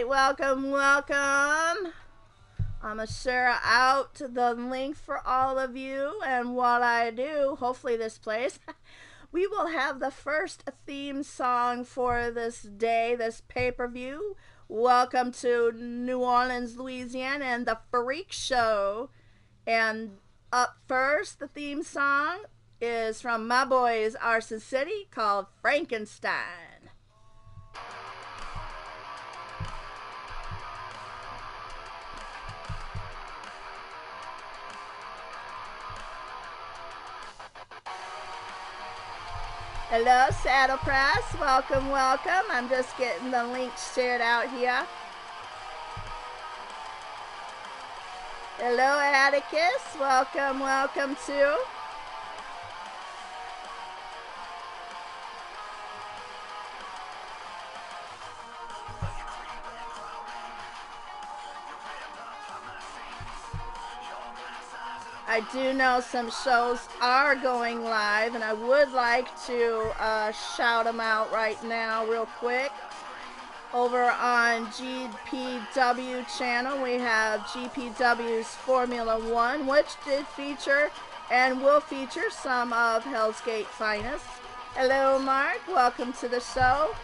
welcome, welcome. I'm going to share out the link for all of you, and while I do, hopefully this plays, we will have the first theme song for this day, this pay-per-view. Welcome to New Orleans, Louisiana, and the Freak Show. And up first, the theme song is from my boys, Arson City, called Frankenstein. Hello, Saddle Press. Welcome, welcome. I'm just getting the link shared out here. Hello, Atticus. Welcome, welcome too. I do know some shows are going live, and I would like to shout them out right now real quick. Over on GPW channel, we have GPW's Formula One, which did feature and will feature some of Hell's Gate finest. Hello, Mark. Welcome to the show.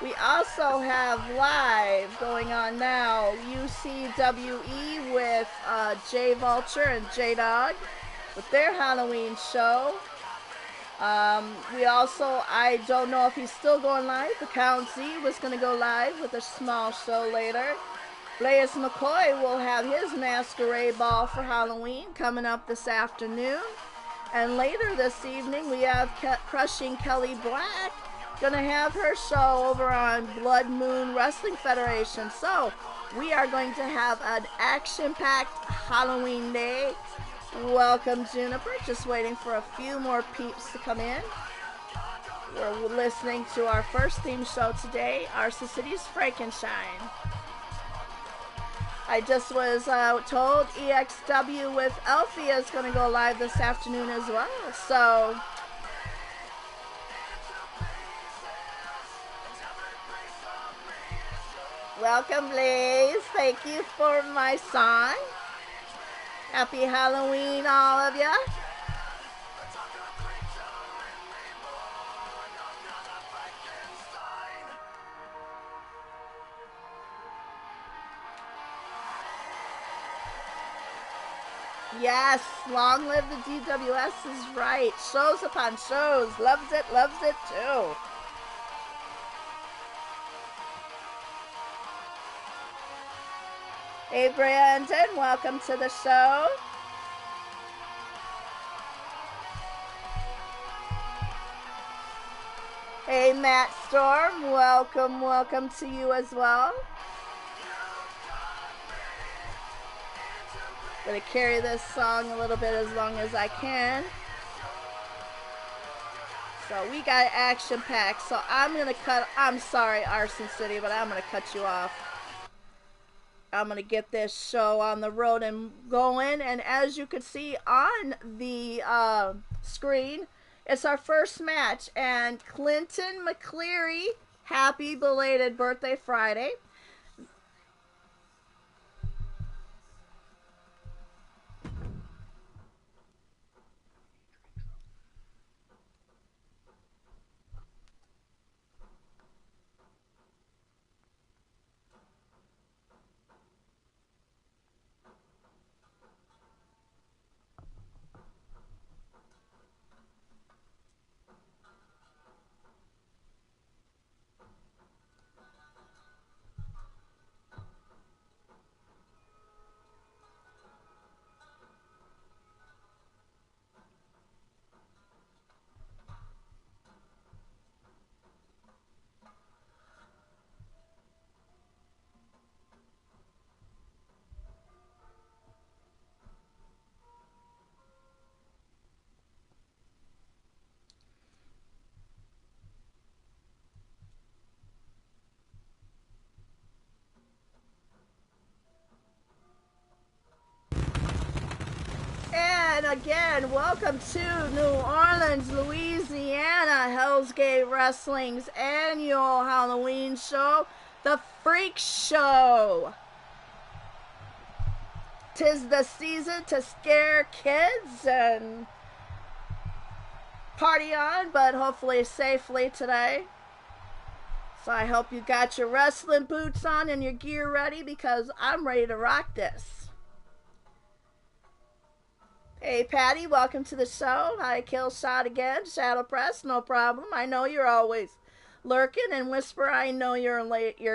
We also have live going on now UCWE with J Vulture and J Dog with their Halloween show. We also, I don't know if he's still going live. The Count Z was going to go live with a small show later. Blaze McCoy will have his masquerade ball for Halloween coming up this afternoon. And later this evening, we have Crushing Kelly Black going to have her show over on Blood Moon Wrestling Federation. So we are going to have an action-packed Halloween day. Welcome, Juniper. Just waiting for a few more peeps to come in. We're listening to our first theme show today, Arson City's Frankenstein. I just was told EXW with Elfie is going to go live this afternoon as well. So welcome, Blaze. Thank you for my song. Happy Halloween, all of ya. Yes, long live the DWS is right. Shows upon shows. Loves it too. Hey, Brandon, welcome to the show. Hey, Matt Storm, welcome to you as well. Gonna carry this song a little bit as long as I can. So we got action packed. So I'm sorry, Arson City, but I'm gonna cut you off. I'm going to get this show on the road and going. And as you can see on the screen, it's our first match. And Clinton McCleary, happy belated birthday Friday. And again, welcome to New Orleans, Louisiana, Hell's Gate Wrestling's annual Halloween show. The Freak Show. 'Tis the season to scare kids and party on, but hopefully safely today. So I hope you got your wrestling boots on and your gear ready, because I'm ready to rock this. Hey Patty, welcome to the show. Hi Kill Shot again. Shadow Press, no problem. I know you're always lurking, and Whisper, I know you're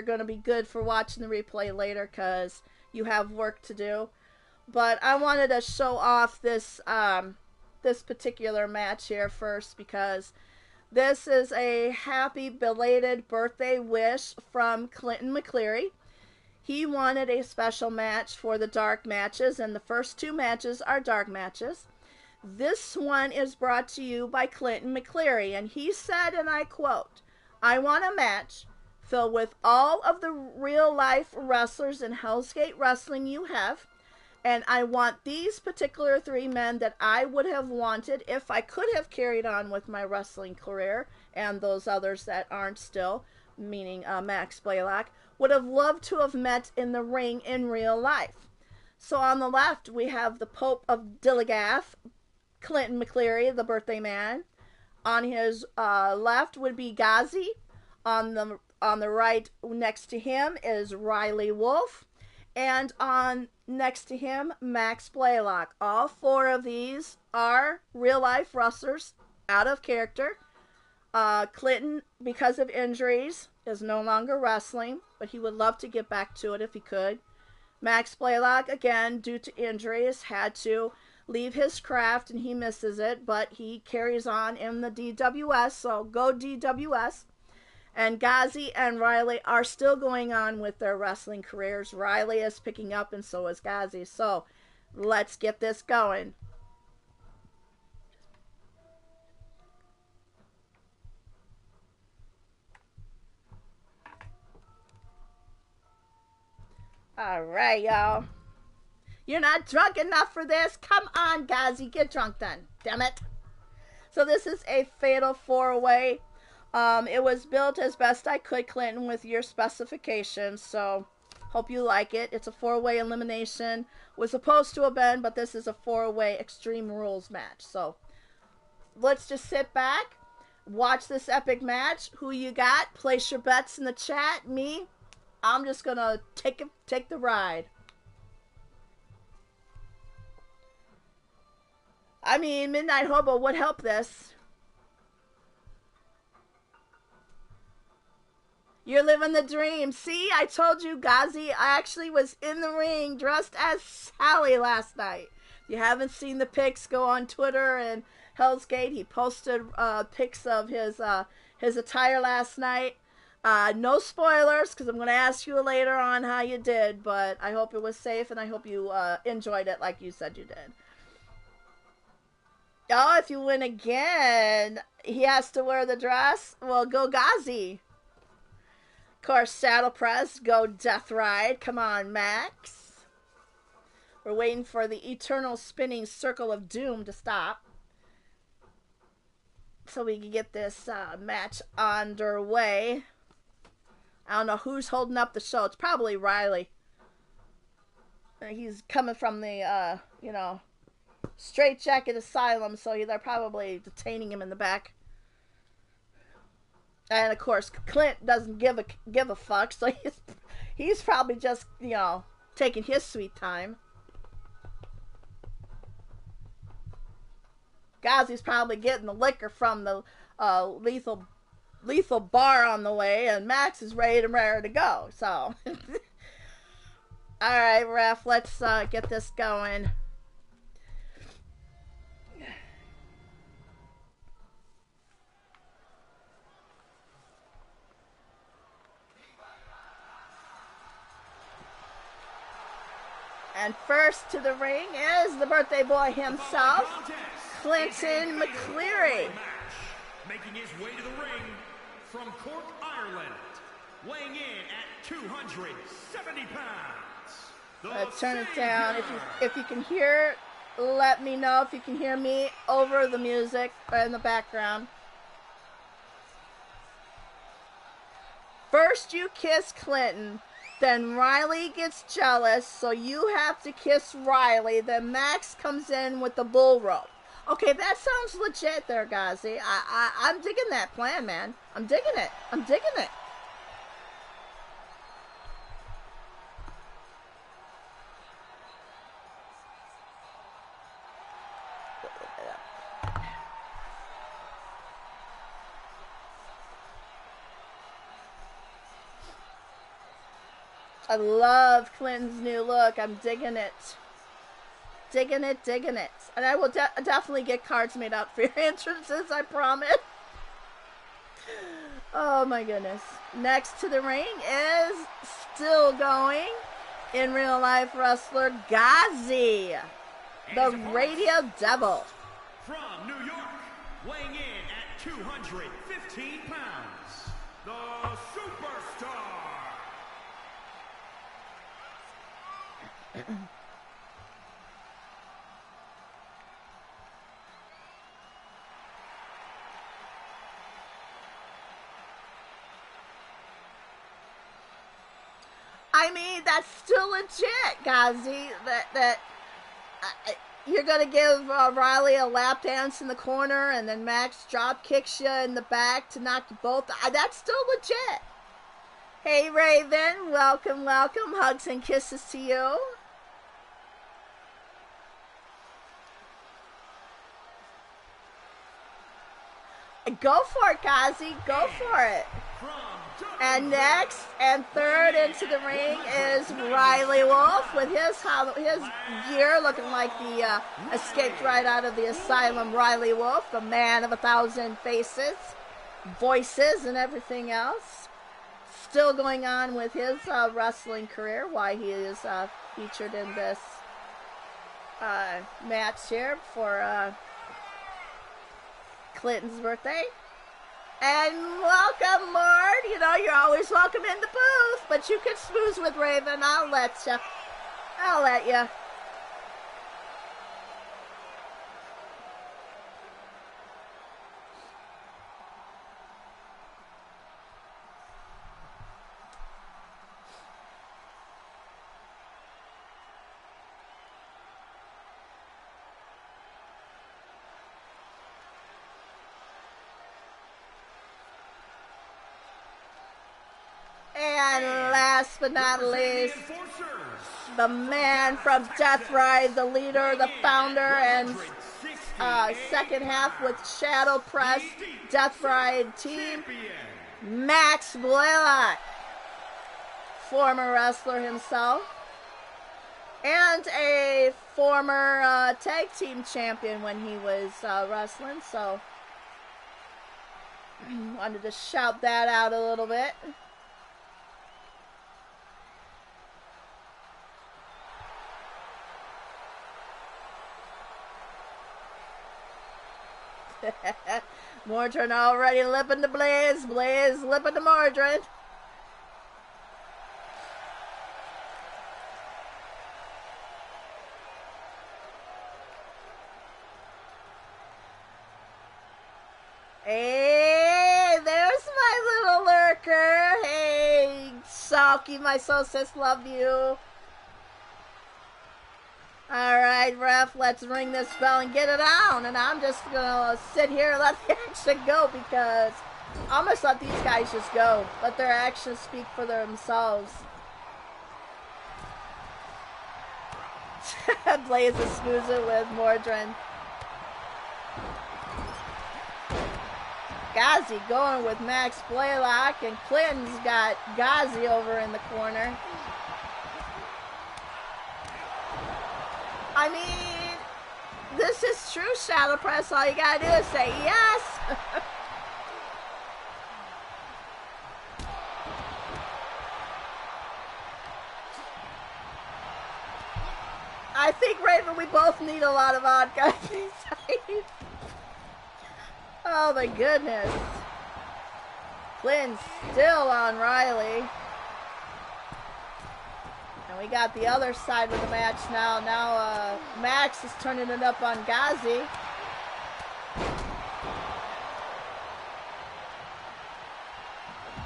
going to be good for watching the replay later because you have work to do. But I wanted to show off this this particular match here first, because this is a happy belated birthday wish from Clinton McCleary. He wanted a special match for the dark matches, and the first two matches are dark matches. This one is brought to you by Clinton McCleary, and he said, and I quote, "I want a match filled with all of the real-life wrestlers in Hell's Gate Wrestling you have, and I want these particular three men that I would have wanted if I could have carried on with my wrestling career, and those others that aren't still, meaning Max Blaylock, would have loved to have met in the ring in real life." So on the left, we have the Pope of Dillagath, Clinton McCleary, the birthday man. On his left would be Ghazi. On the right next to him is Riley Wolf. And on next to him, Max Blaylock. All four of these are real-life wrestlers, out of character. Clinton, because of injuries, is no longer wrestling, but he would love to get back to it if he could. Max Blaylock, again, due to injuries, had to leave his craft, and he misses it, but he carries on in the DWS, so go DWS. And Ghazi and Riley are still going on with their wrestling careers. Riley is picking up, and so is Ghazi. So let's get this going. All right, y'all. You're not drunk enough for this? Come on, Ghazi. Get drunk then. Damn it. So this is a fatal four-way. It was built as best I could, Clinton, with your specifications, so hope you like it. It's a four-way elimination. Was supposed to have been, but this is a four-way Extreme Rules match. So let's just sit back, watch this epic match. Who you got? Place your bets in the chat. Me, I'm just going to take the ride. I mean, Midnight Hobo would help this. You're living the dream. See, I told you, Ghazi, I actually was in the ring dressed as Sally last night. If you haven't seen the pics, go on Twitter and Hell's Gate. He posted pics of his attire last night. No spoilers, because I'm going to ask you later on how you did, but I hope it was safe, and I hope you enjoyed it like you said you did. Oh, if you win again, he has to wear the dress? Well, go Ghazi. Of course, Saddle Press, go Death Ride. Come on, Max. We're waiting for the eternal spinning circle of doom to stop, so we can get this match underway. I don't know who's holding up the show. It's probably Riley. He's coming from the, Straight Jacket Asylum, so they're probably detaining him in the back. And of course, Clint doesn't give a fuck, so he's probably just, taking his sweet time. Ghazi's probably getting the liquor from the lethal bar on the way, and Max is ready to go. So, all right, ref, let's get this going. And first to the ring is the birthday boy himself, Clinton McCleary. Making his way to the ring from Cork, Ireland, weighing in at 270 pounds. Let's turn it down. If you can hear, let me know if you can hear me over the music in the background. first you kiss Clinton, then Riley gets jealous, so you have to kiss Riley. Then Max comes in with the bull rope. Okay, that sounds legit there, Gazi. I'm digging that plan, man. I'm digging it. I'm digging it. I love Clinton's new look. I'm digging it. Digging it, digging it. And I will definitely get cards made up for your entrances, I promise. Oh my goodness. Next to the ring is still going in real life wrestler Gazi, the Radio Devil. From New York, weighing in at 215 pounds, the Superstar. I mean, that's still legit, Gazi. That you're gonna give Riley a lap dance in the corner, and then Max drop kicks you in the back to knock you both. That's still legit. Hey, Raven, welcome, welcome. Hugs and kisses to you. Go for it, Gazi. Go for it. And next and third into the ring is Riley Wolf with his gear looking like the escaped right out of the asylum Riley Wolf, the man of 1,000 faces, voices, and everything else. Still going on with his wrestling career, why he is featured in this match here for Clinton's birthday. And welcome, Lord. You know, you're always welcome in the booth, but you can smooze with Raven. I'll let you. I'll let you. And last but not least, the man from Death Ride, the leader, the founder, and second half with Shadow Press Death Ride team, Max Blaylock, former wrestler himself, and a former tag team champion when he was wrestling, so wanted to shout that out a little bit. Mordred already lipping to Blaze, Blaze lipping to Mordred. Hey, there's my little lurker. Hey, Salky, my solstice, love you. Alright, ref, let's ring this bell and get it on. And I'm just gonna sit here and let the action go because I almost let these guys just go. Let their actions speak for themselves. Blaze is snoozing with Mordred. Gazi going with Max Blaylock, and Clinton's got Gazi over in the corner. I mean, this is true Shadow Press. All you gotta do is say yes. I think, Raven, we both need a lot of vodka. Oh my goodness. Clinton's still on Riley. And we got the other side of the match now. Now Max is turning it up on Gazi.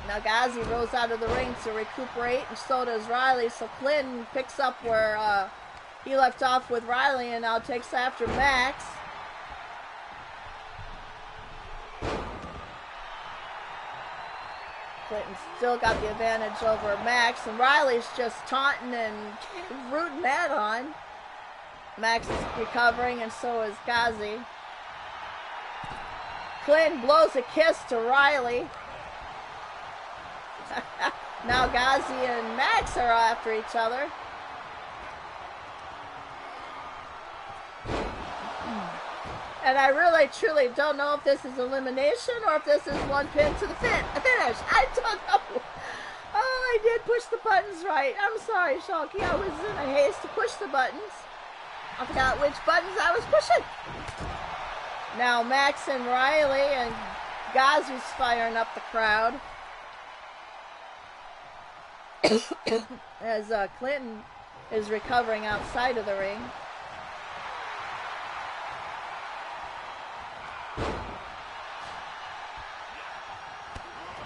Now Ghazi rolls out of the ring to recuperate, and so does Riley. So Clinton picks up where he left off with Riley and now takes after Max. Clinton's still got the advantage over Max, and Riley's just taunting and rooting that on. Max is recovering, and so is Ghazi. Clinton blows a kiss to Riley. Now Ghazi and Max are after each other. And I really, truly don't know if this is elimination or if this is one pin to the finish. I don't know. Oh, I did push the buttons right. I'm sorry, Shalky. I was in a haste to push the buttons. I forgot which buttons I was pushing. Now Max and Riley and Ghazi's firing up the crowd. As Clinton is recovering outside of the ring.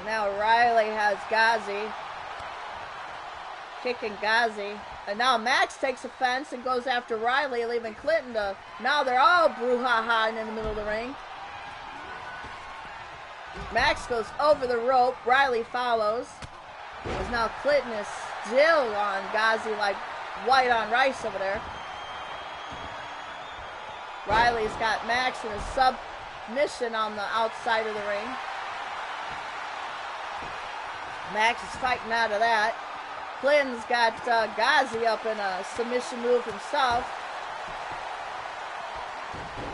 Now Riley has Ghazi, kicking Ghazi. And now Max takes offense and goes after Riley, leaving Clinton to... Now they're all brouhaha in the middle of the ring. Max goes over the rope. Riley follows. As now Clinton is still on Ghazi like white on rice over there. Riley's got Max in a submission on the outside of the ring. Max is fighting out of that. Clinton's got Ghazi up in a submission move himself.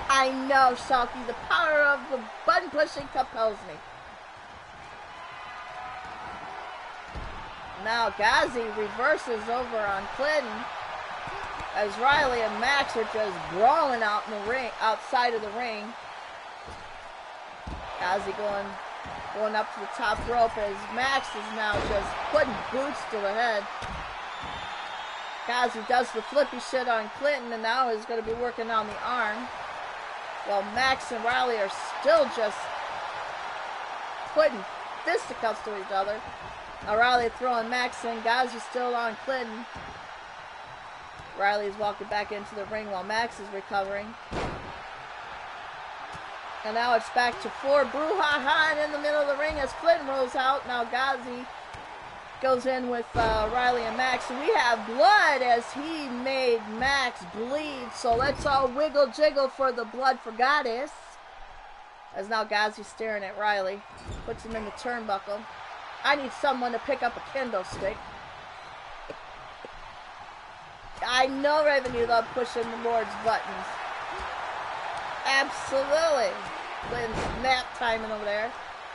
I know, Shalky, the power of the button pushing compels me. Now Ghazi reverses over on Clinton as Riley and Max are just brawling out in the ring, outside of the ring. Ghazi going up to the top rope as Max is now just putting boots to the head. Ghazi does the flippy shit on Clinton and now is going to be working on the arm. While Max and Riley are still just putting fisticuffs to each other. Now Riley throwing Max in, Ghazi still on Clinton. Riley's walking back into the ring while Max is recovering. And now it's back to 4 brouhaha and in the middle of the ring as Clinton rolls out. Now Ghazi goes in with Riley and Max. We have blood as he made Max bleed. So let's all wiggle jiggle for the blood for Goddess. As now Ghazi's staring at Riley. Puts him in the turnbuckle. I need someone to pick up a kendo stick. I know Raven, you love pushing the Lord's buttons. Absolutely. Clinton's nap timing over there.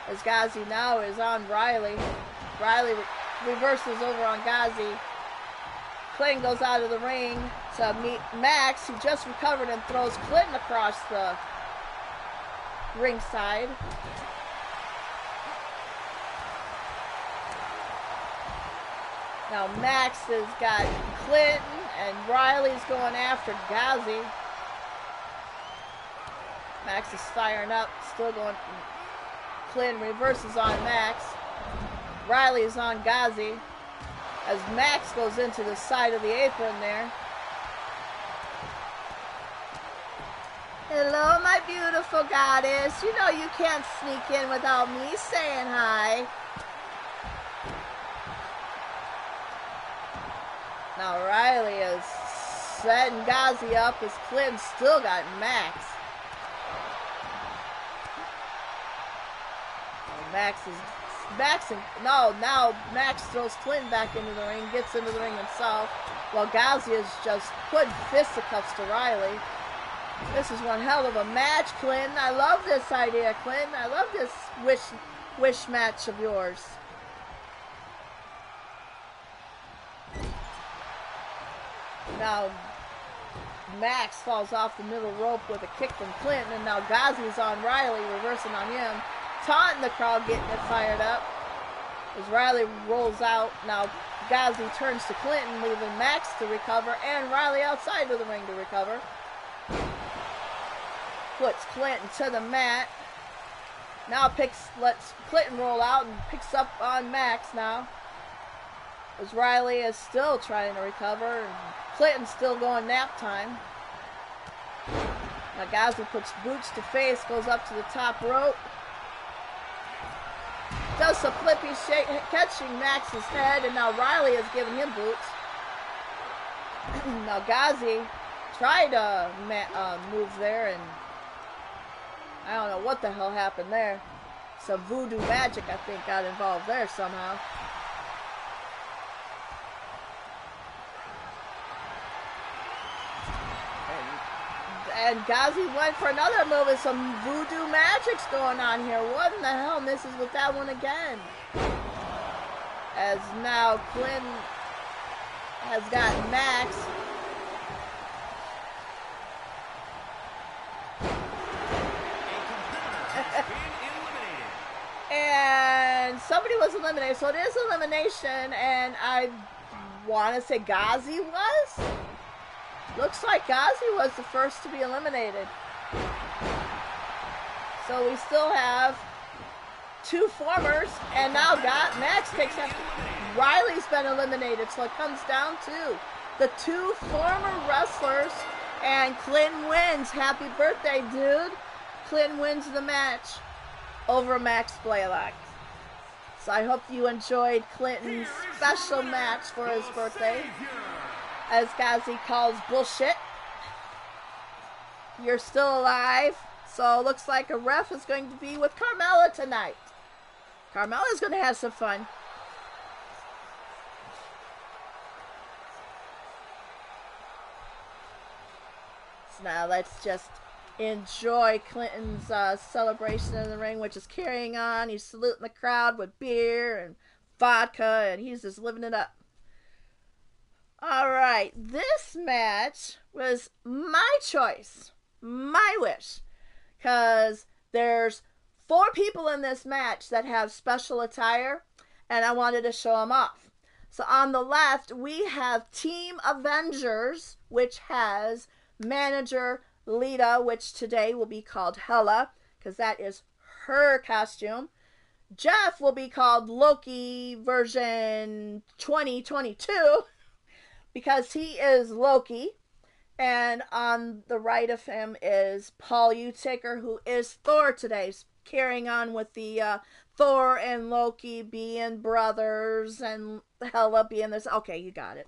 As Ghazi now is on Riley. Riley reverses over on Ghazi. Clinton goes out of the ring to meet Max, who just recovered and throws Clinton across the ringside. Now Max has got Clinton and Riley's going after Ghazi. Max is firing up, still going. Clinton reverses on Max. Riley's on Ghazi as Max goes into the side of the apron there. Hello, my beautiful goddess. You know you can't sneak in without me saying hi. Now Riley is setting Ghazi up as Clinton still got Max. Now Max throws Clinton back into the ring, gets into the ring himself, while Ghazi is just putting fisticuffs to Riley. This is one hell of a match, Clinton. I love this idea, Clinton. I love this wish match of yours. Now Max falls off the middle rope with a kick from Clinton, and now Ghazi's on Riley, reversing on him. Taunting the crowd, getting it fired up. As Riley rolls out, now Ghazi turns to Clinton, leaving Max to recover, and Riley outside of the ring to recover. Puts Clinton to the mat. Now lets Clinton roll out and picks up on Max now. As Riley is still trying to recover. And Clinton's still going nap time. Now Ghazi puts boots to face, goes up to the top rope. Does some flippy shake, catching Max's head, and now Riley is giving him boots. Now Ghazi tried to move there, and I don't know what the hell happened there. Some voodoo magic, I think, got involved there somehow. And Ghazi went for another move, and some voodoo magic's going on here. What in the hell misses with that one again? As now Clinton has got Max. And somebody was eliminated, so it is elimination, and I want to say Ghazi was? Looks like Ghazi was the first to be eliminated. So we still have two formers, and now Max takes after. Riley's been eliminated, so it comes down to the two former wrestlers, and Clinton wins. Happy birthday, dude. Clinton wins the match over Max Blaylock. So I hope you enjoyed Clinton's special match for his birthday. As Ghazi calls bullshit. You're still alive. So it looks like a ref is going to be with Carmella tonight. Carmella's going to have some fun. So now let's just enjoy Clinton's celebration in the ring, which is carrying on. He's saluting the crowd with beer and vodka, and he's just living it up. Alright, this match was my choice, my wish, because there's 4 people in this match that have special attire, and I wanted to show them off. So on the left, we have Team Avengers, which has manager Lita, which today will be called Hela, because that is her costume. Jeff will be called Loki version 2022. Because he is Loki, and on the right of him is Paul Utaker, who is Thor today, carrying on with the Thor and Loki being brothers, and Hela being this. Okay, you got it.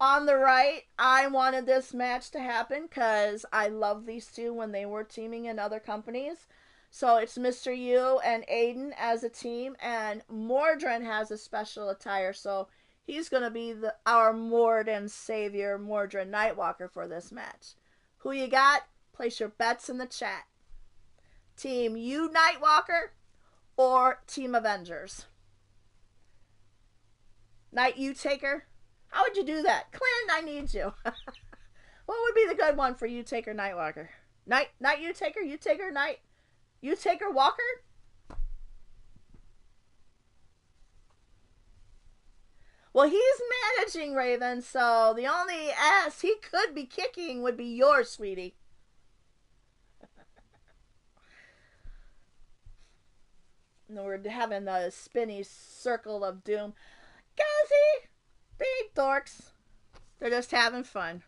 On the right, I wanted this match to happen because I love these two when they were teaming in other companies. So it's Mr. U and Aiden as a team, and Mordrin has a special attire, so he's going to be our Morden Savior, Mordrin Nightwalker, for this match. Who you got? Place your bets in the chat. Team U Nightwalker or Team Avengers? Night Utaker? How would you do that? Clint, I need you. What would be the good one for Utaker Nightwalker? Night Utaker? Utaker Night? Utaker Walker? Well, he's managing Raven, so the only ass he could be kicking would be yours, sweetie. And we're having the spinny circle of doom. Ghazi, big dorks. They're just having fun.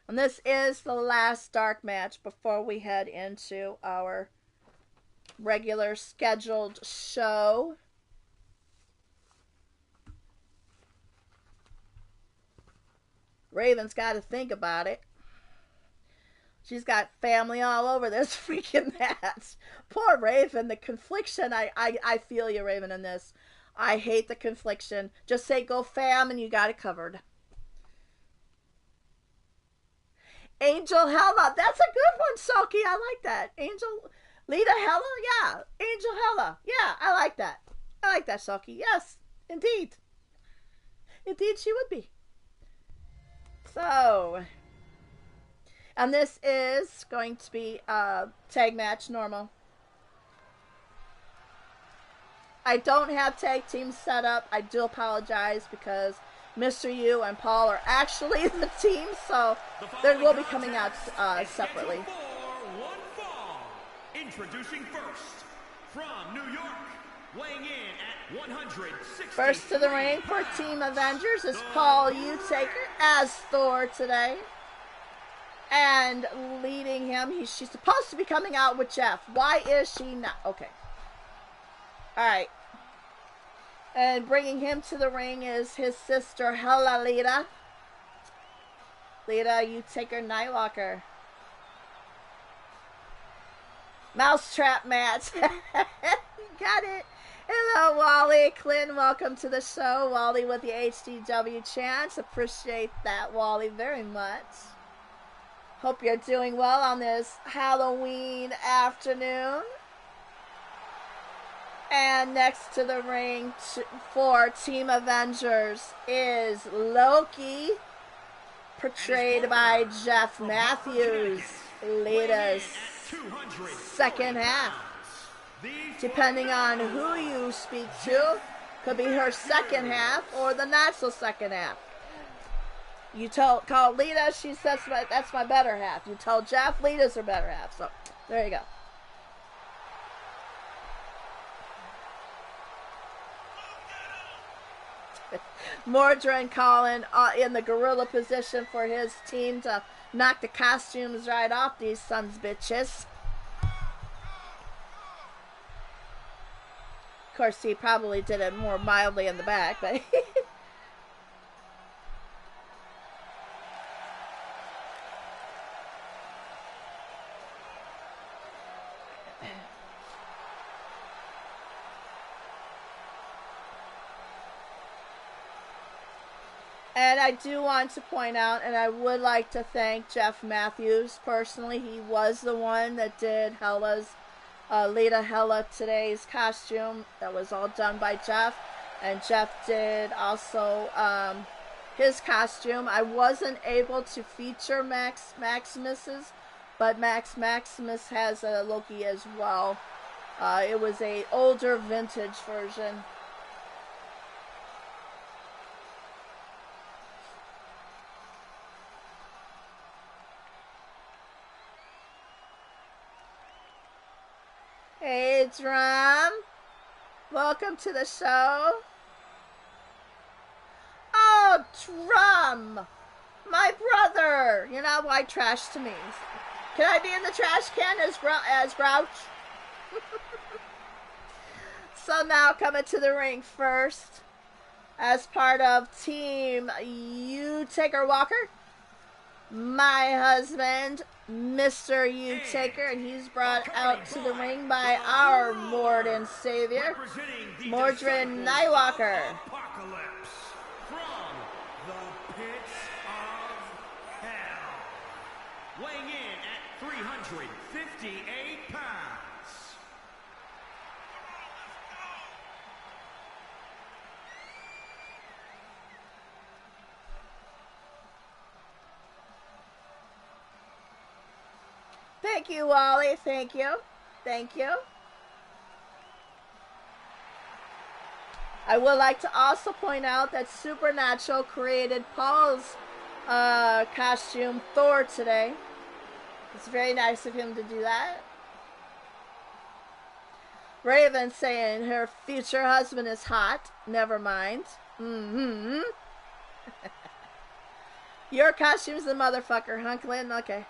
And this is the last dark match before we head into our regular scheduled show. Raven's got to think about it. She's got family all over this freaking match. Poor Raven, the confliction. I feel you, Raven, in this. I hate the confliction. Just say go fam and you got it covered. Angel Hela. That's a good one, Sulky. I like that. Angel Lita Hela? Yeah. Angel Hela. Yeah, I like that. I like that, Sulky. Yes, indeed. Indeed she would be. So, and this is going to be a tag match normal. I don't have tag teams set up. I do apologize because Mr. U and Paul are actually the team, so they will be coming out separately. Introducing first, from New York, weighing in at 160. First to the ring for Team Avengers is Paul Utaker as Thor today. And leading him, she's supposed to be coming out with Jeff. Why is she not? Okay. Alright. And bringing him to the ring is his sister, Hella Lita. Lita, Utaker, Nightwalker. Mousetrap match. Got it. Hello, Wally. Clint, welcome to the show. Wally with the HGW chants. Appreciate that, Wally, very much. Hope you're doing well on this Halloween afternoon. And next to the ring for Team Avengers is Loki, portrayed by Jeff Matthews, Lita's second half. Depending on who you speak to, could be her second half or the not so second half. You call Lita, she says that's my better half. You tell Jeff, Lita's her better half. So there you go. Mordrin calling in the gorilla position for his team to knock the costumes right off these sons bitches. Of course, he probably did it more mildly in the back, but and I do want to point out, and I would like to thank Jeff Matthews personally. He was the one that did Hella's, Lita Hella today's costume. That was all done by Jeff. And Jeff did also his costume. I wasn't able to feature Maximus's, but Maximus has a Loki as well. It was a older vintage version. Hey, Drum. Welcome to the show. Oh, Drum. My brother. You're not white trash to me. Can I be in the trash can as Grouch? So now coming to the ring first as part of Team Utaker Walker. My husband, Mr. Utaker, and he's brought out to the ring by our Lord and Savior, Mordrin Nightwalker. From the pits of hell, weighing in at 358 pounds. Thank you, Wally. Thank you. Thank you. I would like to also point out that Supernatural created Paul's costume, Thor, today. It's very nice of him to do that. Raven saying her future husband is hot. Never mind. Mm-hmm. Your costume's the motherfucker, huh, Clinton? Okay.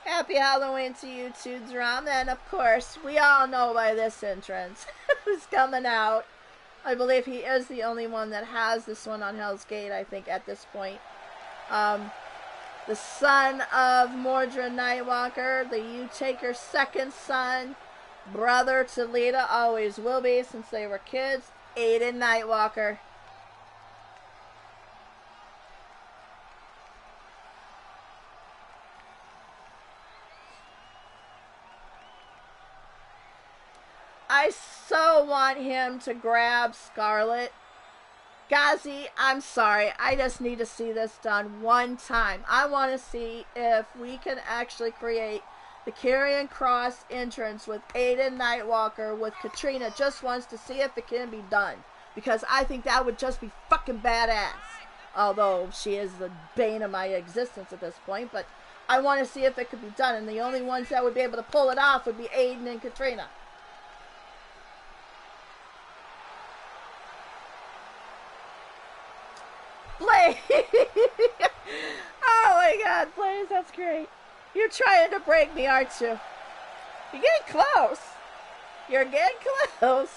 Happy Halloween to you too, Drum. And of course, we all know by this entrance who's coming out. I believe he is the only one that has this one on Hell's Gate, I think, at this point. The son of Mordrin Nightwalker, the Utaker's second son, brother to Lita, always will be since they were kids, Aiden Nightwalker. I so want him to grab Scarlet. Gazi, I'm sorry. I just need to see this done one time. I want to see if we can actually create the Karrion Kross entrance with Aiden Nightwalker with Katrina just once to see if it can be done. Because I think that would just be fucking badass. Although she is the bane of my existence at this point, but I want to see if it could be done, and the only ones that would be able to pull it off would be Aiden and Katrina. Blaze! Oh my god, Blaze, that's great. You're trying to break me, aren't you? You're getting close. You're getting close.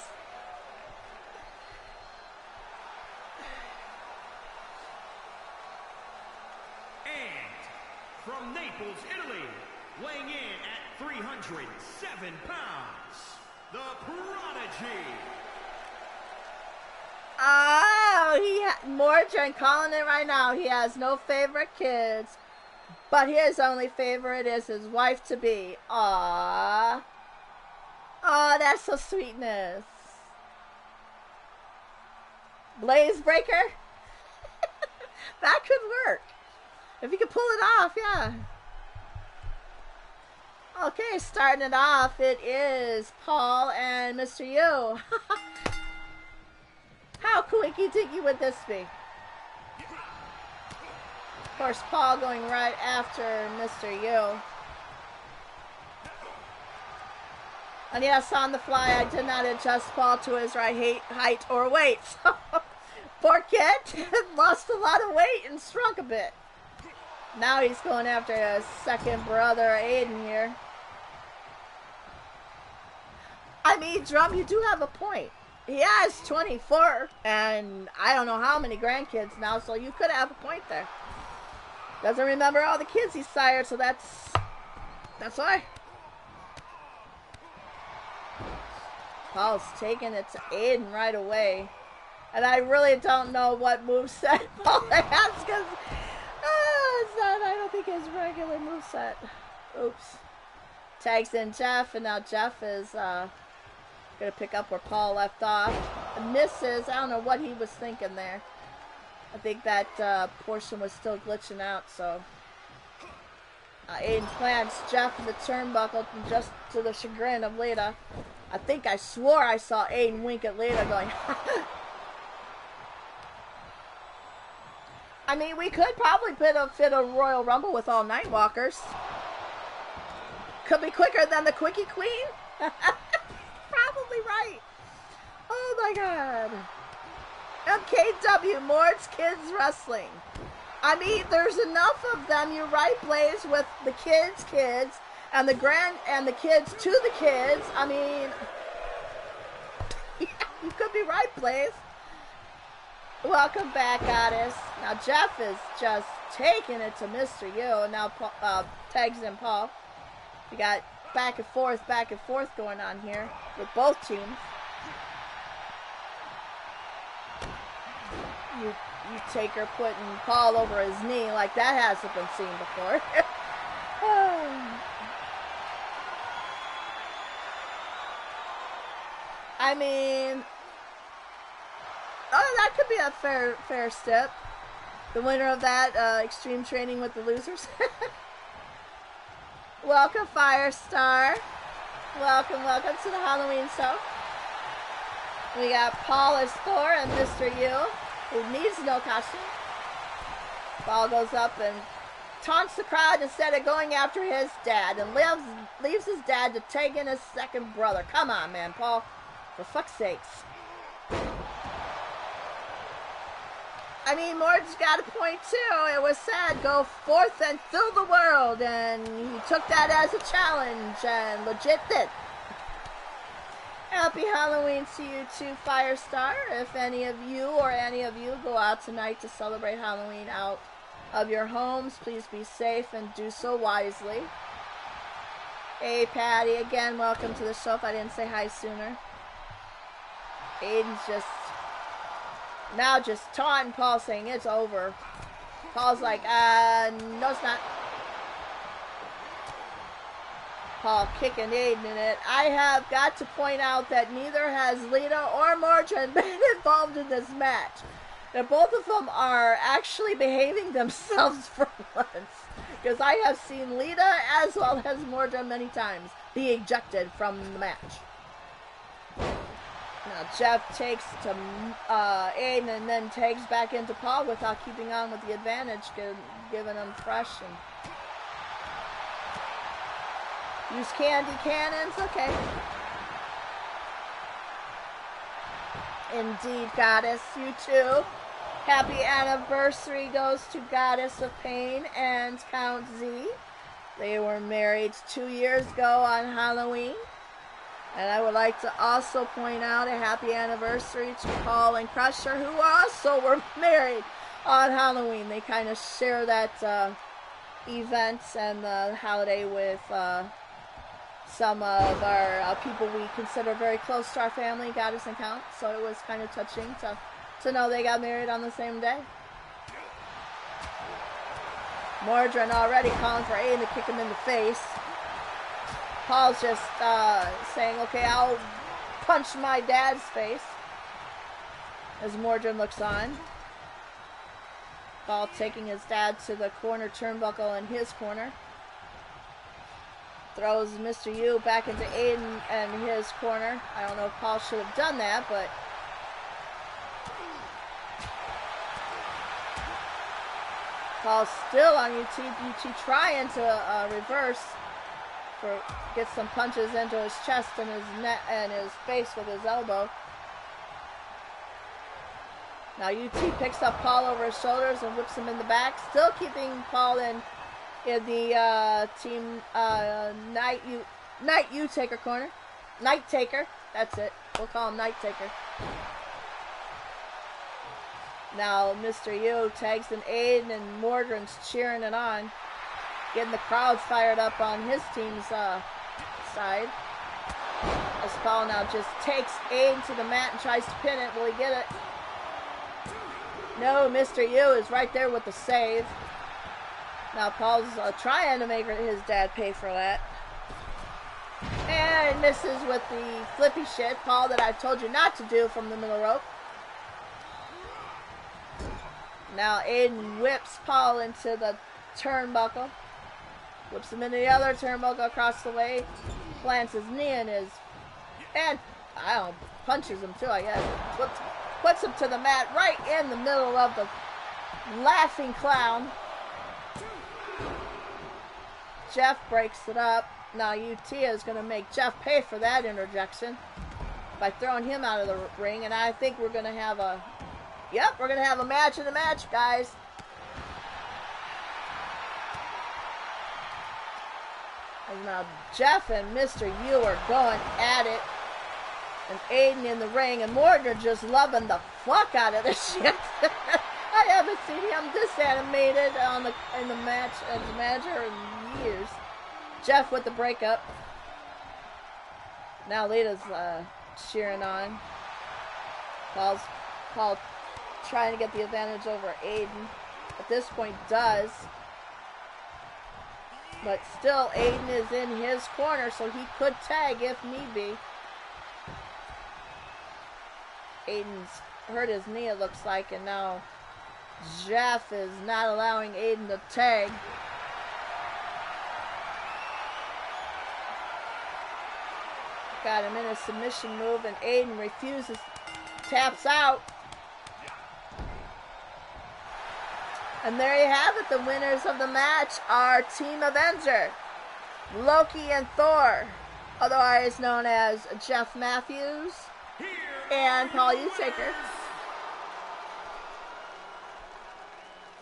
From Naples, Italy, weighing in at 307 pounds, the Prodigy. Oh, Mordrin calling it right now. He has no favorite kids, but his only favorite is his wife-to-be. Aww. Oh, that's so sweetness. Blaze Breaker? That could work. If you could pull it off, yeah. Okay, starting it off, it is Paul and Mr. U. How quickie tinky would this be? Of course, Paul going right after Mr. U. And yes, on the fly, I did not adjust Paul to his right height or weight. So, poor kid lost a lot of weight and shrunk a bit. Now he's going after his second brother, Aiden, here. I mean, Drum, you do have a point. He has 24, and I don't know how many grandkids now, so you could have a point there. Doesn't remember all the kids he sired, so that's why. Paul's taking it to Aiden right away. And I really don't know what moveset Paul has, because it's not, I don't think his regular moveset. Oops. Tags in Jeff, and now Jeff is going to pick up where Paul left off. And misses. I don't know what he was thinking there. I think that portion was still glitching out, so Aiden plants Jeff in the turnbuckle, just to the chagrin of Lita. I swore I saw Aiden wink at Lita going, I mean, we could probably fit a Royal Rumble with all Nightwalkers. Could be quicker than the Quickie Queen. Probably right. Oh my god. MKW, Mord's Kids Wrestling. I mean, there's enough of them, you're right, Blaze, with the kids, and the kids to the kids. I mean, yeah, you could be right, Blaze. Welcome back, Goddess. Now Jeff is just taking it to Mr. U, and now tags in Paul. We got back and forth going on here with both teams. You take her putting Paul over his knee like that hasn't been seen before. I mean, that could be a fair step. The winner of that extreme training with the losers. Welcome, Firestar. Welcome to the Halloween show. We got Paul as Thor and Mr. U, who needs no costume. Paul goes up and taunts the crowd instead of going after his dad, and leaves his dad to take in his second brother. Come on, man, Paul. For fuck's sakes. I mean, Mord's got a point too. It was said, go forth and fill the world, and he took that as a challenge, and legit did. Happy Halloween to you too, Firestar. If any of you go out tonight to celebrate Halloween out of your homes, please be safe and do so wisely. Hey, Patty, again, welcome to the show if I didn't say hi sooner. Aiden's just taunting Paul, saying it's over. Paul's like, no it's not. Paul kicking Aiden in it. I have got to point out that neither has Lita or Mordrin been involved in this match. That both of them are actually behaving themselves for once. Because I have seen Lita as well as Mordrin many times be ejected from the match. Now Jeff takes to Aiden and then tags back into Paul without keeping on with the advantage, giving him fresh. And use candy cannons. Okay. Indeed, Goddess. You too. Happy anniversary goes to Goddess of Pain and Count Z. They were married 2 years ago on Halloween. And I would like to also point out a happy anniversary to Paul and Crusher, who also were married on Halloween. They kind of share that event and the holiday with some of our people we consider very close to our family, Goddess and Count. So it was kind of touching to know they got married on the same day. Mordrin already calling for Aiden to kick him in the face. Paul's just saying, okay, I'll punch my dad's face. As Mordrin looks on. Paul taking his dad to the corner turnbuckle in his corner. Throws Mr. Yu back into Aiden and his corner. I don't know if Paul should have done that, but... Paul's still on UT. UT trying to reverse. Get some punches into his chest and his neck and his face with his elbow. Now UT picks up Paul over his shoulders and whips him in the back, still keeping Paul in the team Night Taker corner. Night Taker, that's it. We'll call him Night Taker. Now Mr. Yu tags in Aiden and Mordrin's cheering it on. Getting the crowd fired up on his team's side. As Paul now just takes Aiden to the mat and tries to pin it. Will he get it? No, Mr. Yu is right there with the save. Now Paul's trying to make his dad pay for that. And misses with the flippy shit, Paul, that I told you not to do from the middle rope. Now Aiden whips Paul into the turnbuckle. Whips him into the other turnbuckle across the way. Plants his knee in his... And, I don't know, punches him too, I guess. Puts him to the mat right in the middle of the laughing clown. Jeff breaks it up. Now UT is going to make Jeff pay for that interjection by throwing him out of the ring. And I think we're going to have a... Yep, we're going to have a match in the match, guys. And now Jeff and Mr. Yu are going at it. And Aiden in the ring. And Mordrin just loving the fuck out of this shit. I haven't seen him this animated in the match as a manager in years. Jeff with the breakup. Now Lita's cheering on. Paul trying to get the advantage over Aiden. At this point does. But still, Aiden is in his corner, so he could tag if need be. Aiden's hurt his knee, it looks like, and now Jeff is not allowing Aiden to tag. Got him in a submission move, and Aiden refuses, taps out. And there you have it. The winners of the match are Team Avenger, Loki and Thor, otherwise known as Jeff Matthews and Paul Utaker.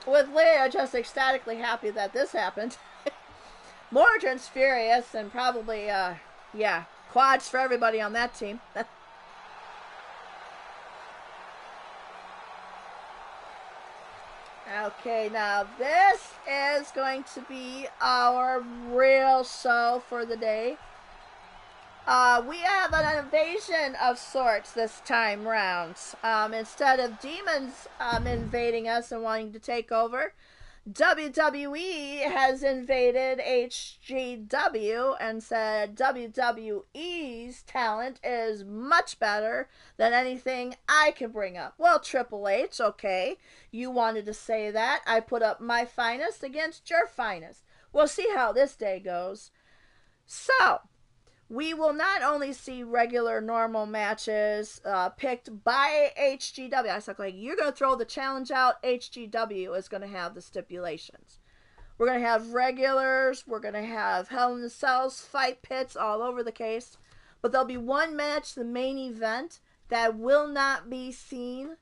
With Leah just ecstatically happy that this happened. Mordrin's furious and probably, yeah, quads for everybody on that team. Okay, now this is going to be our real show for the day. We have an invasion of sorts this time round. Instead of demons invading us and wanting to take over, WWE has invaded HGW and said WWE's talent is much better than anything I can bring up. Well, Triple H, okay, you wanted to say that. I put up my finest against your finest. We'll see how this day goes. So, we will not only see regular normal matches picked by HGW. I was like, you're going to throw the challenge out. HGW is going to have the stipulations. We're going to have regulars. We're going to have Hell in the Cells, fight pits all over the case. But there'll be one match, the main event, that will not be seen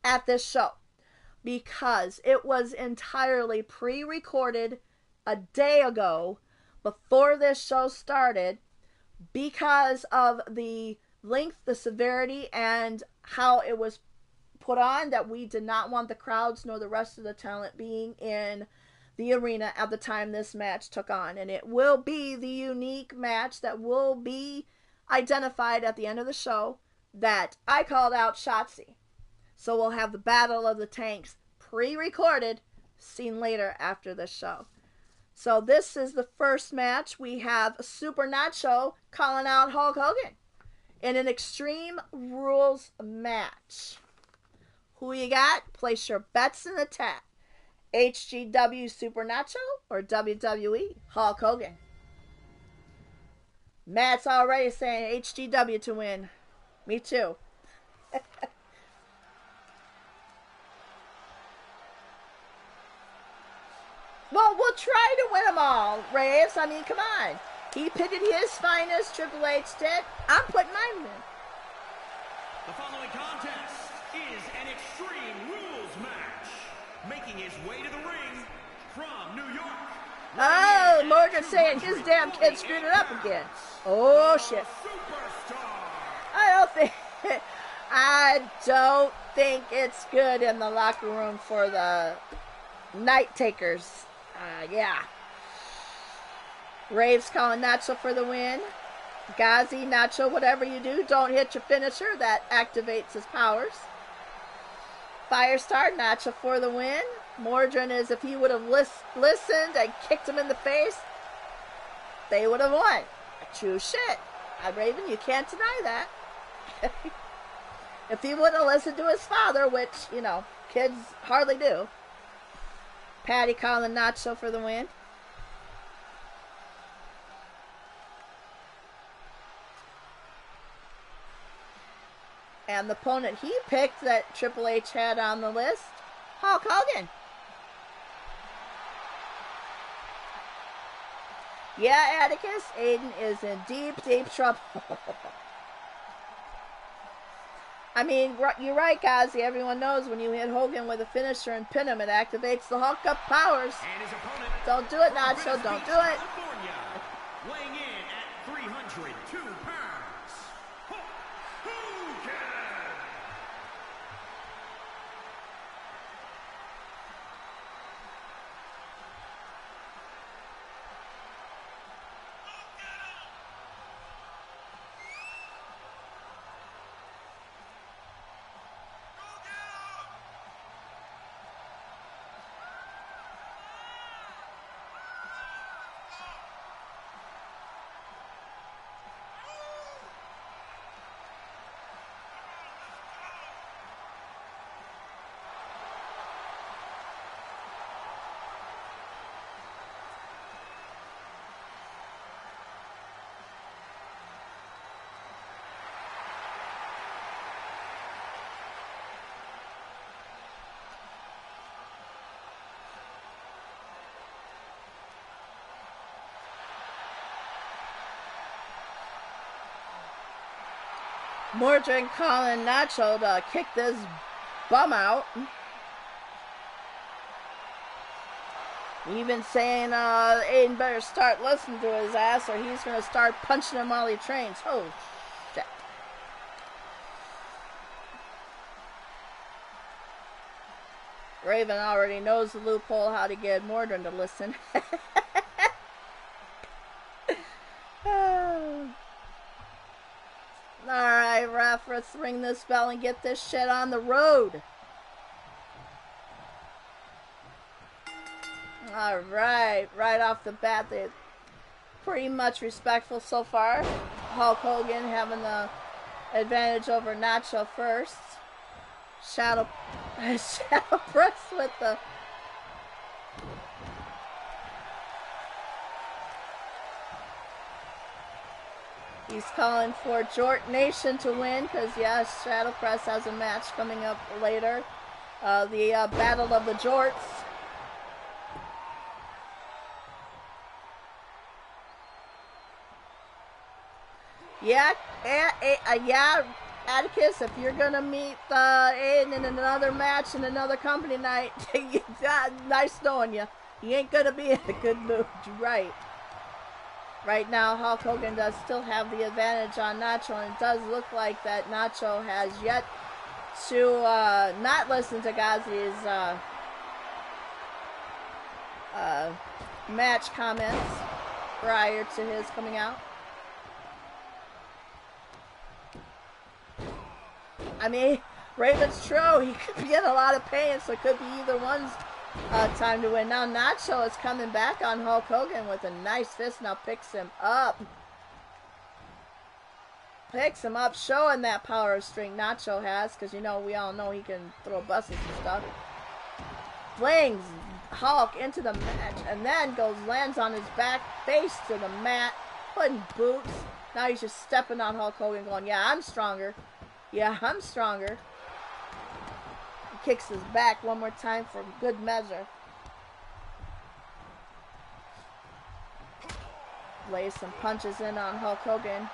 at this show, because it was entirely pre-recorded a day ago before this show started, because of the length, the severity, and how it was put on, that we did not want the crowds nor the rest of the talent being in the arena at the time this match took on. And it will be the unique match that will be identified at the end of the show that I called out Shotzi. So we'll have the Battle of the Tanks pre-recorded, seen later after this show. So this is the first match. We have Super Nacho calling out Hulk Hogan in an Extreme Rules match. Who you got? Place your bets in the chat. HGW Super Nacho or WWE Hulk Hogan? Matt's already saying HGW to win. Me too. Well, we'll try to win them all, Raves. I mean, come on. He pitted his finest, Triple H did. I'm putting mine in. The following contest is an Extreme Rules match. Making his way to the ring from New York. Oh, Morgan's saying his damn kid screwed it up again. Oh, shit. I don't think it's good in the locker room for the Night Takers. Yeah. Raves calling Nacho for the win. Gazi, Nacho, whatever you do, don't hit your finisher. That activates his powers. Firestar, Nacho for the win. Mordrin is, if he would have listened and kicked him in the face, they would have won. True shit. Raven, you can't deny that. If he would have listened to his father, which, you know, kids hardly do. Patty calling Nacho for the win. And the opponent he picked that Triple H had on the list, Hulk Hogan. Yeah, Atticus, Aiden is in deep, deep trouble. I mean, you're right, Gazi. Everyone knows when you hit Hogan with a finisher and pin him, it activates the Hulk up powers. Don't do it, Nacho. Don't do it. Weighing in at 302 pounds, Hulk Hogan. Mordrin calling Nacho to kick this bum out. Even saying Aiden better start listening to his ass or he's going to start punching him while he trains. Oh, shit. Raven already knows the loophole how to get Mordrin to listen. Alright, ref, let's ring this bell and get this shit on the road. Alright, right off the bat, they're pretty much respectful so far. Hulk Hogan having the advantage over Nacho first. Shadow press with the... He's calling for Jort Nation to win because, yes, Shadow Press has a match coming up later. The Battle of the Jorts. Yeah, Atticus, if you're going to meet Aiden in another match in another company night, nice knowing you. He ain't going to be in a good mood, right? Right now, Hulk Hogan does still have the advantage on Nacho, and it does look like that Nacho has yet to not listen to Ghazi's match comments prior to his coming out. I mean, Raven's true. He could be in a lot of pain, so it could be either one's time to win. Now Nacho is coming back on Hulk Hogan with a nice fist. Now picks him up. Picks him up, showing that power of strength Nacho has, because, you know, we all know he can throw buses and stuff. Flings Hulk into the match, and then lands on his back, face to the mat, putting boots. Now he's just stepping on Hulk Hogan going, yeah, I'm stronger. Yeah, I'm stronger. He kicks his back one more time for good measure. Lays some punches in on Hulk Hogan.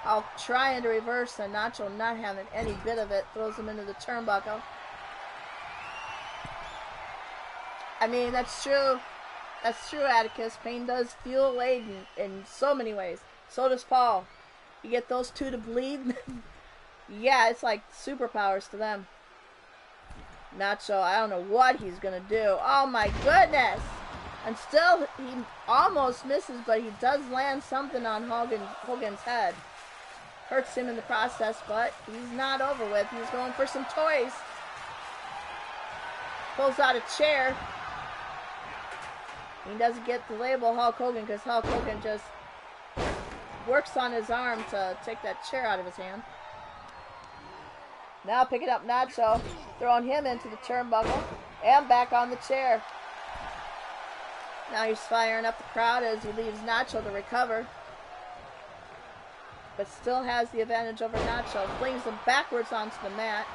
Hulk trying to reverse, and Nacho not having any bit of it. Throws him into the turnbuckle. I mean, that's true. That's true, Atticus. Pain does fuel Aiden in so many ways. So does Paul. You get those two to bleed. Yeah, it's like superpowers to them. Nacho, I don't know what he's going to do. Oh my goodness! And still, he almost misses, but he does land something on Hogan's head. Hurts him in the process, but he's not over with. He's going for some toys. Pulls out a chair. He doesn't get to label Hulk Hogan because Hulk Hogan just works on his arm to take that chair out of his hand. Now picking up Nacho, throwing him into the turnbuckle, and back on the chair. Now he's firing up the crowd as he leaves Nacho to recover. But still has the advantage over Nacho. Flings him backwards onto the mat.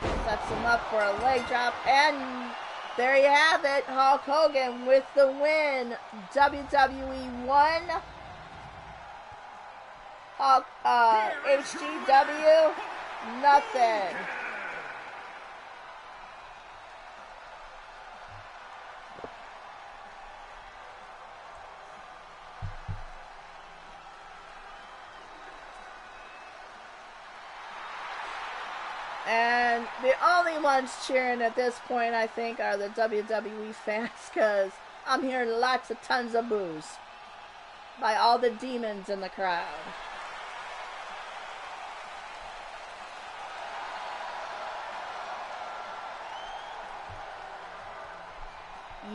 Sets him up for a leg drop, and there you have it. Hulk Hogan with the win. WWE 1. HGW, nothing. And the only ones cheering at this point, I think, are the WWE fans, because I'm hearing lots of tons of boos by all the demons in the crowd.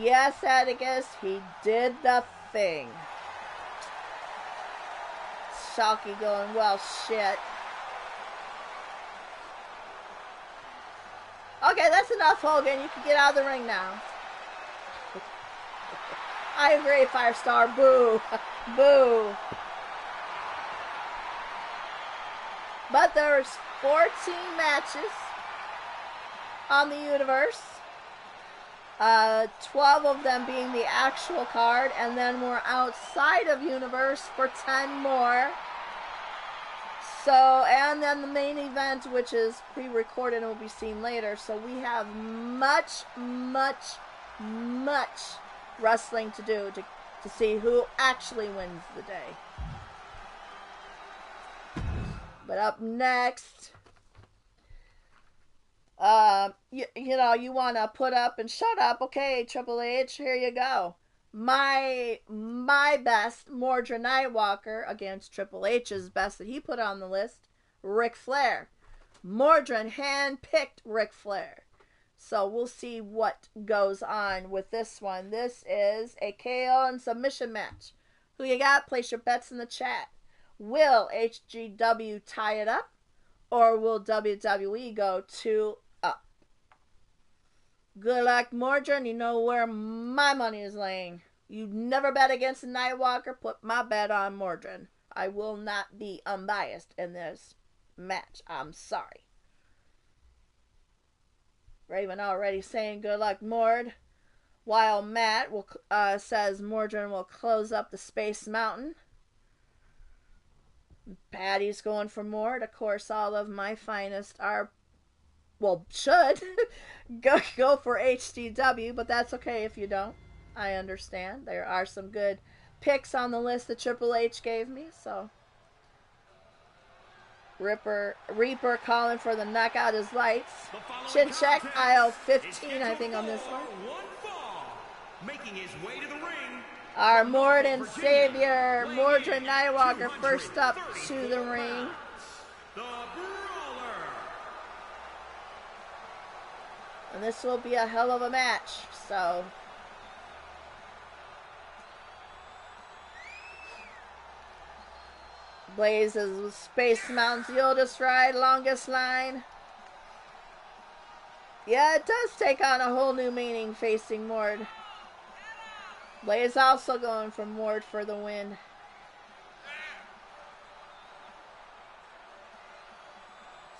Yes, Atticus, he did the thing. Shalky going, well, shit. Okay, that's enough, Hogan. You can get out of the ring now. I agree, Firestar. Boo. Boo. But there's 14 matches on the universe. 12 of them being the actual card, and then we're outside of universe for 10 more. So, and then the main event, which is pre-recorded and will be seen later. So we have much, much, much wrestling to do to see who actually wins the day. But up next, you know, you want to put up and shut up. Okay, Triple H, here you go. My best, Mordred Nightwalker, against Triple H's best that he put on the list, Ric Flair. Mordred hand-picked Ric Flair. So we'll see what goes on with this one. This is a KO and submission match. Who you got? Place your bets in the chat. Will HGW tie it up, or will WWE go 2-up? Good luck, Mordred. You know where my money is laying. You never bet against a Nightwalker. Put my bet on Mordrin. I will not be unbiased in this match. I'm sorry. Raven already saying good luck, Mord. While Matt says Mordrin will close up the Space Mountain. Patty's going for Mord. Of course, all of my finest are, well, should go for HGW, but that's okay if you don't. I understand. There are some good picks on the list that Triple H gave me, so. Reaper calling for the knockout his lights. Chin check, aisle 15, I think, on this one. Making his way to the ring. Our Morden Savior, Mordred Nightwalker, first up to the ring. The Brawler. And this will be a hell of a match, so. Blazes with Space Mountain's the oldest ride, longest line. Yeah, it does take on a whole new meaning facing Mord. Blaze also going for Mord for the win.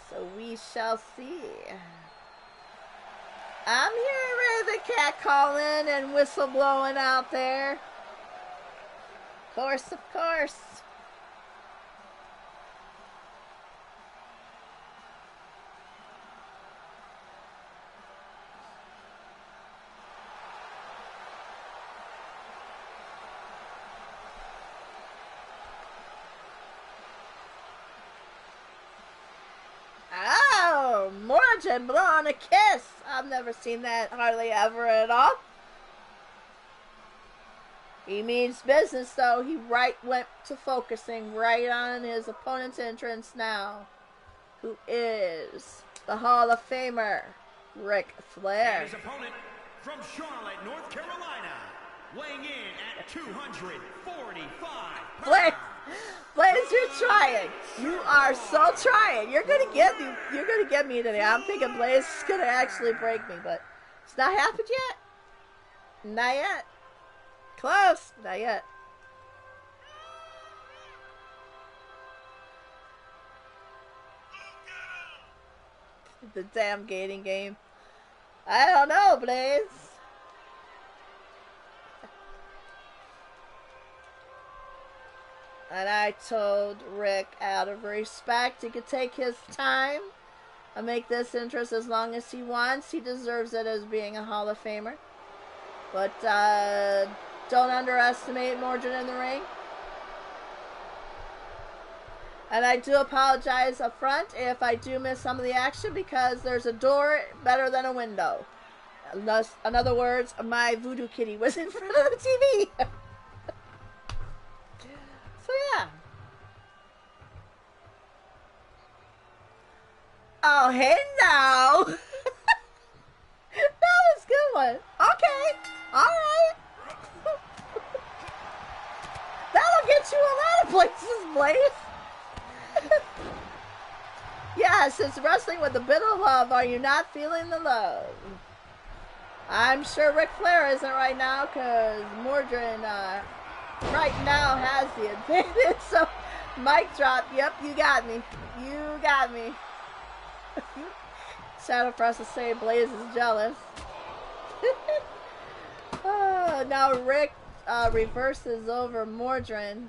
So we shall see. I'm hearing the cat calling and whistle blowing out there. Of course, of course. Oh, Morgan blowing a kiss. I've never seen that hardly ever at all. He means business, though. He went to focusing right on his opponent's entrance now, who is the Hall of Famer, Ric Flair. And his opponent from Charlotte, North Carolina, weighing in at 245 pounds. Blaze, you're trying. You are so trying. You're gonna get me. You're gonna get me today. I'm thinking Blaze is gonna actually break me, but it's not happened yet. Not yet. Close. Not yet. The damn gating game. I don't know, Blaze. And I told Rick, out of respect, he could take his time and make this interest as long as he wants. He deserves it as being a Hall of Famer. But don't underestimate Mordred in the ring. And I do apologize up front if I do miss some of the action, because there's a door better than a window. In other words, my voodoo kitty was in front of the TV. So yeah. Oh, hey now. That was a good one. Okay. Alright. That'll get you a lot of places, Blaze. Yes, it's wrestling with a bit of love. Are you not feeling the love? I'm sure Ric Flair isn't right now, because Mordred right now has the advantage. So, mic drop. Yep, you got me. You got me. Shadow Press to say Blaze is jealous. Now Rick reverses over Mordred,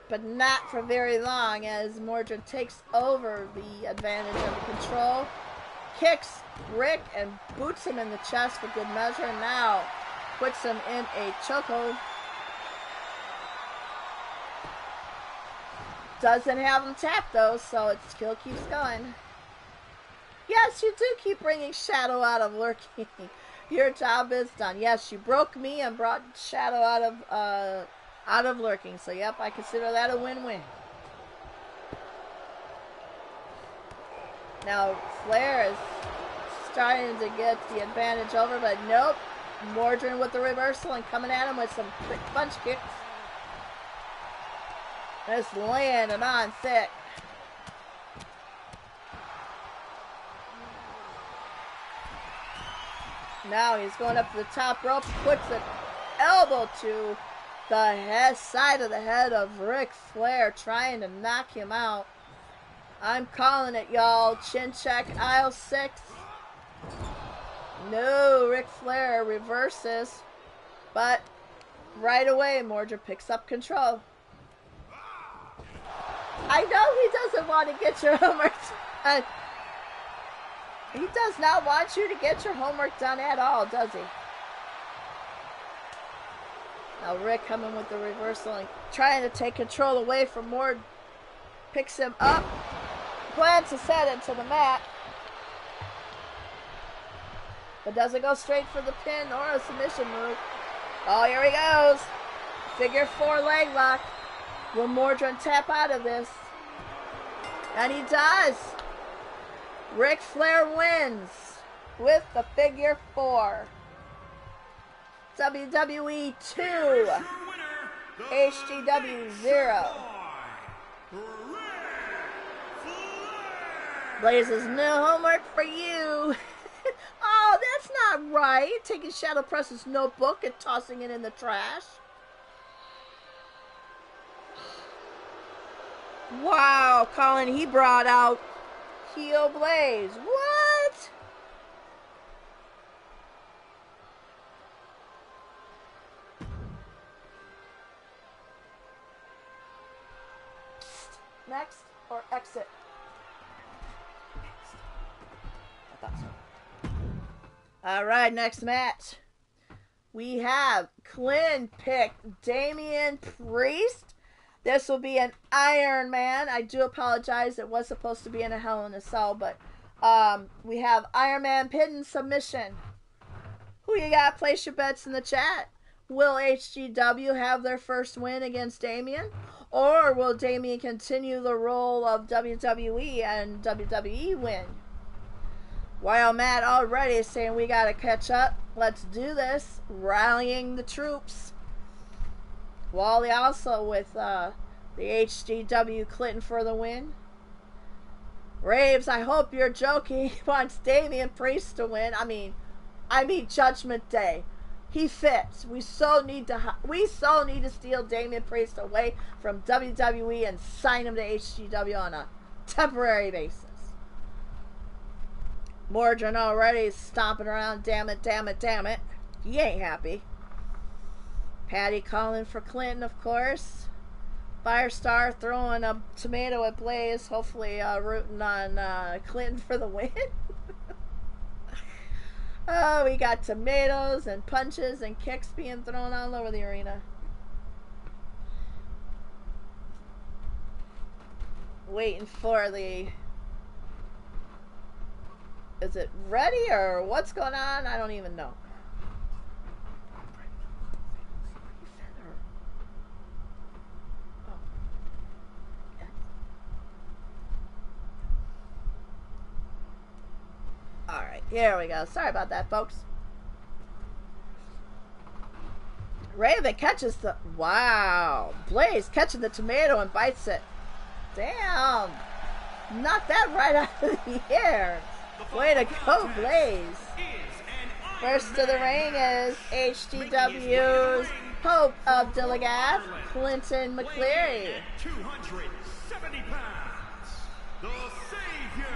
but not for very long, as Mordred takes over the advantage of the control, kicks Rick and boots him in the chest for good measure. Now puts him in a chokehold. Doesn't have him tapped though, so it still keeps going. Yes, you do keep bringing Shadow out of lurking. Your job is done. Yes, you broke me and brought Shadow out of lurking. So yep, I consider that a win-win. Now Flair is starting to get the advantage over, but nope. Mordred with the reversal and coming at him with some quick punch kicks. Just laying it on thick. Now he's going up to the top rope, puts an elbow to the side of the head of Ric Flair, trying to knock him out. I'm calling it, y'all. Chin check, aisle 6. No, Ric Flair reverses, but right away, Mordred picks up control. I know he doesn't want to get your homework done. He does not want you to get your homework done at all, does he? Now Rick coming with the reversal and trying to take control away from Mord. Picks him up, plants his head into the mat, but doesn't go straight for the pin or a submission move. Oh, here he goes. Figure 4 leg lock. Will Mordred tap out of this? And he does. Ric Flair wins with the figure 4. WWE 2. HGW 0. Blaze's no homework for you. Oh, that's not right. Taking Shadow Press's notebook and tossing it in the trash. Wow, Colin, he brought out heel Blaze. What? Next or exit? I thought so. All right, next match. We have Clint pick Damian Priest. This will be an Iron Man. I do apologize. It was supposed to be in a Hell in a Cell, but we have Iron Man pin submission. Who you got? Place your bets in the chat. Will HGW have their first win against Damian? Or will Damian continue the role of WWE and WWE win? While Matt already is saying we got to catch up, let's do this. Rallying the troops. Wally also with the HGW Clinton for the win. Raves, I hope you're joking. He wants Damian Priest to win. I mean Judgment Day. He fits. We so need to steal Damian Priest away from WWE and sign him to HGW on a temporary basis. Mordred already stomping around. Damn it, damn it, damn it. He ain't happy. Patty calling for Clinton, of course. Firestar throwing a tomato at Blaze, hopefully rooting on Clinton for the win. Oh, we got tomatoes and punches and kicks being thrown all over the arena. Waiting for the... Is it ready or what's going on? I don't even know. Alright, here we go. Sorry about that, folks. Raven catches the... Wow. Blaze catching the tomato and bites it. Damn. Knocked that right out of the air. Way to go, Blaze. First to the ring is HGW's Hope of Dillagath, Clinton McCleary. 270 pounds, the Savior.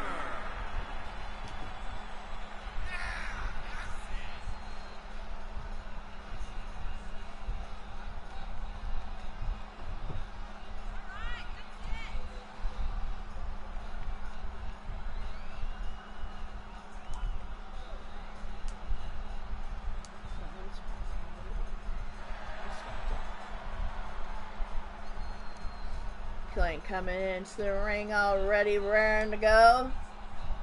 Clint coming into the ring already raring to go.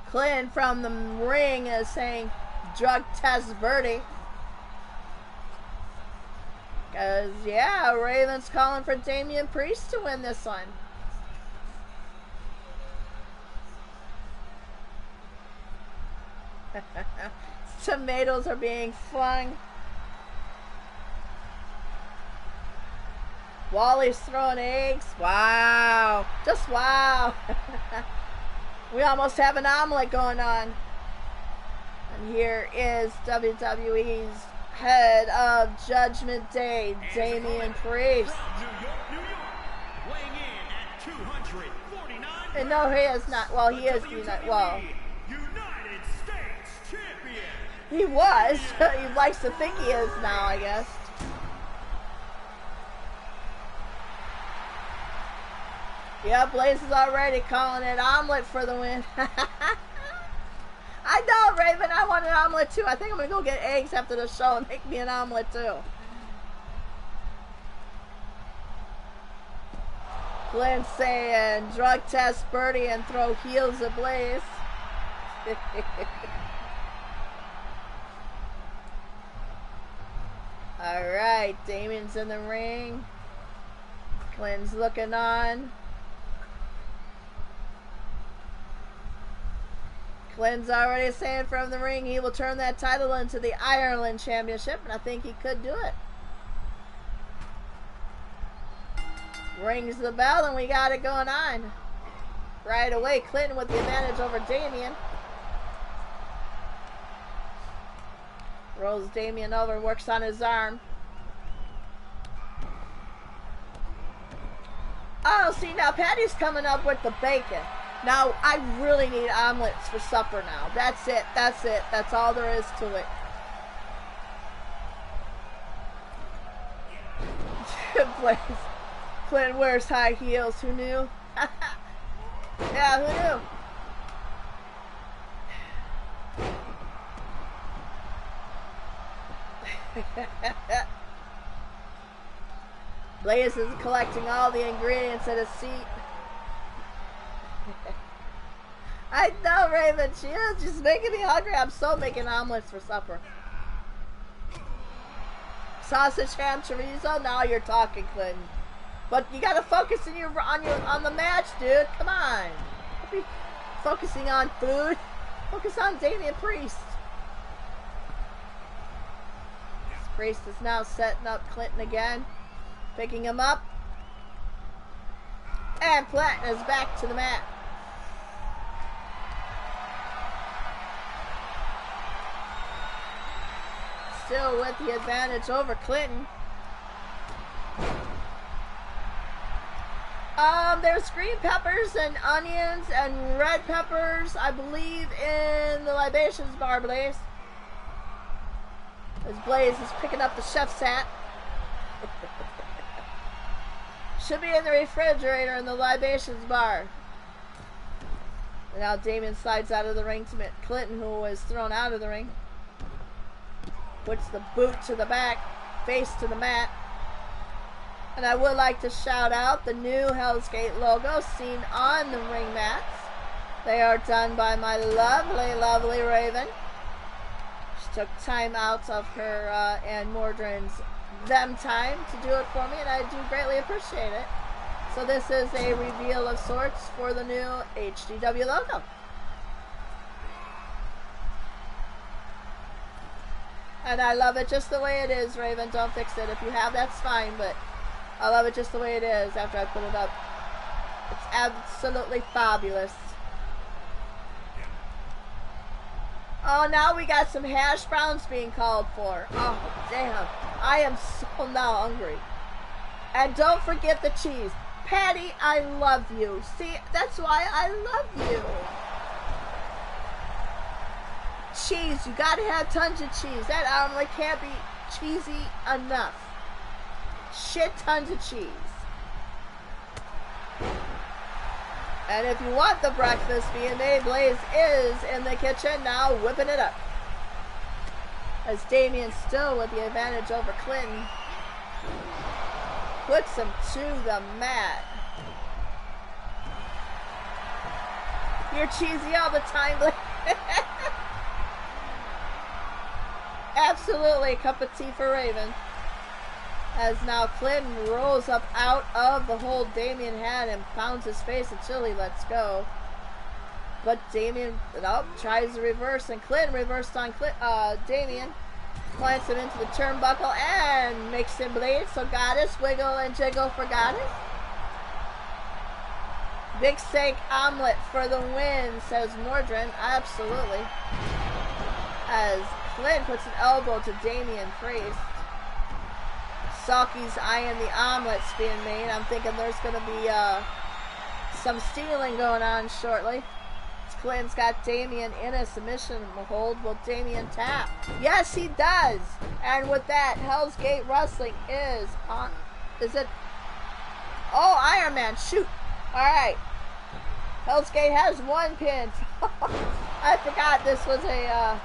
Clint from the ring is saying drug test Birdie. Because, yeah, Raven's calling for Damian Priest to win this one. Tomatoes are being flung. Wally's throwing eggs. Wow. Just wow. We almost have an omelet going on. Here is WWE's head of Judgment Day, Damian Priest. From New York, New York, weighing in at 249 And no, he is not. Well, he is United. Well, United States Champion. he was. He likes to think he is now, I guess. Yeah, Blaze is already calling it omelet for the win. I know, Raven. I want an omelet too. I think I'm going to go get eggs after the show and make me an omelet too. Glenn saying, drug test Birdie and throw heels at Blaze. Alright, Damian's in the ring. Glenn's looking on. Glenn's already saying from the ring he will turn that title into the Ireland Championship, and I think he could do it. Rings the bell, and we got it going on. Right away, Clinton with the advantage over Damian. Rolls Damian over, works on his arm. Oh, see, now Patty's coming up with the bacon. Now, I really need omelets for supper now. That's it. That's it. That's all there is to it. Clinton wears high heels. Who knew? Yeah, who knew? Blaze is collecting all the ingredients at his seat. I know, Raven. She is just making me hungry. I'm so making omelets for supper. Sausage, ham, chorizo. Now you're talking, Clinton. But you gotta focus on the match, dude. Come on. Don't be focusing on food. Focus on Damian Priest. Priest is now setting up Clinton again. Picking him up. And Clinton is back to the mat. Still with the advantage over Clinton. There's green peppers and onions and red peppers, I believe, in the libations bar, Blaze. As Blaze is picking up the chef's hat. Should be in the refrigerator in the libations bar. And now Damian slides out of the ring to Clinton, who was thrown out of the ring. Puts the boot to the back, face to the mat. And I would like to shout out the new Hell's Gate logo seen on the ring mats. They are done by my lovely, lovely Raven. She took time out of her and Mordrin's time to do it for me, and I do greatly appreciate it. So this is a reveal of sorts for the new HGW logo. And I love it just the way it is, Raven. Don't fix it. If you have, that's fine, but I love it just the way it is after I put it up. It's absolutely fabulous. Oh, now we got some hash browns being called for. Oh, damn. I am so now hungry. And don't forget the cheese. Patty, I love you. See, that's why I love you. Cheese, you gotta have tons of cheese. That omelet can't be cheesy enough. Shit tons of cheese. And if you want the breakfast being made, Blaze is in the kitchen now whipping it up. As Damian still with the advantage over Clinton. Puts him to the mat. You're cheesy all the time, Blaze. Absolutely a cup of tea for Raven. As now Clinton rolls up out of the hold Damian had and pounds his face until he lets go. But Damian, nope, tries to reverse, and Clinton reversed on Damian. Plants him into the turnbuckle and makes him bleed. So Goddess, wiggle and jiggle for Goddess. Big steak omelet for the win, says Mordrin. Absolutely. as Clinton puts an elbow to Damian Priest. Sulky's eyeing the omelets being made. I'm thinking there's going to be some stealing going on shortly. Clinton's got Damian in a submission hold. Will Damian tap? Yes, he does. And with that, Hell's Gate Wrestling is on. Is it? Oh, Iron Man. Shoot. All right. Hell's Gate has one pin. I forgot this was a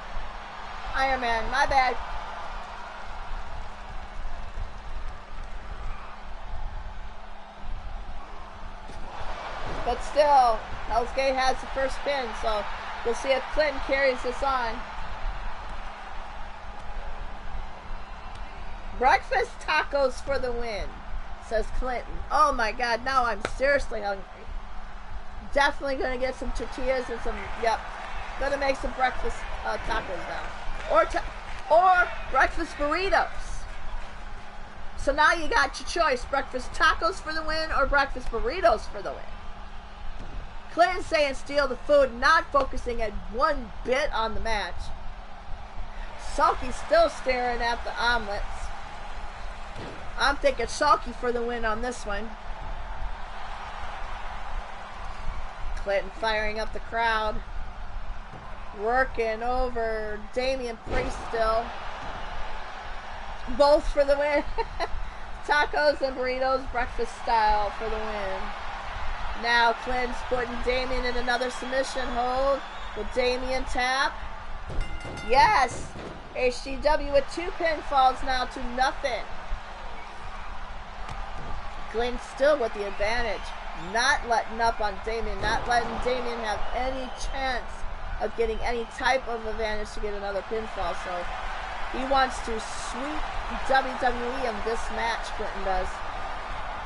Iron Man. My bad. But still, Hell's Gate has the first pin, so we'll see if Clinton carries this on. Breakfast tacos for the win, says Clinton. Oh my God, now I'm seriously hungry. Definitely going to get some tortillas and some, yep, going to make some breakfast tacos now. Or breakfast burritos. So now you got your choice, breakfast tacos for the win or breakfast burritos for the win. Clinton's saying steal the food, not focusing at one bit on the match. Sulky's still staring at the omelets. I'm thinking Sulky for the win on this one. Clinton firing up the crowd. Working over Damian Priest still. Both for the win. Tacos and burritos, breakfast style for the win. Now Clinton's putting Damian in another submission hold. Will Damian tap? Yes! HGW with 2 pinfalls now to nothing. Clinton still with the advantage. Not letting up on Damian. Not letting Damian have any chance of getting any type of advantage to get another pinfall. So he wants to sweep WWE in this match, Clinton does.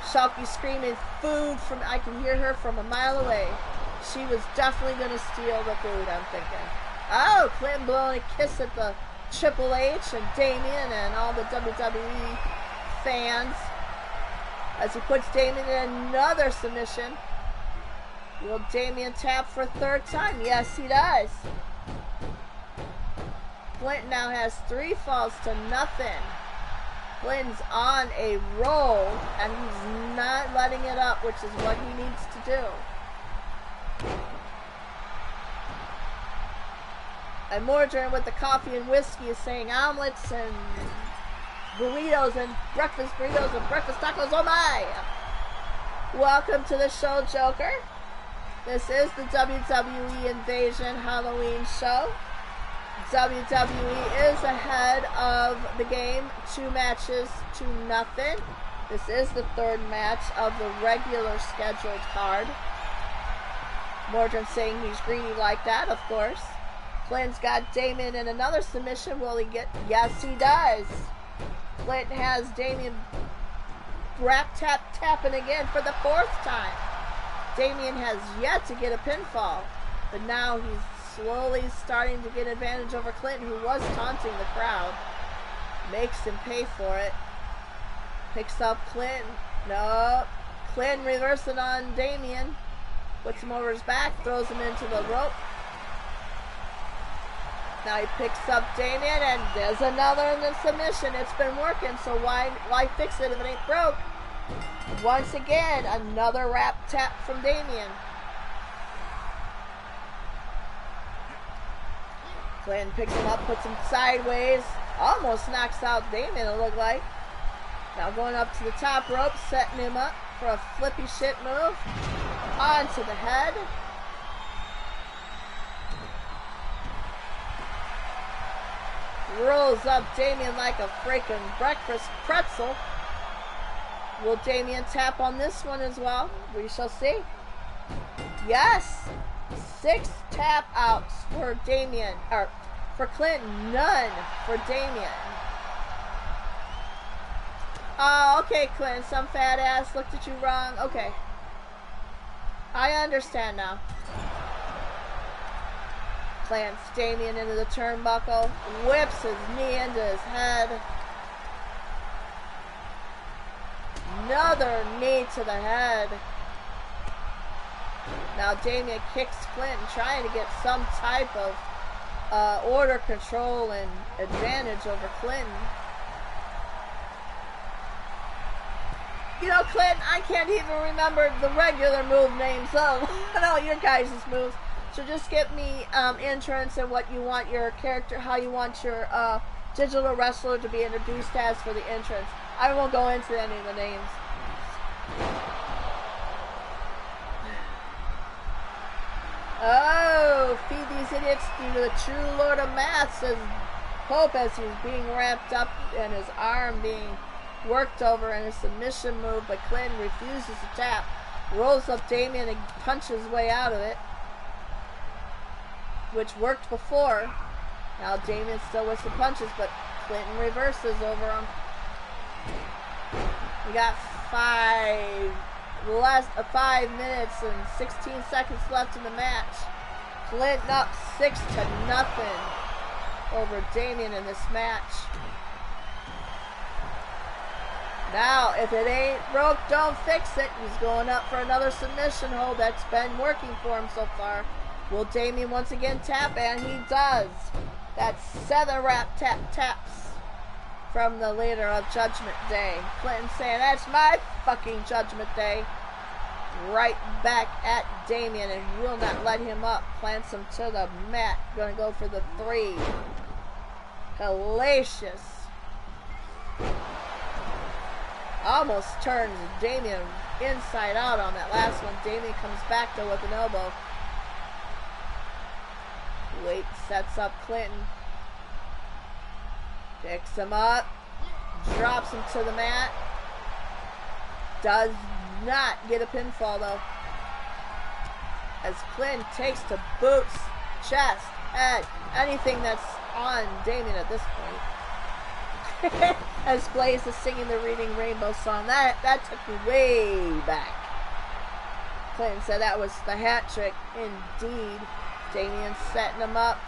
Sulky screaming food from, I can hear her from a mile away. She was definitely going to steal the food, I'm thinking. Oh, Clinton blowing a kiss at the Triple H and Damian and all the WWE fans as he puts Damian in another submission. Will Damian tap for a third time? Yes, he does. Clinton now has 3 falls to nothing. Clinton's on a roll, and he's not letting it up, which is what he needs to do. And Mordred with the coffee and whiskey is saying omelets and burritos and breakfast burritos and breakfast tacos. Oh my! Welcome to the show, Joker. This is the WWE Invasion Halloween show. WWE is ahead of the game, 2 matches to nothing. This is the 3rd match of the regular scheduled card. Mordred saying he's greedy like that, of course. Clinton's got Damian in another submission. Will he get? Yes, he does. Clinton has Damian tapping again for the 4th time. Damian has yet to get a pinfall, but now he's slowly starting to get advantage over Clinton, who was taunting the crowd. Makes him pay for it. Picks up Clinton. Nope. Clinton reversing on Damian. Puts him over his back. Throws him into the rope. Now he picks up Damian, and there's another in the submission. It's been working, so why fix it if it ain't broke? Once again, another wrap tap from Damian. Clinton picks him up, puts him sideways. Almost knocks out Damian, it looked like. Now going up to the top rope, setting him up for a flippy shit move. Onto the head. Rolls up Damian like a freaking breakfast pretzel. Will Damian tap on this one as well? We shall see. Yes! 6 tap outs for Damian, or for Clinton, none for Damian. Oh, okay, Clinton, some fat ass looked at you wrong. Okay. I understand now. Plants Damian into the turnbuckle, whips his knee into his head. Another knee to the head. Now Damian kicks Clinton, trying to get some type of order, control, and advantage over Clinton. You know, Clinton, I can't even remember the regular move names of all your guys' moves. So just get me entrance and what you want your character, how you want your digital wrestler to be introduced as for the entrance. I won't go into any of the names. Oh, feed these idiots to the true Lord of Math, says Pope as he's being wrapped up and his arm being worked over in a submission move, but Clinton refuses to tap. Rolls up Damien and punches his way out of it, which worked before. Now Damien still with the punches, but Clinton reverses over him. We got 5 minutes and 16 seconds left in the match. Clinton up 6-0 over Damien in this match. Now, if it ain't broke, don't fix it. He's going up for another submission hold. That's been working for him so far. Will Damien once again tap? And he does. That's 7 wrap taps from the leader of Judgment Day. Clinton saying, that's my fucking Judgment Day. Right back at Damien and will not let him up. Plants him to the mat. Going to go for the 3. Hellacious. Almost turns Damien inside out on that last one. Damien comes back though with an elbow. Wait, sets up Clinton. Picks him up. Drops him to the mat. Does not get a pinfall though. As Clinton takes to boots, chest, head, anything that's on Damien at this point. As Blaze is singing the Reading Rainbow song. That took me way back. Clinton said that was the hat trick indeed. Damien setting him up.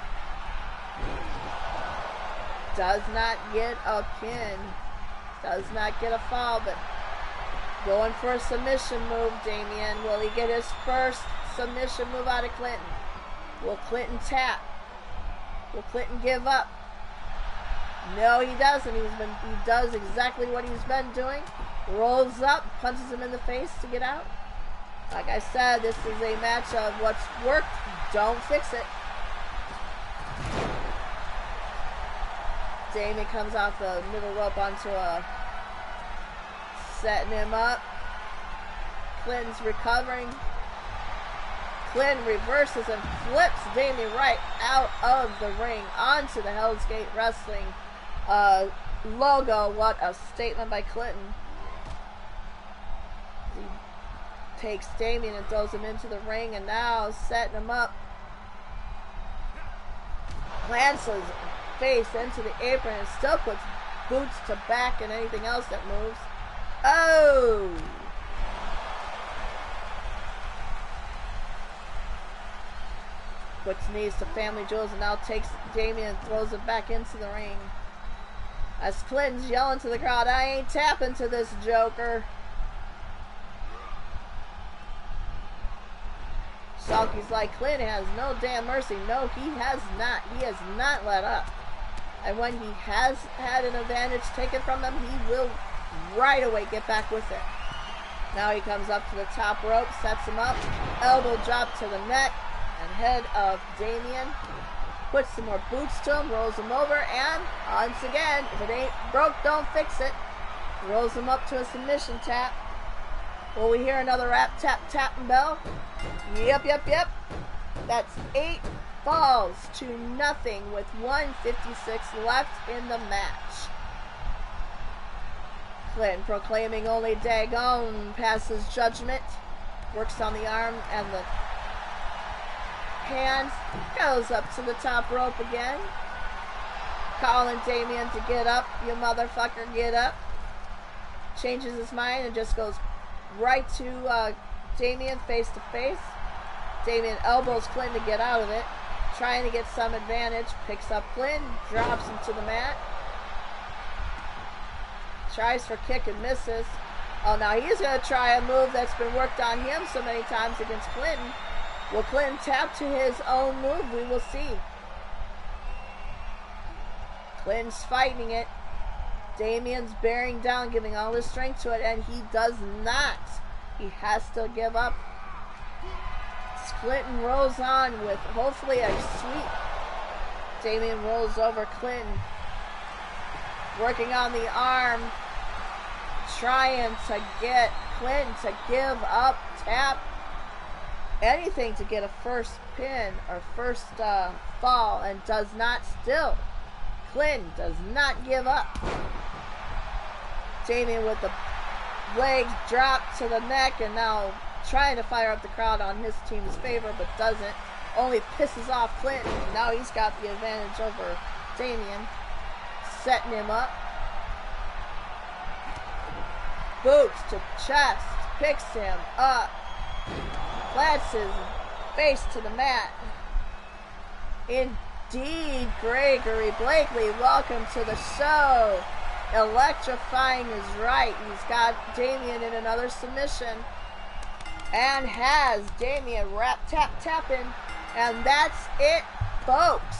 Does not get a pin. Does not get a fall, but going for a submission move, Damien. Will he get his first submission move out of Clinton? Will Clinton tap? Will Clinton give up? No, he doesn't. He does exactly what he's been doing. Rolls up, punches him in the face to get out. Like I said, this is a match of what's worked, don't fix it. Damien comes off the middle rope onto a... setting him up. Clinton's recovering. Clinton reverses and flips Damien right out of the ring onto the Hell's Gate Wrestling logo. What a statement by Clinton. He takes Damien and throws him into the ring, and now setting him up. Plants his face into the apron and still puts boots to back and anything else that moves. Oh! Puts knees to Family Jewels and now takes Damien and throws it back into the ring. As Clinton's yelling to the crowd, I ain't tapping to this joker. Salky's like, Clinton has no damn mercy. No, he has not. He has not let up. And when he has had an advantage taken from him, he will right away get back with it. Now he comes up to the top rope, sets him up, elbow drop to the neck and head of Damien. Puts some more boots to him, rolls him over, and once again, if it ain't broke, don't fix it. Rolls him up to a submission tap. Will we hear another rap tap tap and bell? Yep. That's 8 falls to nothing with 1:56 left in the match. Clinton proclaiming only daggone passes judgment. Works on the arm and the hands. Goes up to the top rope again. Calling Damien to get up. You motherfucker, get up. Changes his mind and just goes right to Damien face to face. Damien elbows Clinton to get out of it. Trying to get some advantage. Picks up Clinton. Drops him to the mat. Tries for kick and misses. Oh, now he's going to try a move that's been worked on him so many times against Clinton. Will Clinton tap to his own move? We will see. Clinton's fighting it. Damien's bearing down, giving all his strength to it, and he does not. He has to give up. Clinton rolls on with hopefully a sweep. Damien rolls over Clinton. Working on the arm. Trying to get Clinton to give up, tap. Anything to get a first pin or first fall, and does not still. Clinton does not give up. Damien with the legs dropped to the neck and now trying to fire up the crowd on his team's favor, but doesn't. Only pisses off Clinton. Now he's got the advantage over Damien. Setting him up. Boots to chest. Picks him up. Plants his face to the mat. Indeed, Gregory Blakely, welcome to the show. Electrifying is right. He's got Damien in another submission. And has Damien tapping. And that's it, folks.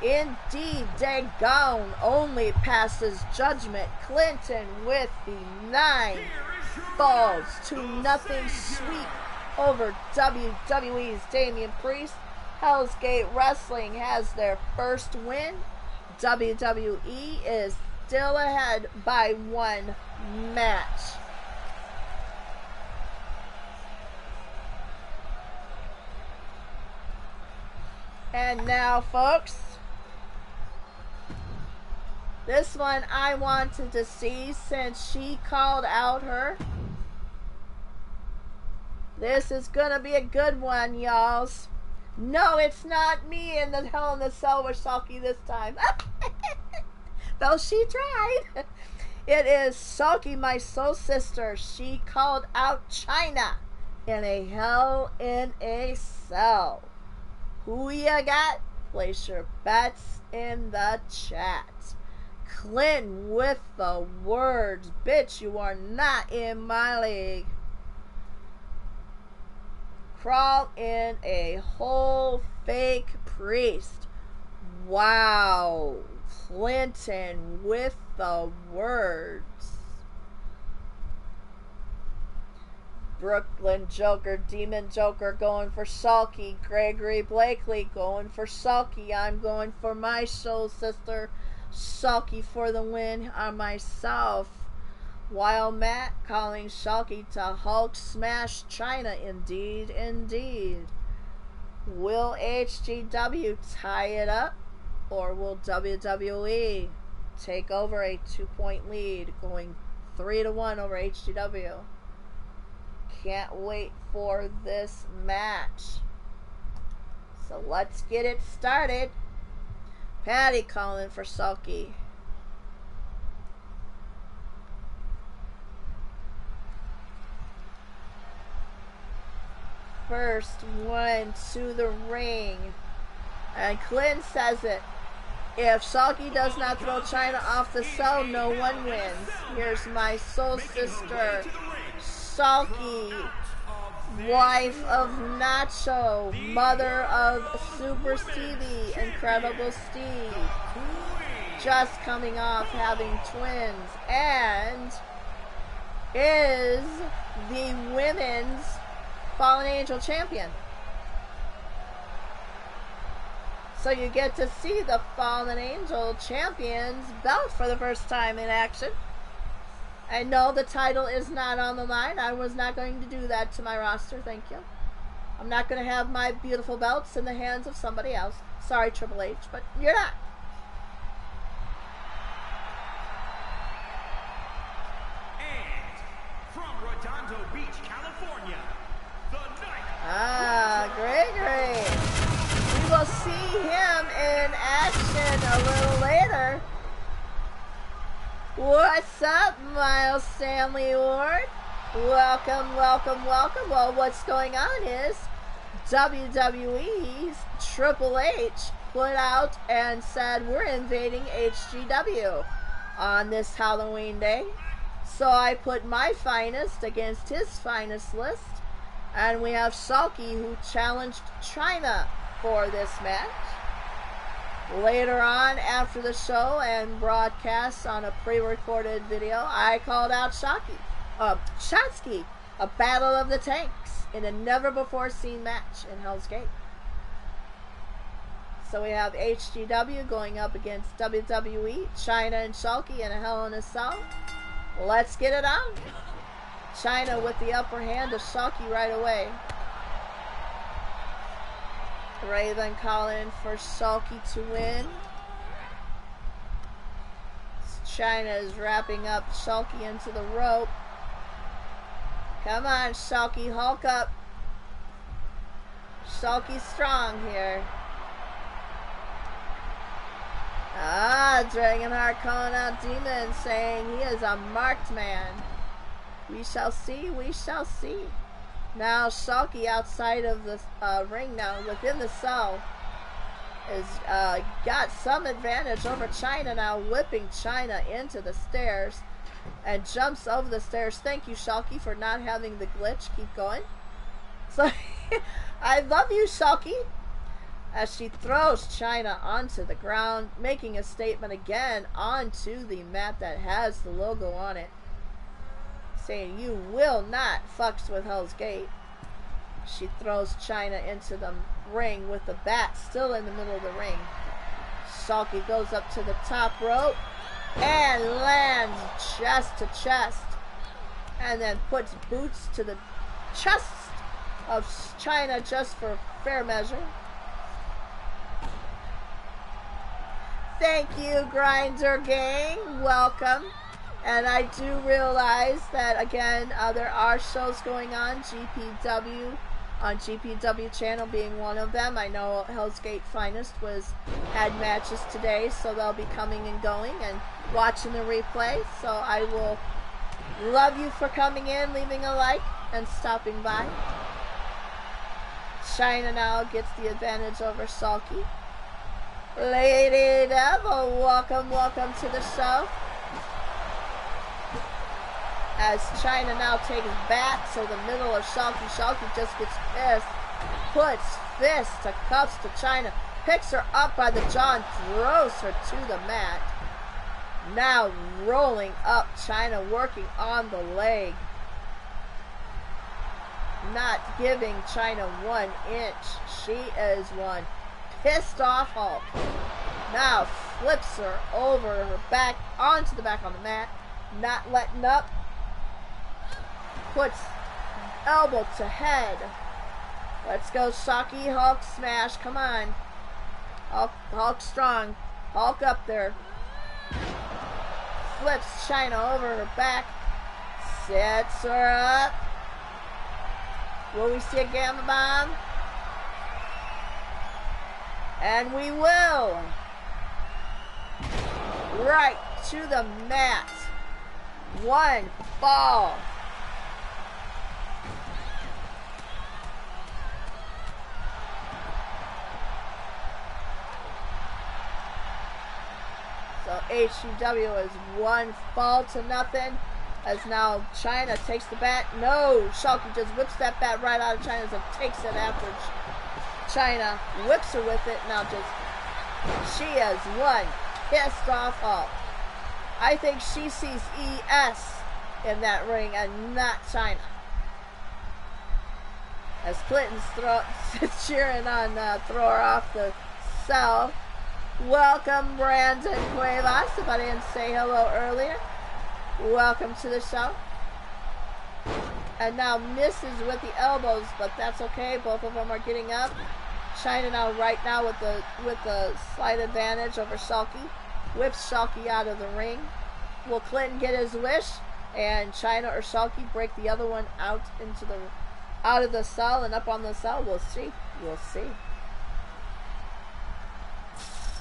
Indeed, Dagon only passes judgment. Clinton with the 9 falls to nothing sweep over WWE's Damian Priest. Hell's Gate Wrestling has their first win. WWE is still ahead by 1 match. And now, folks, this one I wanted to see since she called out her. This is gonna be a good one, y'alls. No, it's not me in the Hell in the Cell with Sulky this time. Though she tried. It is Sulky, my soul sister. She called out China in a Hell in a Cell. Who ya got? Place your bets in the chat. Clinton with the words, bitch, you are not in my league. Crawl in a whole fake priest. Wow. Clinton with the words. Brooklyn Joker, Demon Joker going for Sulky. Gregory Blakely going for Sulky. I'm going for my soul sister. Sulky for the win on myself. While Matt calling Sulky to Hulk smash China. Indeed, indeed. Will HGW tie it up? Or will WWE take over a 2-point lead, going 3-1 over HGW? Can't wait for this match. So let's get it started. Patty calling for Sulky. First one to the ring. And Clinton says it. If Sulky does not throw China off the cell, no one wins. Here's my soul sister, Sulky, wife of Nacho, mother of Super Stevie, Incredible Steve, just coming off having twins, and is the women's Fallen Angel champion. So you get to see the Fallen Angel champion's belt for the first time in action. I know the title is not on the line. I was not going to do that to my roster, thank you. I'm not going to have my beautiful belts in the hands of somebody else. Sorry, Triple H, but you're not. And from Redondo Beach, California, the Gregory. We will see him in action a little later. What's up, Miles Stanley Ward? Welcome, welcome, welcome. Well, what's going on is WWE's Triple H put out and said we're invading HGW on this Halloween day. So I put my finest against his finest list. And we have Sulky, who challenged China for this match. Later on, after the show and broadcast on a pre-recorded video, I called out Shotsky, a battle of the tanks in a never-before-seen match in Hell's Gate. So we have HGW going up against WWE, China and Shulky in a Hell in a Cell. Let's get it on. China with the upper hand of Shulky right away. Raven calling for Shulky to win. China is wrapping up Shulky into the rope. Come on, Shulky, hulk up. Shulky's strong here. Dragonheart calling out Demon, saying he is a marked man. We shall see, we shall see. Now Shulky outside of the ring now, within the cell, is got some advantage over China now, whipping China into the stairs and jumps over the stairs. Thank you, Shulky, for not having the glitch. Keep going. So I love you, Shulky. As she throws China onto the ground, making a statement again onto the mat that has the logo on it, saying you will not fucks with Hell's Gate. She throws China into the ring with the bat still in the middle of the ring. Shulky goes up to the top rope and lands chest to chest, and then puts boots to the chest of China just for fair measure. Thank you, Grinder Gang. Welcome. And I do realize that, again, there are shows going on, GPW, on GPW channel being one of them. I know Hell's Gate Finest had matches today, so they'll be coming and going and watching the replay. So I will love you for coming in, leaving a like, and stopping by. China now gets the advantage over Shulky. Lady Devil, welcome to the show. As China now takes back to the middle of Shulky. Shulky just gets pissed. Puts fist to cuffs to China. Picks her up by the jaw and throws her to the mat. Now rolling up China, working on the leg. Not giving China 1 inch. She is one pissed off Hulk. Now flips her over her back, onto the back on the mat. Not letting up. Puts elbow to head. Let's go, Shulky. Hulk smash. Come on. Hulk strong. Hulk up there. Flips China over her back. Sets her up. Will we see a Gamma Bomb? And we will. Right to the mat. One fall. So HGW is 1 fall to nothing. As now China takes the bat. No, Shulky just whips that bat right out of China's and takes it after China whips her with it. Now she is one pissed off Hulk. I think she sees ES in that ring and not China. As Clinton's cheering on throw her off the cell. Welcome, Brandon Cuevas. If I didn't say hello earlier, welcome to the show. And now misses with the elbows, but that's okay. Both of them are getting up. China now right now with the slight advantage over Shulky. Whips Shulky out of the ring. Will Clinton get his wish? And China or Shulky break the other one out of the cell and up on the cell? We'll see. We'll see.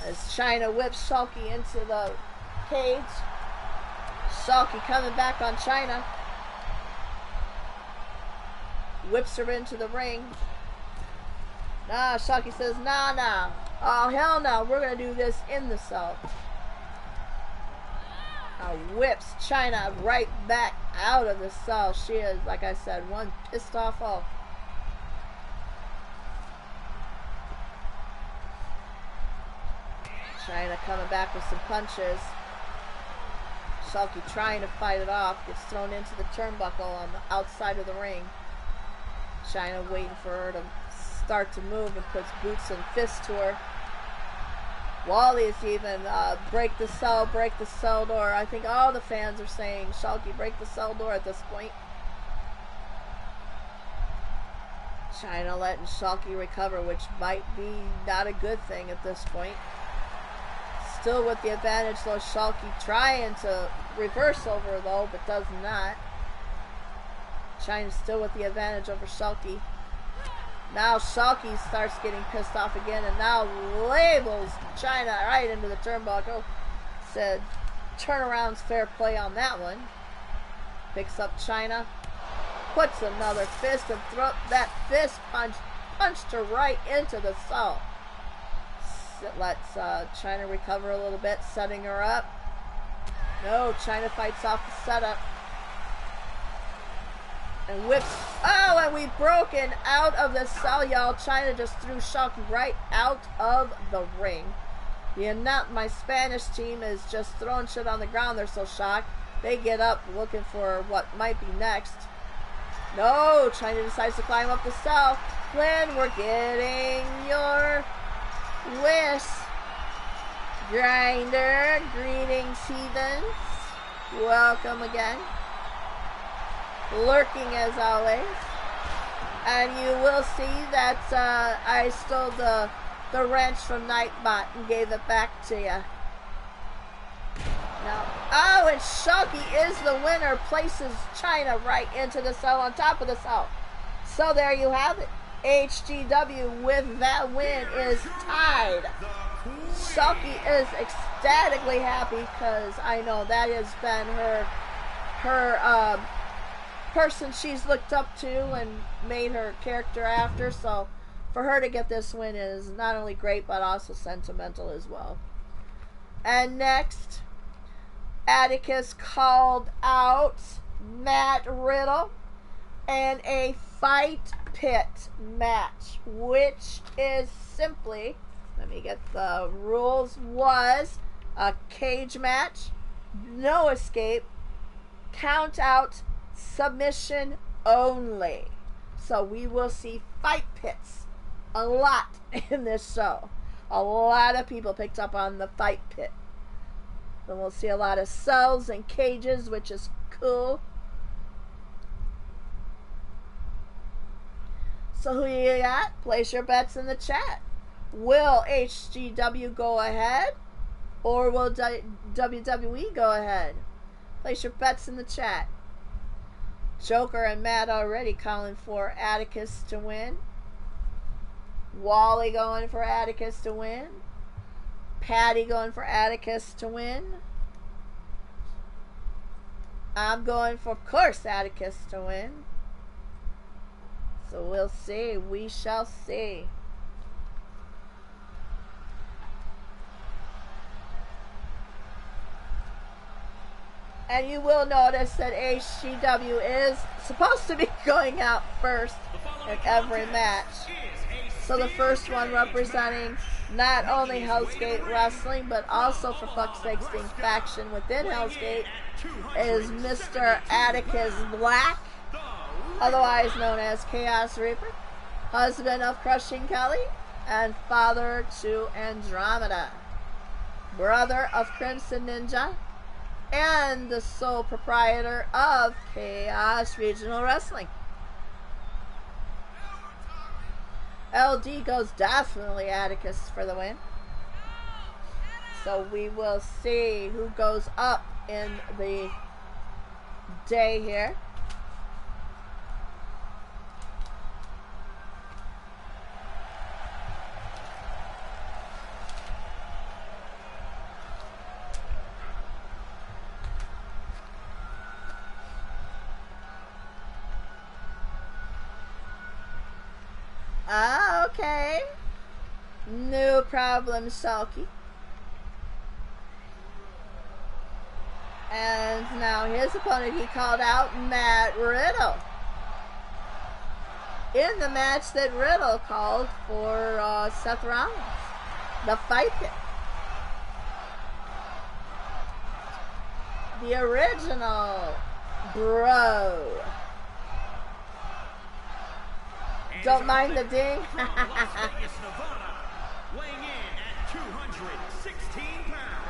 As China whips Shulky into the cage. Shulky coming back on China. Whips her into the ring. Nah, Shulky says, nah. Oh, hell no. We're going to do this in the cell. Now whips China right back out of the cell. She is, like I said, one pissed off Hulk. China coming back with some punches. Shalky trying to fight it off. Gets thrown into the turnbuckle on the outside of the ring. China waiting for her to start to move and puts boots and fists to her. Wally's even break the cell door. I think all the fans are saying, Shalky, break the cell door at this point. China letting Shalky recover, which might be not a good thing at this point. Still with the advantage though, Shalky trying to reverse over though, but does not. China's still with the advantage over Shalky. Now Shalky starts getting pissed off again and now labels China right into the turnbuckle. Said turnaround's fair play on that one. Picks up China. Puts another fist and that fist punched her right into the cell. It lets China recover a little bit, setting her up. No, China fights off the setup. And whips. Oh, and we've broken out of the cell, y'all. China just threw Shalky right out of the ring. My Spanish team is just throwing shit on the ground. They're so shocked. They get up looking for what might be next. No, China decides to climb up the cell. Flynn, we're getting your wish. Grinder, greetings, heathens. Welcome again. Lurking as always. And you will see that I stole the wrench from Nightbot and gave it back to you. Now, oh, and Shalky is the winner. Places China right into the cell on top of the cell. So there you have it. HGW with that win is tied. Shalky is ecstatically happy because I know that has been her person she's looked up to and made her character after. So for her to get this win is not only great but also sentimental as well. And next, Atticus called out Matt Riddle in a fight pit match, which is simply, let me get the rules, was a cage match, no escape, count out, submission only. So we will see fight pits a lot in this show. A lot of people picked up on the fight pit. Then we'll see a lot of cells and cages, which is cool. So who you got? Place your bets in the chat. Will HGW go ahead? Or will WWE go ahead? Place your bets in the chat. Joker and Matt already calling for Atticus to win. Wally going for Atticus to win. Patty going for Atticus to win. I'm going for, of course, Atticus to win. So we'll see. We shall see. And you will notice that HGW is supposed to be going out first in every match. So the first one representing not only Hell's Gate Wrestling, but also, for fuck's sakes, being faction within Hell's Gate, is Mr. Atticus Black, otherwise known as Chaos Reaper, husband of Crushing Kelly, and father to Andromeda, brother of Crimson Ninja, and the sole proprietor of Chaos Regional Wrestling. LD goes definitely Atticus for the win. So we will see who goes up in the day here. Ah, okay. No problem, Shalky. And now his opponent, he called out Matt Riddle in the match that Riddle called for Seth Rollins, the fight pit. The original bro. Don't mind the ding.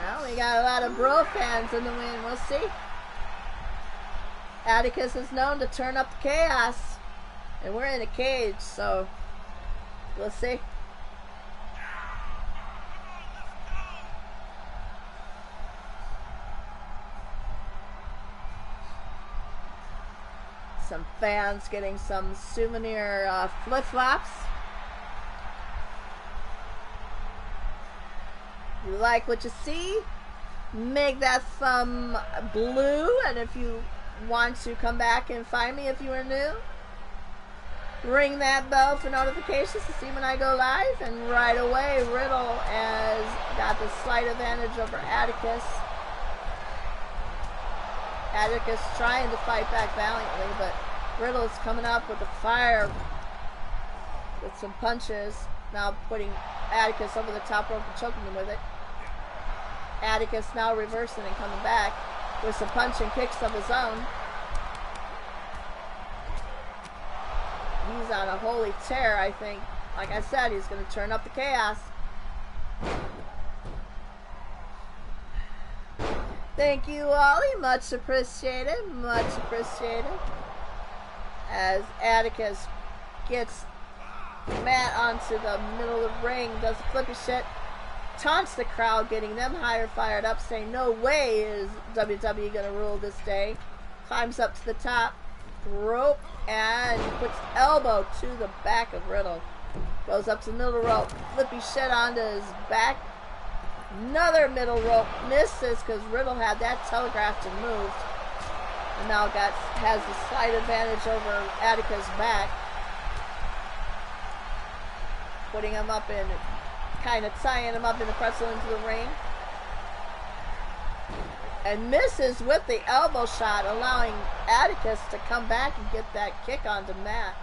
Well, we got a lot of bro fans in the win. We'll see. Atticus is known to turn up the chaos. And we're in a cage, so we'll see. Some fans getting some souvenir flip-flops. You like what you see? Make that thumb blue, and if you want to come back and find me if you are new, ring that bell for notifications to see when I go live. And right away, Riddle has got the slight advantage over Atticus. Atticus trying to fight back valiantly, but Riddle is coming up with the fire with some punches. Now putting Atticus over the top rope and choking him with it. Atticus now reversing and coming back with some punch and kicks of his own. He's on a holy tear, I think. Like I said, he's going to turn up the chaos. Thank you, Ollie. Much appreciated. Much appreciated. As Atticus gets Matt onto the middle of the ring, does a flippy shit, taunts the crowd, getting them higher fired up, saying no way is WWE going to rule this day. Climbs up to the top rope and puts elbow to the back of Riddle. Goes up to the middle rope, flippy shit onto his back. Another middle rope, misses because Riddle had that telegraphed and moved. And now has the slight advantage over Atticus' back. Putting him up in, kind of tying him up in the pretzel into the ring. And misses with the elbow shot, allowing Atticus to come back and get that kick onto Matt.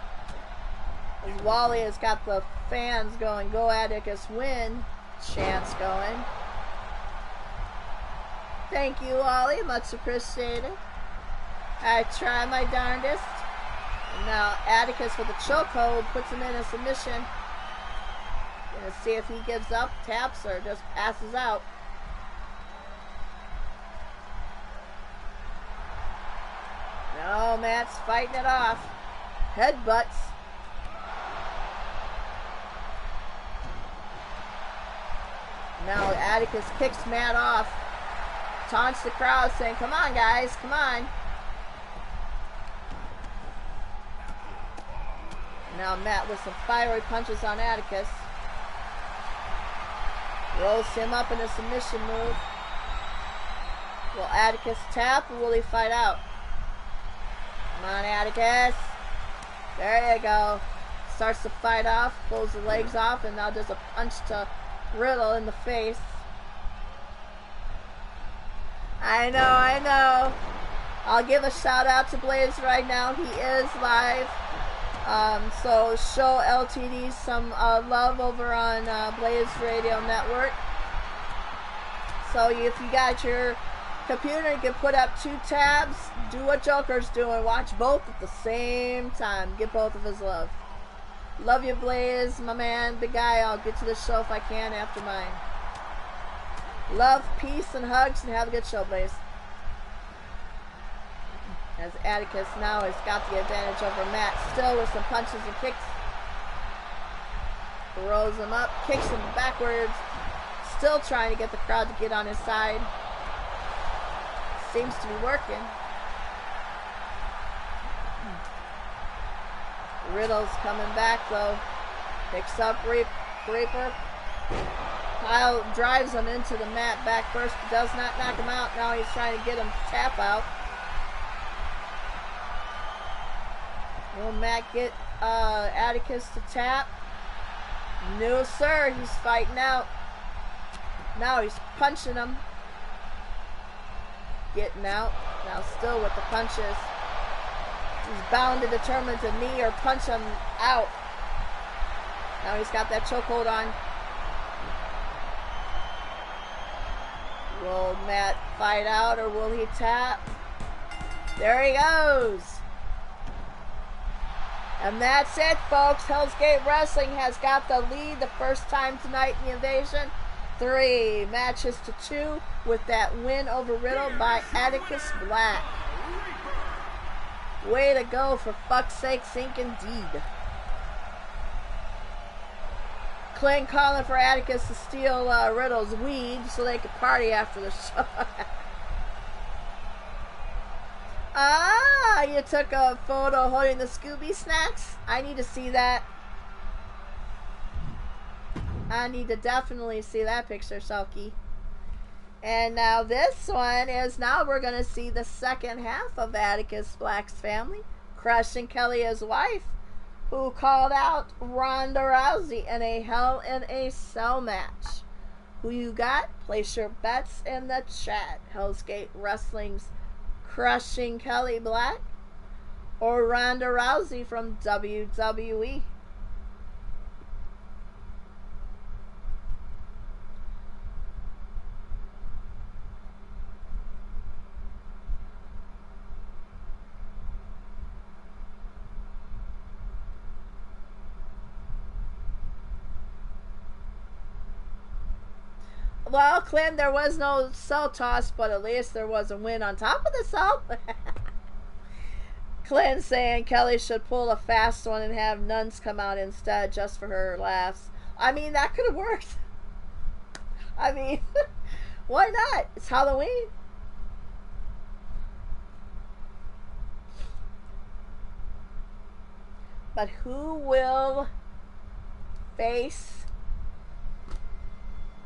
As Wally has got the fans going, go Atticus, win chants going. Thank you, Wally, much appreciated. I try my darndest. And now Atticus with a chokehold puts him in a submission. Gonna see if he gives up, taps, or just passes out. No, Matt's fighting it off. Headbutts. Now Atticus kicks Matt off. Taunts the crowd saying, come on guys, come on. Now Matt with some fiery punches on Atticus. Rolls him up in a submission move. Will Atticus tap or will he fight out? Come on, Atticus. There you go. Starts to fight off, pulls the legs off, and now does a punch to Riddle in the face. I know. I'll give a shout out to Blaze right now. He is live. So show LTD some love over on Blaze Radio Network. So if you got your computer, you can put up 2 tabs, do what Joker's doing, watch both at the same time, get both of his love. Love you, Blaze, my man, big guy. I'll get to the show if I can after mine. Love, peace, and hugs, and have a good show, Blaze. As Atticus now has got the advantage over Matt, still with some punches and kicks. Rolls him up, kicks him backwards, still trying to get the crowd to get on his side. Seems to be working. Riddle's coming back though. Picks up Reaper. Kyle drives him into the mat back first, but does not knock him out. Now he's trying to get him to tap out. Will Matt get Atticus to tap? No, sir. He's fighting out. Now he's punching him. Getting out. Now still with the punches. He's bound and determined to knee or punch him out. Now he's got that chokehold on. Will Matt fight out or will he tap? There he goes. And that's it, folks. Hell's Gate Wrestling has got the lead the first time tonight in the Invasion. 3 matches to 2 with that win over Riddle by Atticus Black. Way to go, for fuck's sake, Sink indeed. Clint calling for Atticus to steal Riddle's weed so they could party after the show. Ah, you took a photo holding the Scooby snacks? I need to see that. I need to definitely see that picture, Selkie. And now this one is, now we're going to see the second half of Atticus Black's family, crushing Kelly, his wife, who called out Ronda Rousey in a Hell in a Cell match. Who you got? Place your bets in the chat. Hell's Gate Wrestling's crushing Kelly Black or Ronda Rousey from WWE? Well, Clint, there was no cell toss, but at least there was a win on top of the cell. Clint saying Kelly should pull a fast one and have nuns come out instead just for her laughs. I mean, that could have worked. I mean, why not? It's Halloween. But who will face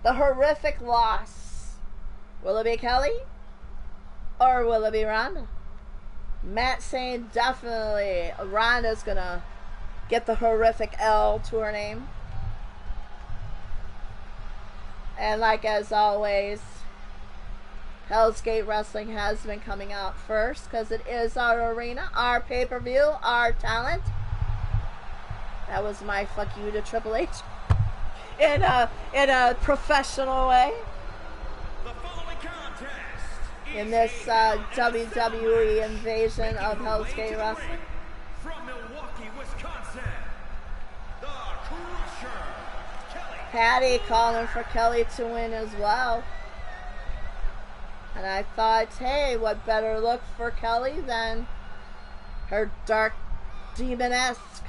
the horrific loss? Will it be Kelly? Or will it be Ronda? Matt saying definitely Ronda's gonna get the horrific L to her name. And like as always, Hell's Gate Wrestling has been coming out first because it is our arena, our pay-per-view, our talent. That was my fuck you to Triple H. In a professional way. The following contest in this WWE invasion of Hell's Gate Wrestling. From Milwaukee, Wisconsin, the Crusher, Kelly. Patty calling for Kelly to win as well. And I thought, hey, what better look for Kelly than her dark demon-esque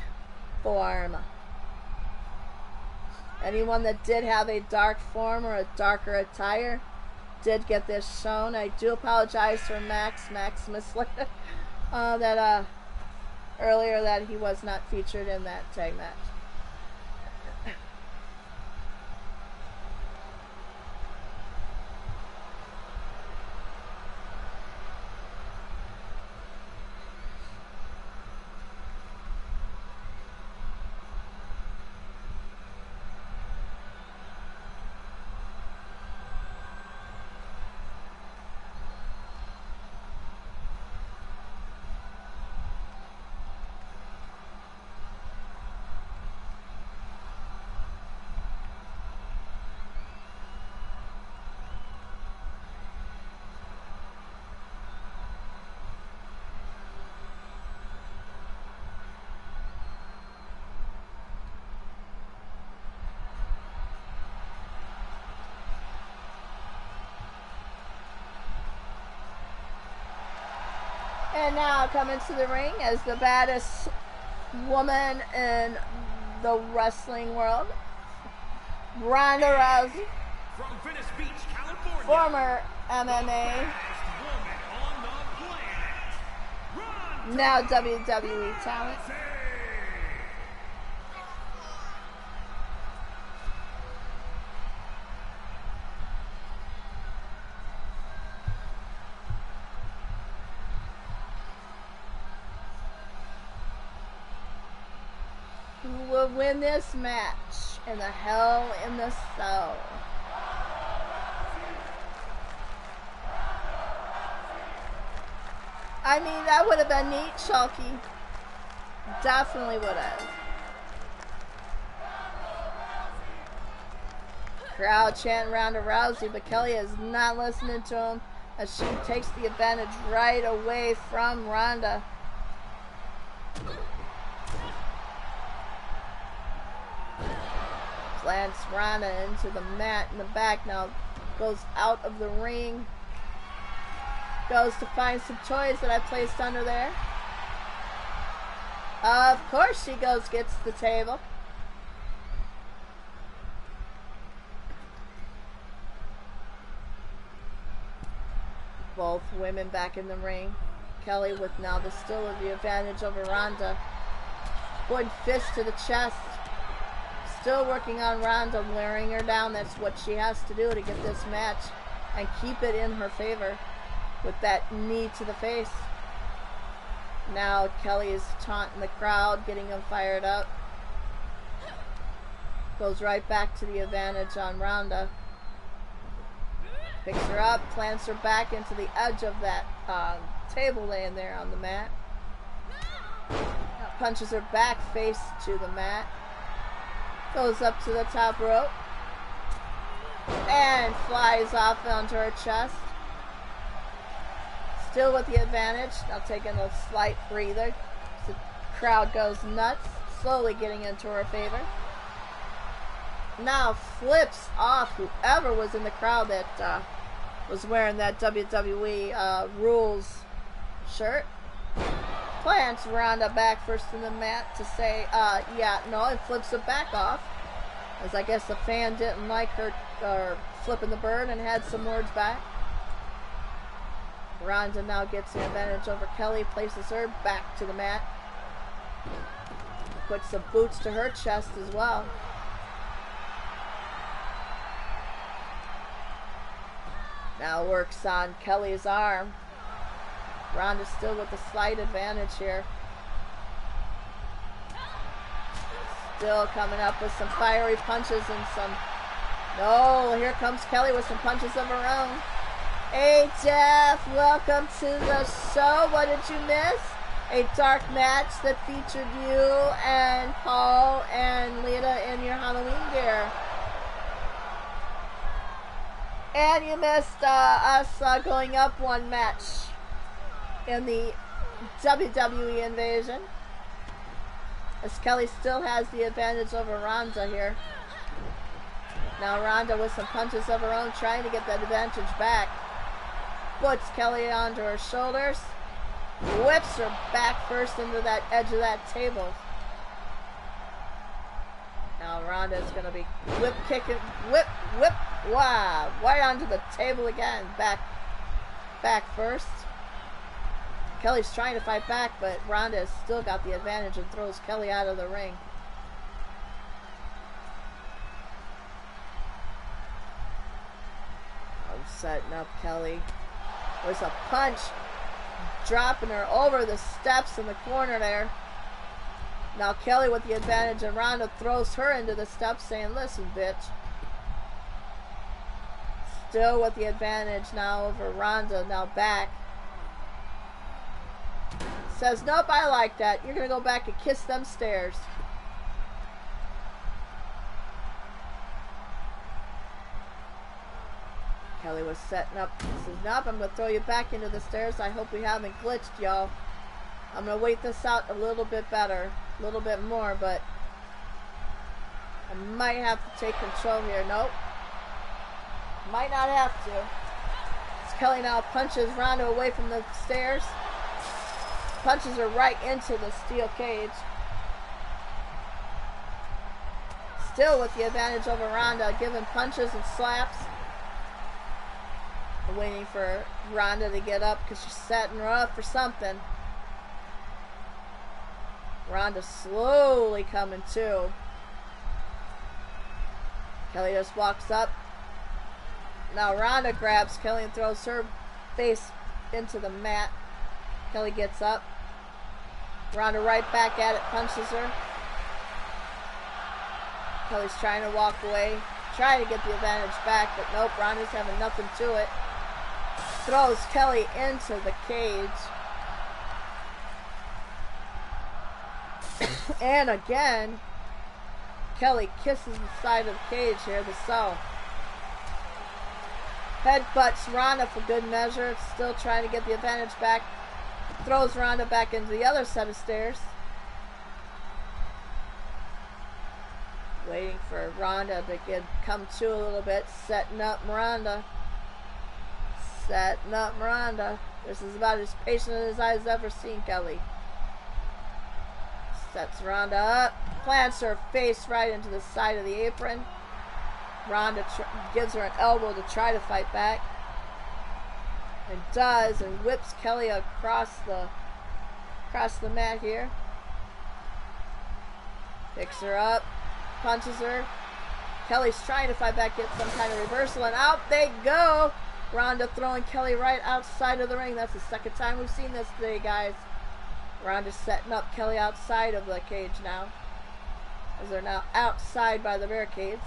form. Anyone that did have a dark form or a darker attire did get this shown. I do apologize for Max misled that earlier that he was not featured in that tag match. And now coming to the ring as the baddest woman in the wrestling world, Ronda Rousey, From Venice Beach, California, former MMA, now WWE talent. Who will win this match in the Hell in the Cell? I mean, that would have been neat, Shulky. Definitely would have. Crowd chanting Ronda Rousey, but Kelly is not listening to him as she takes the advantage right away from Ronda. Plants Ronda into the mat in the back. Now goes out of the ring. Goes to find some toys that I placed under there. Of course she goes, gets the table. Both women back in the ring. Kelly with now still the advantage over Ronda. Good fist to the chest. Still working on Ronda, wearing her down. That's what she has to do to get this match and keep it in her favor with that knee to the face. Now Kelly is taunting the crowd, getting them fired up. Goes right back to the advantage on Ronda. Picks her up, plants her back into the edge of that table laying there on the mat. Punches her back face to the mat. Goes up to the top rope. And flies off onto her chest. Still with the advantage. Now taking a slight breather. The crowd goes nuts. Slowly getting into her favor. Now flips off whoever was in the crowd that was wearing that WWE rules shirt. Plants Ronda back first in the mat to say, yeah, no, and flips it back off. As I guess the fan didn't like her flipping the bird and had some words back. Ronda now gets the advantage over Kelly, places her back to the mat. Puts some boots to her chest as well. Now works on Kelly's arm. Ronda still with a slight advantage here. Still coming up with some fiery punches and some... No, here comes Kelly with some punches of her own. Hey Jeff, welcome to the show. What did you miss? A dark match that featured you and Paul and Lita in your Halloween gear. And you missed us going up one match in the WWE Invasion. As Kelly still has the advantage over Ronda here. Now Ronda with some punches of her own, trying to get that advantage back. Puts Kelly onto her shoulders. Whips her back first into that edge of that table. Now Ronda is going to be whip kicking, whip, wow, right onto the table again. Back first. Kelly's trying to fight back, but Ronda has still got the advantage and throws Kelly out of the ring. I'm setting up Kelly. There's a punch, dropping her over the steps in the corner there. Now Kelly with the advantage, and Ronda throws her into the steps, saying, listen, bitch. Still with the advantage now over Ronda, now back. Says, nope, I like that. You're going to go back and kiss them stairs. Kelly was setting up. Says, nope, I'm going to throw you back into the stairs. I hope we haven't glitched, y'all. I'm going to wait this out a little bit better. A little bit more, but I might have to take control here. Nope. Might not have to. As Kelly now punches Ronda away from the stairs. Punches her right into the steel cage. Still with the advantage over Ronda, giving punches and slaps. Waiting for Ronda to get up because she's setting her up for something. Ronda slowly coming to. Kelly just walks up. Now Ronda grabs Kelly and throws her face into the mat. Kelly gets up. Ronda right back at it, punches her. Kelly's trying to walk away, trying to get the advantage back, but nope, Ronda's having nothing to it. Throws Kelly into the cage. And again, Kelly kisses the side of the cage here, the cell. Headbutts Ronda for good measure. Still trying to get the advantage back. Throws Ronda back into the other set of stairs. Waiting for Ronda to come to a little bit. Setting up Ronda. Setting up Ronda. This is about as patient as I've ever seen Kelly. Sets Ronda up. Plants her face right into the side of the apron. Ronda gives her an elbow to try to fight back. And does, and whips Kelly across the mat here. Picks her up. Punches her. Kelly's trying to fight back, get some kind of reversal, and out they go. Ronda throwing Kelly right outside of the ring. That's the second time we've seen this today, guys. Ronda's setting up Kelly outside of the cage now, as they're now outside by the barricades.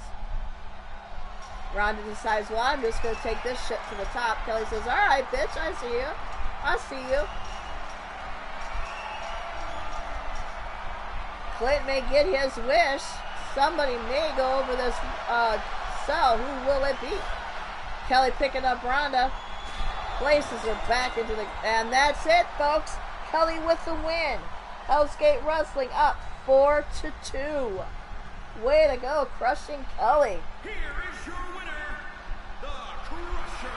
Ronda decides, well, I'm just going to take this shit to the top. Kelly says, all right, bitch, I see you. I see you. Clint may get his wish. Somebody may go over this cell. Who will it be? Kelly picking up Ronda. Places her back into the... And that's it, folks. Kelly with the win. Hell's Gate Wrestling up 4-2. Way to go, crushing Kelly. Here is your winner, the Crusher,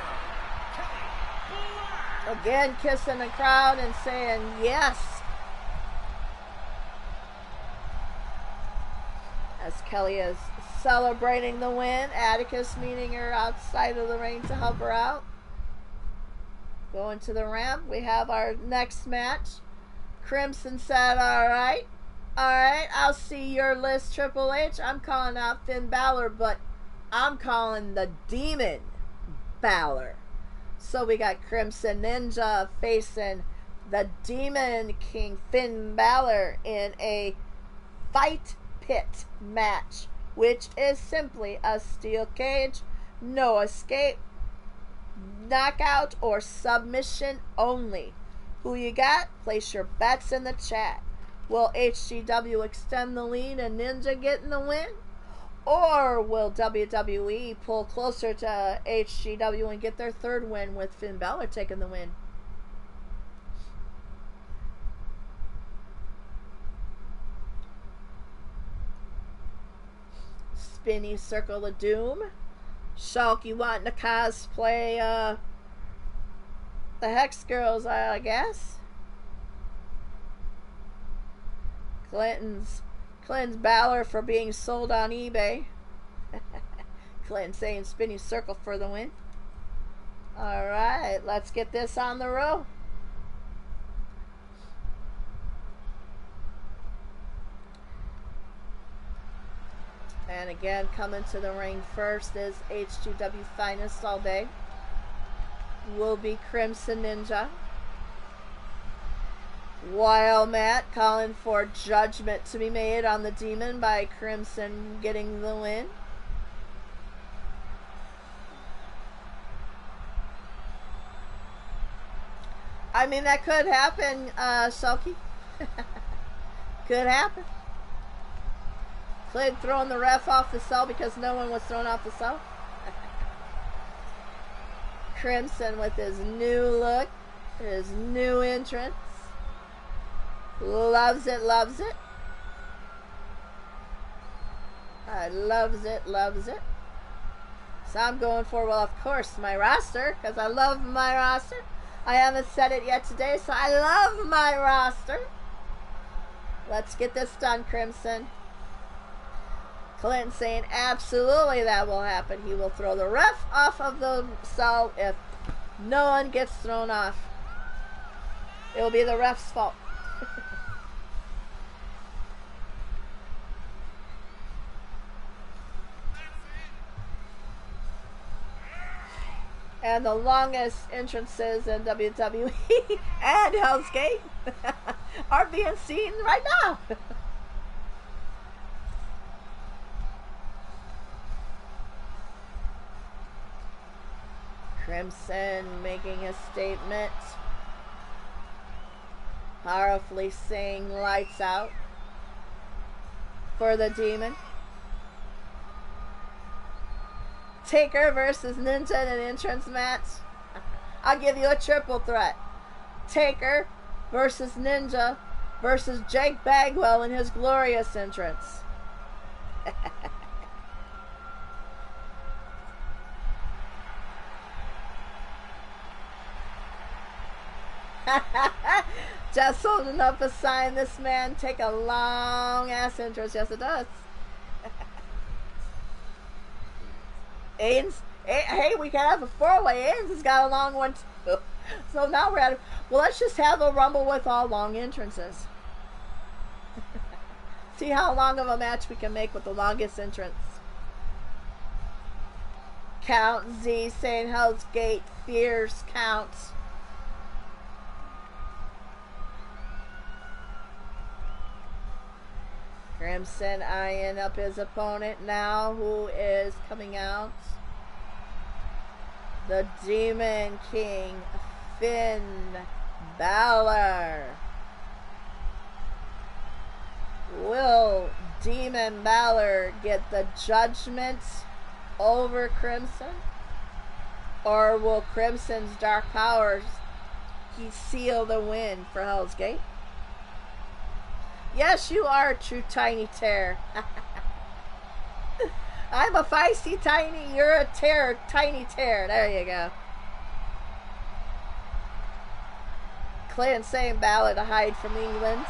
Kelly Black. Again, kissing the crowd and saying yes. As Kelly is celebrating the win, Atticus meeting her outside of the ring to help her out. Going to the ramp, we have our next match. Crimson said, all right, I'll see your list, Triple H. I'm calling out Finn Balor, but I'm calling the Demon Balor. So we got Crimson Ninja facing the Demon King Finn Balor in a fight pit match, which is simply a steel cage, no escape, knockout or submission only. Who you got? Place your bets in the chat. Will HGW extend the lead and Ninja getting the win? Or will WWE pull closer to HGW and get their third win with Finn Balor taking the win? Spinny Circle of Doom. Shulk, you wanting to cosplay the Hex Girls, I guess. Clinton's Balor for being sold on eBay. Clinton saying Spinny Circle for the win. Alright, let's get this on the road. And again, coming to the ring first is HGW Finest all day. Will be Crimson Ninja. Wild Matt calling for judgment to be made on the Demon by Crimson getting the win. I mean, that could happen, Sulky. Could happen. Clint throwing the ref off the cell because no one was thrown off the cell. Crimson with his new look, his new entrance. Loves it, loves it. Loves it, loves it. So I'm going for, well, of course, my roster, because I love my roster. I haven't said it yet today, so I love my roster. Let's get this done, Crimson. Clinton saying absolutely that will happen. He will throw the ref off of the cell if no one gets thrown off. It will be the ref's fault. And the longest entrances in WWE and Hell's Gate are being seen right now. Crimson making a statement, powerfully saying lights out for the Demon. Taker versus Ninja in an entrance match. I'll give you a triple threat. Taker versus Ninja versus Jake Bagwell in his glorious entrance. Just holding up a sign. This man take a long ass entrance. Yes, it does. Ains, hey, we can have a four-way. Ains has got a long one too. So now we're at. Well, let's just have a rumble with all long entrances. See how long of a match we can make with the longest entrance. Count Z saying Hell's Gate fierce counts. Crimson eyeing up his opponent now, who is coming out. The Demon King, Finn Balor. Will Demon Balor get the judgment over Crimson? Or will Crimson's dark powers seal the win for Hell's Gate? Yes, you are a true tiny tear. I'm a feisty tiny, you're a tear, tiny tear. There you go. Clint saying Balor to hide from England.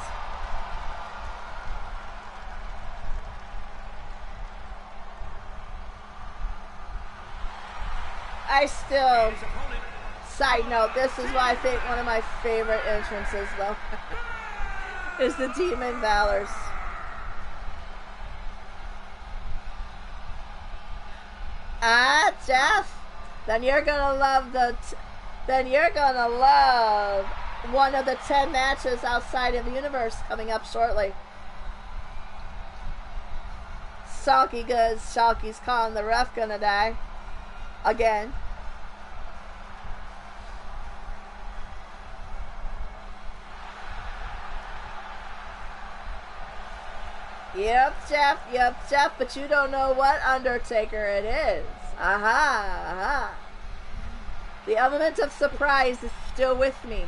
I still, side note, this is why I think one of my favorite entrances though. Is the Demon Balors. Ah, Jeff. Then you're gonna love one of the 10 matches outside of the universe coming up shortly. Salky Goods. Shalky's calling the ref gonna die again. Yep, Jeff, but you don't know what Undertaker it is. Aha. The element of surprise is still with me.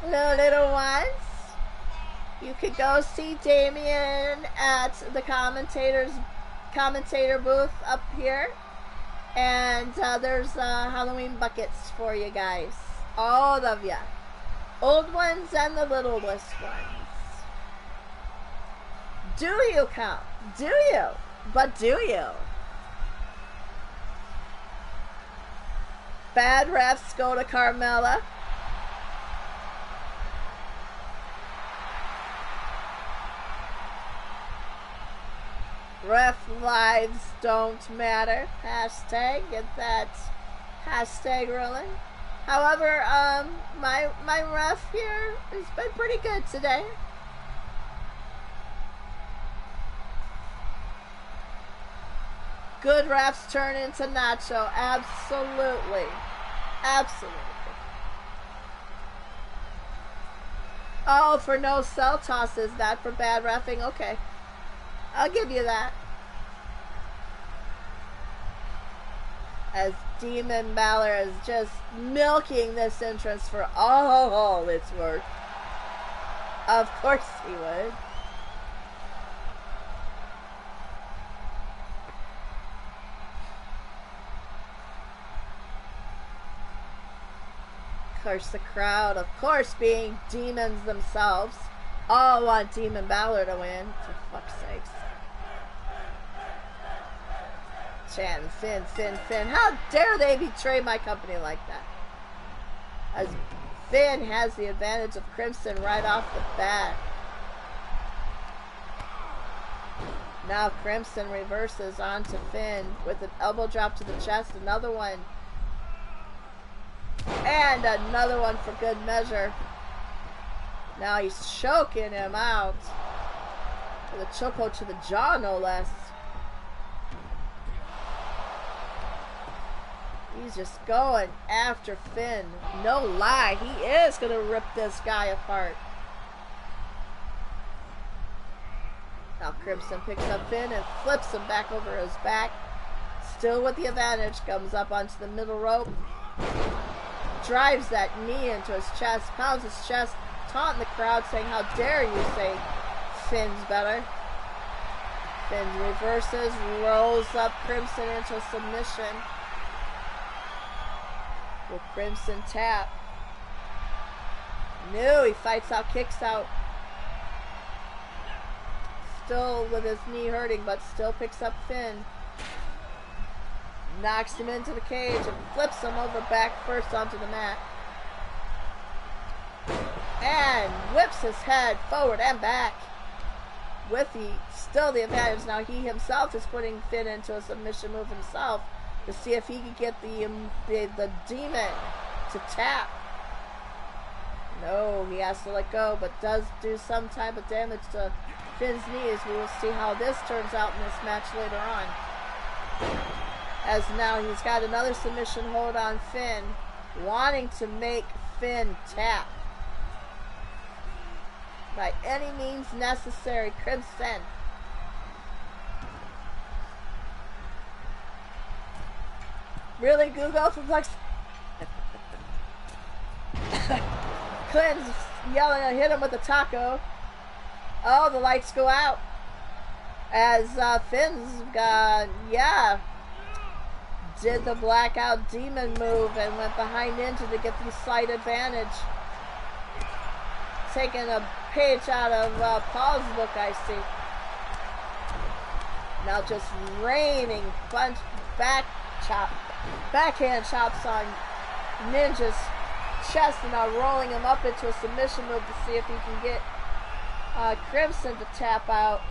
Little ones, you could go see Damien at the commentator booth up here. And there's Halloween buckets for you guys. All of ya. Old ones and the littlest ones. Do you count? Do you? But do you? Bad refs go to Carmella. Ref lives don't matter. Hashtag, get that hashtag rolling. However, my ref here has been pretty good today. Good refs turn into Nacho. Absolutely. Oh, for no cell tosses. That for bad reffing? Okay. I'll give you that. As Demon Balor is just milking this entrance for all it's worth. Of course he would. Of course the crowd, of course being demons themselves, all want Demon Balor to win, for fuck's sakes. Chanting Finn. How dare they betray my company like that? As Finn has the advantage of Crimson right off the bat. Now Crimson reverses onto Finn with an elbow drop to the chest. Another one. And another one for good measure. Now he's choking him out. With a chokehold to the jaw, no less. He's just going after Finn. No lie, he is going to rip this guy apart. Now Crimson picks up Finn and flips him back over his back. Still with the advantage, comes up onto the middle rope. Drives that knee into his chest, pounds his chest, taunting the crowd, saying, how dare you say Finn's better. Finn reverses, rolls up Crimson into a submission. With Crimson tap. No, he fights out, kicks out. Still with his knee hurting, but still picks up Finn. Knocks him into the cage and flips him over back first onto the mat. And whips his head forward and back. With still the advantage. Now he himself is putting Finn into a submission move himself to see if he can get the demon to tap. No, he has to let go, but does do some type of damage to Finn's knees. We will see how this turns out in this match later on. As now he's got another submission hold on Finn, wanting to make Finn tap. By any means necessary, Crimson. Really, Google? Like Clint's yelling and hit him with the taco. Oh, the lights go out. As Finn's got, did the blackout demon move and went behind Ninja to get the slight advantage. Taking a page out of Paul's book, I see. Now just raining punch, backhand chops on Ninja's chest, and now rolling him up into a submission move to see if he can get Crimson to tap out.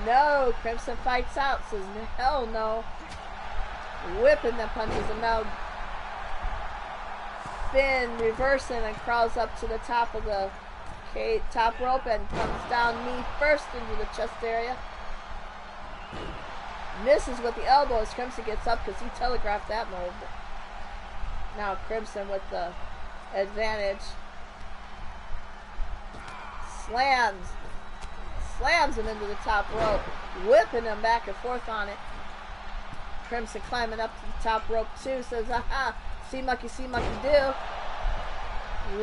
No, Crimson fights out, says hell no. Whipping the punches, and now Finn reversing and crawls up to the top of the top rope and comes down knee first into the chest area. Misses with the elbow as Crimson gets up because he telegraphed that move. Now Crimson with the advantage. Slams him into the top rope, whipping him back and forth on it. Crimson climbing up to the top rope too, says, aha, see mucky do.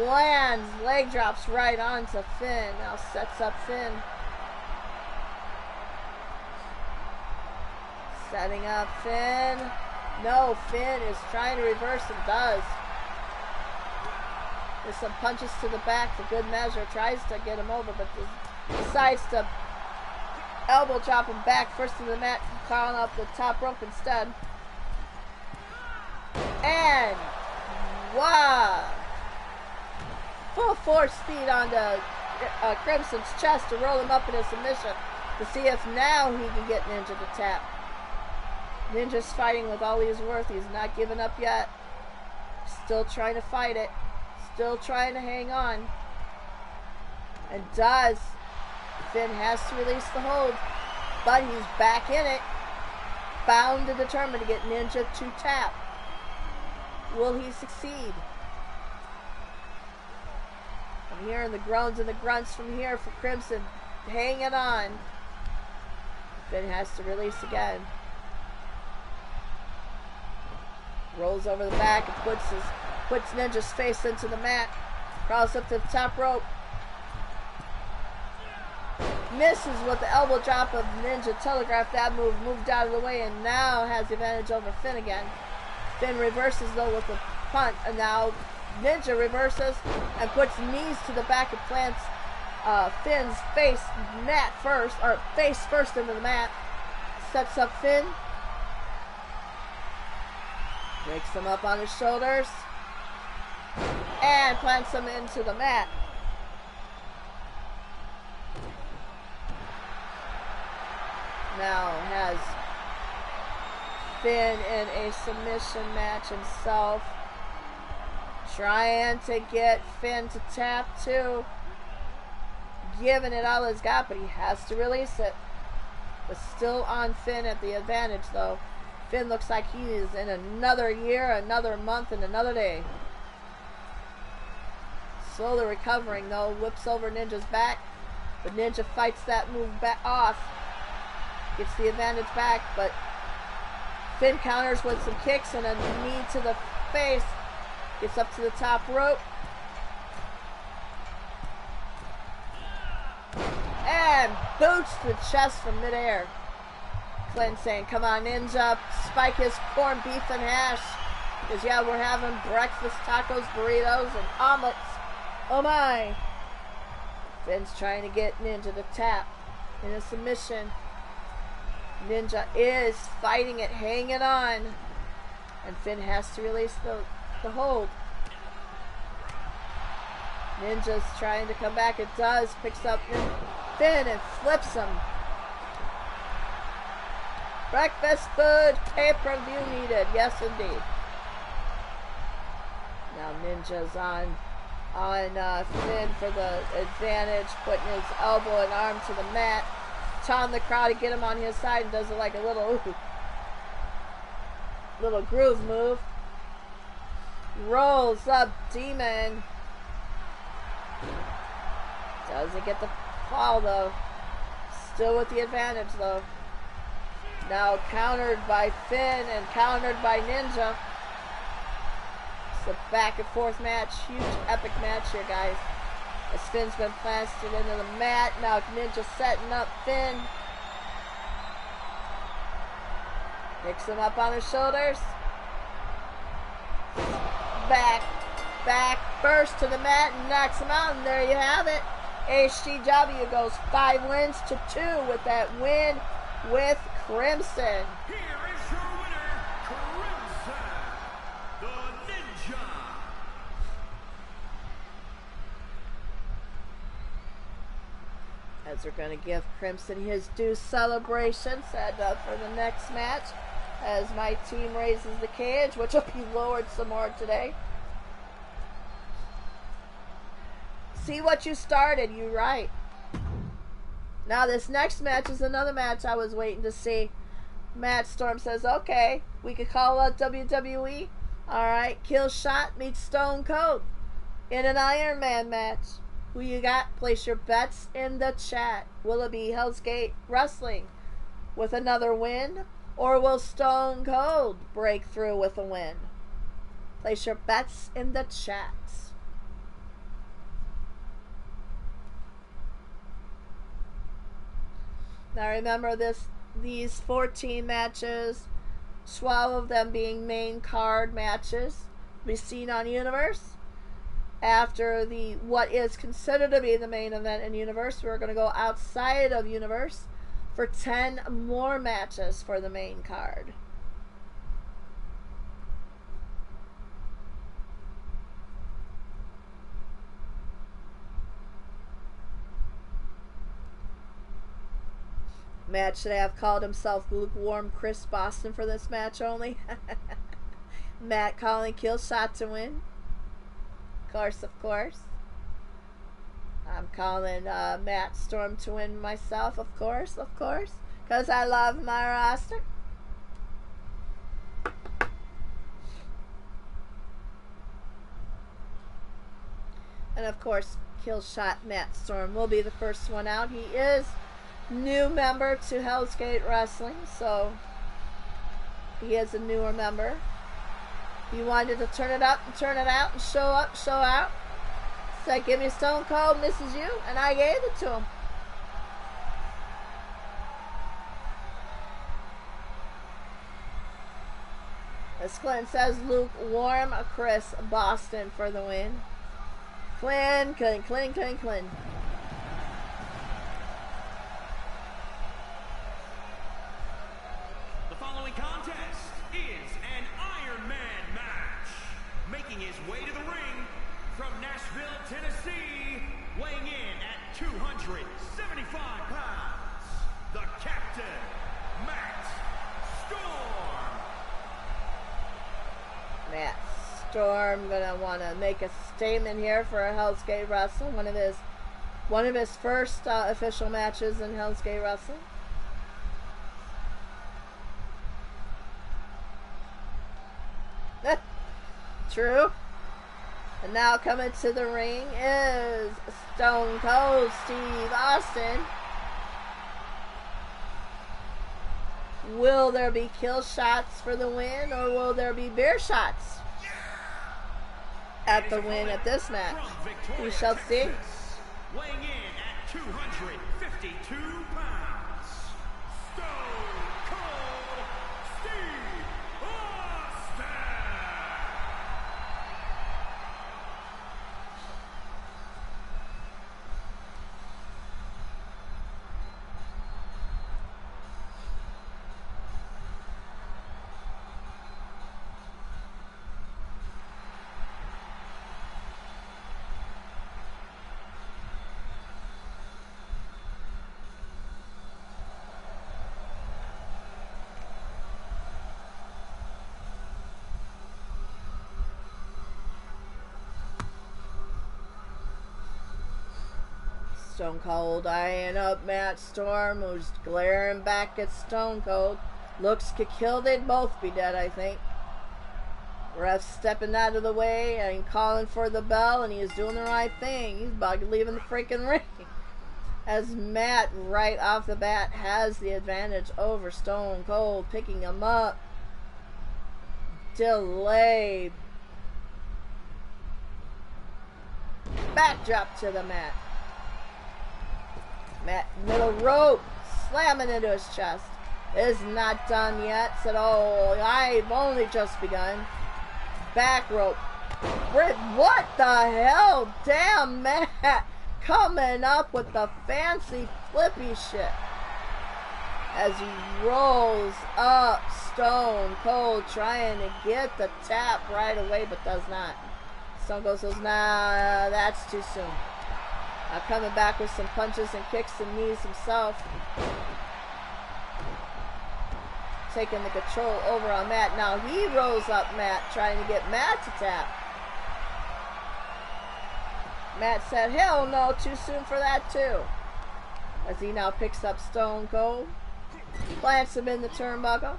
Lands, leg drops right onto Finn. Now sets up Finn. Setting up Finn. No, Finn is trying to reverse and does. With some punches to the back for good measure. Tries to get him over, but decides to elbow drop him back first to the mat, calling up the top rope instead. And wow! Full force speed onto Crimson's chest to roll him up in a submission to see if now he can get Ninja to tap. Ninja's fighting with all he's worth. He's not giving up yet. Still trying to fight it. Still trying to hang on. And does. Finn has to release the hold. But he's back in it. Bound and determined to get Ninja to tap. Will he succeed? I'm hearing the groans and the grunts from here for Crimson. Hanging on. Finn has to release again. Rolls over the back and puts Ninja's face into the mat. Crawls up to the top rope. Misses with the elbow drop of Ninja. Telegraphed that move. Moved out of the way and now has the advantage over Finn again. Finn reverses though with a punt. And now Ninja reverses and puts knees to the back and plants Finn's face first into the mat. Sets up Finn. Breaks him up on his shoulders. And plants him into the mat. Now has Finn in a submission match himself. Trying to get Finn to tap too. Giving it all he's got, but he has to release it. But still on Finn at the advantage though. Finn looks like he is in another year, another month, and another day. Slowly recovering though. Whips over Ninja's back. But Ninja fights that move back off. Gets the advantage back, but Finn counters with some kicks and a knee to the face. Gets up to the top rope. And boots to the chest from midair. Clint saying, come on, Ninja, spike his corned beef and hash. Because, yeah, we're having breakfast tacos, burritos, and omelets. Oh, my. Finn's trying to get Ninja to tap in a submission. Ninja is fighting it, hanging on. And Finn has to release the hold. Ninja's trying to come back. It does. Picks up Finn and flips him. Breakfast food, pay-per-view needed. Yes, indeed. Now Ninja's on Finn for the advantage, putting his elbow and arm to the mat, telling the crowd to get him on his side, and does it like a little groove move. Rolls up Demon. Doesn't get the fall though. Still with the advantage though. Now countered by Finn and countered by Ninja. It's a back and forth match. Huge epic match here, guys. As Finn's been plastered into the mat. Now Ninja setting up Finn. Picks him up on his shoulders. Back first to the mat and knocks him out. And there you have it. HGW goes 5 wins to 2 with that win with Crimson. Here is your winner, Crimson, the Ninja. As we're going to give Crimson his due celebration, set up for the next match as my team raises the cage, which will be lowered some more today. See what you started, you right. Now this next match is another match I was waiting to see. Matt Storm says, okay, we could call out WWE. Alright, Killshot meets Stone Cold in an Iron Man match. Who you got? Place your bets in the chat. Will it be Hell's Gate Wrestling with another win? Or will Stone Cold break through with a win? Place your bets in the chat. Now remember these 14 matches, 12 of them being main card matches, will be seen on Universe. After what is considered to be the main event in Universe, we're going to go outside of Universe for 10 more matches for the main card. Matt should have called himself Lukewarm Chris Boston for this match only. Matt calling Killshot to win. Of course. I'm calling Matt Storm to win myself, of course. Because I love my roster. And of course, Killshot Matt Storm will be the first one out. He is new member to Hell's Gate Wrestling, so he is a newer member. He wanted to turn it up and turn it out and show up, show out. Said, give me Stone Cold, Mrs. You, and I gave it to him. As Clint says, Lukewarm Chris Boston for the win. Clint. The following contest is an Iron Man match. Making his way to the ring from Nashville, Tennessee, weighing in at 275 pounds, the Captain, Matt Storm. Matt Storm gonna want to make a statement here for Hell's Gate Wrestling. One of his first official matches in Hell's Gate Wrestling. True. And now coming to the ring is Stone Cold Steve Austin. Will there be kill shots for the win, or will there be beer shots at the win at this match? We shall see. Weighing in at 252 pounds, Stone Cold Steve Austin. Stone Cold eyeing up Matt Storm, who's glaring back at Stone Cold. Looks could kill, they'd both be dead, I think. Ref stepping out of the way and calling for the bell, and he is doing the right thing. He's about to leave in the freaking ring. As Matt, right off the bat, has the advantage over Stone Cold, picking him up. Delayed. Backdrop to the mat. Matt, middle rope, slamming into his chest. Is not done yet. Said, oh, I've only just begun. Back rope. What the hell? Damn, Matt. Coming up with the fancy flippy shit. As he rolls up Stone Cold, trying to get the tap right away, but does not. Stone Cold says, nah, that's too soon. Coming back with some punches and kicks and knees himself. Taking the control over on Matt. Now he rolls up Matt, trying to get Matt to tap. Matt said, hell no, too soon for that too. As he now picks up Stone Cold. Plants him in the turnbuckle.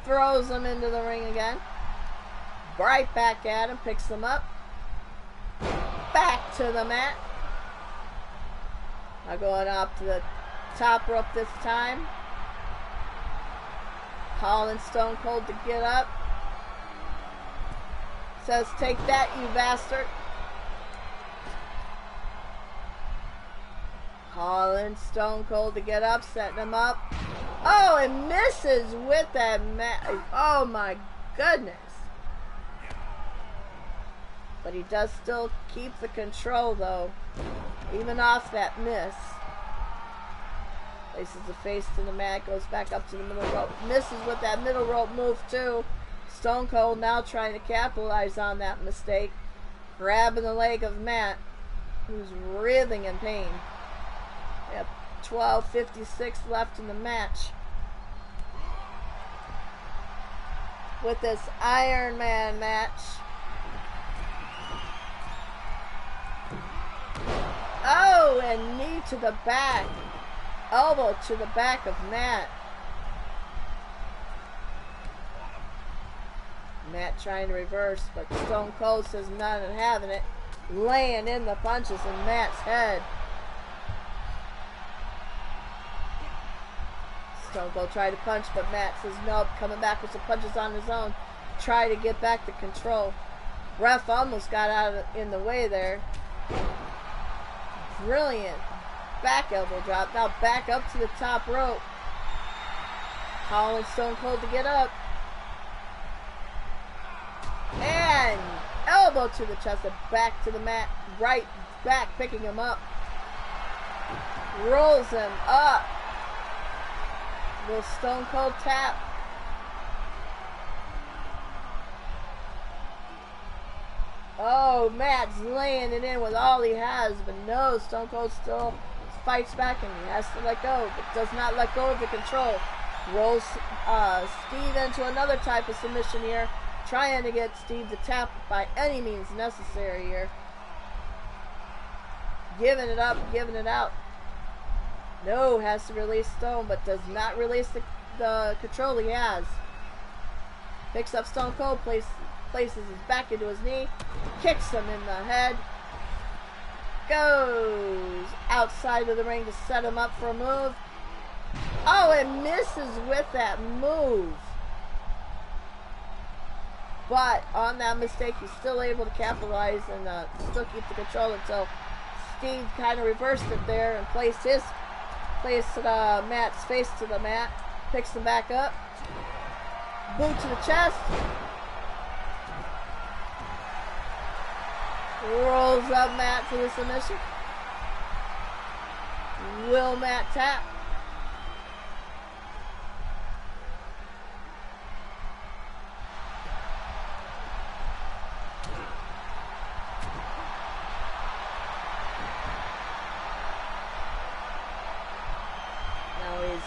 Throws him into the ring again. Right back at him, picks him up. Back to the mat. Now going up to the top rope this time. Calling Stone Cold to get up. Says, take that, you bastard. Calling Stone Cold to get up, setting him up. Oh, and misses with that mat. Oh my goodness. But he does still keep the control though. Even off that miss. Places the face to the mat, goes back up to the middle rope. Misses with that middle rope move too. Stone Cold now trying to capitalize on that mistake. Grabbing the leg of Matt, who's writhing in pain. Yep, 12:56 left in the match. With this Iron Man match. Oh, and knee to the back. Elbow to the back of Matt. Matt trying to reverse, but Stone Cold says none and having it. Laying in the punches in Matt's head. Stone Cold tried to punch, but Matt says nope. Coming back with some punches on his own. Try to get back the control. Ref almost got out in the way there. Brilliant back elbow drop. Now back up to the top rope. Calling Stone Cold to get up. And elbow to the chest and back to the mat. Right back, picking him up. Rolls him up. Will Stone Cold tap? Oh, Matt's laying it in with all he has, but no, Stone Cold still fights back and he has to let go, but does not let go of the control. Rolls Steve into another type of submission here, trying to get Steve to tap by any means necessary here. Giving it up, giving it out. No, has to release Stone, but does not release the control he has. Picks up Stone Cold, places his back into his knee, kicks him in the head, goes outside of the ring to set him up for a move. Oh, it misses with that move. But on that mistake, he's still able to capitalize and still keep the control until Steve kind of reversed it there and placed Matt's face to the mat, picks him back up, boot to the chest, rolls up Matt for the submission. Will Matt tap?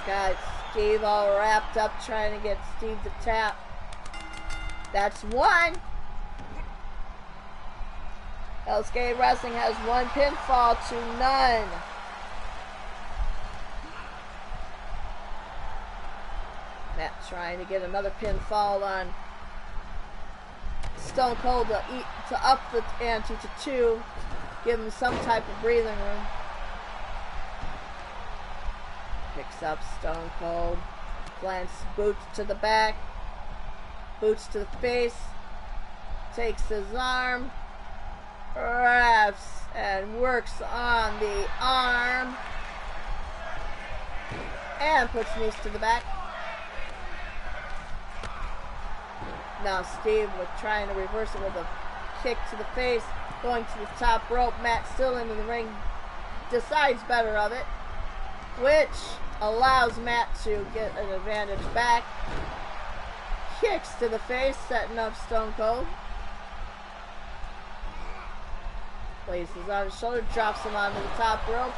Got Steve all wrapped up trying to get Steve to tap. That's one. HGW Wrestling has one pinfall to none. Matt trying to get another pinfall on Stone Cold to up the ante to 2. Give him some type of breathing room. Picks up Stone Cold, plants boots to the back, boots to the face, takes his arm, wraps and works on the arm, and puts knees to the back. Now Steve with trying to reverse it with a kick to the face, going to the top rope. Matt still into the ring, decides better of it, which allows Matt to get an advantage back. Kicks to the face, setting up Stone Cold. Places on his shoulder, drops him onto the top rope,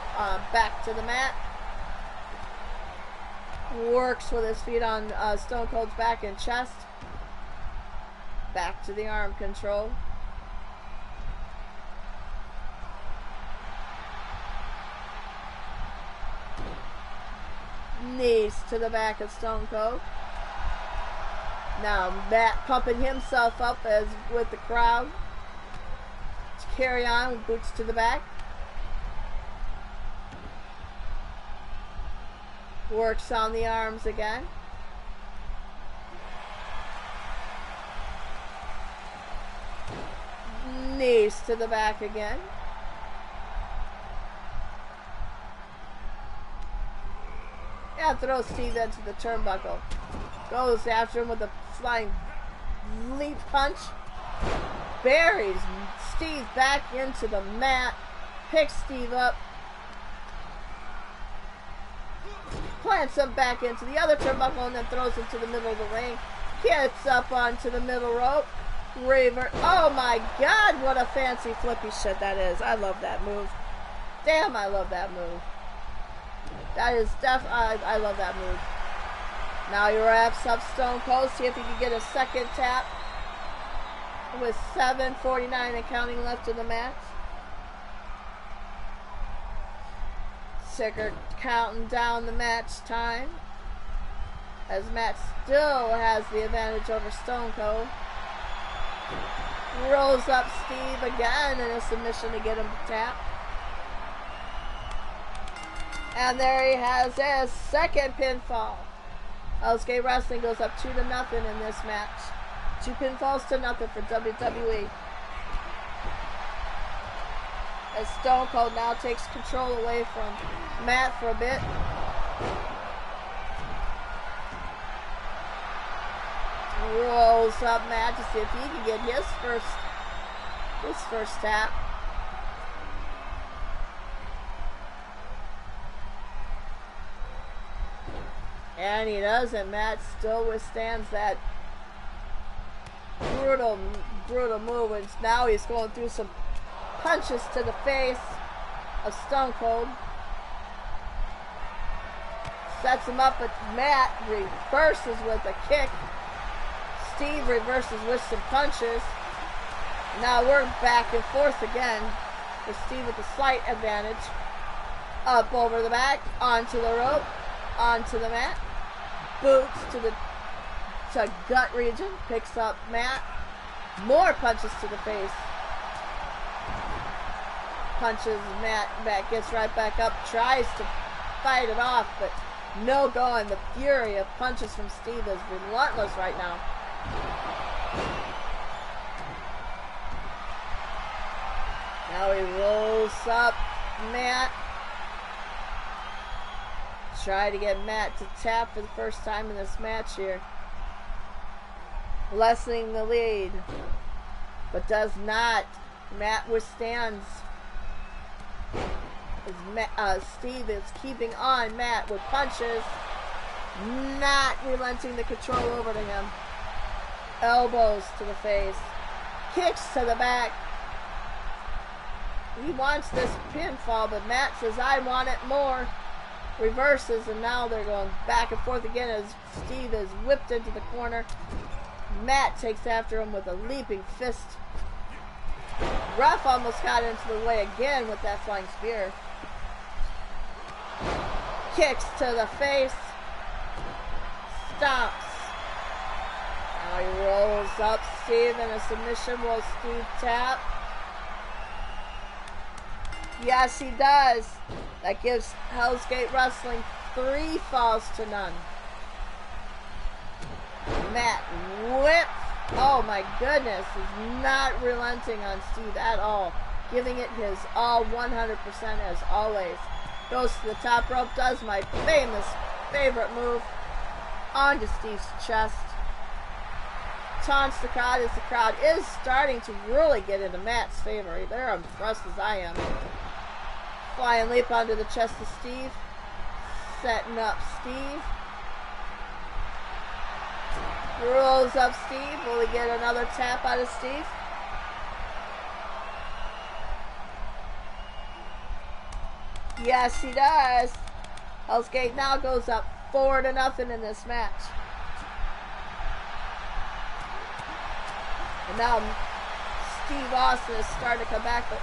back to the mat. Works with his feet on Stone Cold's back and chest. Back to the arm control. Knees to the back of Stone Cold. Now Matt pumping himself up as with the crowd to carry on with boots to the back. Works on the arms again. Knees to the back again. Yeah, throws Steve into the turnbuckle. Goes after him with a flying leap punch. Buries Steve back into the mat. Picks Steve up. Plants him back into the other turnbuckle and then throws him to the middle of the ring. Gets up onto the middle rope. Revert. Oh my God, what a fancy flippy shit that is. I love that move. Damn, I love that move. That is definitely, I love that move. Now he wraps up Stone Cold. See if he can get a second tap with 7:49 and counting left in the match. Sicker counting down the match time as Matt still has the advantage over Stone Cold. Rolls up Steve again in a submission to get him to tap. And there he has his second pinfall. HGW Wrestling goes up 2-0 in this match. 2 pinfalls to nothing for WWE. As Stone Cold now takes control away from Matt for a bit. Rolls up Matt to see if he can get his first tap. And he does, and Matt still withstands that brutal move. And now he's going through some punches to the face of Stone Cold. Sets him up, but Matt reverses with a kick. Steve reverses with some punches. Now we're back and forth again with Steve with a slight advantage. Up over the back, onto the rope, onto the mat. Boots to gut region, picks up Matt, More punches to the face. Punches Matt. Matt gets right back up, tries to fight it off, but no going. The fury of punches from Steve is relentless right now. Now he rolls up Matt. Try to get Matt to tap for the first time in this match here. Lessening the lead, but does not. Matt withstands. Steve is keeping on Matt with punches, not relenting the control over to him. Elbows to the face, kicks to the back. He wants this pinfall, but Matt says, I want it more. Reverses, and now they're going back and forth again as Steve is whipped into the corner. Matt takes after him with a leaping fist. Ref almost got into the way again with that flying spear. Kicks to the face. Stomps. Now he rolls up Steve in a submission. Will Steve tap? Yes, he does. That gives Hell's Gate Wrestling 3 falls to none. Matt whip. Oh my goodness. Is not relenting on Steve at all. Giving it his all 100% as always. Goes to the top rope. Does my famous favorite move. Onto Steve's chest. Taunts the crowd as the crowd is starting to really get into Matt's favor. They're impressed as I am. Flying leap onto the chest of Steve. Setting up Steve. Rolls up Steve. Will he get another tap out of Steve? Yes, he does. Hell's Gate now goes up 4-0 in this match. And now Steve Austin is starting to come back, but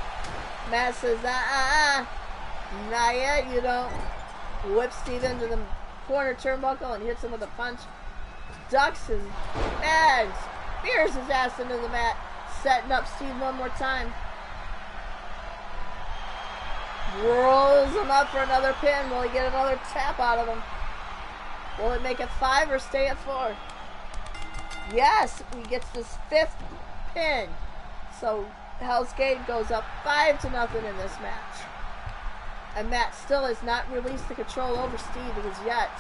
Matt says, not yet, you don't. Whip Steve into the corner turnbuckle and hits him with a punch. Ducks his and spears his ass into the mat, setting up Steve one more time. Rolls him up for another pin. Will he get another tap out of him? Will it make it 5 or stay at 4? Yes, he gets this 5th pin. So Hell's Gate goes up 5-0 in this match. And Matt still has not released the control over Steve as yet.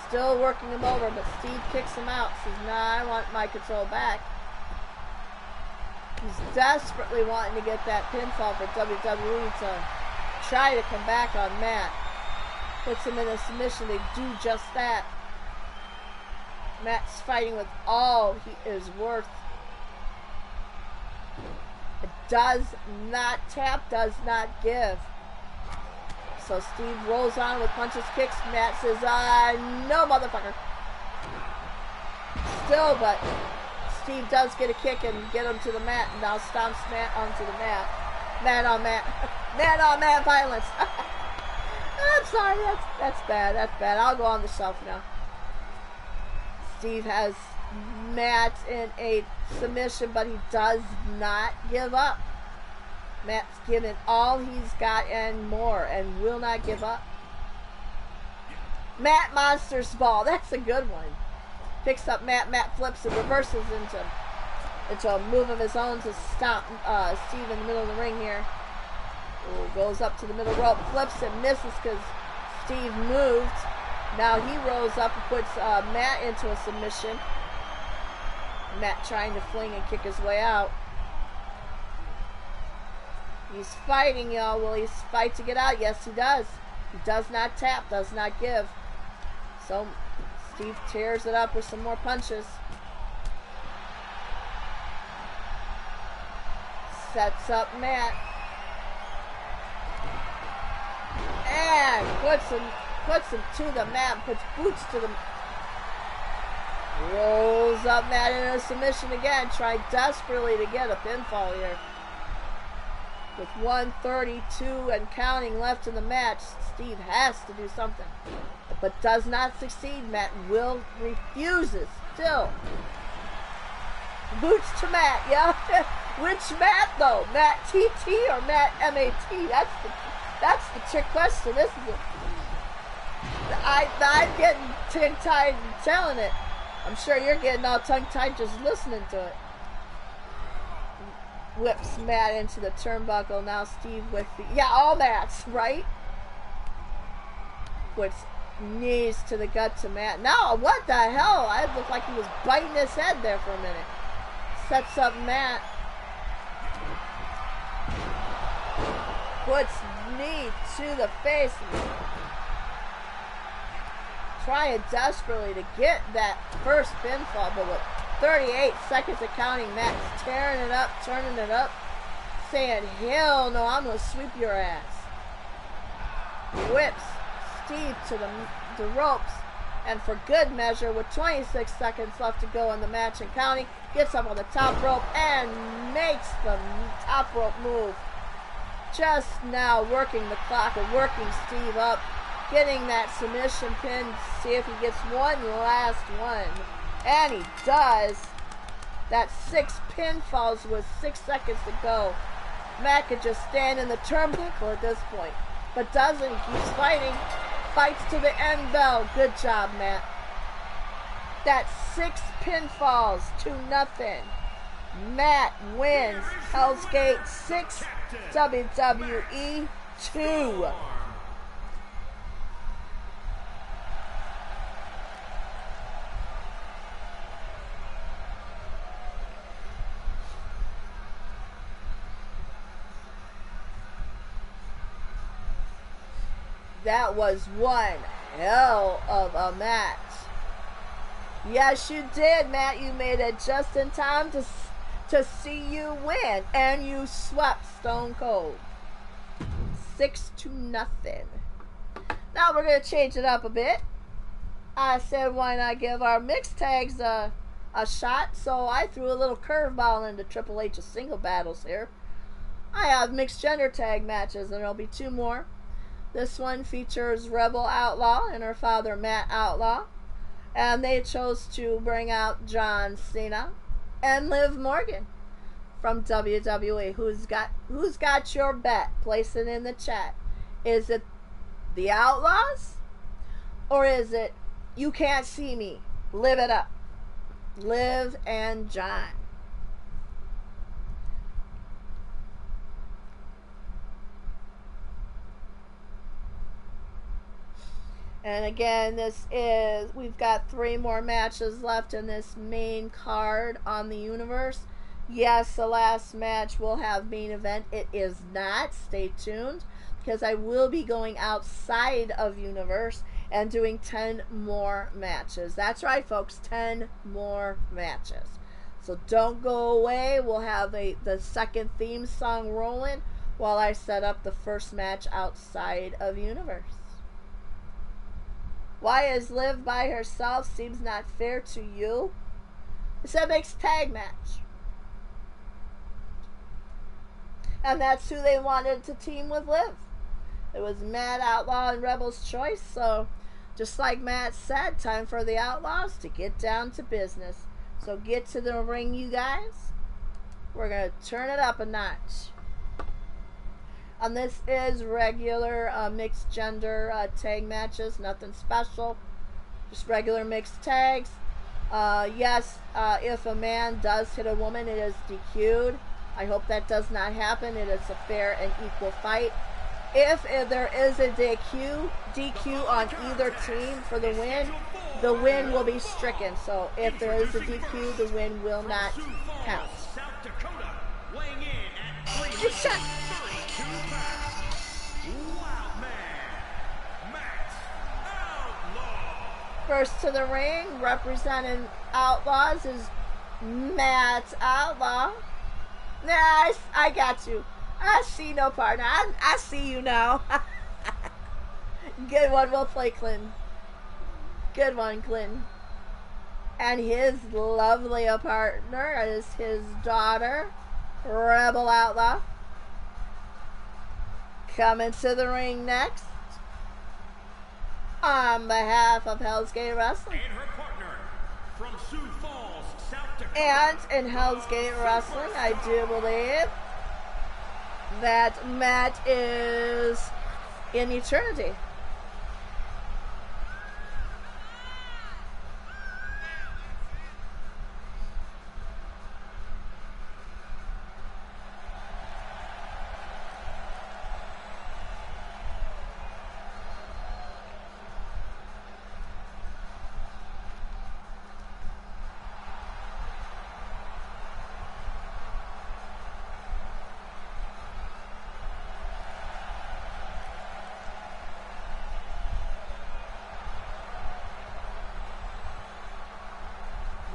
Still working him over, but Steve kicks him out. Says, nah, I want my control back. He's desperately wanting to get that pinfall for WWE to try to come back on Matt. Puts him in a submission. They do just that. Matt's fighting with all he is worth. It does not tap, does not give. So Steve rolls on with punches, kicks. Matt says, no, motherfucker. Still, but Steve does get a kick and get him to the mat, and now stomps Matt onto the mat. Man on Matt. Man on Matt violence. I'm sorry, that's bad. That's bad. I'll go on the shelf now. Steve has Matt in a submission, but he does not give up. Matt's given all he's got and more, and will not give up. Matt Monsters Ball. That's a good one. Picks up Matt. Matt flips and reverses into a move of his own to stop Steve in the middle of the ring here. Ooh, goes up to the middle rope, flips and misses because Steve moved. Now he rolls up and puts Matt into a submission. Matt trying to fling and kick his way out. He's fighting, y'all. Will he fight to get out? Yes, he does. He does not tap, does not give. So Steve tears it up with some more punches. Sets up Matt. And puts him to the mat, puts boots to the... Rolls up Matt into a submission again. Trying desperately to get a pinfall here. With 1:32 and counting left in the match, Steve has to do something. But does not succeed. Matt refuses still Boots to Matt, yeah. Which Matt though? Matt TT or Matt MAT? That's the trick question, isn't it? I'm getting tongue-tied and telling it. I'm sure you're getting all tongue-tied just listening to it. Whips Matt into the turnbuckle. Now Steve with the... Yeah, all Matts, right? Puts knees to the gut to Matt. Now, what the hell? I looked like he was biting his head there for a minute. Sets up Matt. Puts knee to the face. Trying desperately to get that first pinfall, but with 38 seconds of counting, Matt's tearing it up, turning it up, saying, hell no, I'm going to sweep your ass. Whips Steve to the ropes, and for good measure, with 26 seconds left to go in the match and counting, gets up on the top rope and makes the top rope move. Just now working the clock and working Steve up, getting that submission pin to see if he gets one last one. And he does. That's 6 pinfalls with 6 seconds to go. Matt could just stand in the turnbuckle at this point, but doesn't. He keeps fighting. Fights to the end bell. Good job, Matt. That's 6 pinfalls to nothing. Matt wins Hell's Gate 6, WWE 2. That was one hell of a match. Yes, you did, Matt. You made it just in time to see you win, and you swept Stone Cold 6-0. Now we're gonna change it up a bit. I said, why not give our mixed tags a shot? So I threw a little curveball into Triple H's single battles here. I have mixed gender tag matches, and there'll be 2 more. This one features Rebel Outlaw and her father Matt Outlaw, and they chose to bring out John Cena and Liv Morgan from WWE. Who's got your bet? Place it in the chat. Is it the Outlaws, or is it You Can't See Me? Live it up. Liv and John. And again, we've got 3 more matches left in this main card on the Universe. Yes, the last match will have main event. It is not. Stay tuned, because I will be going outside of Universe and doing 10 more matches. That's right, folks, 10 more matches. So don't go away. We'll have the second theme song rolling while I set up the first match outside of Universe. Why is Liv by herself? Seems not fair to you. It's a mixed tag match. And that's who they wanted to team with Liv. It was Matt Outlaw and Rebel's choice. So, just like Matt said, time for the Outlaws to get down to business. So get to the ring, you guys. We're going to turn it up a notch. And this is regular mixed gender tag matches. Nothing special. Just regular mixed tags. Yes, if a man does hit a woman, it is DQ'd. I hope that does not happen. It is a fair and equal fight. If there is a DQ on either team for the win will be stricken. So if there is a DQ, the win will not count. Good shot. First to the ring, representing Outlaws, is Matt Outlaw. Nah, I got you. I see no partner. I see you now. Good one. Well played, Clinton. Good one, Clinton. And his lovely partner is his daughter, Rebel Outlaw. Coming to the ring next, on behalf of Hell's Gate Wrestling, and her partner from Sioux Falls, South Dakota, And in Hell's Gate Wrestling, I do believe that Matt is in Eternity.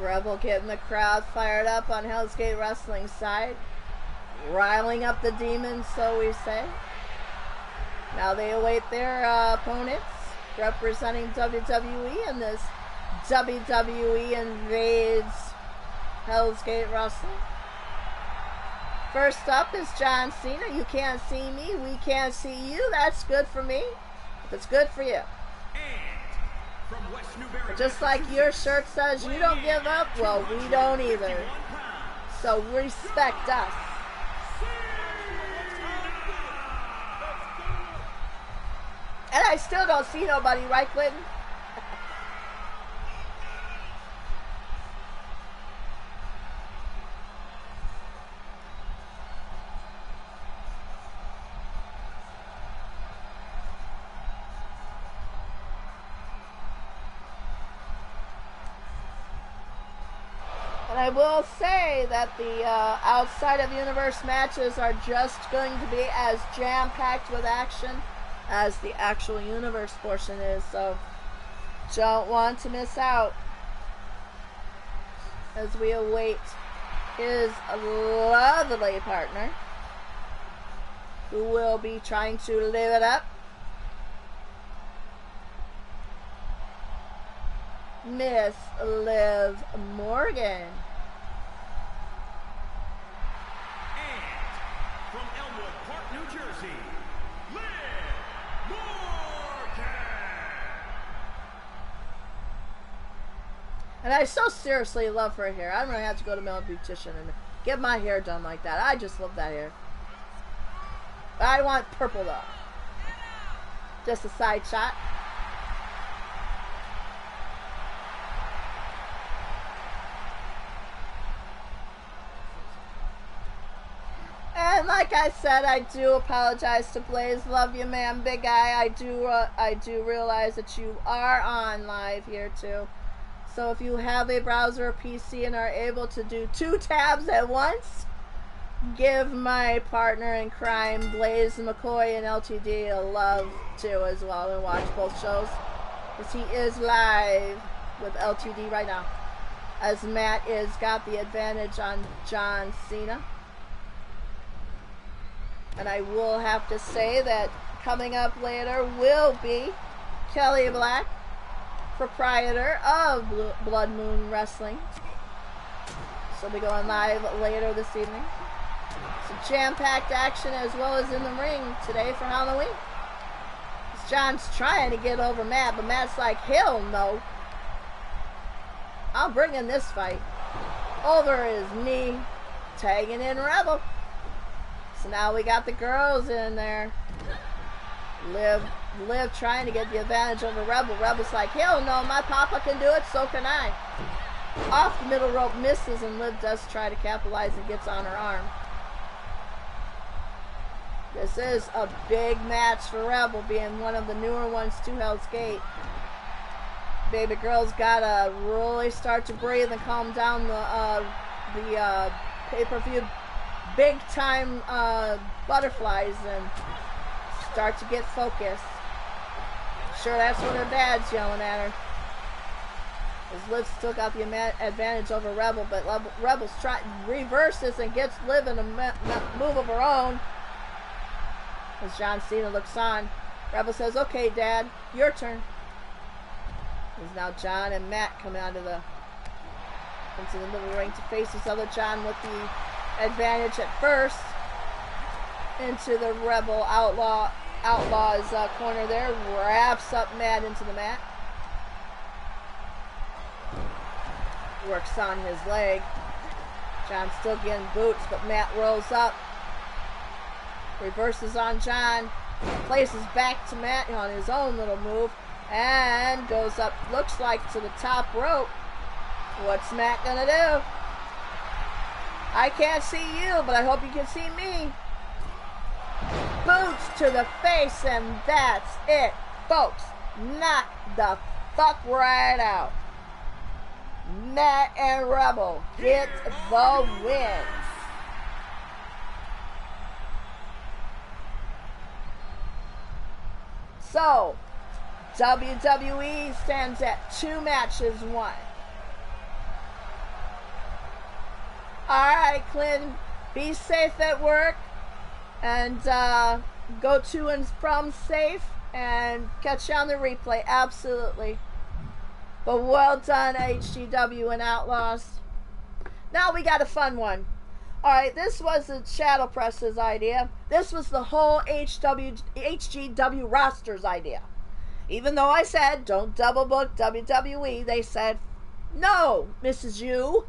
Rebel getting the crowd fired up on Hell's Gate Wrestling side. Riling up the demons, so we say. Now they await their opponents representing WWE in this WWE Invades Hell's Gate Wrestling. First up is John Cena. You can't see me, we can't see you. That's good for me. It's good for you. Just like your shirt says you don't give up, well, we don't either. So respect us. And I still don't see nobody, right, Clinton? And I will say that the outside of universe matches are just going to be as jam-packed with action as the actual universe portion is, so don't want to miss out as we await his lovely partner, who will be trying to live it up, Miss Liv Morgan. And from Elmwood Park, New Jersey, Liv Morgan. And I so seriously love her hair. I'm going to have to go to my beautician and get my hair done like that. I just love that hair. I want purple though. Just a side shot. And like I said, I do apologize to Blaze. Love you, man, big guy. I do realize that you are on live here too. So if you have a browser or PC and are able to do 2 tabs at once, give my partner in crime, Blaze McCoy and LTD, a love too as well, and watch both shows, because he is live with LTD right now, as Matt is got the advantage on John Cena. And I will have to say that coming up later will be Kelly Black, proprietor of Blood Moon Wrestling. She'll be going live later this evening. Some jam-packed action as well as in the ring today for Halloween. John's trying to get over Matt, but Matt's like, hell no. I'm bringing this fight. Over is me tagging in Rebel. So now we got the girls in there. Liv trying to get the advantage over Rebel. Rebel's like, hell no, my papa can do it, so can I. Off the middle rope, misses, and Liv does try to capitalize and gets on her arm. This is a big match for Rebel, being one of the newer ones to Hell's Gate. Baby girl's gotta really start to breathe and calm down the pay-per-view big time butterflies and start to get focused. Sure, that's what her dad's yelling at her. As Liv still got the advantage over Rebel, but Rebel's trying reverses and gets Liv in a move of her own. As John Cena looks on, Rebel says, "Okay, Dad, your turn." There's now John and Matt coming into the middle of the ring to face each other. John with the advantage at first into the Rebel Outlaw's corner there, wraps up Matt into the mat, works on his leg. John's still getting boots, but Matt rolls up. Reverses on John. Places back to Matt on his own little move. And goes up, looks like to the top rope. What's Matt gonna do? I can't see you, but I hope you can see me. Boots to the face, and that's it, folks. Knock the fuck right out. Matt and Rebel get the win. So, WWE stands at 2 matches won. Alright, Clinton, be safe at work and go to and from safe and catch you on the replay. Absolutely. But well done, HGW and Outlaws. Now we got a fun one. Alright, this was the Shadow Press's idea. This was the whole HGW roster's idea. Even though I said, don't double book WWE, they said, no, Mrs. Yu,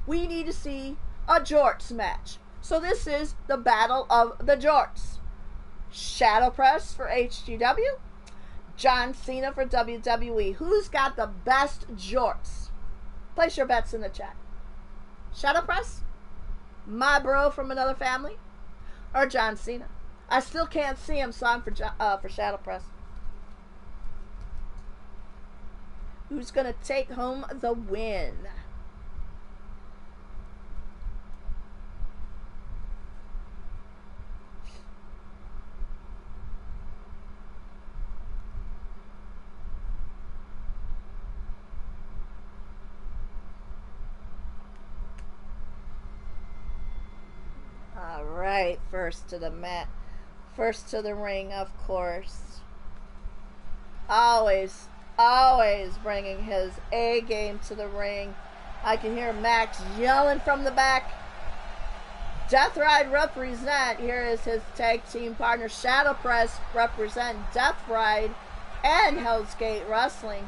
we need to see a jorts match. So this is the Battle of the Jorts. Shadow Press for HGW, John Cena for WWE. Who's got the best jorts? Place your bets in the chat. Shadow Press, my bro from another family, or John Cena? I still can't see him, so I'm for Shadow Press. Who's going to take home the win? All right, first to the mat, first to the ring, of course. Always bringing his A game to the ring. I can hear Max yelling from the back. Death Ride represent. Here is his tag team partner, Shadow Press, represent Death Ride and Hell's Gate Wrestling.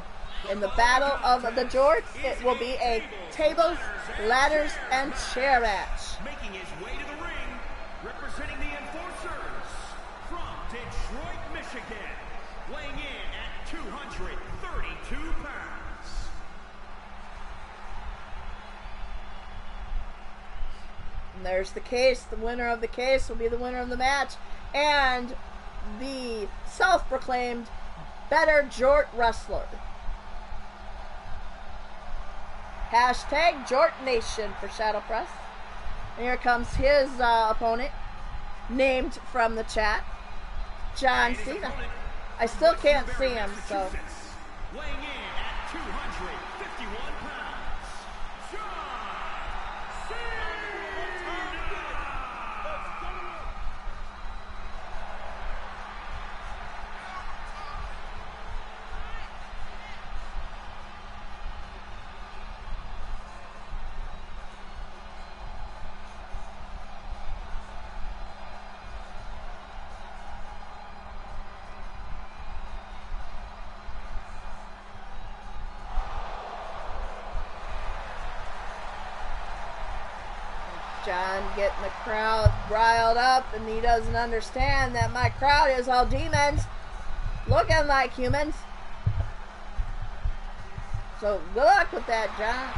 In the Battle of the Jorts, it will be a tables, ladders, and chair match. Making his way to the ring, representing the Enforcers from Detroit, Michigan, weighing in at 232 pounds. And there's the case. The winner of the case will be the winner of the match. And the self-proclaimed better Jort wrestler. Hashtag Jort Nation for Shadow Press. And here comes his opponent, named from the chat, John Cena. I still can't see him, so. Weighing in at 251 pounds, John Cena! John getting the crowd riled up, and he doesn't understand that my crowd is all demons looking like humans. So good luck with that, John.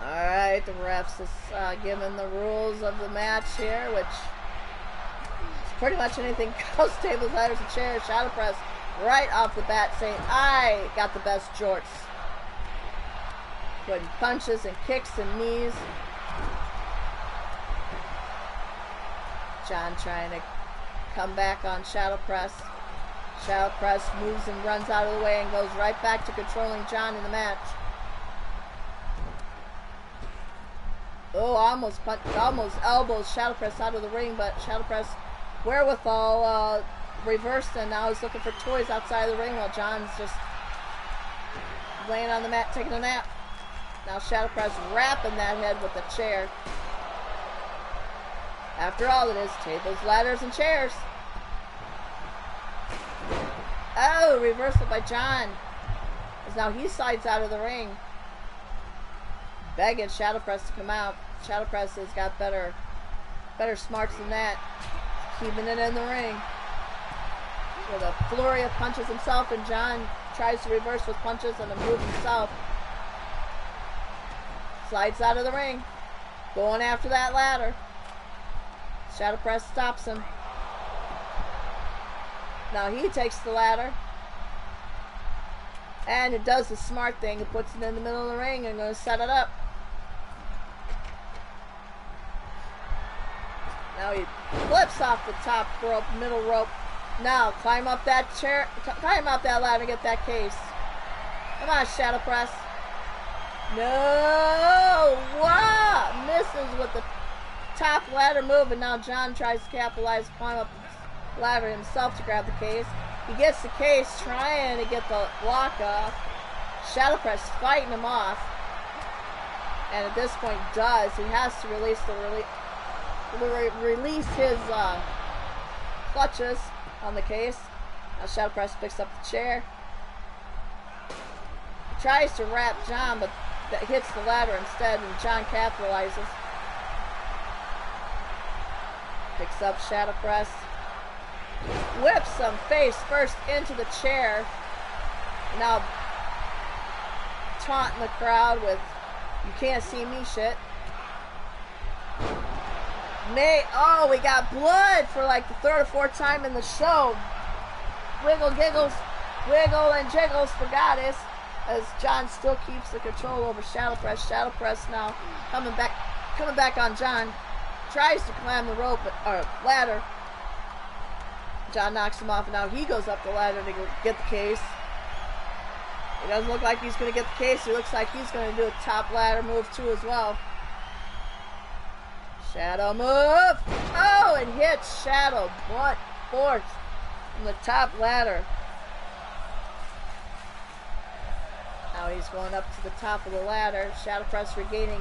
Alright, the refs is giving the rules of the match here, which is pretty much anything goes. Tables, ladders, and chairs. Shadow Press right off the bat saying, I got the best jorts. Putting punches and kicks and knees. John trying to come back on Shadow Press. Shadow Press moves and runs out of the way and goes right back to controlling John in the match. Oh, almost elbows Shadow Press out of the ring, but Shadow Press wherewithal reversed, and now he's looking for toys outside of the ring while John's just laying on the mat taking a nap. Now Shadow Press wrapping that head with a chair. After all, it is tables, ladders, and chairs. Oh, reversal by John. As now he slides out of the ring. Begging Shadow Press to come out. Shadow Press has got better smarts than that. Keeping it in the ring. With a flurry of punches himself, and John tries to reverse with punches and a move himself. Slides out of the ring. Going after that ladder. Shadow Press stops him. Now he takes the ladder. And it does the smart thing. It puts it in the middle of the ring and going to set it up. Now he flips off the top rope, middle rope. Now climb up that chair, climb up that ladder and get that case. Come on, Shadow Press. No! Wow! Misses with the top ladder move, and now John tries to capitalize, climb up the ladder himself to grab the case. He gets the case, trying to get the lock off. Shadow Press fighting him off. And at this point does. He has to release his clutches on the case. Now Shadow Press picks up the chair. He tries to wrap John, but that hits the ladder instead, and John capitalizes. Picks up Shadow Press. Whips him face first into the chair. Now taunting the crowd with "you can't see me" shit. Oh, we got blood for like the third or fourth time in the show. Wiggle and jiggles for Goddess, as John still keeps the control over Shadow Press. Shadow Press now coming back on John. Tries to climb the rope or ladder. John knocks him off, and now he goes up the ladder to get the case. It doesn't look like he's going to get the case. It looks like he's going to do a top ladder move too as well. Shadow move. Oh, and hits Shadow blunt force from the top ladder. Now he's going up to the top of the ladder. Shadow Press regaining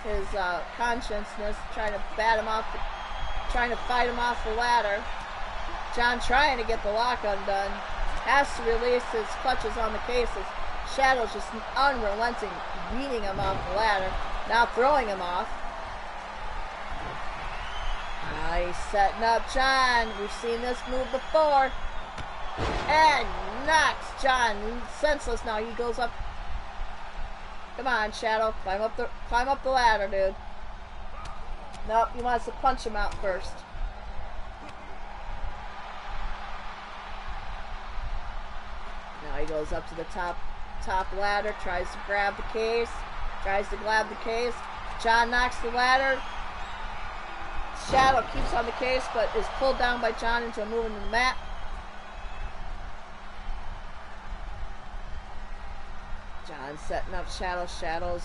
his consciousness, trying to fight him off the ladder. John trying to get the lock undone. Has to release his clutches on the cases. Shadow's just unrelenting, beating him off the ladder. Now throwing him off. Now he's setting up John. We've seen this move before. And knocks John senseless. Now he goes up. Come on, Shadow. Climb up the ladder, dude. Nope, he wants to punch him out first. Now he goes up to the top ladder, tries to grab the case. John knocks the ladder. Shadow keeps on the case, but is pulled down by John into a move into the mat. John setting up Shadow. Shadow's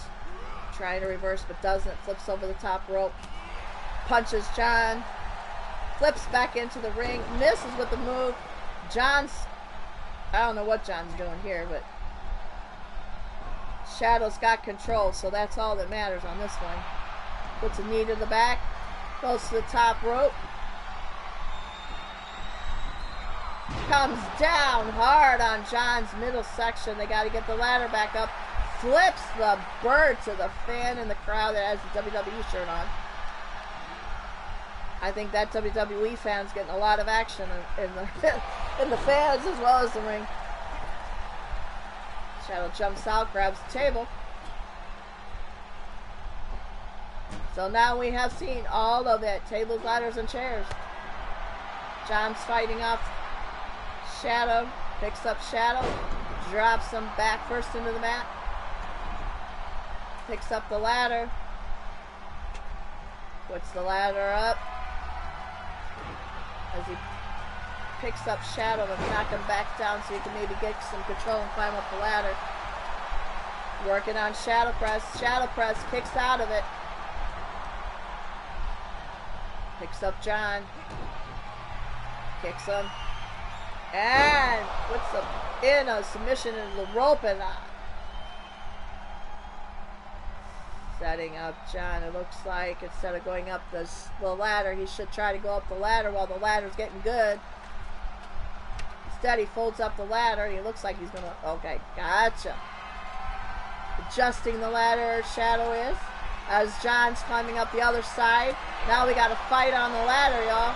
trying to reverse, but doesn't. Flips over the top rope. Punches John. Flips back into the ring. Misses with the move. I don't know what John's doing here, but Shadow's got control, so that's all that matters on this one. Puts a knee to the back. Goes to the top rope. Comes down hard on John's middle section. They got to get the ladder back up. Flips the bird to the fan in the crowd that has the WWE shirt on. I think that WWE fan's getting a lot of action in the fans as well as the ring. Shadow jumps out, grabs the table. So now we have seen all of it. Tables, ladders, and chairs. John's fighting off Shadow. Picks up Shadow. Drops him back first into the mat. Picks up the ladder. Puts the ladder up. As he picks up Shadow and knock him back down so he can maybe get some control and climb up the ladder. Working on Shadow Press. Shadow Press kicks out of it. Picks up John. Kicks him. And puts him in a submission into the rope, and setting up John. It looks like instead of going up the ladder, he should try to go up the ladder while the ladder's getting good. He's Instead, he folds up the ladder. And he looks like he's going to... Okay, gotcha. Adjusting the ladder, Shadow is. As John's climbing up the other side. Now we got a fight on the ladder, y'all.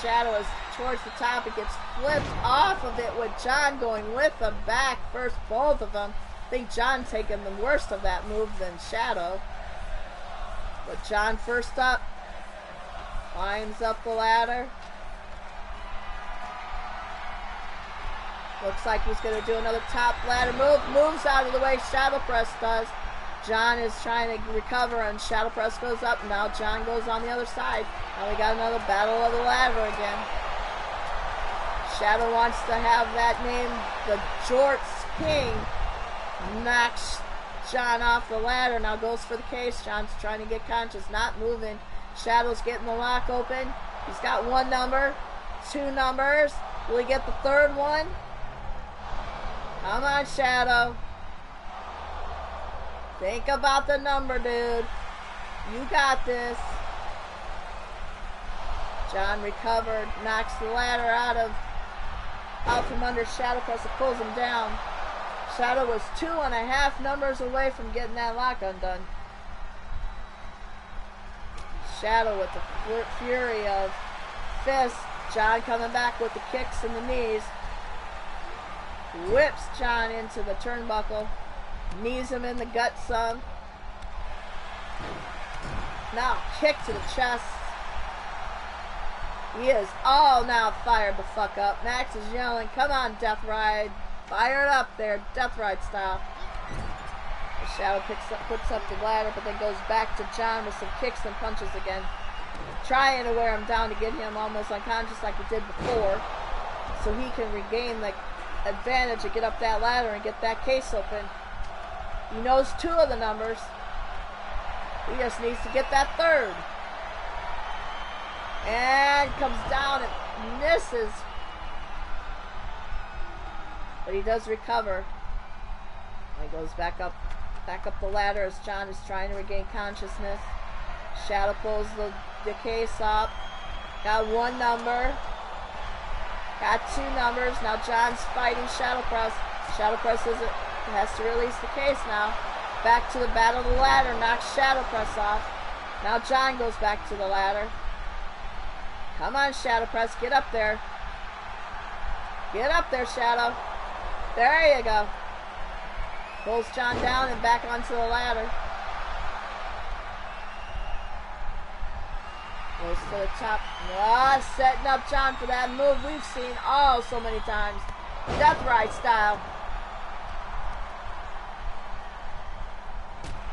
Shadow is towards the top. It gets flipped off of it with John going with them back first, both of them. I think John taking the worst of that move than Shadow. But John first up. Climbs up the ladder. Looks like he's going to do another top ladder move. Moves out of the way. Shadow press does. John is trying to recover, and Shadow press goes up. Now John goes on the other side. Now we got another battle of the ladder again. Shadow wants to have that name, the Jorts King. Knocks John off the ladder. Now goes for the case. John's trying to get conscious, not moving. Shadow's getting the lock open. He's got one number, two numbers. Will he get the third one? Come on, Shadow. Think about the number, dude. You got this. John recovered, knocks the ladder out from under Shadow press and pulls him down. Shadow was 2.5 numbers away from getting that lock undone. Shadow with the fury of fists. John coming back with the kicks and the knees. Whips John into the turnbuckle. Knees him in the gut some. Now kick to the chest. He is all now fired the fuck up. Max is yelling, come on, Death Ride. Fire it up there, Death Ride style. The Shadow puts up the ladder, but then goes back to John with some kicks and punches again. Trying to wear him down to get him almost unconscious like he did before. So he can regain the advantage to get up that ladder and get that case open. He knows 2 of the numbers. He just needs to get that third. And comes down and misses. But he does recover. He goes back up the ladder as John is trying to regain consciousness. Shadow pulls the case up. Got 1 number. Got 2 numbers. Now John's fighting Shadow Press. Shadow Press has to release the case now. Back to the battle of the ladder. Knocks Shadow Press off. Now John goes back to the ladder. Come on, Shadow Press. Get up there. Get up there, Shadow. There you go. Pulls John down and back onto the ladder. Goes to the top. Setting up John for that move we've seen so many times. Death Ride style.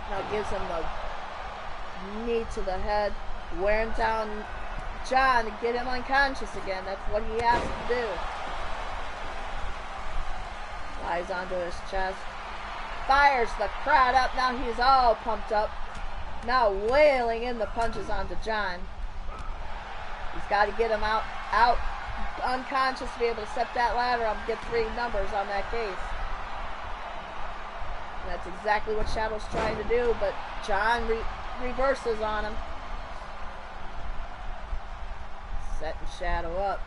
Now gives him the knee to the head. Wearing down John to get him unconscious again. That's what he has to do. Flies onto his chest. Fires the crowd up. Now he's all pumped up. Now wailing in the punches onto John. He's got to get him out unconscious to be able to set that ladder up and get 3 numbers on that case. And that's exactly what Shadow's trying to do, but John reverses on him. Setting Shadow up.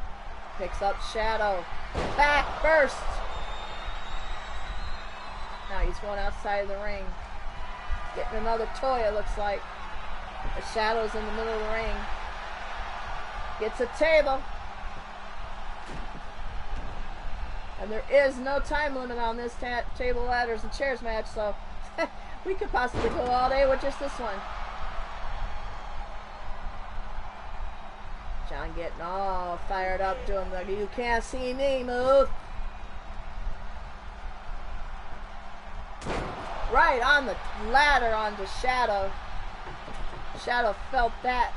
Picks up Shadow. Back first. Now he's going outside of the ring. Getting another toy, it looks like. The Shadow's in the middle of the ring. Gets a table. And there is no time limit on this table, ladders, and chairs match, so we could possibly go all day with just this one. John getting all fired up, doing the "you can't see me" move. Right on the ladder onto Shadow. Shadow felt that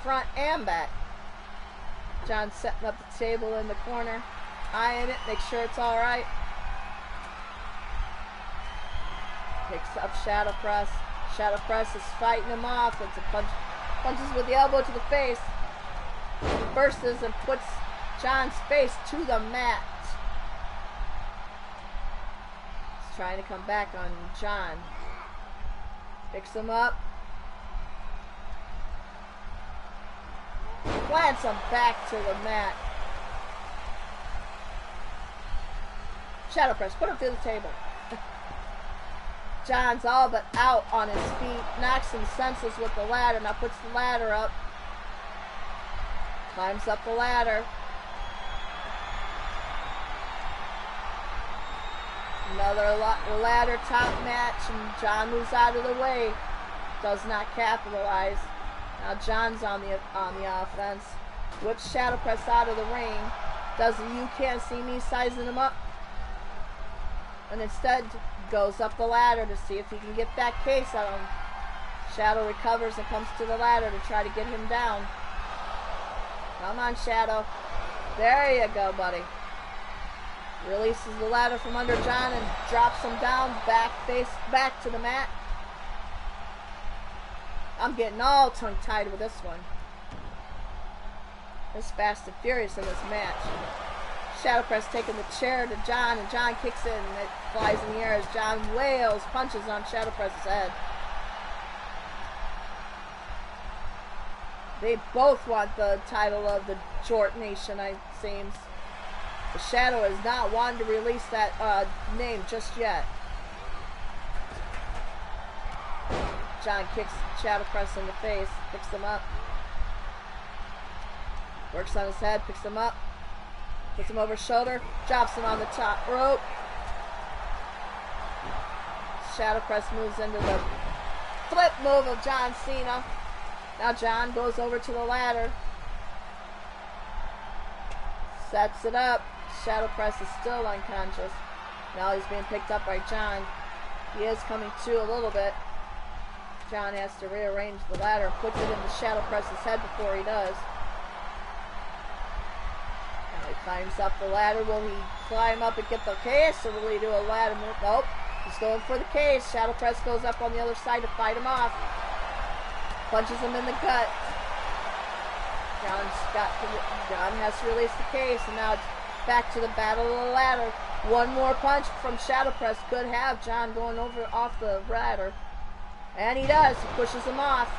front and back. John setting up the table in the corner, eyeing it, make sure it's alright. Picks up Shadow Press. Shadow Press is fighting him off. It's a punches with the elbow to the face. He bursts and puts John's face to the mat. He's trying to come back on John. Picks him up. plants him back to the mat. Shadow press, put him through the table. John's all but out on his feet, knocks him senseless with the ladder. Now puts the ladder up. Climbs up the ladder. Another ladder top match, and John moves out of the way. Does not capitalize. Now John's on the offense. Whips shadow press out of the ring. Does the you can't see me sizing him up. And instead goes up the ladder to see if he can get that case on him. Shadow recovers and comes to the ladder to try to get him down. Come on, Shadow. There you go, buddy. Releases the ladder from under John and drops him down, back to the mat. I'm getting all tongue-tied with this one. It's fast and furious in this match. Shadow press taking the chair to John, and John kicks it, and it flies in the air as John wails, punches on Shadow Press's head. They both want the title of the Jort Nation, it seems. The Shadow is not wanting to release that name just yet. John kicks Shadow Press in the face, picks him up. Works on his head, picks him up. Puts him over his shoulder, drops him on the top rope. Shadow Press moves into the flip move of John Cena. Now John goes over to the ladder. Sets it up. Shadow Press is still unconscious. Now he's being picked up by John. He is coming to a little bit. John has to rearrange the ladder and puts it into Shadow Press's head before he does. He climbs up the ladder. Will he climb up and get the case, or will he do a ladder move? Nope. He's going for the case. Shadow Press goes up on the other side to fight him off. Punches him in the gut. John has to release the case, and now it's back to the battle of the ladder. One more punch from Shadow Press could have John going off the ladder. And he does. He pushes him off.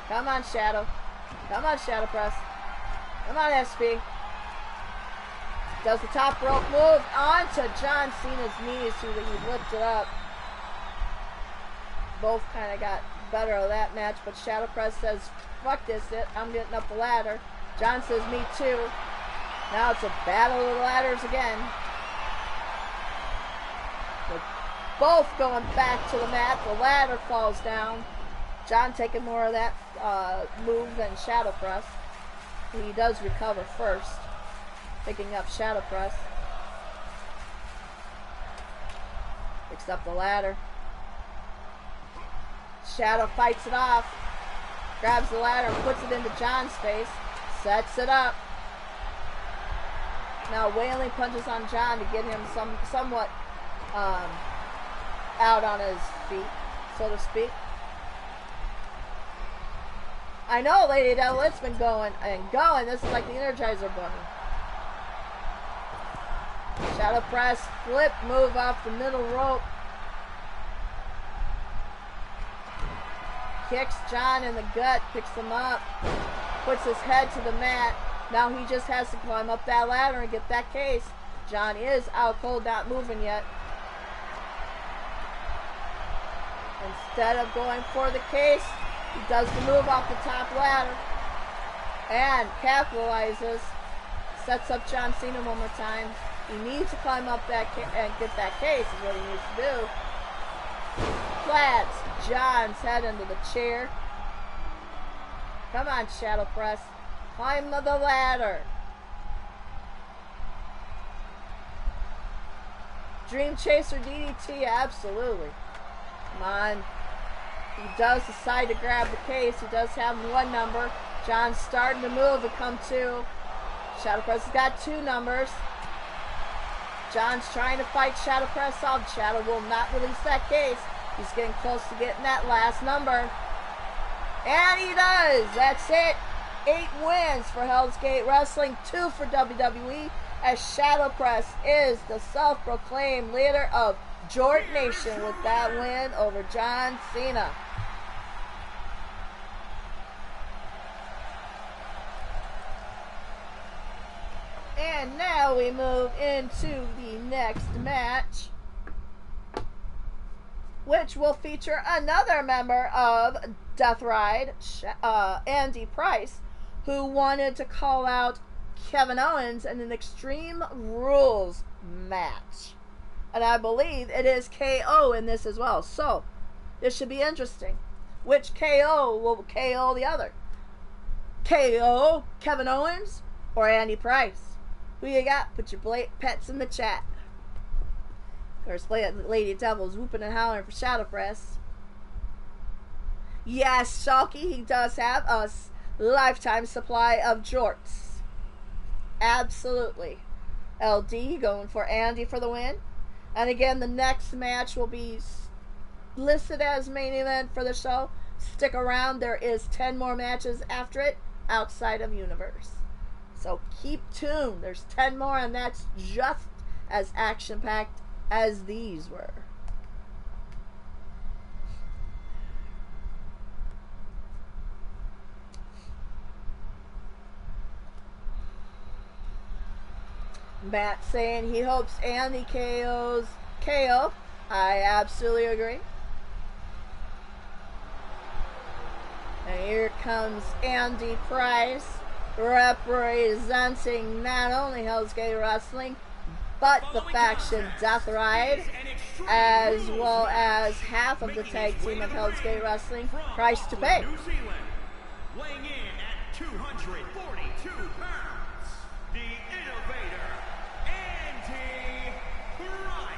Come on, Shadow. Come on, Shadow Press. Come on, SP. Does the top rope move onto John Cena's knees, so he lifted up. Both kind of got better of that match, but Shadow Press says, fuck this, I'm getting up the ladder. John says, me too. Now it's a battle of the ladders again. They're both going back to the mat. The ladder falls down. John taking more of that move than Shadow Press. He does recover first, picking up Shadow Press. Picks up the ladder. Shadow fights it off. Grabs the ladder and puts it into John's face. Sets it up. Now wailing punches on John to get him somewhat out on his feet, so to speak. I know, Lady Devil, it's been going and going. This is like the Energizer Bunny. Shadow Press, flip, move off the middle rope. Kicks John in the gut, picks him up, puts his head to the mat. Now he just has to climb up that ladder and get that case. John is out cold, not moving yet. Instead of going for the case, he does the move off the top ladder and capitalizes. Sets up John Cena one more time. He needs to climb up that and get that case is what he needs to do. Flats John's head into the chair. Come on, Shadow Press. Climb the ladder. Dream Chaser DDT, absolutely. Come on. He does decide to grab the case. He does have one number. John's starting to move and come to. Shadow Press has got two numbers. John's trying to fight Shadow Press off. Shadow will not release that case. He's getting close to getting that last number. And he does. That's it. 8 wins for Hell's Gate Wrestling, 2 for WWE, as Shadow Press is the self-proclaimed leader of Jort Nation with that win over John Cena. So we move into the next match, which will feature another member of Death Ride, Andy Price, who wanted to call out Kevin Owens in an Extreme Rules match. And I believe it is KO in this as well. So, this should be interesting. Which KO will KO the other? KO Kevin Owens or Andy Price? Who you got? Put your pets in the chat. Of course, Lady Devil's whooping and howling for Shadow Press. Yes, Shalky, he does have a lifetime supply of jorts. Absolutely. LD going for Andy for the win. And again, the next match will be listed as main event for the show. Stick around. There is 10 more matches after it outside of Universe. So keep tuned. There's 10 more, and that's just as action-packed as these were. Matt saying he hopes Andy KOs KO. I absolutely agree. And here comes Andy Price, representing not only Hell's Gate Wrestling, but the faction Death Ride, as well as half of the tag team of Hell's Gate Wrestling, Price to Pay. Weighing in at 242 pounds, the innovator, Andy Price.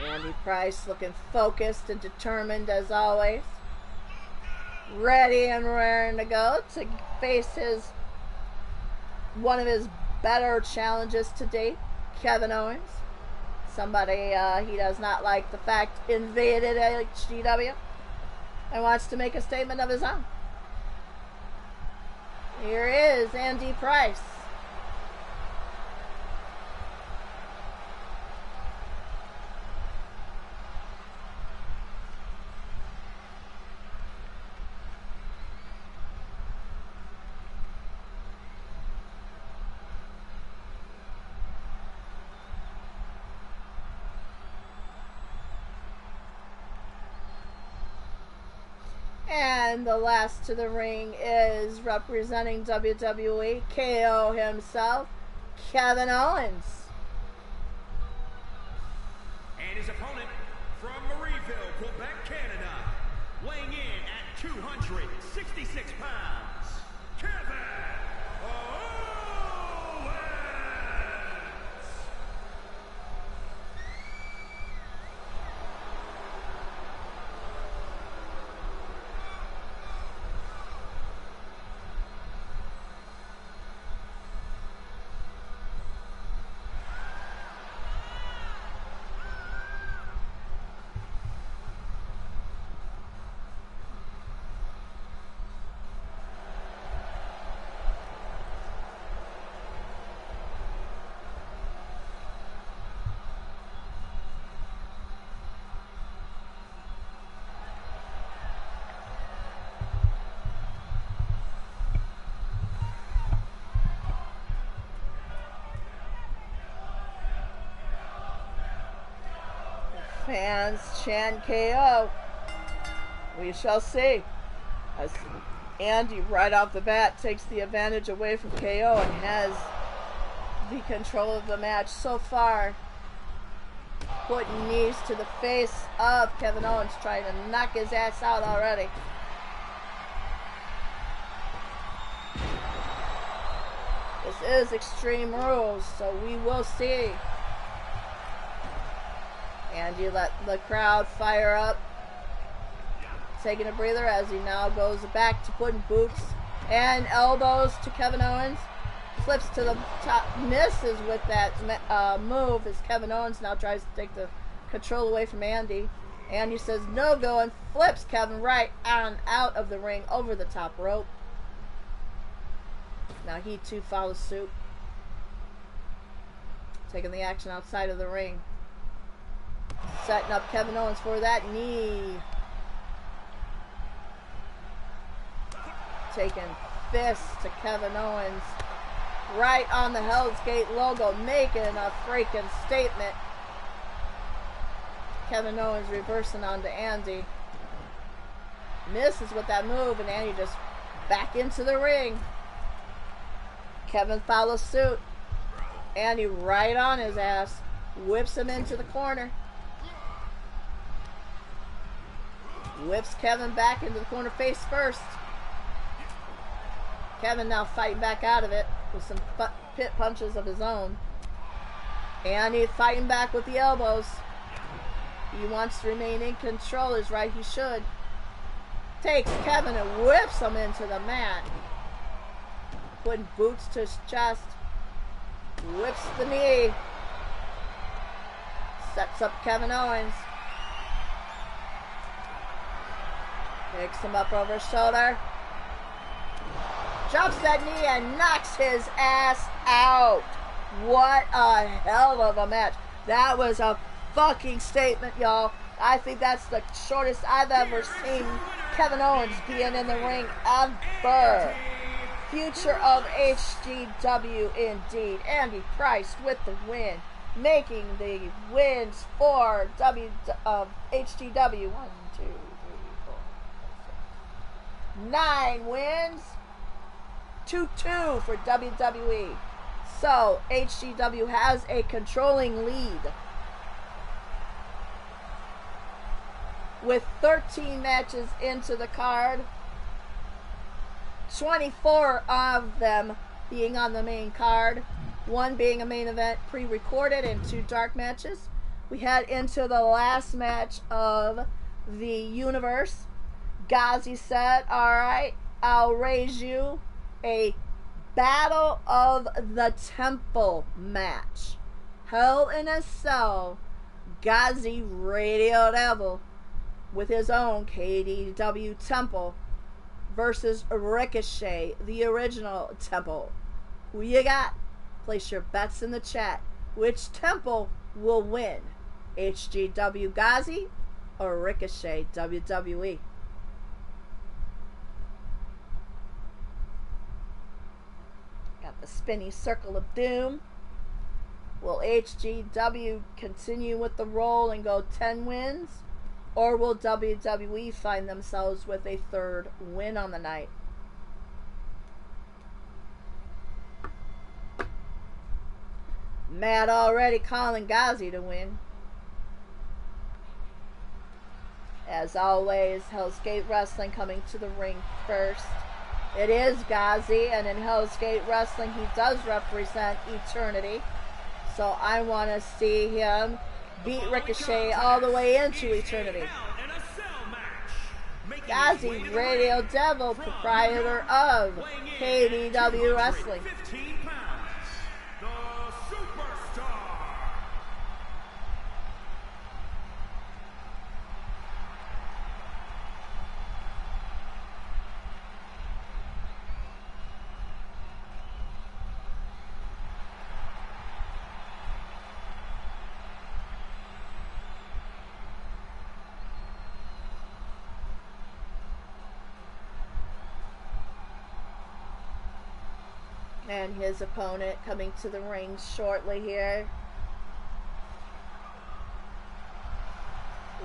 Andy Price looking focused and determined as always. Ready and raring to go to face one of his better challenges to date, Kevin Owens. Somebody he does not like the fact invaded HGW and wants to make a statement of his own. Here is Andy Price. And the last to the ring is representing WWE, KO himself, Kevin Owens. And his opponent from Marieville, Quebec, Canada, weighing in at 266 pounds, Kevin Owens. Fans chant KO. We shall see. As Andy, right off the bat, takes the advantage away from KO and has the control of the match so far. Putting knees to the face of Kevin Owens, trying to knock his ass out already. This is Extreme Rules, so we will see. Andy let the crowd fire up, taking a breather as he now goes back to putting boots and elbows to Kevin Owens. Flips to the top, misses with that move as Kevin Owens now tries to take the control away from Andy. Andy says no go and flips Kevin right on out of the ring over the top rope. Now he too follows suit, taking the action outside of the ring. Setting up Kevin Owens for that knee. taking fists to Kevin Owens right on the Hell's Gate logo, making a freaking statement. Kevin Owens reversing onto Andy. Misses with that move, and Andy just back into the ring. Kevin follows suit. Andy right on his ass. Whips him into the corner. Whips Kevin back into the corner face first. Kevin now fighting back out of it with some pit punches of his own. Andy fighting back with the elbows. He wants to remain in control, is right, he should. Takes Kevin and whips him into the mat. Putting boots to his chest. Whips the knee. Sets up Kevin Owens. Picks him up over his shoulder. Jumps that knee and knocks his ass out. What a hell of a match. That was a fucking statement, y'all. I think that's the shortest I've ever seen Kevin Owens being in the ring ever. Future of HGW indeed. Andy Price with the win, making the wins for HGW. 1, 2, 3, 4, 5, 6. 9 wins. 2-2 for WWE. So HGW has a controlling lead with 13 matches into the card, 24 of them being on the main card, 1 being a main event pre-recorded, and 2 dark matches. We head into the last match of the universe. Ghazi said, alright, I'll raise you a Battle of the Temple match. Hell in a Cell, Ghazi Radio Devil with his own KDW Temple versus Ricochet, the original Temple. Who you got? Place your bets in the chat. Which Temple will win? HGW Ghazi or Ricochet WWE? Got the spinny circle of doom. Will HGW continue with the roll and go 10 wins? Or will WWE find themselves with a 3rd win on the night? Matt already calling Ghazi to win. As always, Hell's Gate Wrestling coming to the ring first. It is Ghazi, and in Hell's Gate Wrestling he does represent eternity. So I want to see him beat Ricochet all the way into eternity. Ghazi, Radio Devil, proprietor of KDW Wrestling. And his opponent coming to the ring shortly here.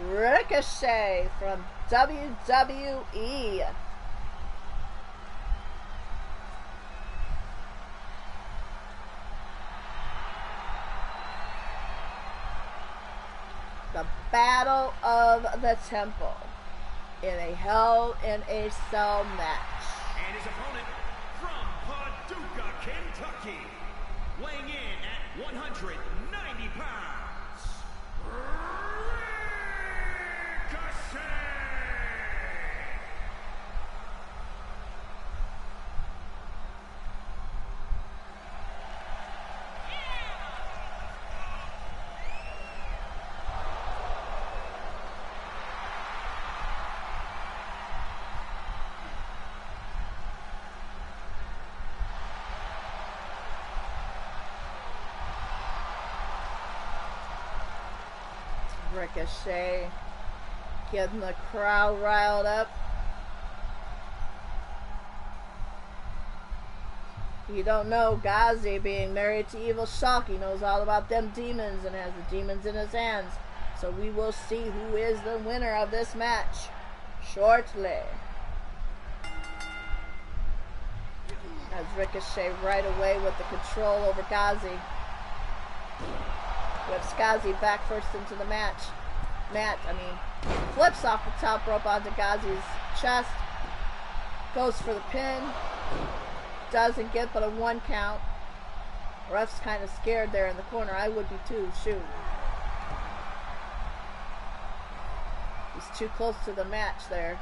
Ricochet from WWE. The Battle of the Temple in a Hell in a Cell match. And his opponent from Paducah, Kentucky, weighing in at 190 pounds, Ricochet! Ricochet getting the crowd riled up. You don't know, Ghazi, being married to Evil Shalky, knows all about them demons and has the demons in his hands. So we will see who is the winner of this match shortly. As Ricochet right away with the control over Ghazi. Whips Ghazi back first into the match. Flips off the top rope onto Ghazi's chest. Goes for the pin. Doesn't get but a 1 count. Ref's kind of scared there in the corner. I would be too. Shoot. He's too close to the match there.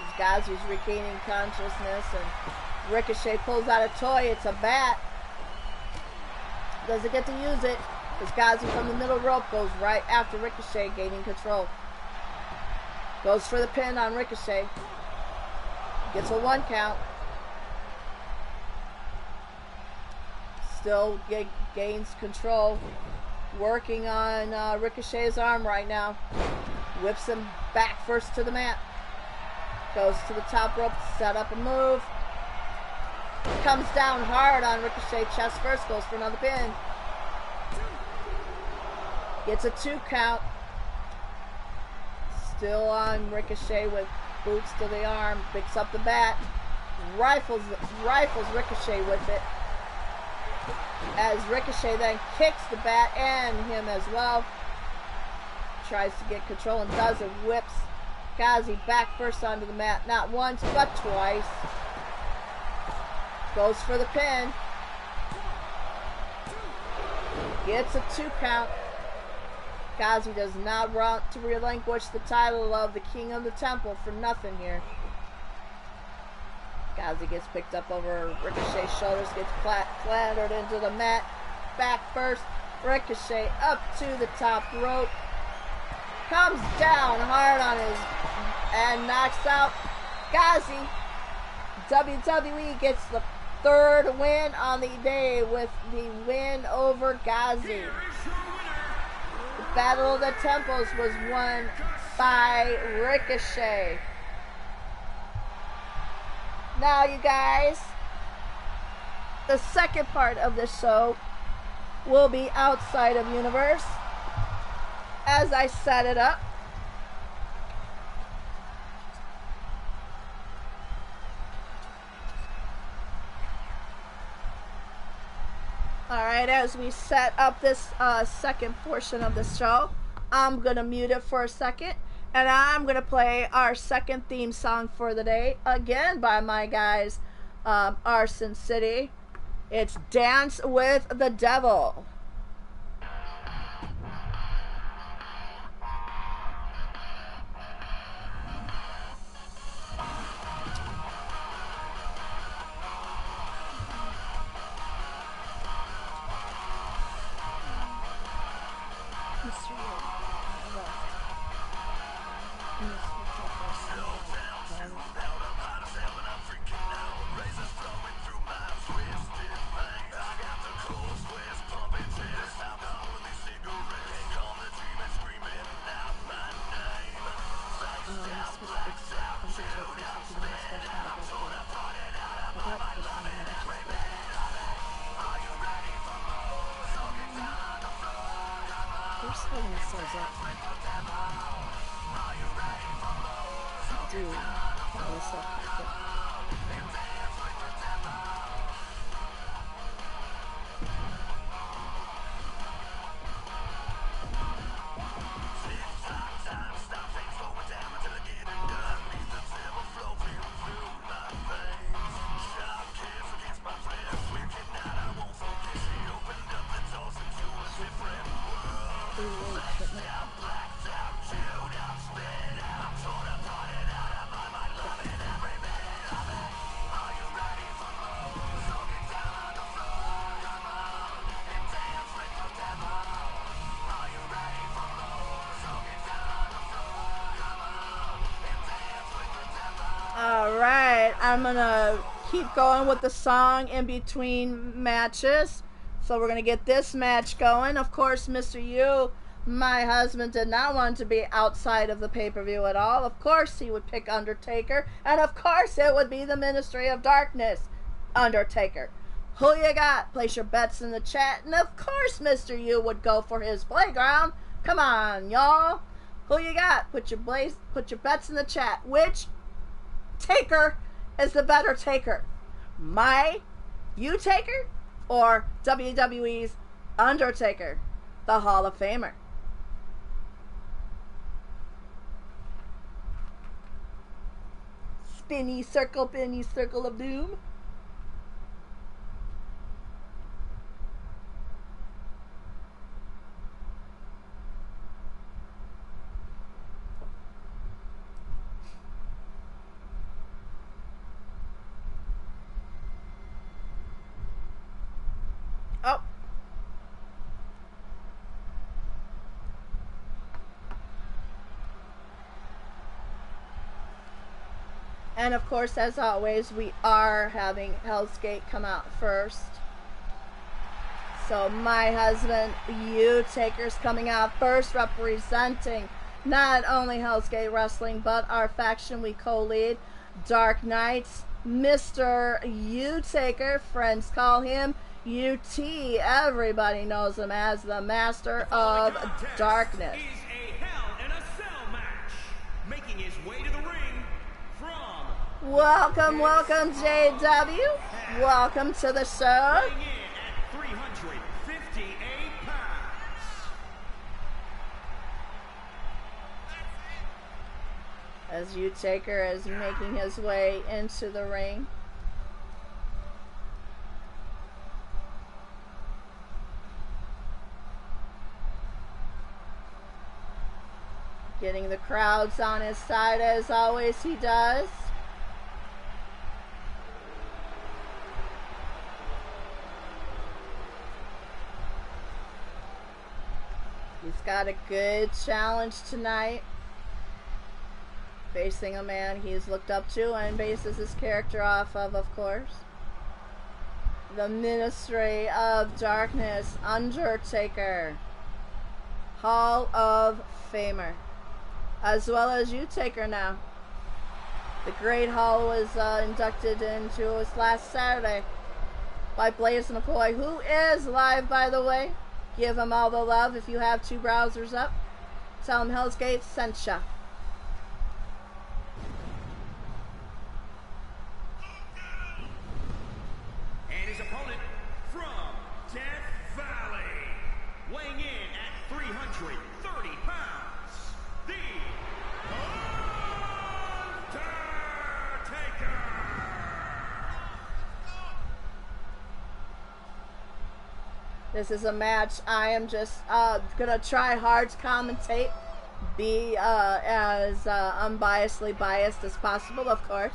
As Ghazi's regaining consciousness and Ricochet pulls out a toy. It's a bat. Doesn't get to use it. As Ghazi from the middle rope goes right after Ricochet, gaining control. Goes for the pin on Ricochet. Gets a 1 count. Still gains control. Working on Ricochet's arm right now. Whips him back first to the mat. Goes to the top rope to set up a move. Comes down hard on Ricochet. Chest first. Goes for another pin. Gets a 2 count. Still on Ricochet with boots to the arm. Picks up the bat. Rifles Ricochet with it. As Ricochet then kicks the bat and him as well. Tries to get control and does it. Whips Ghazi back first onto the mat. Not once, but twice. Goes for the pin. Gets a 2 count. Ghazi does not want to relinquish the title of the King of the Temple for nothing here. Ghazi gets picked up over Ricochet's shoulders, gets clattered into the mat. Back first. Ricochet up to the top rope. Comes down hard on his and knocks out Ghazi. WWE gets the 3rd win on the day with the win over Ghazi. The Battle of the Temples was won by Ricochet. Now, you guys, the second part of this show will be outside of Universe. As I set it up, alright, as we set up this second portion of the show, I'm going to mute it for a second. And I'm going to play our second theme song for the day, again by my guys, Arson City. It's Dance with the Devil. I'm gonna keep going with the song in between matches. So we're gonna get this match going. Of course, Mr. U, my husband, did not want to be outside of the pay-per-view at all. Of course he would pick Undertaker, and of course it would be the Ministry of Darkness. Undertaker. Who you got? Place your bets in the chat. And of course, Mr. U would go for his playground. Come on, y'all. Who you got? Put your bets in the chat. Which taker is the better taker? My U-Taker or WWE's Undertaker, the Hall of Famer? Spinny circle of doom. Oh. And of course, as always, we are having Hell's Gate come out first. So my husband, U-Taker's coming out first, representing not only Hell's Gate Wrestling, but our faction we co-lead, Dark Knights. Mr. U-Taker, friends call him UT. Everybody knows him as the Master of Darkness. Is a Hell in a Cell match. Making his way to the ring from Welcome, JW. Welcome to the show. weighing in at 358 pounds. As U-Taker is making his way into the ring. Getting the crowds on his side as always he does. He's got a good challenge tonight. Facing a man he's looked up to and bases his character off of course. The Ministry of Darkness, Undertaker. Hall of Famer. As well as U-Taker now. The Great Hall was inducted into us last Saturday by Blaze McCoy, who is live, by the way. Give him all the love. If you have 2 browsers up, tell him Hell's Gate sent ya. And his opponent from Death Valley, weighing in at 330 pounds, the Undertaker. This is a match I am just gonna try hard to commentate, be as unbiasedly biased as possible, of course.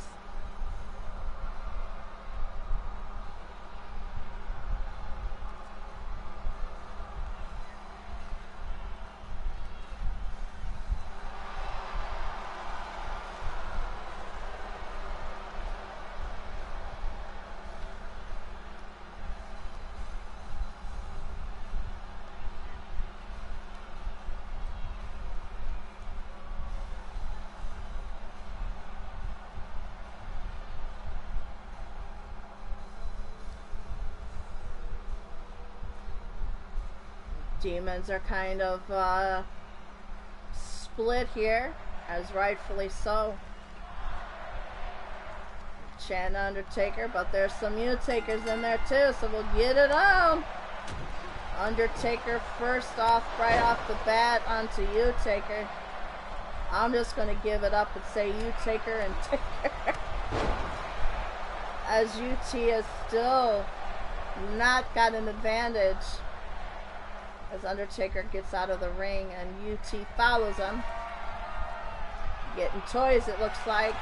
Demons are kind of split here, as rightfully so. Chan Undertaker, but there's some U-Takers in there too, so we'll get it on. Undertaker first off, right off the bat onto U-Taker. I'm just going to give it up and say U-Taker and Taker. As UT has still not got an advantage. As Undertaker gets out of the ring and UT follows him. Getting toys, it looks like.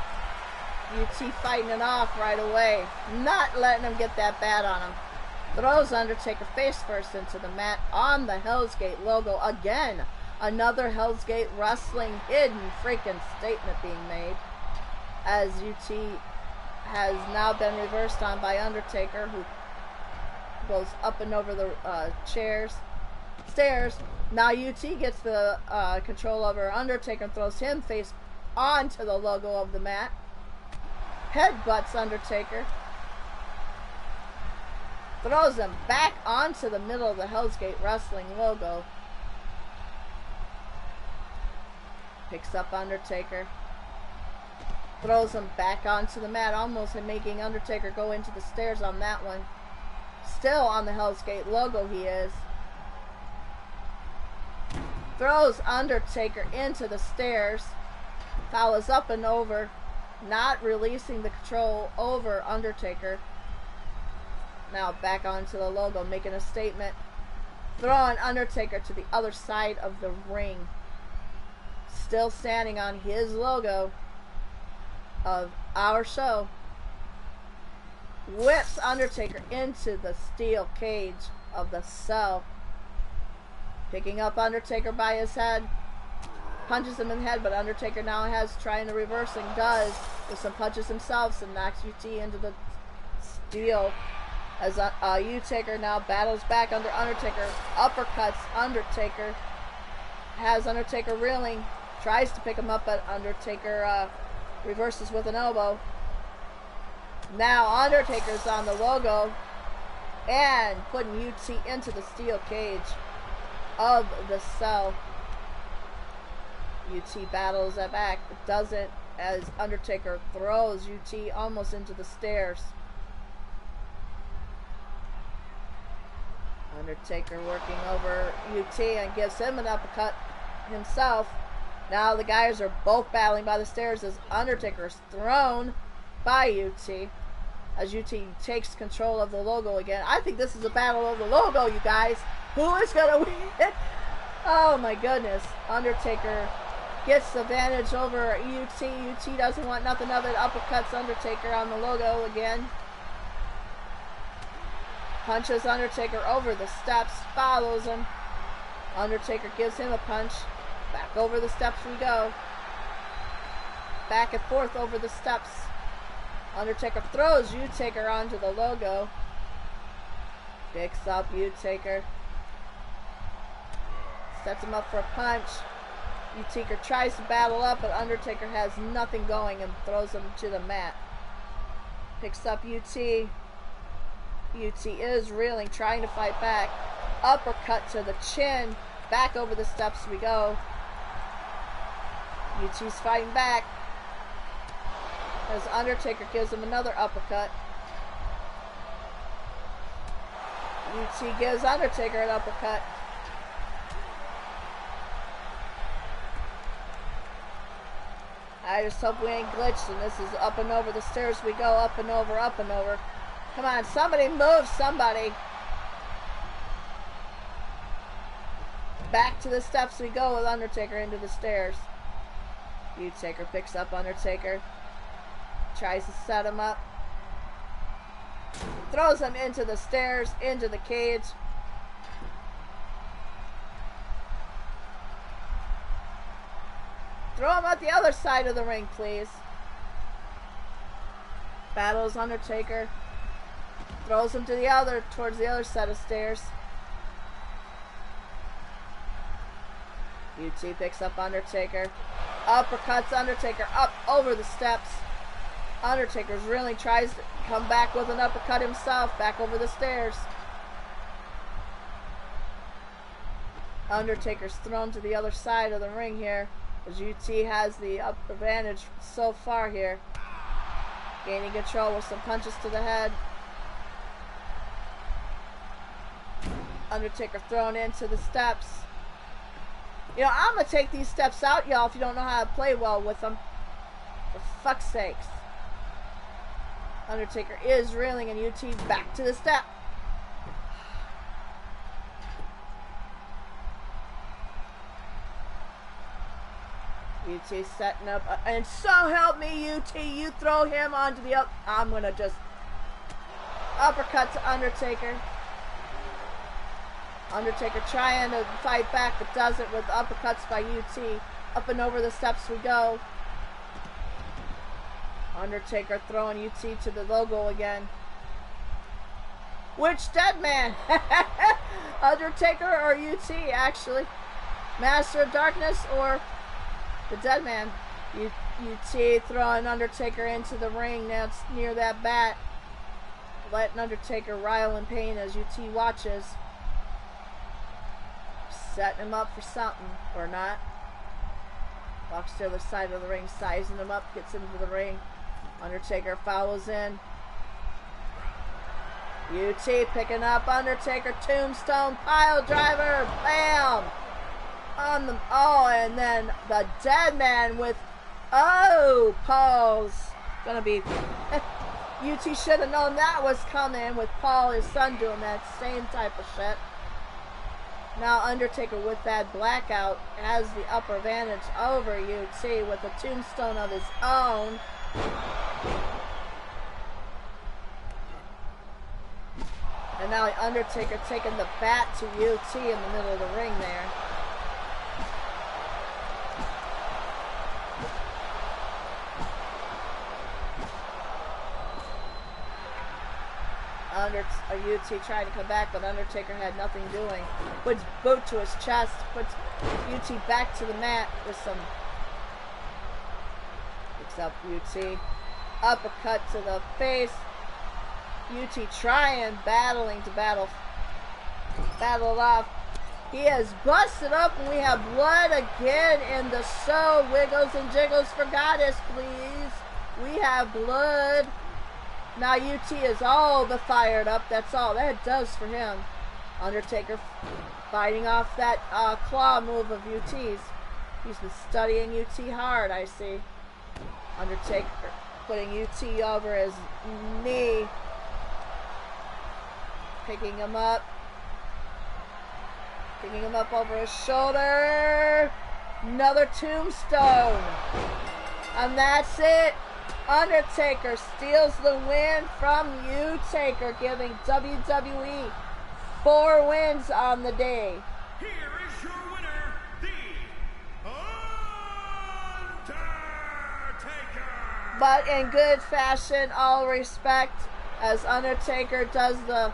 UT fighting it off right away. Not letting him get that bad on him. Throws Undertaker face first into the mat on the Hell's Gate logo. Again, another Hell's Gate Wrestling hidden freaking statement being made. As UT has now been reversed on by Undertaker, who goes up and over the stairs. Now UT gets the control over Undertaker and throws him face onto the logo of the mat. Headbutts Undertaker. Throws him back onto the middle of the Hell's Gate Wrestling logo. Picks up Undertaker. Throws him back onto the mat, almost making Undertaker go into the stairs on that one. Still on the Hell's Gate logo he is. Throws Undertaker into the stairs. Follows up and over, not releasing the control over Undertaker. Now back onto the logo, making a statement. Throwing Undertaker to the other side of the ring. Still standing on his logo of our show. Whips Undertaker into the steel cage of the cell. Picking up Undertaker by his head. Punches him in the head, but Undertaker now has trying the reversing. Does with some punches himself and knocks UT into the steel. As U-Taker now battles back under Undertaker. Uppercuts Undertaker. Has Undertaker reeling. Tries to pick him up, but Undertaker reverses with an elbow. Now Undertaker's on the logo and putting UT into the steel cage of the cell. UT battles it back, but doesn't, as Undertaker throws UT almost into the stairs. Undertaker working over UT and gives him an uppercut himself. Now the guys are both battling by the stairs as Undertaker is thrown by UT. As UT takes control of the logo again. I think this is a battle of the logo, you guys. Who is going to win? Oh my goodness. Undertaker gets the advantage over UT. UT doesn't want nothing of it. Uppercuts Undertaker on the logo again. Punches Undertaker over the steps. Follows him. Undertaker gives him a punch. Back over the steps we go. Back and forth over the steps. Undertaker throws U-Taker onto the logo. Picks up U-Taker. Sets him up for a punch. U-Taker tries to battle up, but Undertaker has nothing going and throws him to the mat. Picks up UT. UT is reeling, trying to fight back. Uppercut to the chin. Back over the steps we go. UT's fighting back. As Undertaker gives him another uppercut. UT gives Undertaker an uppercut. I just hope we ain't glitched and this is up and over the stairs we go. Up and over, up and over. Come on, somebody move, somebody. Back to the steps we go with Undertaker into the stairs. U-Taker picks up Undertaker. Tries to set him up. Throws him into the stairs, into the cage. Throw him at the other side of the ring, please. Battles Undertaker. Throws him to the other, towards the other set of stairs. UT picks up Undertaker. Uppercuts Undertaker up over the steps. Undertaker's really tries to come back with an uppercut himself, back over the stairs. Undertaker's thrown to the other side of the ring here, as UT has the advantage so far here. Gaining control with some punches to the head. Undertaker thrown into the steps. You know, I'm going to take these steps out, y'all, if you don't know how to play well with them. For fuck's sakes. Undertaker is reeling and UT back to the step. UT setting up. And so help me, UT. You throw him onto the up. I'm going to just uppercut to Undertaker. Undertaker trying to fight back, but does it with uppercuts by UT. Up and over the steps we go. Undertaker throwing UT to the logo again. Which dead man? Undertaker or UT, actually? Master of Darkness or the dead man? UT throwing Undertaker into the ring. Now it's near that bat. letting Undertaker rile in pain as UT watches. Setting him up for something, or not. Walks to the other side of the ring, sizing him up, gets into the ring. Undertaker follows in. UT picking up Undertaker, tombstone, pile driver, bam! On the, oh, and then the dead man with, oh, Paul's gonna be, UT should have known that was coming with Paul, his son, doing that same type of shit. Now Undertaker with that blackout has the upper advantage over UT with a tombstone of his own. And now Undertaker taking the bat to UT in the middle of the ring there. UT tried to come back, but Undertaker had nothing doing. Puts boot to his chest, puts UT back to the mat with some. Picks up UT. Uppercut to the face. UT trying, battling to battle it off. He has busted up, and we have blood again in the show. Wiggles and jiggles for Goddess, please. We have blood. Now UT is all but fired up. That's all that does for him. Undertaker fighting off that claw move of UT's. He's been studying UT hard, I see. Undertaker putting UT over his knee. Picking him up. Picking him up over his shoulder. Another tombstone. And that's it. Undertaker steals the win from U-Taker, giving WWE 4 wins on the day. Here is your winner, The Undertaker. But in good fashion, all respect, as Undertaker does the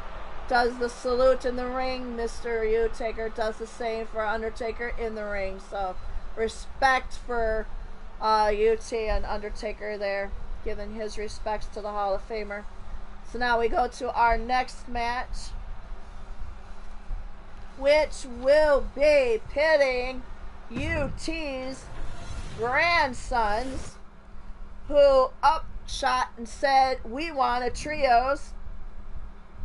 salute in the ring, Mr. U-Taker does the same for Undertaker in the ring. So respect for UT and Undertaker there, giving his respects to the Hall of Famer. So now we go to our next match, which will be pitting UT's grandsons, who upshot and said, we want a trios.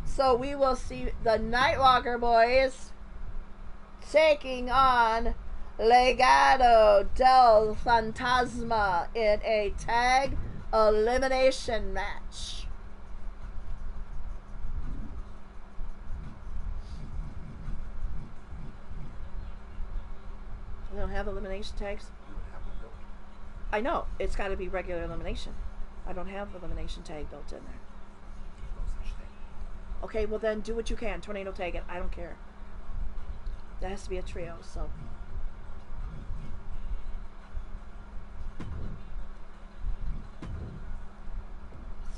So we will see the Nightwalker boys taking on Legado del Fantasma in a tag elimination match. We don't have elimination tags? I know. It's got to be regular elimination. I don't have elimination tag built in there. Okay, well then do what you can. Tornado tag it. I don't care. That has to be a trio, so.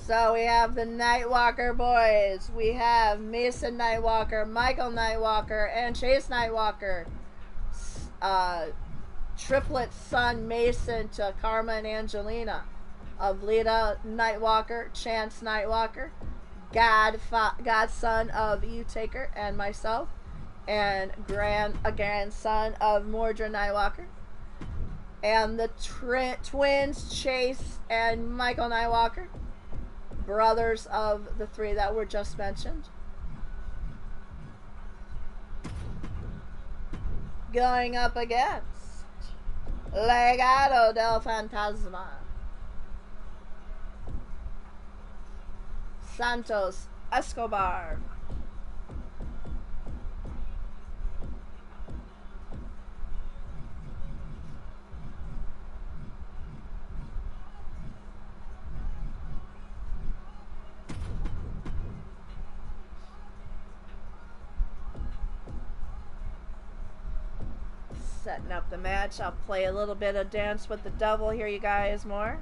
So we have the Nightwalker boys. We have Mason Nightwalker, Michael Nightwalker, and Chase Nightwalker. Triplet son Mason to Karma and Angelina. Of Lita Nightwalker, Chance Nightwalker, godson of U-Taker and myself, and a grandson of Mordred Nightwalker. And the twins, Chase and Michael Nightwalker, brothers of the 3 that were just mentioned. Going up against Legado del Fantasma, Santos Escobar, setting up the match. I'll play a little bit of Dance with the Devil here, you guys, more.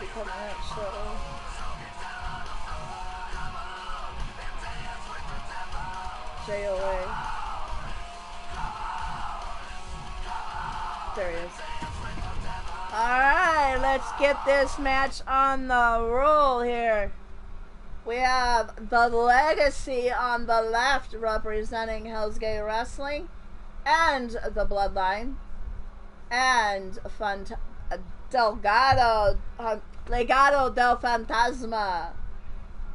becoming that show. JOA. There he is. Alright, let's get this match on the roll here. We have the Legacy on the left representing Hell's Gate Wrestling and the Bloodline. And Legado del Fantasma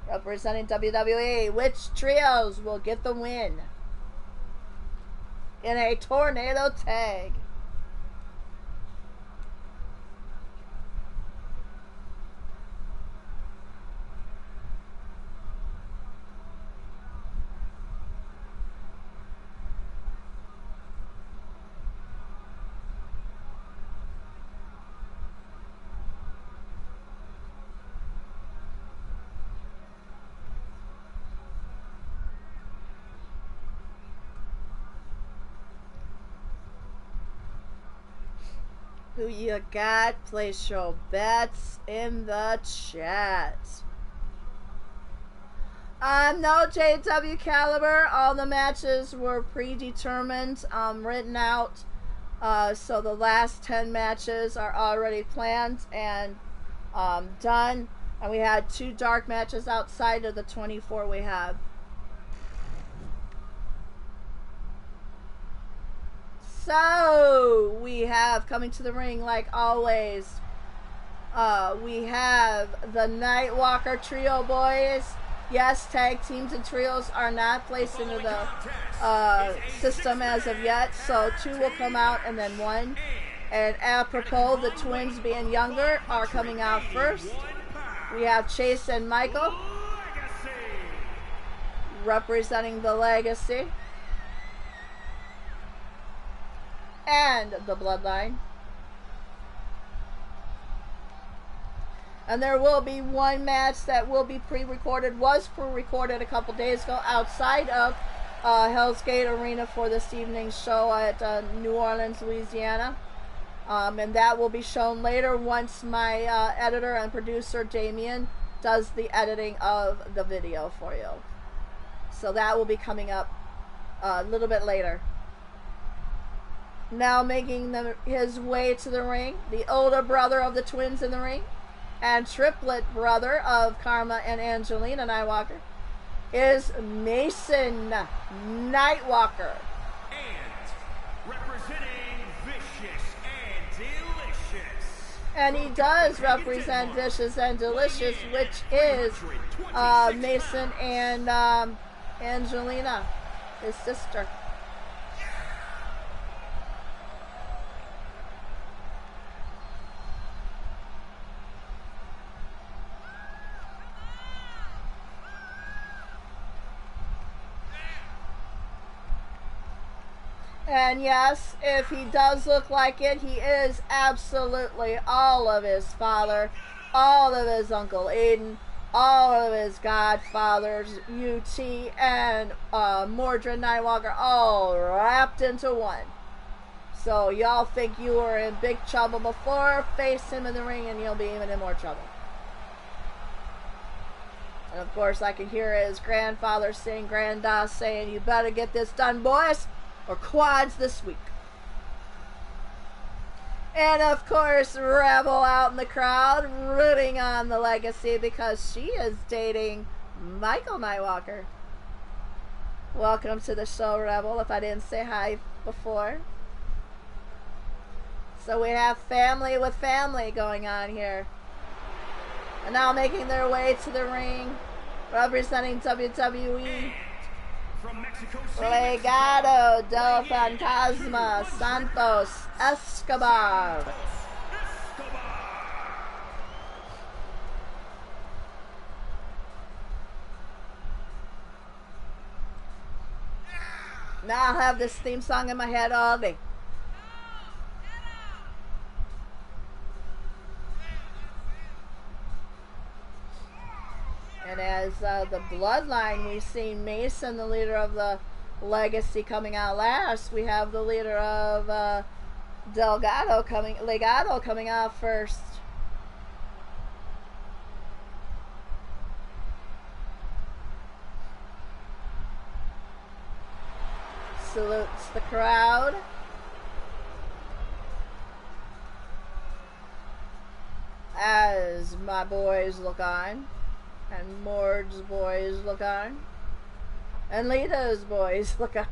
representing WWE. Which trios will get the win in a tornado tag? Who you got? Place your bets in the chat. No JW Caliber. All the matches were predetermined, written out. So the last 10 matches are already planned and done. And we had 2 dark matches outside of the 24 we have. So, we have coming to the ring like always. We have the Nightwalker Trio boys. Yes, tag teams and trios are not placed into the system as of yet. So 2 will come out and then 1. And apropos, the twins being younger are coming out first. We have Chase and Michael representing the Legacy. And the Bloodline. And there will be 1 match that will be pre-recorded, was pre-recorded a couple days ago outside of Hell's Gate Arena for this evening's show at New Orleans, Louisiana. And that will be shown later once my editor and producer Damien does the editing of the video for you. So that will be coming up a little bit later. Now making his way to the ring, the older brother of the twins in the ring, and triplet brother of Karma and Angelina Nightwalker, is Mason Nightwalker. And representing Vicious and Delicious. And he does represent Vicious and Delicious, which is Mason and Angelina, his sister. And yes, if he does look like it, he is absolutely all of his father, all of his Uncle Aiden, all of his godfathers, UT, and Mordred Nightwalker, all wrapped into one. So y'all think you were in big trouble before, face him in the ring and you'll be even in more trouble. And of course I can hear his grandfather saying, Grandad saying, you better get this done, boys, or quads this week. And of course, Rebel out in the crowd, rooting on the Legacy because she is dating Michael Nightwalker. Welcome to the show, Rebel, if I didn't say hi before. So we have family with family going on here. And now making their way to the ring, representing WWE. From Mexico City, Legado del Fantasma, Santos Escobar. Now I'll have this theme song in my head all day. And as the Bloodline, we've seen Mason, the leader of the Legacy, coming out last. We have the leader of Legado coming out first. salutes the crowd. As my boys look on, and Mord's boys look on, and Lita's boys look on.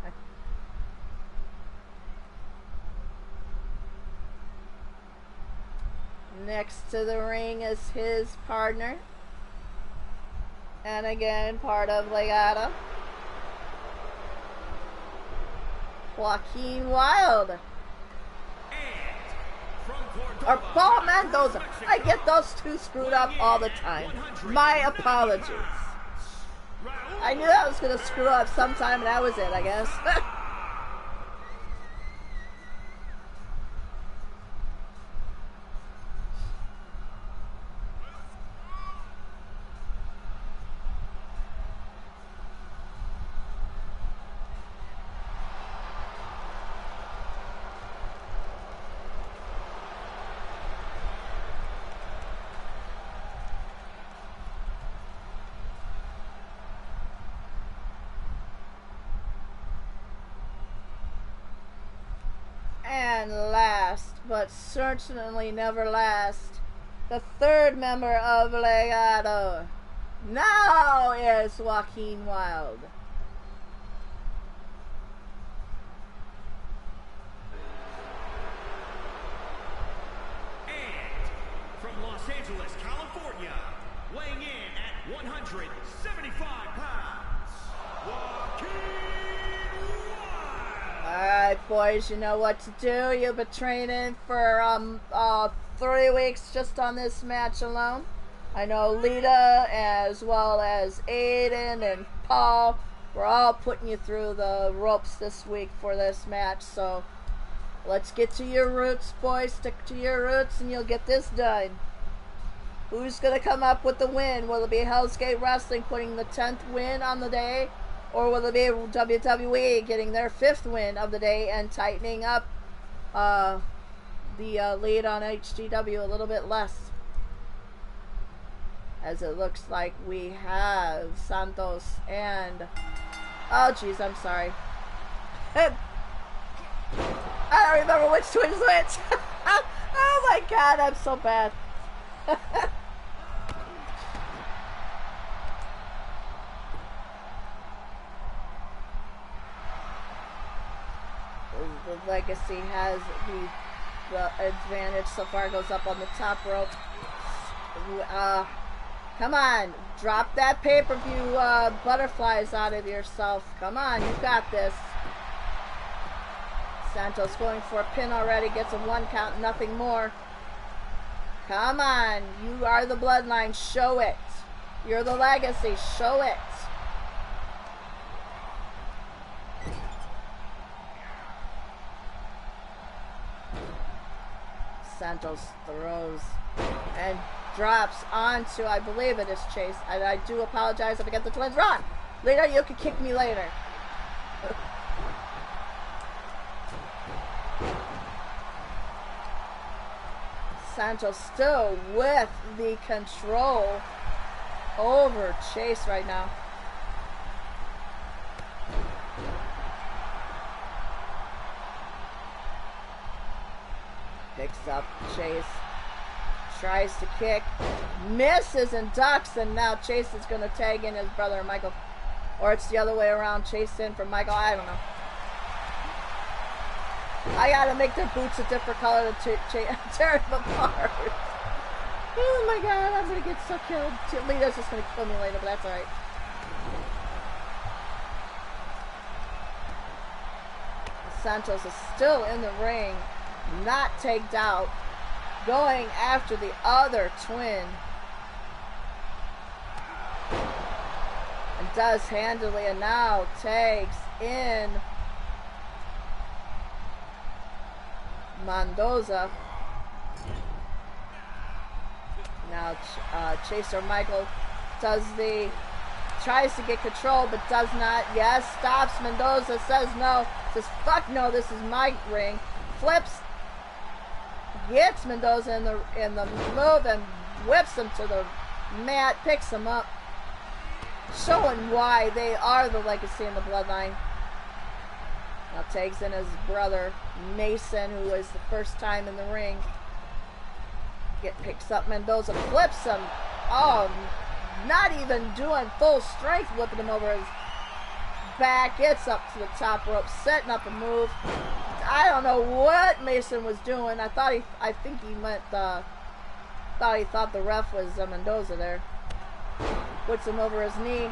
Next to the ring is his partner, and again part of Legado, Joaquin Wilde. Or Paul Mendoza. I get those two screwed up all the time. My apologies. I knew I was going to screw up sometime, and that was it, I guess. And last, but certainly never last, the third member of Legado now is Joaquin Wilde. And from Los Angeles, California, weighing in at 175 pounds, Joaquin Wilde. Alright, boys, you know what to do. You've been training for 3 weeks just on this match alone. I know Lita, as well as Aiden and Paul, we're all putting you through the ropes this week for this match. So let's get to your roots, boys. Stick to your roots and you'll get this done. Who's going to come up with the win? Will it be Hell's Gate Wrestling putting the 10th win on the day? Or will it be WWE getting their 5th win of the day and tightening up the lead on HGW a little bit less? As it looks like we have Santos and... Oh, jeez, I'm sorry. I don't remember which twin's which. Oh my god, I'm so bad. The Legacy has the advantage so far, goes up on the top rope. Come on, drop that pay-per-view butterflies out of yourself. Come on, you got this. Santos going for a pin already, gets a 1 count, nothing more. Come on, you are the bloodline, show it. You're the Legacy, show it. Santos throws and drops onto, I believe it is Chase. I do apologize if I get the twins wrong. Lita, you can kick me later. Santos still with the control over Chase right now. Picks up Chase, tries to kick, misses and ducks, and now Chase is going to tag in his brother Michael. Or it's the other way around, Chase in for Michael, I don't know. I gotta make their boots a different color to tear them apart. Oh my god, I'm going to get so killed. Lita's just going to kill me later, but that's alright. Santos is still in the ring, not tagged out, going after the other twin, and does handily, and now tags in Mendoza. Now Chaser Michael tries to get control but does not. Yes, stops Mendoza, says no, says fuck no, this is my ring, flips, gets Mendoza in the move and whips him to the mat, picks him up, showing why they are the Legacy and the Bloodline. Now tags in his brother Mason, who is the first time in the ring. Picks up Mendoza, flips him. Oh, not even doing full strength, flipping him over his back. Gets up to the top rope, setting up a move. I don't know what Mason was doing. I think he meant he thought the ref was Mendoza there. Puts him over his knee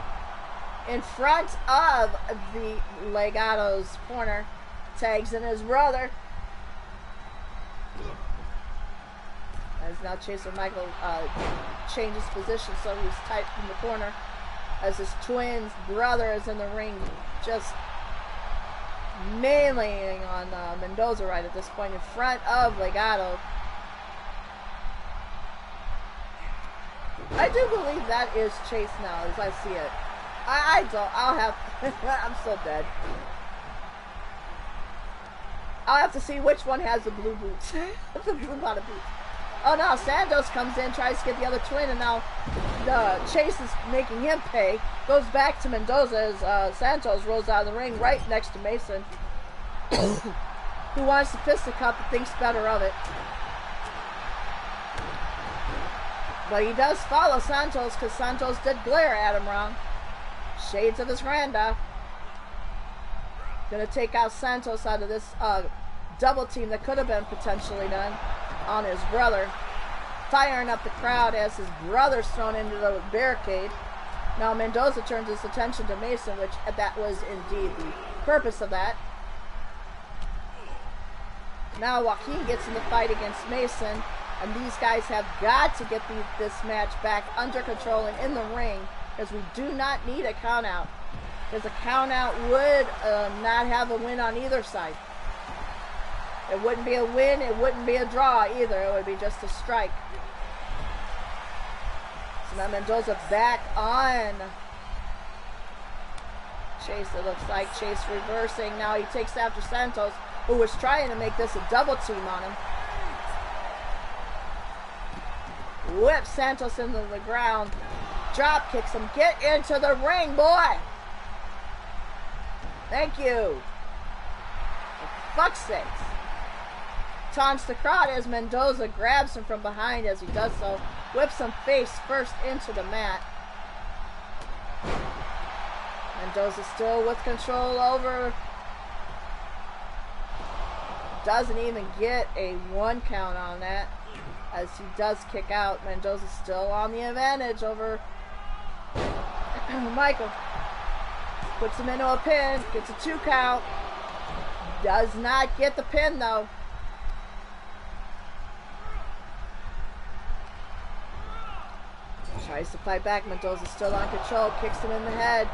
in front of the Legato's corner. Tags in his brother. As now Chaser Michael changes position, so he's tight in the corner. As his twin brother is in the ring, just meleeing on Mendoza right at this point in front of Legato. I do believe that is Chase now, as I see it. I'll have, I'm so dead. I'll have to see which one has the blue boots. The blue bottom boots. Oh no, Santos comes in, tries to get the other twin, and now Chase is making him pay. Goes back to Mendoza as Santos rolls out of the ring right next to Mason, who wants to fisticuff but thinks better of it. But he does follow Santos because Santos did glare at him wrong. Shades of his Randa. Gonna take out Santos out of this double team that could have been potentially done on his brother. Firing up the crowd as his brother's thrown into the barricade. Now Mendoza turns his attention to Mason, which that was indeed the purpose of that. Now Joaquin gets in the fight against Mason, and these guys have got to get this match back under control and in the ring, because we do not need a count out. Because a count out would not have a win on either side. It wouldn't be a win, it wouldn't be a draw either, it would be just a strike. So now Mendoza back on Chase, it looks like. Chase reversing, now he takes after Santos, who was trying to make this a double team on him. Whips Santos into the ground, drop kicks him, get into the ring, boy! Thank you. For fuck's sakes. Taunts the crowd as Mendoza grabs him from behind as he does so. Whips him face first into the mat. Mendoza still with control over. Doesn't even get a 1 count on that as he does kick out. Mendoza still on the advantage over Michael. Puts him into a pin, gets a 2 count. Does not get the pin though. Tries to fight back. Mendoza's still on control. Kicks him in the head.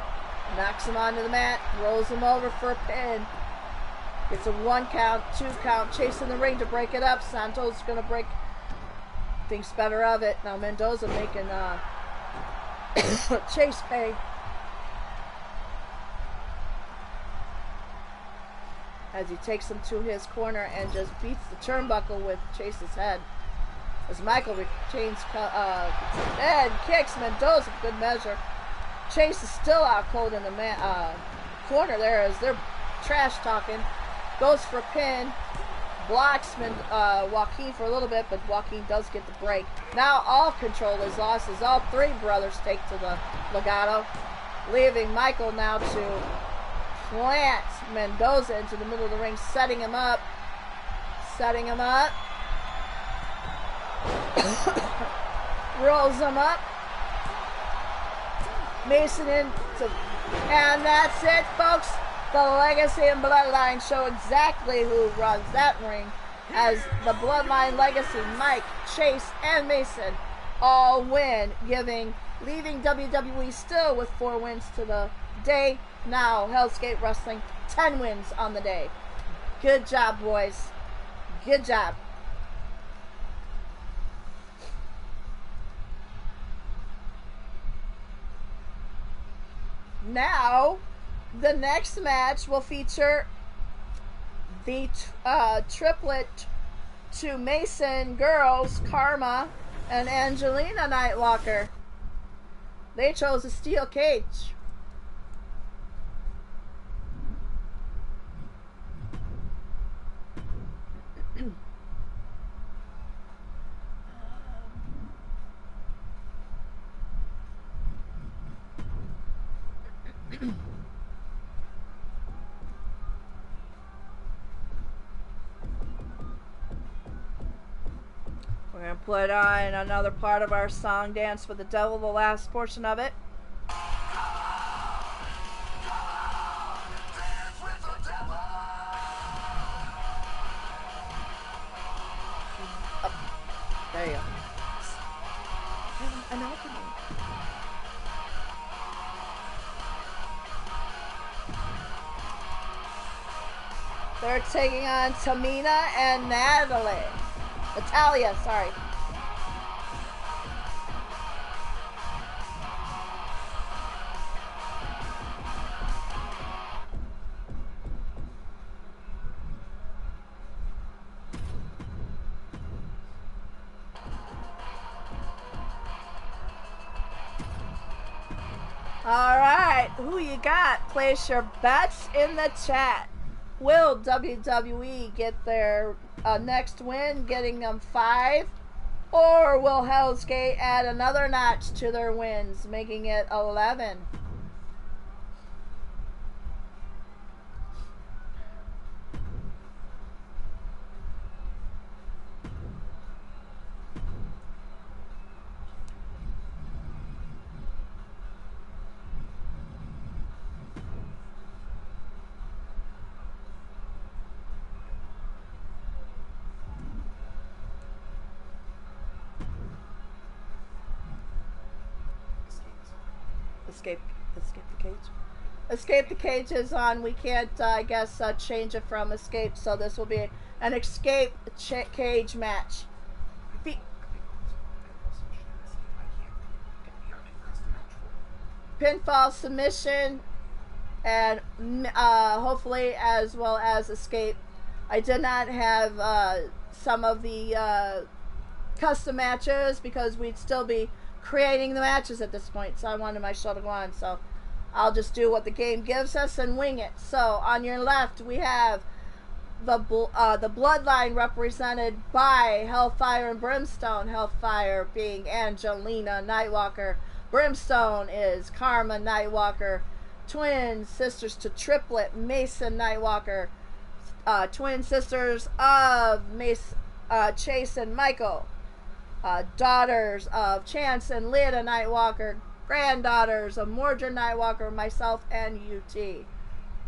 Knocks him onto the mat. Rolls him over for a pin. Gets a 1 count, 2 count. Chasing the ring to break it up. Santos going to break. Thinks better of it. Now Mendoza making Chase pay. As he takes him to his corner and just beats the turnbuckle with Chase's head. As Michael retains and kicks Mendoza for good measure. Chase is still out cold in the corner there as they're trash talking. Goes for a pin. Blocks Joaquin for a little bit, but Joaquin does get the break. Now all control is lost as all 3 brothers take to the Legato. Leaving Michael now to plant Mendoza into the middle of the ring, setting him up. Setting him up. Rolls him up. Mason into, and that's it, folks. The Legacy and Bloodline show exactly who runs that ring, as the Bloodline Legacy, Mike, Chase, and Mason all win, leaving WWE still with 4 wins to the day. Now Hell's Gate Wrestling 10 wins on the day. Good job, boys. Good job. Now, the next match will feature the triplet to Mason girls, Karma and Angelina Nightwalker. They chose a steel cage. We're going to put on another part of our song, Dance with the Devil, the last portion of it. There you go. An opening. They're taking on Tamina and Natalia, sorry. Alright, who you got? Place your bets in the chat. Will WWE get their next win, getting them 5? Or will Hell's Gate add another notch to their wins, making it 11? Escape the cage. Escape the cage is on. We can't, I guess, change it from escape. So this will be an escape cage match. Pinfall, submission, and hopefully as well as escape. I did not have some of the custom matches because we'd still be creating the matches at this point, so I wanted my show to go on, so I'll just do what the game gives us and wing it. So on your left we have the bloodline represented by Hellfire and Brimstone. Hellfire being Angelina Nightwalker, Brimstone is Karma Nightwalker, twin sisters to Triplet Mason Nightwalker, twin sisters of Chase and Michael, daughters of Chance and Lita Nightwalker, granddaughters of Mordred Nightwalker, myself and UT,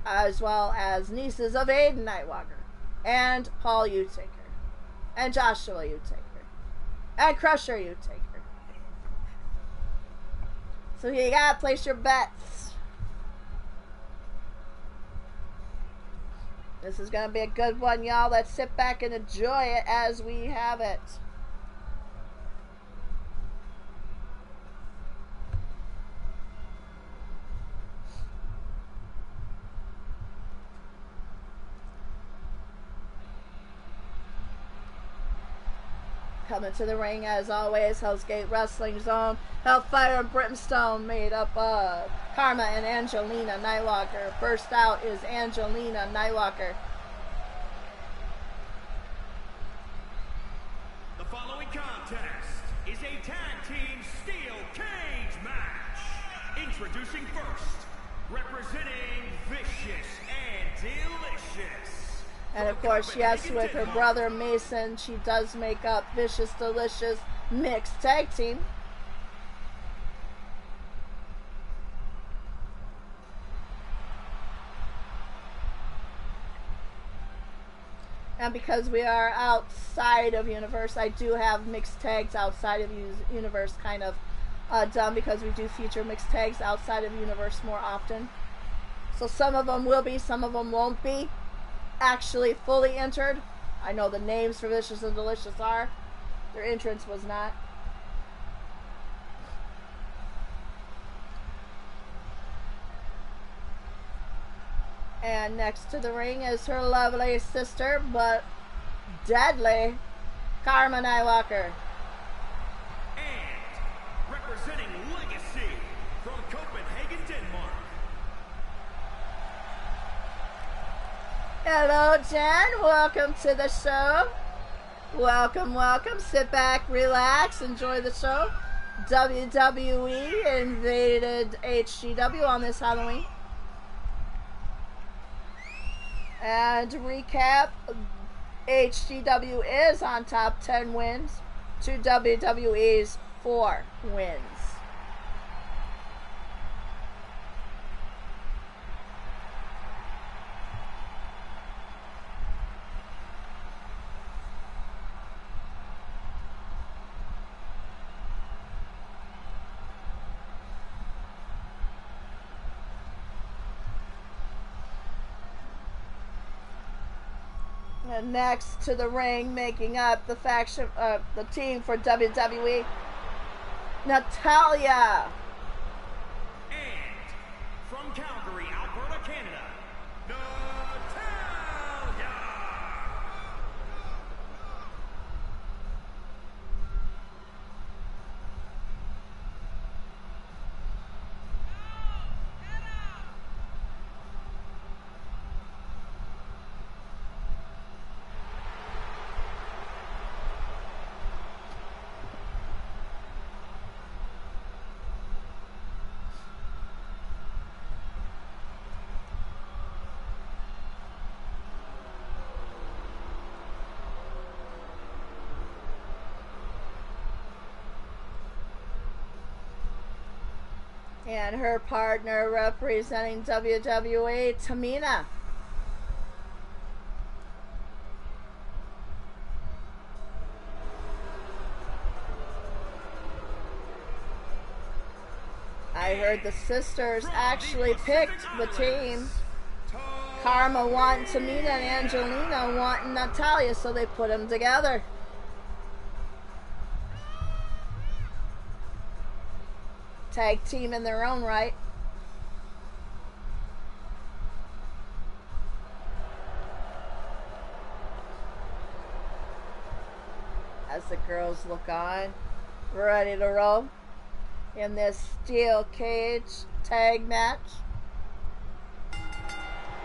as well as nieces of Aiden Nightwalker, and Paul Utaker, and Joshua Utaker, and Crusher Utaker. So you gotta place your bets. This is gonna be a good one, y'all. Let's sit back and enjoy it as we have it. Coming to the ring as always, Hell's Gate Wrestling Zone, Hellfire and Brimstone, made up of Karma and Angelina Nightwalker. First out is Angelina Nightwalker. The following contest is a tag team steel cage match. Introducing first, representing Vicious and Delicious. And of course, yes, with her brother Mason, she does make up Vicious Delicious mixed tag team. And because we are outside of Universe, I do have mixed tags outside of Universe kind of done, because we do feature mixed tags outside of Universe more often. So some of them will be, some of them won't be actually fully entered. I know the names for Vicious and Delicious are. Their entrance was not. And next to the ring is her lovely sister, but deadly, Karma Nightwalker. And representing Legacy from Copenhagen, Denmark. Hello, Jen. Welcome to the show. Welcome, welcome. Sit back, relax, enjoy the show. WWE invaded HGW on this Halloween. And to recap, HGW is on top 10 wins. to WWE's 4 wins. And next to the ring, making up the faction, the team for WWE, Natalya. And from Calgary, Alberta, Canada, Natalya. And her partner representing WWE, Tamina. I heard the sisters actually picked the team. Karma wanting Tamina and Angelina wanting Natalya, so they put them together. Tag team in their own right. As the girls look on, ready to roll in this steel cage tag match.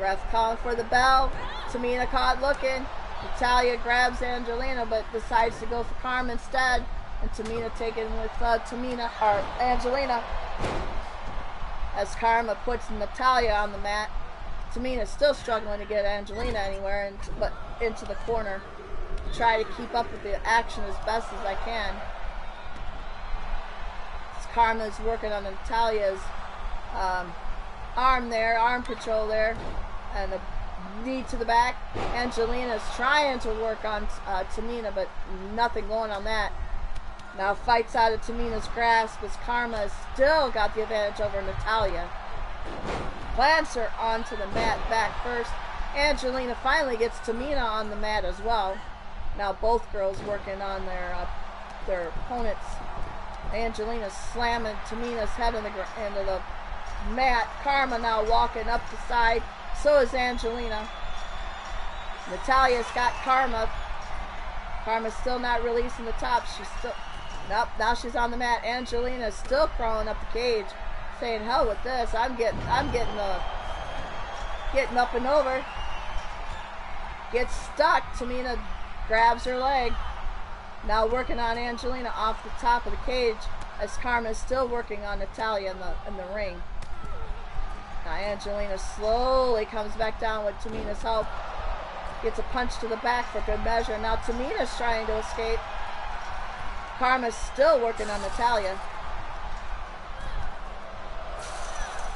Ref calling for the bell. Tamina caught looking. Natalya grabs Angelina but decides to go for Karma instead. And Tamina taken with Angelina. As Karma puts Natalya on the mat. Tamina's still struggling to get Angelina anywhere, but into the corner. Try to keep up with the action as best as I can. As Karma's working on Natalya's arm there, arm control there, and a knee to the back. Angelina's trying to work on Tamina, but nothing going on that. Now fights out of Tamina's grasp as Karma has still got the advantage over Natalya. Plants her onto the mat back first. Angelina finally gets Tamina on the mat as well. Now both girls working on their opponents. Angelina slamming Tamina's head into the mat. Karma now walking up the side. So is Angelina. Natalya's got Karma. Karma's still not releasing the top. She's still... Nope, now she's on the mat. Angelina's still crawling up the cage, saying, "Hell with this! I'm getting up and over." Gets stuck. Tamina grabs her leg. Now working on Angelina off the top of the cage, as Karma is still working on Natalya in the ring. Now Angelina slowly comes back down with Tamina's help. Gets a punch to the back for good measure. Now Tamina's trying to escape. Karma's still working on Natalya.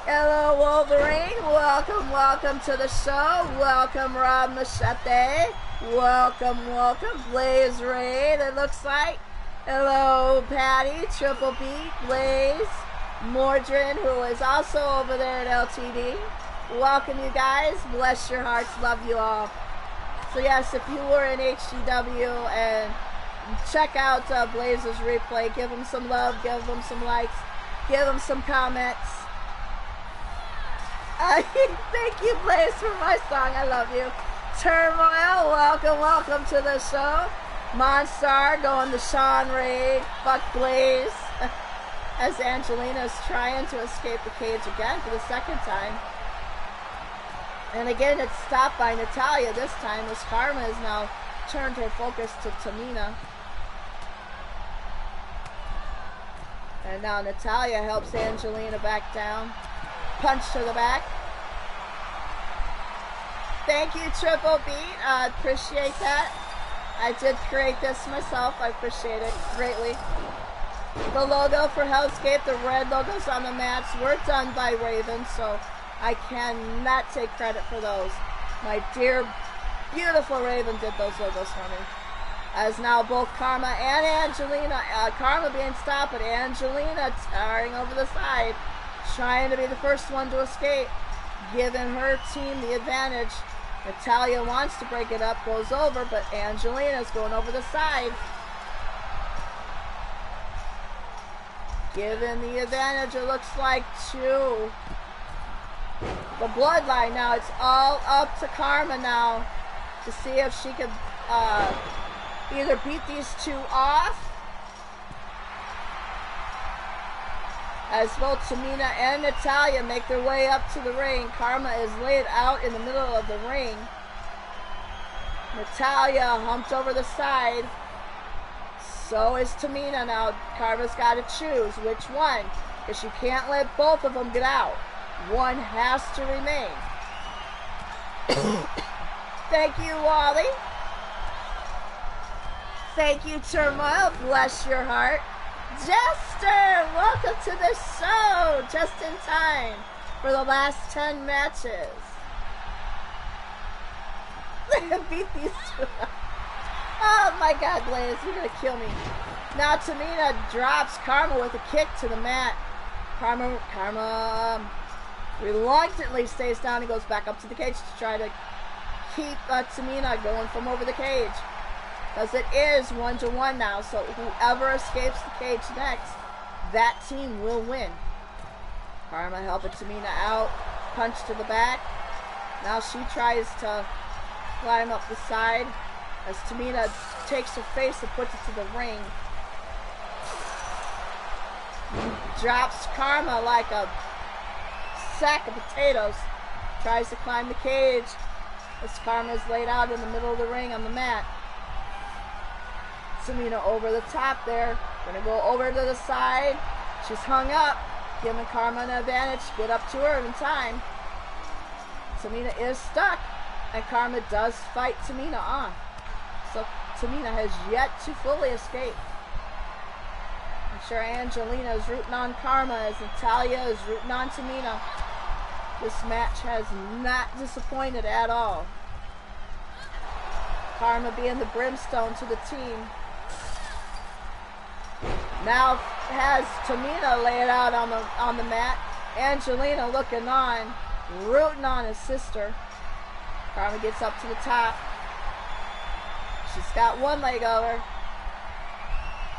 Hello, Wolverine. Welcome to the show. Welcome, Rob Machete. Welcome, Blaze Raid, it looks like. Hello, Patty, Triple B, Blaze, Mordrin, who is also over there at LTD. Welcome, you guys. Bless your hearts. Love you all. So, yes, if you were in HGW and check out Blaze's replay. Give him some love. Give him some likes. Give him some comments. Thank you, Blaze, for my song. I love you. Turmoil, welcome to the show. Monstar going to Sean Raid. Fuck Blaze. As Angelina is trying to escape the cage again for the second time. And again, it's stopped by Natalya this time, as Karma has now turned her focus to Tamina. And now Natalya helps Angelina back down. Punch to the back. Thank you, Triple B. I appreciate that. I did create this myself. I appreciate it greatly. The logo for Hell's Gate, the red logos on the mats, were done by Raven, so I cannot take credit for those. My dear, beautiful Raven did those logos for me. As now both Karma and Angelina, Karma being stopped, but Angelina tearing over the side, trying to be the first one to escape, giving her team the advantage. Natalia wants to break it up, goes over, but Angelina's going over the side. Given the advantage, it looks like, to the Bloodline. Now it's all up to Karma now to see if she can either beat these two off, as both Tamina and Natalia make their way up to the ring. Karma is laid out in the middle of the ring. Natalia humped over the side. So is Tamina now. Karma's got to choose which one, because she can't let both of them get out. One has to remain. Thank you, Wally. Thank you, Turmoil. Bless your heart. Jester, welcome to the show. Just in time for the last 10 matches. Beat these two. Oh my God, Blaze, you're gonna kill me. Now Tamina drops Karma with a kick to the mat. Karma reluctantly stays down and goes back up to the cage to try to keep Tamina going from over the cage. Because it is 1-1 now, so whoever escapes the cage next, that team will win. Karma helping Tamina out, punch to the back. Now she tries to climb up the side as Tamina takes her face and puts it to the ring. Drops Karma like a sack of potatoes. Tries to climb the cage as Karma is laid out in the middle of the ring on the mat. Tamina over the top there. Gonna go over to the side. She's hung up, giving Karma an advantage. Get up to her in time. Tamina is stuck, and Karma does fight Tamina on. So Tamina has yet to fully escape. I'm sure Angelina is rooting on Karma as Natalia is rooting on Tamina. This match has not disappointed at all. Karma being the brimstone to the team. Now has Tamina laid out on the mat. Angelina looking on, rooting on his sister. Karma gets up to the top. She's got one leg over.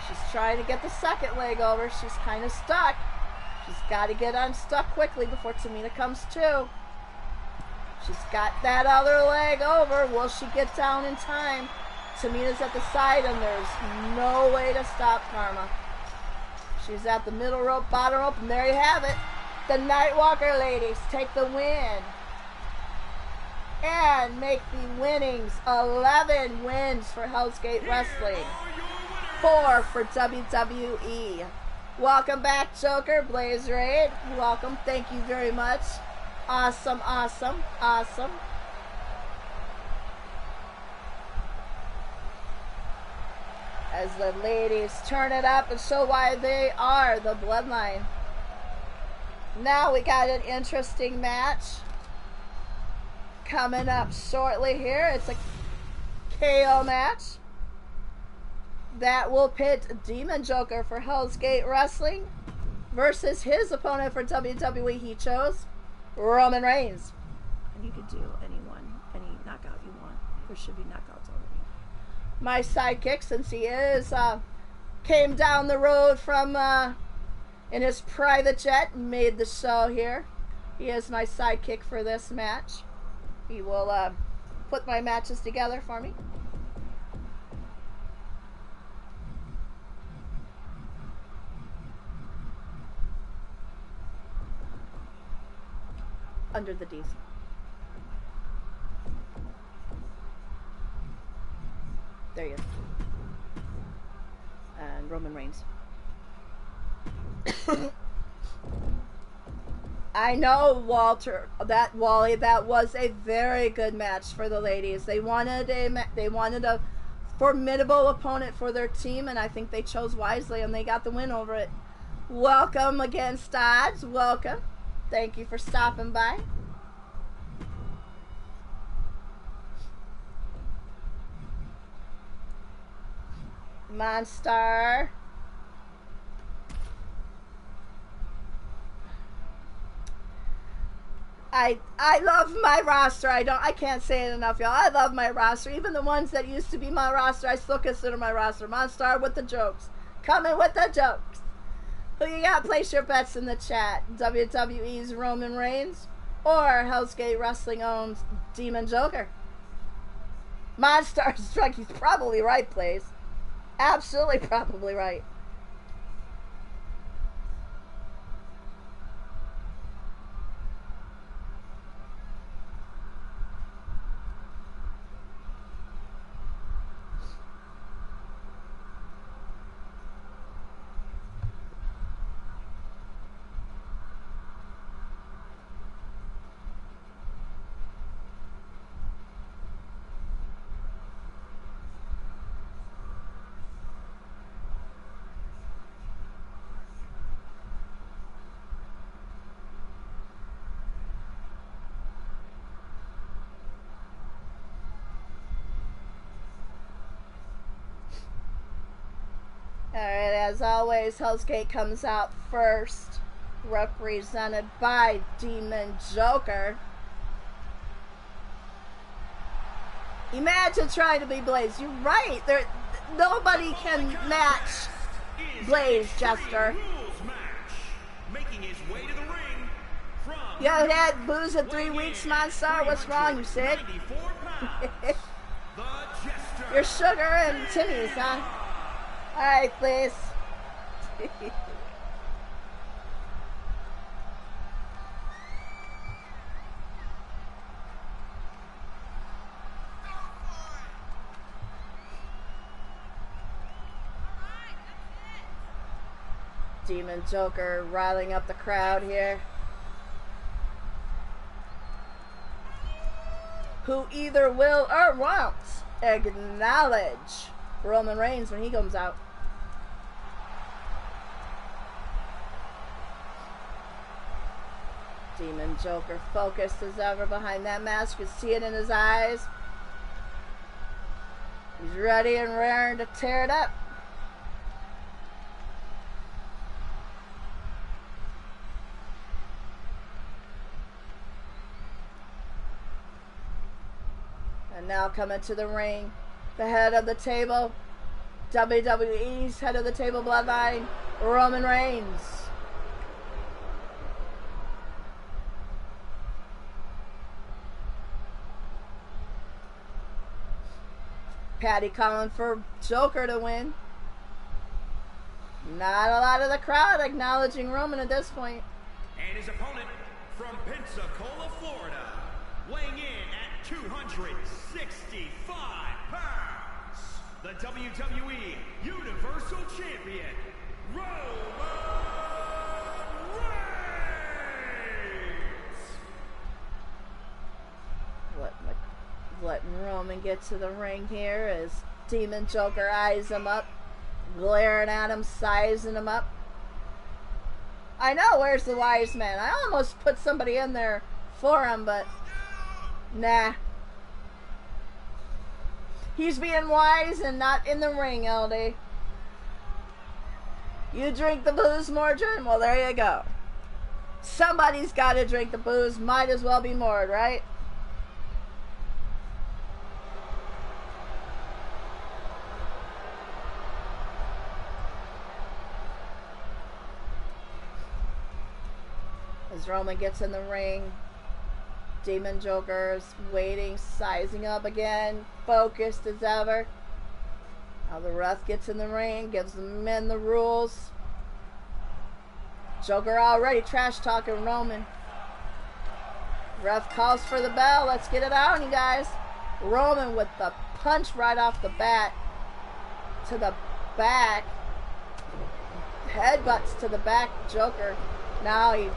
She's trying to get the second leg over. She's kind of stuck. She's got to get unstuck quickly before Tamina comes to. She's got that other leg over. Will she get down in time? Tamina's at the side, and there's no way to stop Karma. She's at the middle rope, bottom rope, and there you have it. The Nightwalker ladies take the win and make the winnings 11 wins for Hell's Gate Wrestling, 4 for WWE. Welcome back, Joker, Blaze Raid. Welcome. Thank you very much. Awesome, awesome, awesome. As the ladies turn it up and show why they are the Bloodline. Now we got an interesting match coming up shortly here. It's a KO match that will pit Demon Joker for Hell's Gate Wrestling versus his opponent for WWE. He chose Roman Reigns. And you could do any knockout you want. There should be knockouts already. My sidekick, since he is came down the road from in his private jet and made the show here. He is my sidekick for this match. He will put my matches together for me. Under the D's. There you go. And Roman Reigns. I know, Walter, Wally, that was a very good match for the ladies. They wanted a formidable opponent for their team, and I think they chose wisely and they got the win over it. Welcome against odds. Welcome. Thank you for stopping by. Monster. I love my roster. I can't say it enough, y'all. I love my roster. Even the ones that used to be my roster, I still consider my roster. Monster with the jokes. Coming with the jokes. Who you got? Place your bets in the chat. WWE's Roman Reigns or Hell's Gate Wrestling owns Demon Joker. Monster Struck. He's probably right, Place. Absolutely probably right. Alright, as always, Hell's Gate comes out first, represented by Demon Joker. Imagine trying to be Blaze. You're right. Nobody can match Blaze, Jester. You haven't had booze in 3 weeks, Monster? What's wrong, you sick? You're Sugar and Timmy's, huh? Alright, please. Demon Joker riling up the crowd here. Who either will or won't acknowledge Roman Reigns when he comes out. Demon Joker focused as ever behind that mask. You can see it in his eyes. He's ready and raring to tear it up. And now coming to the ring, the head of the table, WWE's head of the table bloodline, Roman Reigns. Patty calling for Joker to win. Not a lot of the crowd acknowledging Roman at this point. And his opponent from Pensacola, Florida, weighing in at 265 pounds, the WWE Universal Champion, Roman Reigns. Letting Roman get to the ring here as Demon Joker eyes him up, glaring at him, sizing him up. I know, where's the wise man? I almost put somebody in there for him, but nah. He's being wise and not in the ring, LD. You drink the booze, Mordred? Well, there you go. Somebody's got to drink the booze. Might as well be Mord, right? As Roman gets in the ring, Demon Joker's waiting, sizing up again, focused as ever. Now the ref gets in the ring, gives the men the rules. Joker already trash talking Roman. Ref calls for the bell. Let's get it on, you guys. Roman with the punch right off the bat to the back. Headbutts to the back, Joker. Now he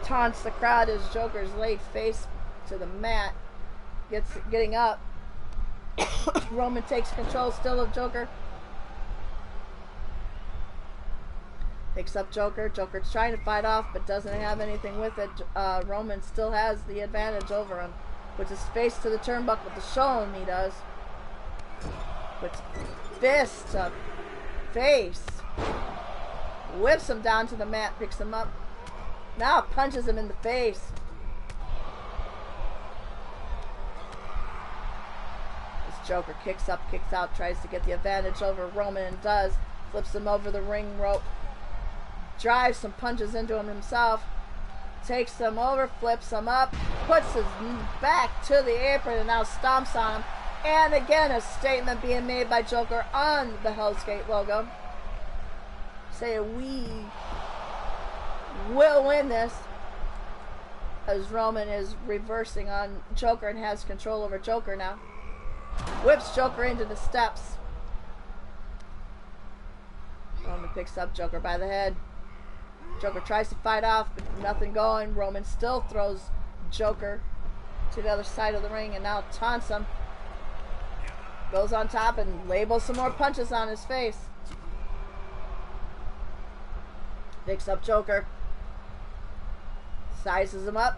taunts the crowd as Joker's laid face to the mat, getting up. Roman takes control still of Joker. Picks up Joker. Joker's trying to fight off, but doesn't have anything with it. Roman still has the advantage over him. Puts his face to the turnbuckle to show him he does. Puts fist to face. Whips him down to the mat, picks him up. Now punches him in the face. This Joker kicks up, kicks out, tries to get the advantage over Roman and does. Flips him over the ring rope. Drives some punches into him himself. Takes him over, flips him up, puts his back to the apron and now stomps on him. And again, a statement being made by Joker on the Hell's Gate logo. Say we will win this. As Roman is reversing on Joker and has control over Joker now. Whips Joker into the steps. Roman picks up Joker by the head. Joker tries to fight off, but nothing going. Roman still throws Joker to the other side of the ring and now taunts him. Goes on top and labels some more punches on his face. Picks up Joker. Sizes him up.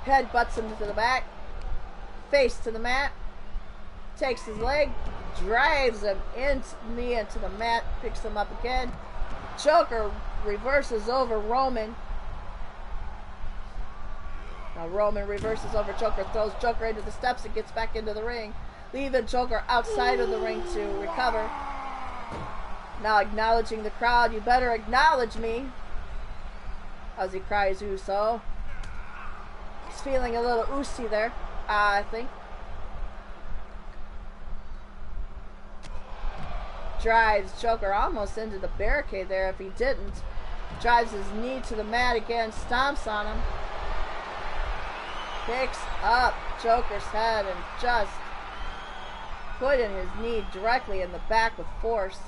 Head butts him to the back. Face to the mat. Takes his leg. Drives him into the mat. Picks him up again. Joker reverses over Roman. Now Roman reverses over Joker, throws Joker into the steps and gets back into the ring, leaving Joker outside of the ring to recover. Now acknowledging the crowd, you better acknowledge me, as he cries Uso. He's feeling a little oosy there, I think. Drives Joker almost into the barricade there if he didn't. Drives his knee to the mat again, stomps on him. Picks up Joker's head and just putting his knee directly in the back with force.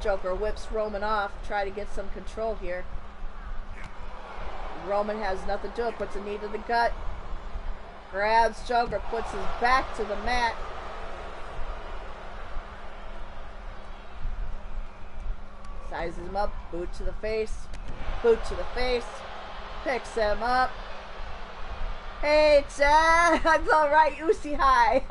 Joker whips Roman off, try to get some control here. Roman has nothing to do it, puts a knee to the gut. Grabs Joker, puts his back to the mat. Sizes him up, boot to the face, boot to the face. Picks him up. Hey, Chad, I'm all right, Usi high.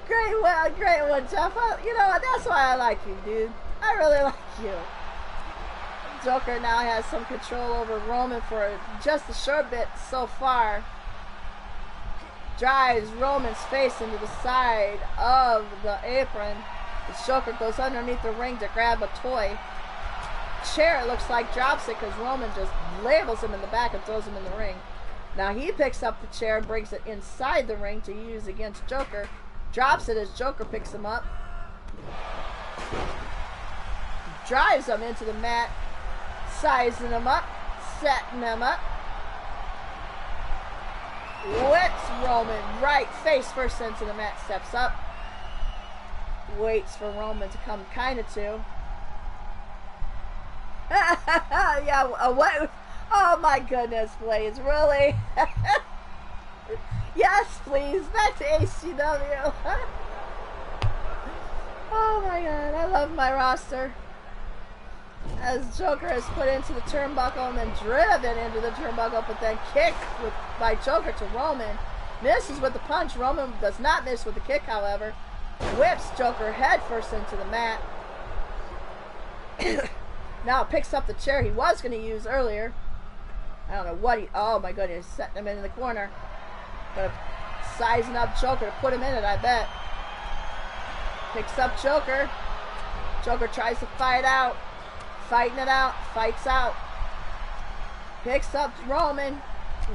Great one, Jeff. You know what, that's why I like you, dude. I really like you. Joker now has some control over Roman for just a short bit so far. Drives Roman's face into the side of the apron. The Joker goes underneath the ring to grab a toy. Chair, it looks like, drops it because Roman just labels him in the back and throws him in the ring. Now he picks up the chair and brings it inside the ring to use against Joker. Drops it as Joker picks him up. Drives him into the mat. Sizing him up, setting him up. Whips Roman right face first into the mat, steps up. Waits for Roman to come kind of to. Yeah, what? Oh my goodness, please, really? Yes, please, back to HGW. Oh my god, I love my roster. As Joker is put into the turnbuckle and then driven into the turnbuckle, but then kicked by Joker to Roman. Misses with the punch. Roman does not miss with the kick, however. Whips Joker head first into the mat. Now picks up the chair he was going to use earlier. I don't know what he... Oh my goodness, setting him in the corner. But sizing up Joker to put him in it, I bet. Picks up Joker. Joker tries to fight out. Fighting it out, fights out. Picks up Roman.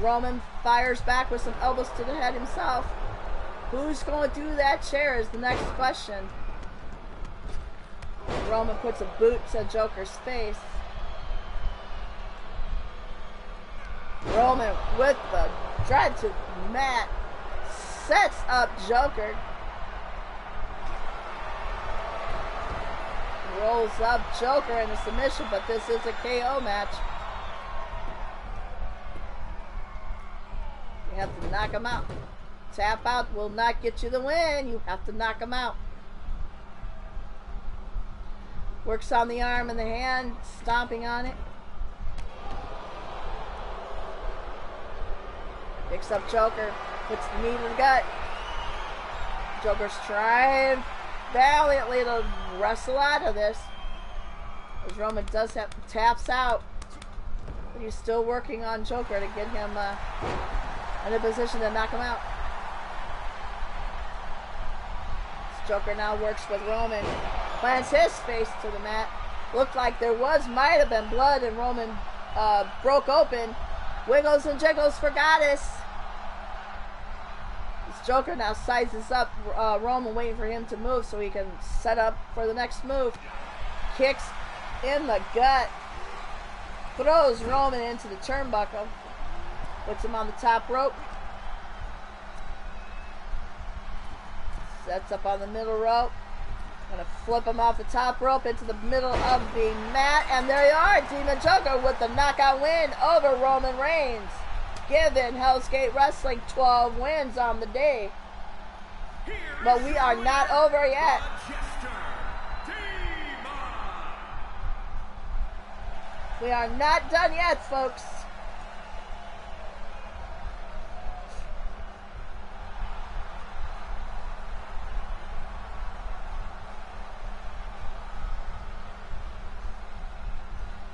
Roman fires back with some elbows to the head himself. Who's going to do that chair is the next question. Roman puts a boot to Joker's face. Roman with the drive to the mat sets up Joker. Rolls up Joker in a submission, but this is a KO match. You have to knock him out. Tap out will not get you the win. You have to knock him out. Works on the arm and the hand, stomping on it. Picks up Joker. Puts the knee to the gut. Joker's trying valiantly to wrestle out of this. As Roman does have taps out. But he's still working on Joker to get him in a position to knock him out. This Joker now works with Roman. Plants his face to the mat. Looked like there might have been blood, and Roman broke open. Wiggles and jiggles for Goddess. This Joker now sizes up Roman, waiting for him to move so he can set up for the next move. Kicks in the gut. Throws Roman into the turnbuckle. Puts him on the top rope. Sets up on the middle rope. Gonna flip him off the top rope into the middle of the mat. And there you are, Demon Joker with the knockout win over Roman Reigns. Giving Hell's Gate Wrestling 12 wins on the day. But we are not over yet. We are not done yet, folks.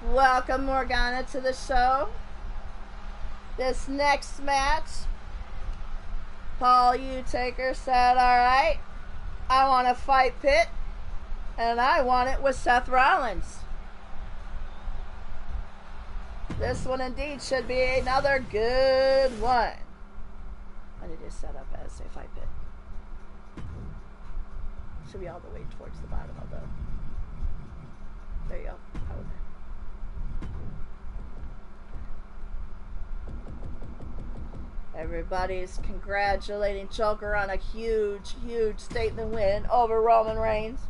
Welcome, Morgana, to the show. This next match, Paul Utaker said, alright, I want a fight pit, and I want it with Seth Rollins. This one indeed should be another good one. I need to set up as a fight pit. Should be all the way towards the bottom of the... There you go. Okay. Everybody's congratulating Joker on a huge, huge statement win over Roman Reigns.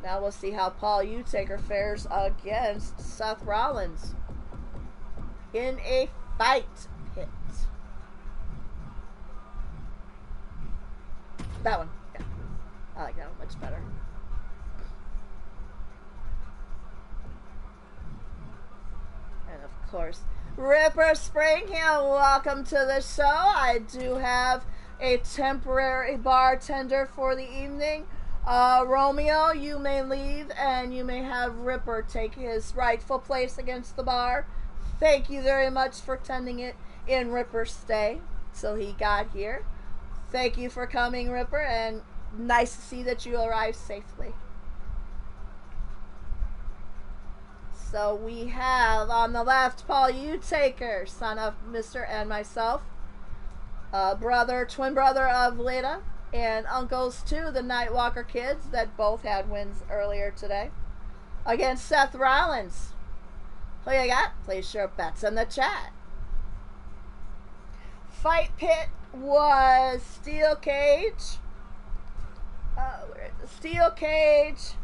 Now we'll see how Paul Utaker fares against Seth Rollins in a fight pit. That one. Yeah. I like that one much better. And of course, Ripper Springhill, welcome to the show. I do have a temporary bartender for the evening. Romeo, you may leave and you may have Ripper take his rightful place against the bar. Thank you very much for tending it in Ripper's stay till he got here. Thank you for coming, Ripper, and nice to see that you arrived safely. So we have on the left Paul Utaker, son of Mr. and myself, twin brother of Lita, and uncles to the Nightwalker kids that both had wins earlier today, against Seth Rollins. Who you got? Place your bets in the chat. Fight pit was steel cage. Steel cage.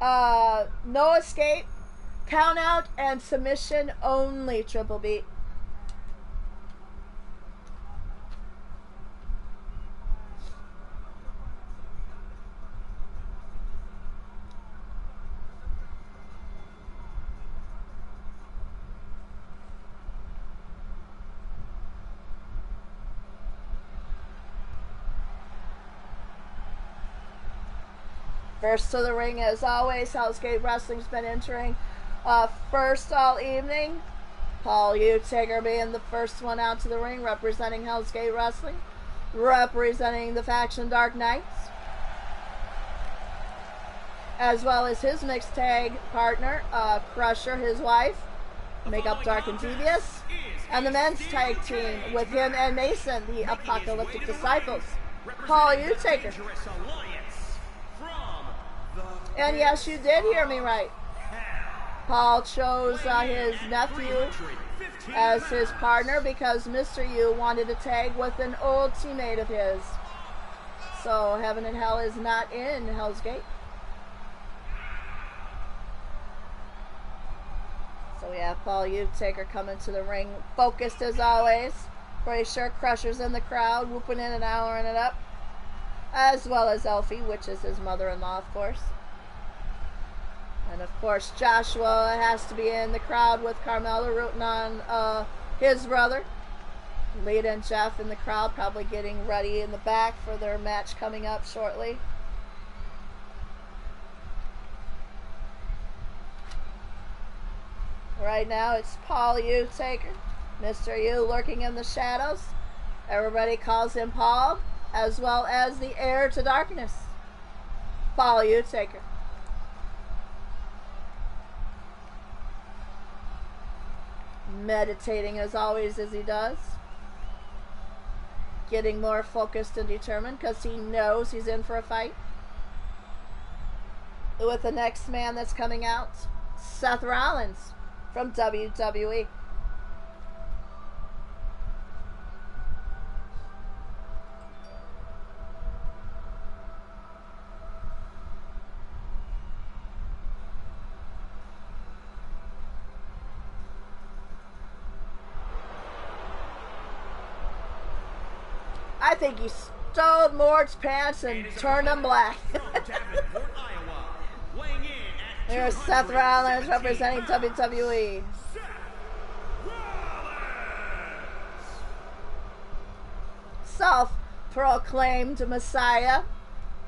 No escape. Count out and submission only, Triple B. First to the ring, as always, Hell's Gate Wrestling's been entering first all evening. Paul Utaker being the first one out to the ring, representing Hell's Gate Wrestling, representing the faction Dark Knights, as well as his mixed tag partner, Crusher, his wife, Make Up Dark and Devious, and the men's tag team with him and Mason, the Apocalyptic Disciples. Paul Utaker. And yes, you did hear me right. Paul chose his nephew as his partner because Mr. U wanted to tag with an old teammate of his. So Heaven and Hell is not in Hell's Gate. So Oh yeah, Paul Utaker coming to the ring, focused as always. Pretty sure Crusher's in the crowd, whooping in and hollering it up. As well as Elfie, which is his mother-in-law, of course. And of course, Joshua has to be in the crowd with Carmella rooting on his brother. Lita and Jeff in the crowd, probably getting ready in the back for their match coming up shortly. Right now, it's Paul Utaker, Mr. U lurking in the shadows. Everybody calls him Paul, as well as the heir to darkness, Paul Utaker. Meditating as always as he does. Getting more focused and determined because he knows he's in for a fight. With the next man that's coming out, Seth Rollins from WWE. I think he stole Mord's pants and turned them black. Here's Seth Rollins representing WWE. Self-proclaimed Messiah.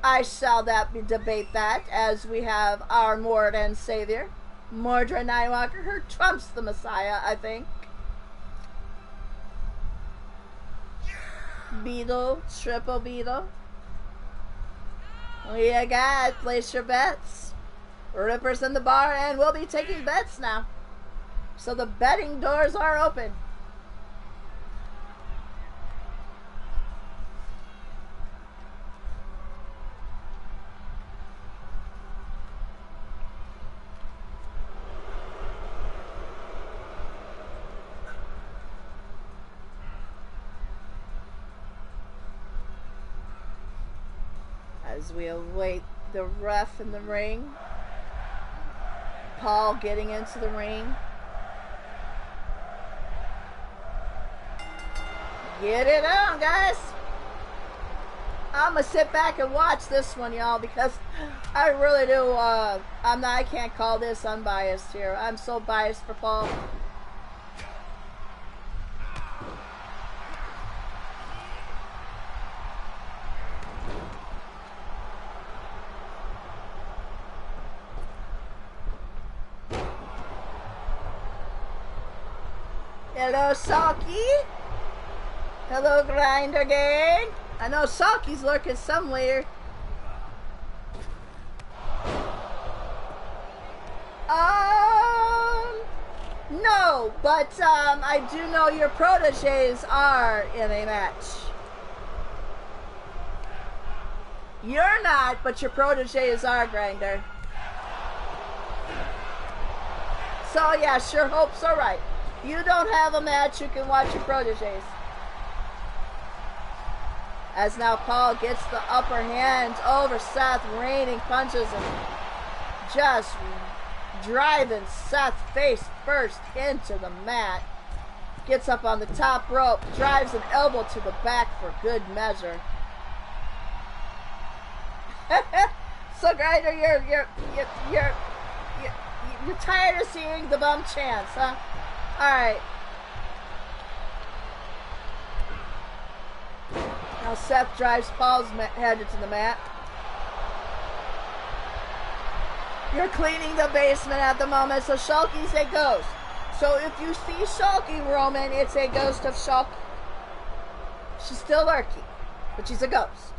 I shall not debate that, as we have our Lord and Savior, Mordred Nightwalker, who trumps the Messiah, I think. Beetle, triple Beetle. What do you got? Place your bets. Ripper's in the bar, and we'll be taking bets now. So the betting doors are open. As we await the ref in the ring. Paul getting into the ring. Get it on, guys. I'm gonna sit back and watch this one, y'all, because I really do. I can't call this unbiased here. I'm so biased for Paul. Hello, Saki. Hello, Grinder Gang. I know Saki's lurking somewhere. No, but I do know your proteges are in a match. You're not, but your proteges are, Grinder. So yeah, sure hope's alright. You don't have a match, you can watch your proteges. As now Paul gets the upper hand over Seth, raining punches and just driving Seth face first into the mat. Gets up on the top rope, drives an elbow to the back for good measure. So Grinder, you're tired of seeing the bum chance, huh? Alright. Now Seth drives Paul's head into the mat. You're cleaning the basement at the moment, so Shulky's a ghost. So if you see Shulky, Roman, it's a ghost of Shulky. She's still lurking, but she's a ghost.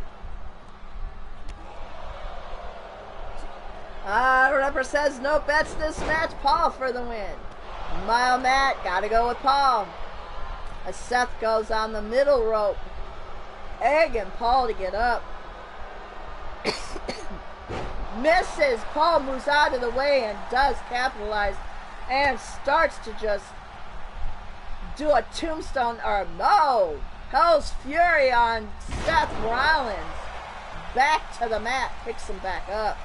Ripper says no bets this match. Paul for the win. Mile Matt, gotta go with Paul. As Seth goes on the middle rope, egging Paul to get up. Misses. Paul moves out of the way and does capitalize and starts to just do a tombstone, or no, Hell's Fury on Seth Rollins. Back to the mat, picks him back up.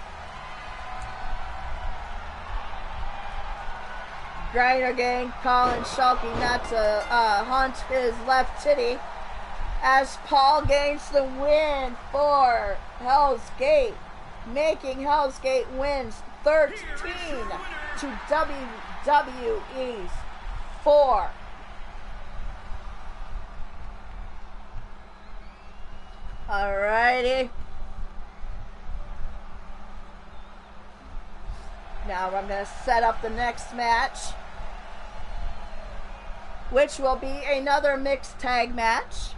Grinder Gang calling Shulky not to hunt his left titty as Paul gains the win for Hell's Gate, making Hell's Gate wins 13 to WWE's 4. Alrighty. Now I'm going to set up the next match, which will be another mixed tag match.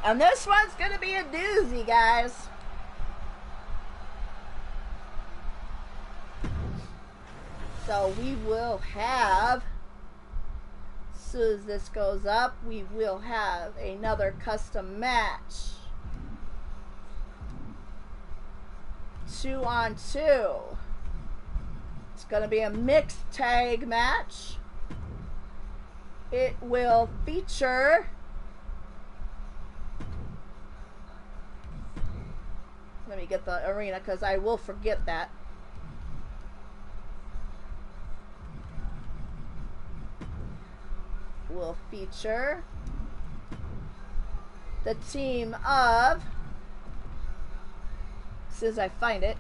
And this one's going to be a doozy, guys. So we will have, as soon as this goes up, we will have another custom match. 2-on-2. It's going to be a mixed tag match. It will feature, let me get the arena because I will forget that. Will feature the team of, as soon as I find it,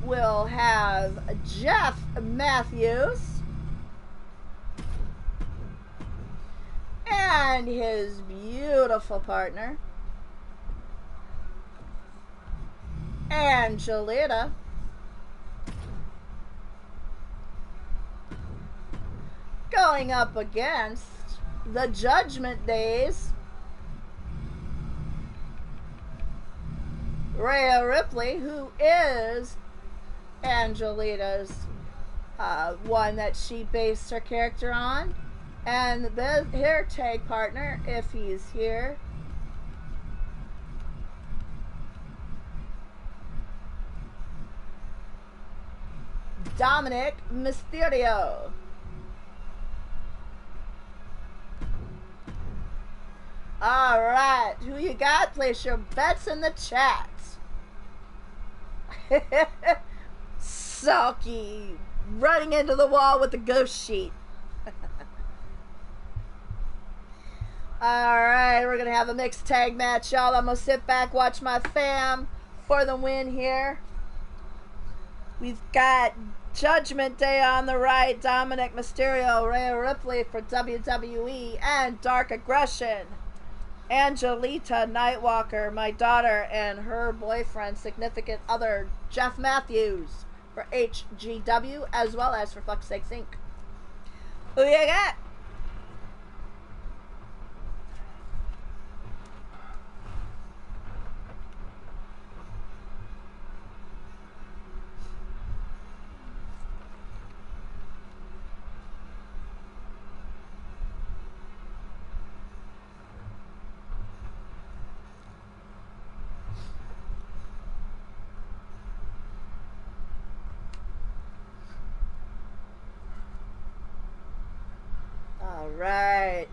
we'll have Jeff Matthews and his beautiful partner, Angelita, going up against the Judgment Days, Rhea Ripley, who is Angelita's one that she based her character on, and her tag partner, if he's here, Dominic Mysterio. Alright, who you got? Place your bets in the chat. Sulky running into the wall with the ghost sheet. Alright, we're going to have a mixed tag match, y'all. I'm going to sit back, watch my fam for the win here. We've got Judgment Day on the right, Dominic Mysterio, Rhea Ripley for WWE, and Dark Aggression, Angelita Nightwalker, my daughter, and her boyfriend, significant other, Jeff Matthews for HGW, as well as for Fuck's Sake Inc. Who you got? Alright.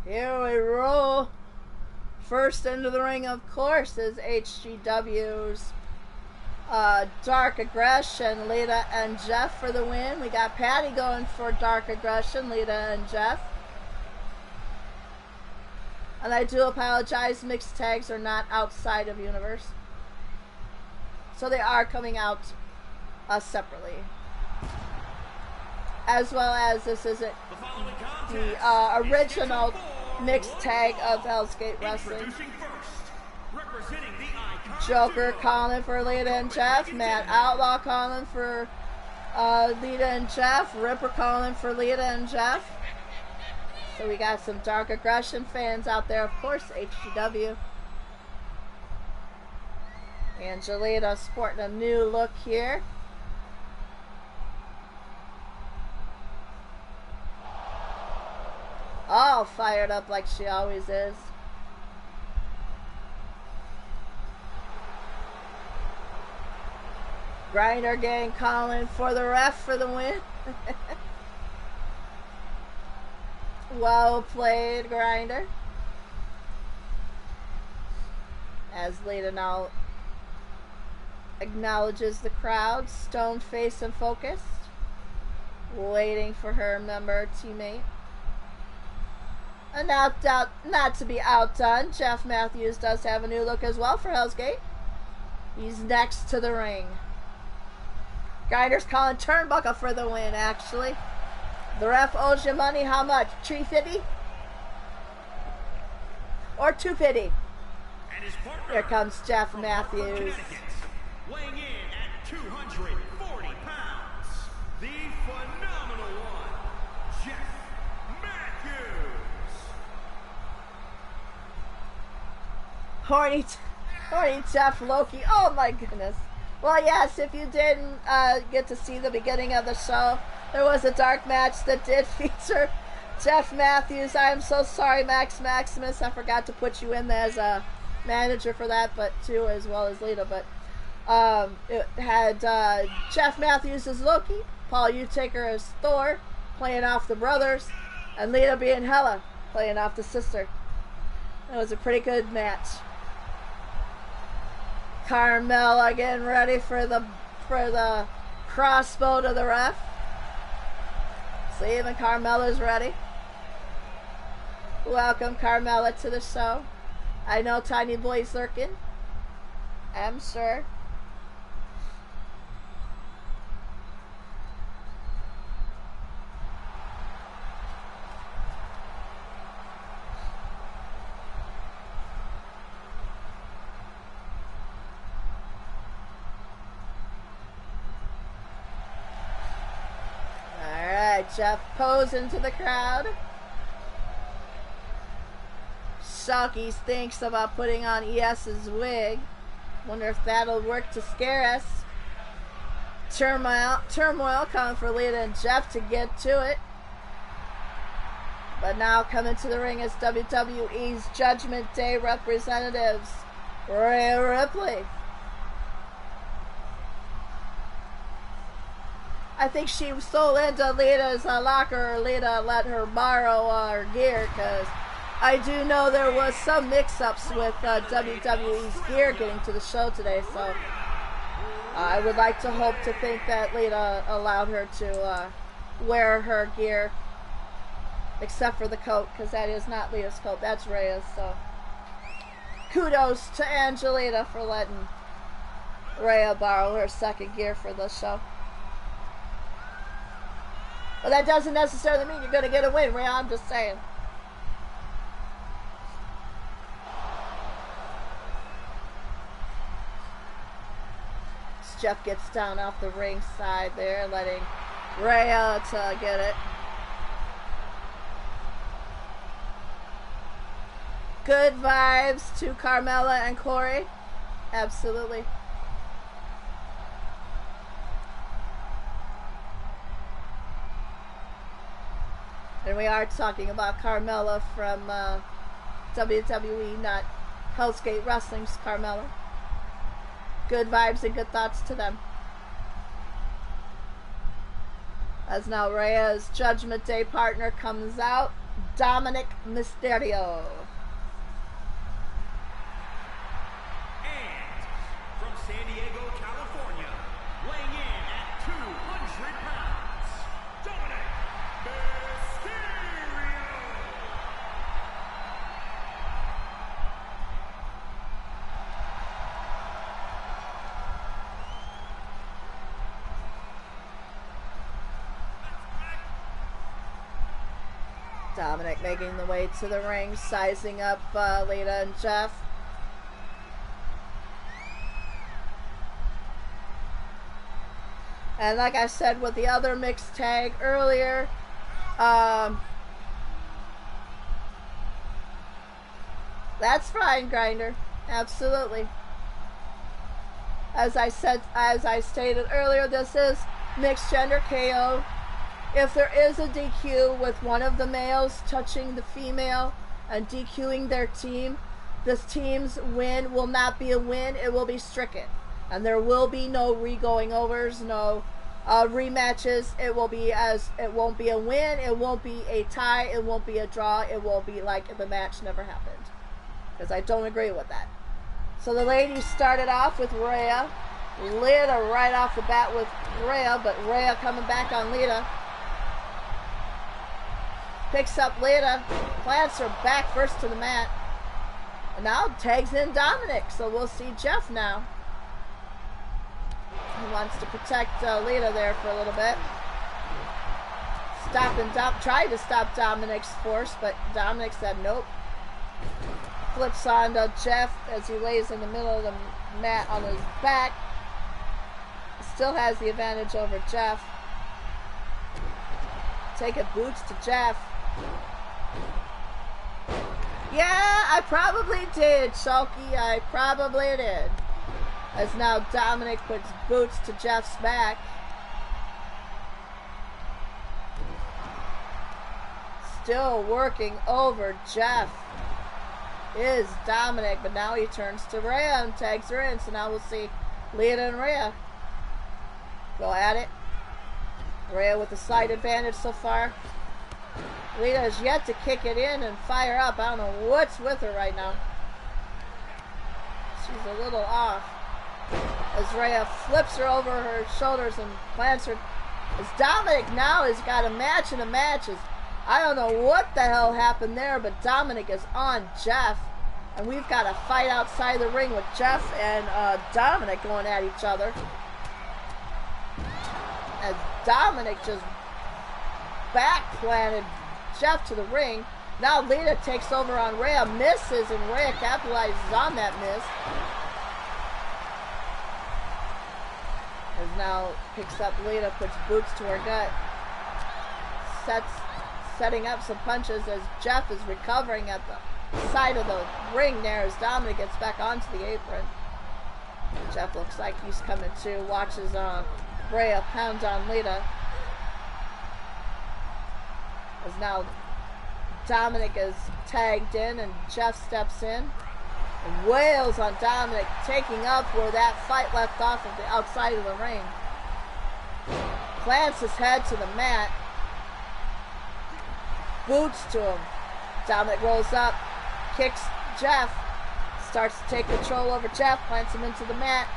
Here we roll. First into the ring, of course, is HGW's Dark Aggression, Lita and Jeff for the win. We got Patty going for Dark Aggression, Lita and Jeff. And I do apologize, mixed tags are not outside of Universe. So they are coming out separately. As well as this isn't the original mixed tag of Hell's Gate Wrestling. Joker calling for Lita and Jeff. Matt Outlaw calling for Lita and Jeff. Ripper calling for Lita and Jeff. So we got some Dark Aggression fans out there, of course, HGW. Angelita sporting a new look here. All fired up like she always is. Grinder Gang calling for the ref for the win. Well played, Grinder. As Lita now acknowledges the crowd, stone faced and focused, waiting for her member teammate. And not to be outdone, Jeff Matthews does have a new look as well for Hell's Gate. He's next to the ring. Grinder's calling turnbuckle for the win, actually. The ref owes you money, how much? $350? Or $250? Here comes Jeff Matthews. Weighing in at 240 pounds, the phenomenal one, Jeff Matthews. Horny Jeff Loki. Oh my goodness. Well, yes, if you didn't get to see the beginning of the show, there was a dark match that did feature Jeff Matthews. I am so sorry, Max Maximus. I forgot to put you in as a manager for that, but too, as well as Lita. But it had Jeff Matthews as Loki, Paul Whitaker as Thor, playing off the brothers, and Lita being Hela, playing off the sister. It was a pretty good match. Carmella getting ready for the crossbow to the ref. See, even Carmella's ready. Welcome, Carmella, to the show. I know Tiny Boy's lurking. I'm sure. Jeff posing to the crowd. Shalky thinks about putting on ES's wig. Wonder if that'll work to scare us. Turmoil coming for Lita and Jeff to get to it. But now coming to the ring is WWE's Judgment Day representatives, Rhea Ripley. I think she was so into Lita's locker, Lita let her borrow her gear, because I do know there was some mix-ups with WWE's gear getting to the show today, so I would like to hope to think that Lita allowed her to wear her gear, except for the coat, because that is not Lita's coat, that's Rhea's, so kudos to Angelita for letting Rhea borrow her second gear for the show. But that doesn't necessarily mean you're going to get a win, Rhea. I'm just saying. Jeff gets down off the ring side there, letting Rhea to get it. Good vibes to Carmella and Corey. Absolutely. And we are talking about Carmella from WWE, not Hell's Gate Wrestling's Carmella. Good vibes and good thoughts to them. As now Rhea's Judgment Day partner comes out, Dominic Mysterio. And from San Diego, California, weighing in at 200 pounds, Dominic Mysterio. Dominic making the way to the ring, sizing up Lita and Jeff. And like I said with the other mixed tag earlier, that's fine, Grinder. Absolutely. As I stated earlier, this is mixed gender KO. If there is a DQ with one of the males touching the female and DQing their team, this team's win will not be a win, it will be stricken. And there will be no re-going overs, no rematches, it won't be a win, it won't be a tie, it won't be a draw, it will be like the match never happened. Because I don't agree with that. So the ladies started off with Rhea. Lita right off the bat with Rhea, but Rhea coming back on Lita. Picks up Lita, plants her back first to the mat. And now tags in Dominic, so we'll see Jeff now. He wants to protect Lita there for a little bit. Tried to stop Dominic's force, but Dominic said nope. Flips on to Jeff as he lays in the middle of the mat on his back. Still has the advantage over Jeff. Taking boots to Jeff. Yeah, I probably did, Shulky. I probably did. As now Dominic puts boots to Jeff's back. Still working over Jeff is Dominic, but now he turns to Rhea and tags her in. So now we'll see Lita and Rhea go at it. Rhea with the slight advantage so far. Lita has yet to kick it in and fire up. I don't know what's with her right now. She's a little off. As Rhea flips her over her shoulders and plants her. As Dominic now has got a match in a match. I don't know what the hell happened there, but Dominic is on Jeff. And we've got a fight outside the ring with Jeff and Dominic going at each other. As Dominic just back planted Jeff to the ring. Now Lita takes over on Rhea, misses, and Rhea capitalizes on that miss. As now picks up Lita, puts boots to her gut. Setting up some punches as Jeff is recovering at the side of the ring there as Dominic gets back onto the apron. Jeff looks like he's coming to. Watches Rhea pound on Lita. As now Dominic is tagged in and Jeff steps in and wails on Dominic, taking up where that fight left off of the outside of the ring. Plants his head to the mat. Boots to him. Dominic rolls up, kicks Jeff, starts to take control over Jeff, plants him into the mat.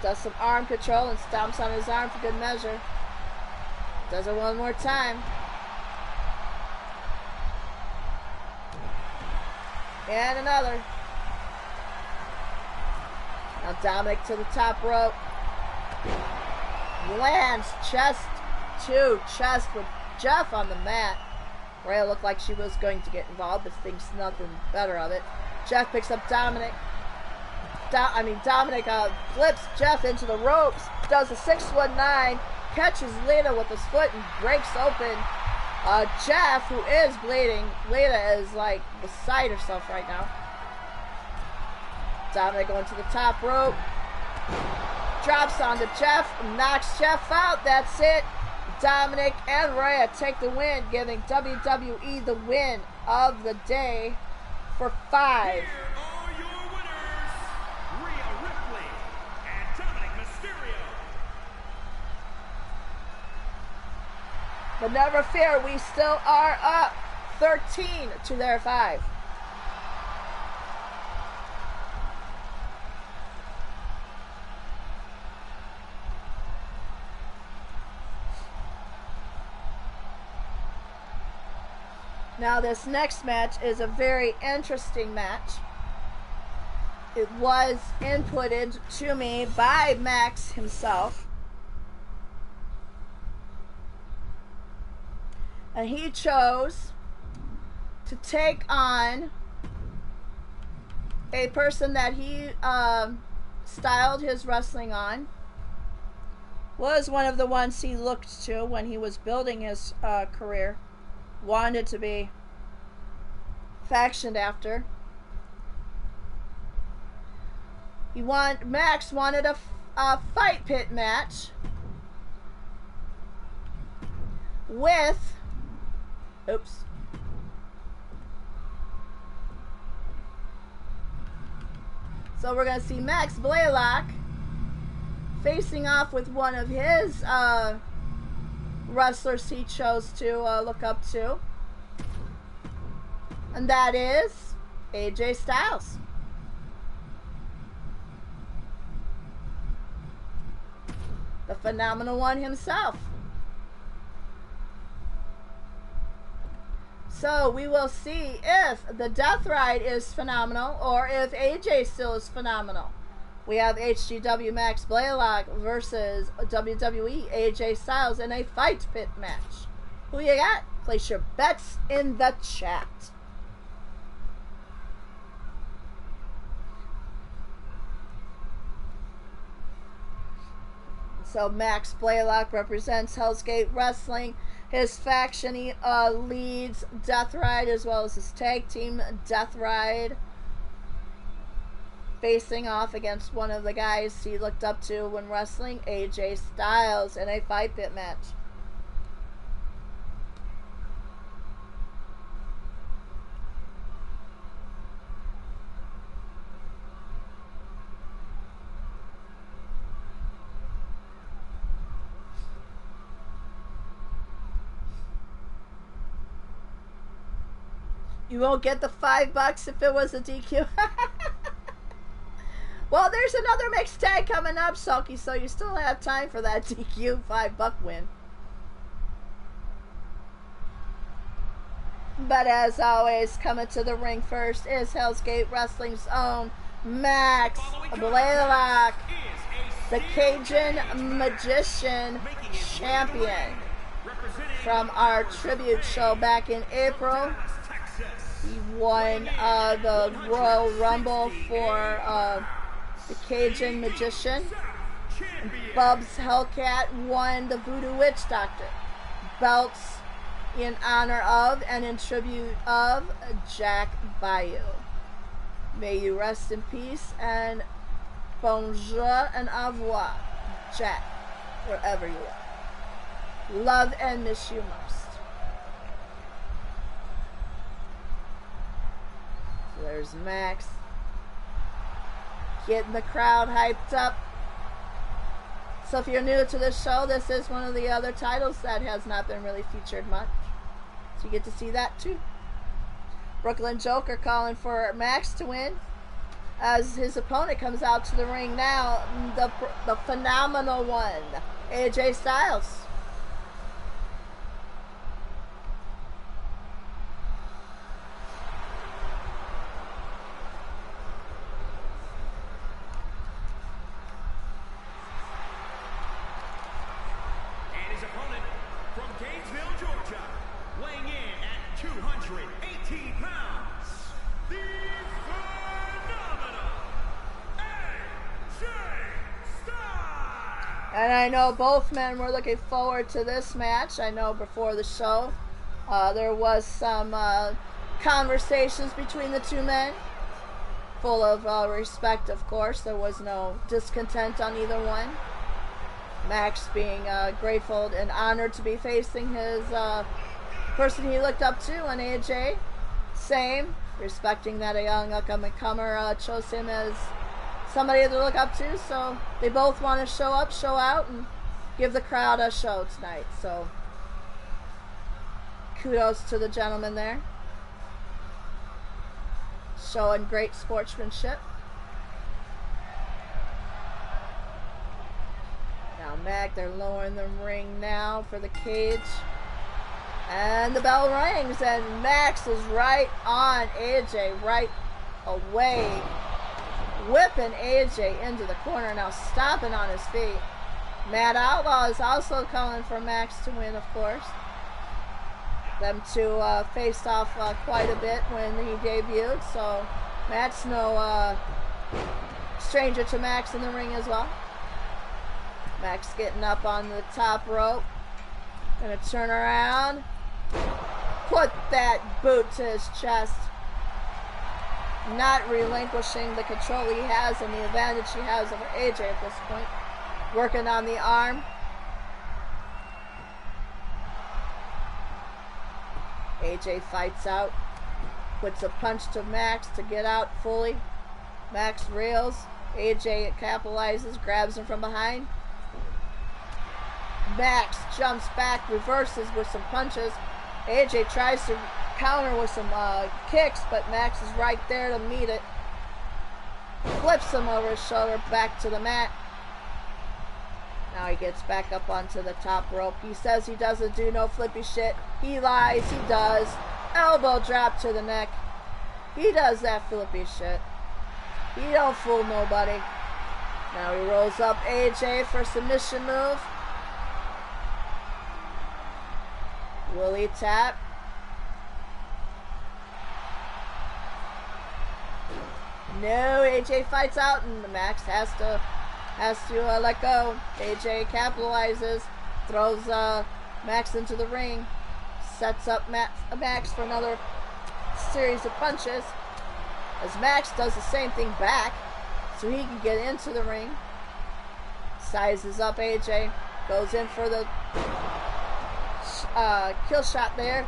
Does some arm control and stomps on his arm for good measure. Does it one more time. And another. Now Dominic to the top rope. Lands chest to chest with Jeff on the mat. Rhea looked like she was going to get involved, but thinks nothing better of it. Jeff picks up Dominic. Dominic flips Jeff into the ropes. Does a 619. Catches Lita with his foot and breaks open Jeff, who is bleeding. Lita is like beside herself right now. Dominic going to the top rope. Drops onto Jeff, knocks Jeff out. That's it. Dominic and Rhea take the win, giving WWE the win of the day for 5. Here are your winners, Rhea Ripley and Dominic Mysterio. But never fear, we still are up 13 to their 5. Now this next match is a very interesting match. It was inputted to me by Max himself. And he chose to take on a person that he styled his wrestling on. Was one of the ones he looked to when he was building his career. Wanted to be factioned after. Max wanted a fight pit match with so we're gonna see Max Blaylock facing off with one of his wrestlers he chose to look up to. And that is AJ Styles. The phenomenal one himself. So we will see if the Death Ride is phenomenal or if AJ still is phenomenal. We have HGW Max Blaylock versus WWE AJ Styles in a fight pit match. Who you got? Place your bets in the chat. So Max Blaylock represents Hell's Gate Wrestling. His faction he leads Death Ride as well as his tag team Death Ride. Facing off against one of the guys he looked up to when wrestling, AJ Styles, in a fight pit match. You won't get the $5 if it was a DQ. Well, there's another mixed tag coming up, Sulky, so you still have time for that DQ $5 win. But as always, coming to the ring first is Hell's Gate Wrestling's own Max Blaylock, the Cajun Magician Champion. From our tribute show back in April, he won the Royal Rumble for the Cajun Magician. And Bubs Hellcat won the Voodoo Witch Doctor. Belts in honor of and in tribute of Jack Bayou. May you rest in peace and bonjour and au revoir, Jack, wherever you are. Love and miss you most. So there's Max getting the crowd hyped up. So if you're new to this show, this is one of the other titles that has not been really featured much. So you get to see that too. Brooklyn Joker calling for Max to win. As his opponent comes out to the ring now, the phenomenal one, AJ Styles. And I know both men were looking forward to this match. I know before the show there was some conversations between the two men, full of respect, of course. There was no discontent on either one. Max being grateful and honored to be facing his person he looked up to, and AJ, same, respecting that a young up-and-comer chose him as somebody to look up to. So they both want to show up, show out, and give the crowd a show tonight. So kudos to the gentleman there, showing great sportsmanship. Now Mac, they're lowering the ring now for the cage, and the bell rings, and Max is right on AJ right away, whipping AJ into the corner, now stomping on his feet. Matt Outlaw is also calling for Max to win, of course. Them two faced off quite a bit when he debuted, so Matt's no stranger to Max in the ring as well. Max getting up on the top rope, gonna turn around, put that boot to his chest, not relinquishing the control he has and the advantage he has over AJ at this point. Working on the arm. AJ fights out, puts a punch to Max to get out fully. Max reels, AJ capitalizes, grabs him from behind. Max jumps back, reverses with some punches. AJ tries to counter with some kicks, but Max is right there to meet it. Flips him over his shoulder, back to the mat. Now he gets back up onto the top rope. He says he doesn't do no flippy shit. He lies, he does. Elbow drop to the neck. He does that flippy shit. He don't fool nobody. Now he rolls up AJ for submission move. Will he tap? No, AJ fights out and Max has to let go. AJ capitalizes, throws Max into the ring, sets up Max for another series of punches. As Max does the same thing back, so he can get into the ring. Sizes up AJ, goes in for the kill shot there.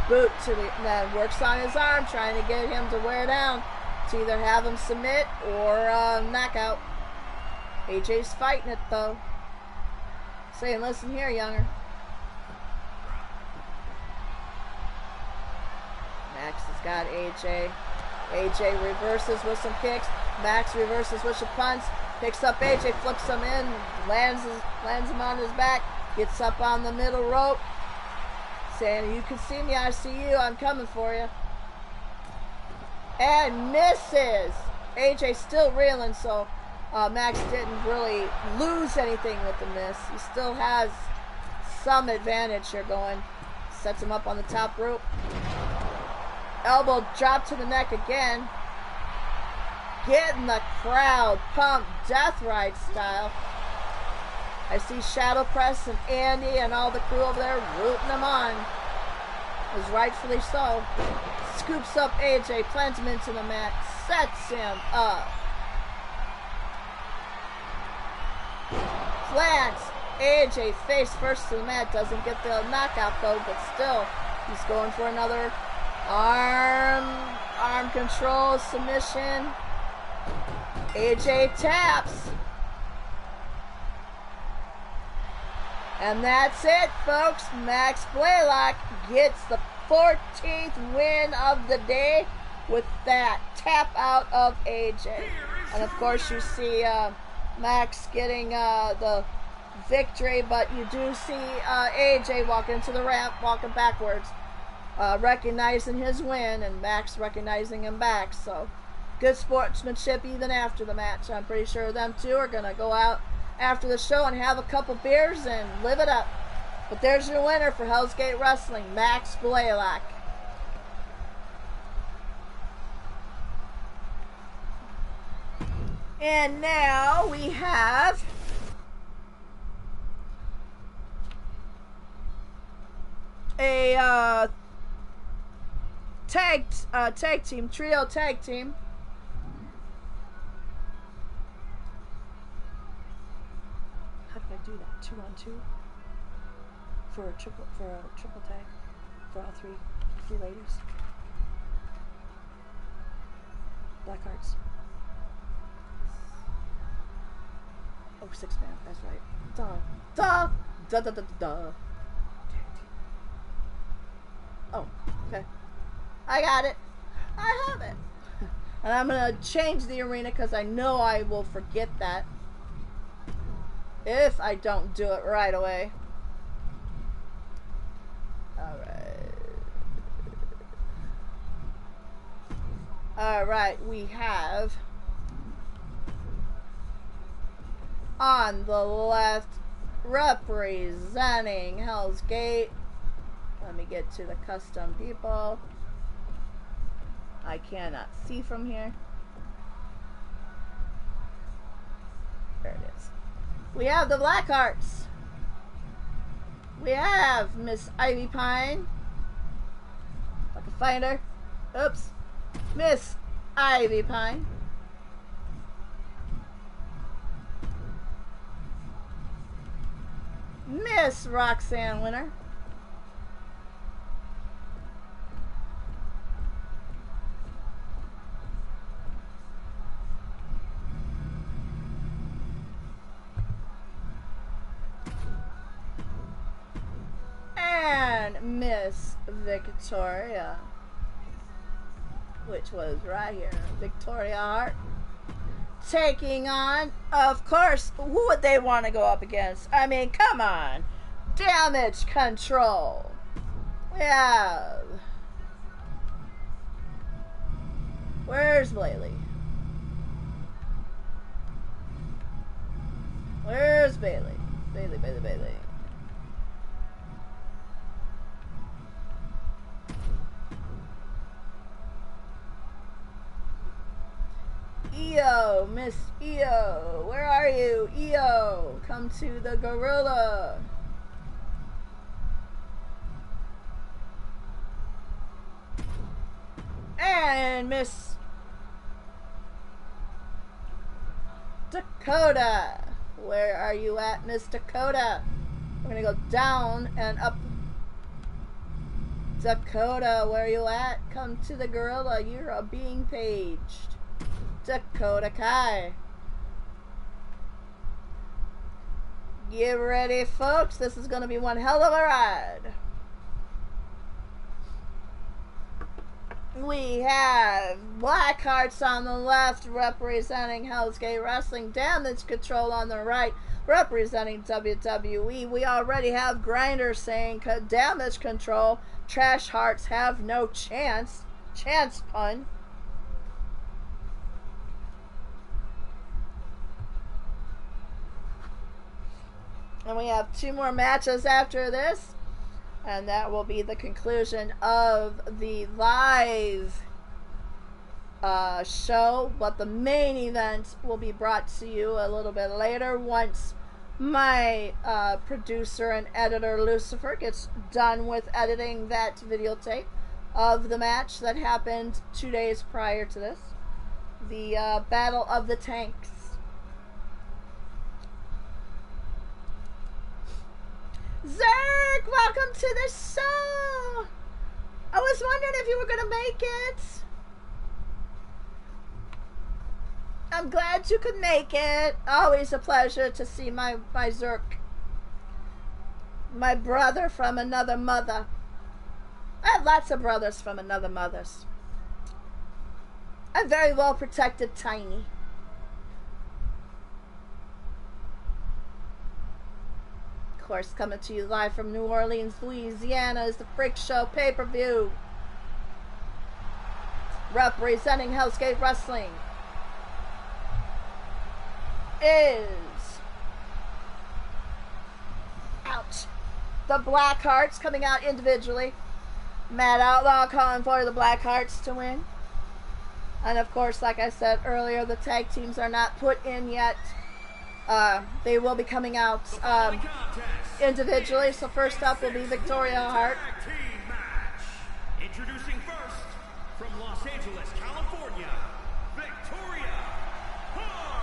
Boot to the, then works on his arm, trying to get him to wear down, to either have him submit or knockout. AJ's fighting it though, saying, "Listen here, younger." Max has got AJ. AJ reverses with some kicks. Max reverses with some punch. Picks up AJ, flips him in, lands him on his back. Gets up on the middle rope, saying, "You can see me, I see you, I'm coming for you." And misses. AJ still reeling, so Max didn't really lose anything with the miss. He still has some advantage here going. Sets him up on the top rope. Elbow drop to the neck again. Getting the crowd pumped, Death Ride style. I see Shadow Press and Andy and all the crew over there rooting him on. As rightfully so. Scoops up AJ, plants him into the mat, sets him up. Plants AJ face first to the mat, doesn't get the knockout though, but still, he's going for another arm control submission. AJ taps. And that's it, folks. Max Blaylock gets the 14th win of the day with that tap out of AJ. And of course you see Max getting the victory, but you do see AJ walking into the ramp, walking backwards, recognizing his win, and Max recognizing him back. So good sportsmanship even after the match. I'm pretty sure them two are going to go out after the show and have a couple beers and live it up. But there's your winner for Hell's Gate Wrestling, Max Blaylock. And now we have a tag team, trio tag team. How do I do that? 2-on-2 for a triple tag for all three ladies. Black Hearts. Oh, 6-man. That's right. Duh. Oh, okay. I got it. I have it. And I'm going to change the arena because I know I will forget that if I don't do it right away. Alright, we have on the left, representing Hell's Gate. Let me get to the custom people. I cannot see from here. There it is. We have the Blackhearts. We have Miss Ivy Pine. If I can find her. Oops. Miss Ivy Pine. Miss Roxanne Winter. Miss Victoria, which was right here, Victoria Hart, taking on, of course, who would they want to go up against? I mean, come on, Damage Control. We have, where's Bailey? Where's Bailey? Bailey. Io, Miss Io, where are you? Io, come to the gorilla. And Miss Dakota, where are you at, Miss Dakota? We're gonna go down and up. Dakota, where are you at? Come to the gorilla. You're being paged. Dakota Kai. Get ready, folks. This is going to be one hell of a ride. We have Black Hearts on the left representing Hell's Gate Wrestling. Damage Control on the right representing WWE. We already have Grinder saying Damage Control. Trash Hearts have no chance. Chance pun. And we have 2 more matches after this. And that will be the conclusion of the live show. But the main event will be brought to you a little bit later once my producer and editor Lucifer gets done with editing that videotape of the match that happened 2 days prior to this. The Battle of the Tanks. Zerk, welcome to the show. I was wondering if you were going to make it. I'm glad you could make it. Always a pleasure to see my Zerk. My brother from another mother. I have lots of brothers from another mothers. I'm very well protected, Tiny. Of course, coming to you live from New Orleans, Louisiana is the Freak Show pay-per-view. Representing Hell's Gate Wrestling is, ouch, the Black Hearts coming out individually. Matt Outlaw calling for the Black Hearts to win. And of course, like I said earlier, the tag teams are not put in yet. They will be coming out individually. So first up will be Victoria Hart. Introducing first, from Los Angeles, California, Victoria Hart.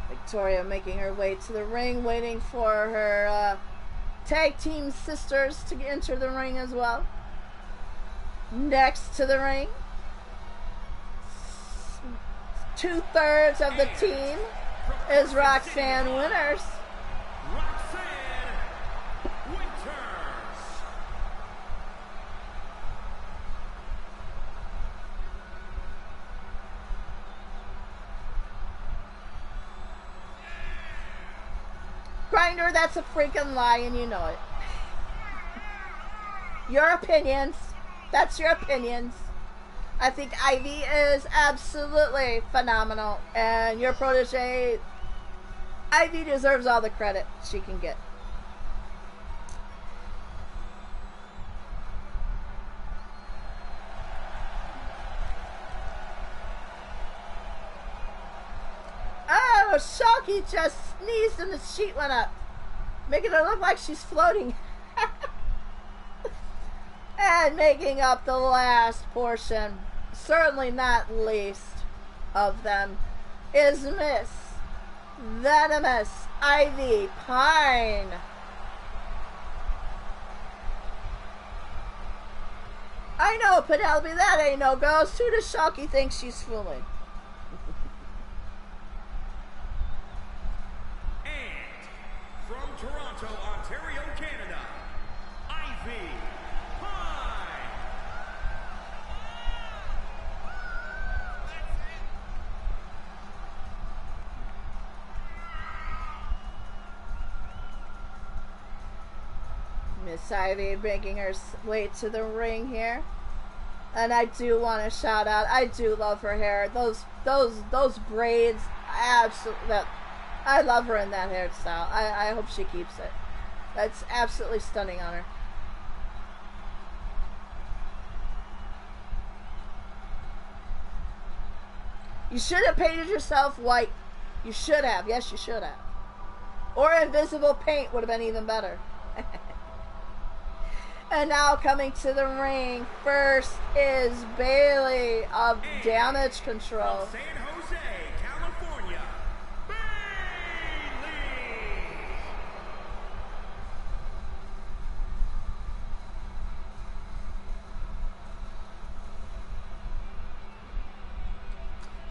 Victoria making her way to the ring, waiting for her tag team sisters to enter the ring as well. Next to the ring, 2/3 of the team is Roxanne Winters. Roxanne Winters. Grinder, that's a freaking lie and you know it. Your opinions. That's your opinions. I think Ivy is absolutely phenomenal. And your protege, Ivy, deserves all the credit she can get. Oh, Shalky just sneezed and the sheet went up, making her look like she's floating. And making up the last portion, certainly not least of them, is Miss Venomous Ivy Pine. I know, Penelope, that ain't no ghost. Who does Shalky think she's fooling? And from Toronto, Ontario, Canada, Ivy Pine. Miss Ivy making her way to the ring here. And I do want to shout out, I do love her hair. Those braids, absolutely. I love her in that hairstyle. I hope she keeps it. That's absolutely stunning on her. You should have painted yourself white. You should have. Yes, you should have. Or invisible paint would have been even better. And now coming to the ring, first is Bailey of Damage Control. From San Jose, California, Bailey.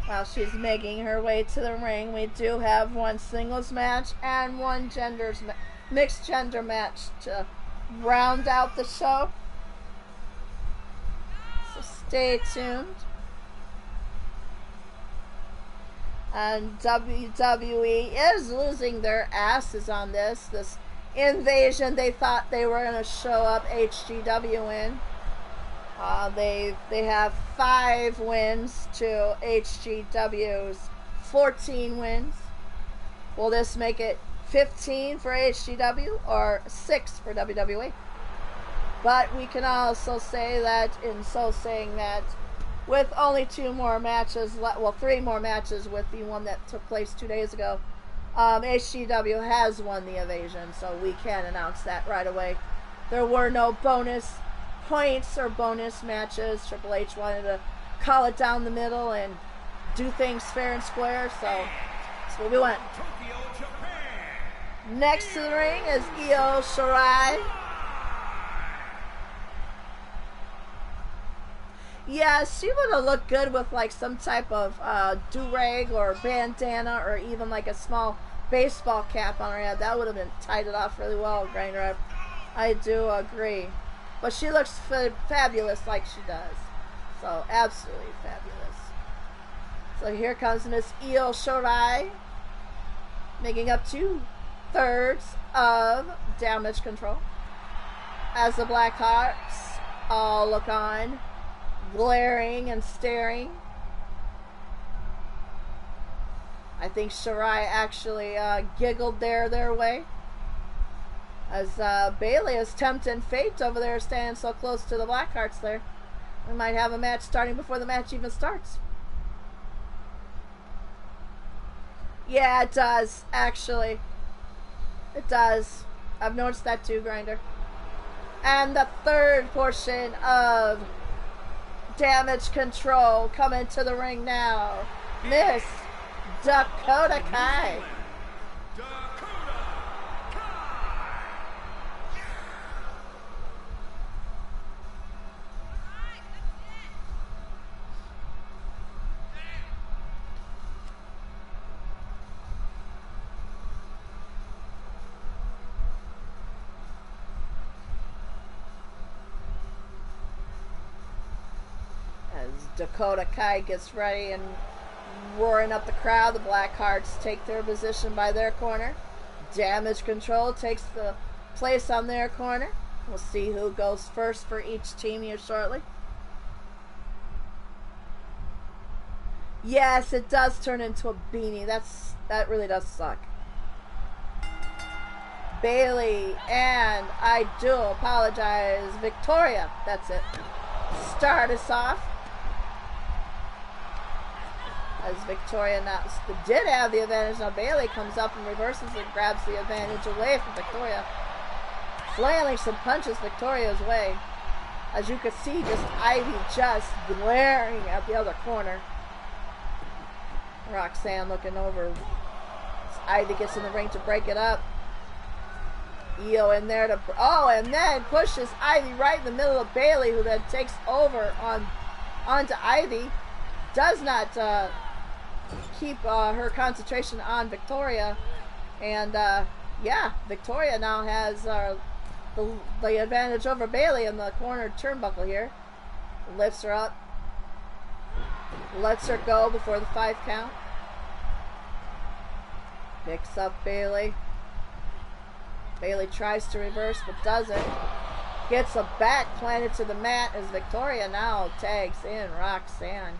While she's making her way to the ring, we do have one singles match and one mixed gender match to round out the show. So stay tuned. And WWE is losing their asses on this invasion. They thought they were going to show up HGW in. They have 5 wins to HGW's 14 wins. Will this make it 15 for HGW or 6 for WWE? But we can also say that, in so saying that, with only 2 more matches, well, 3 more matches with the one that took place 2 days ago, HGW has won the invasion, so we can announce that right away. There were no bonus points or bonus matches. Triple H wanted to call it down the middle and do things fair and square, so that's where we went. Tokyo, Japan. Next to the ring is Io Shirai. Yeah, she would have looked good with like some type of do-rag or bandana or even like a small baseball cap on her head. That would have been tied it off really well, Grinder. I do agree. But she looks fabulous like she does. So, absolutely fabulous. So here comes Miss Io Shirai, making up 2/3 of Damage Control. As the Blackhearts all look on, glaring and staring. I think Shirai actually giggled their way. As Bailey is tempting fate over there, standing so close to the Blackhearts there. We might have a match starting before the match even starts. Yeah, it does, actually. It does. I've noticed that too, Grinder. And the third portion of Damage Control coming to the ring now. Miss Dakota Kai. Dakota Kai gets ready and roaring up the crowd. The Blackhearts take their position by their corner. Damage Control takes the place on their corner. We'll see who goes first for each team here shortly. Yes, it does turn into a beanie. That really does suck. Bailey and, I do apologize, Victoria, that's it, start us off. As Victoria now did have the advantage. Now Bailey comes up and reverses and grabs the advantage away from Victoria. Flailing some punches Victoria's way. As you can see, just Ivy just glaring at the other corner. Roxanne looking over. Ivy gets in the ring to break it up. Io in there to, oh, and then pushes Ivy right in the middle of Bayley, who then takes over onto Ivy. Does not keep her concentration on Victoria, and yeah, Victoria now has the advantage over Bayley in the corner turnbuckle here. Lifts her up, lets her go before the 5 count. Picks up Bayley. Bayley tries to reverse but doesn't. Gets a back planted to the mat as Victoria now tags in Roxanne.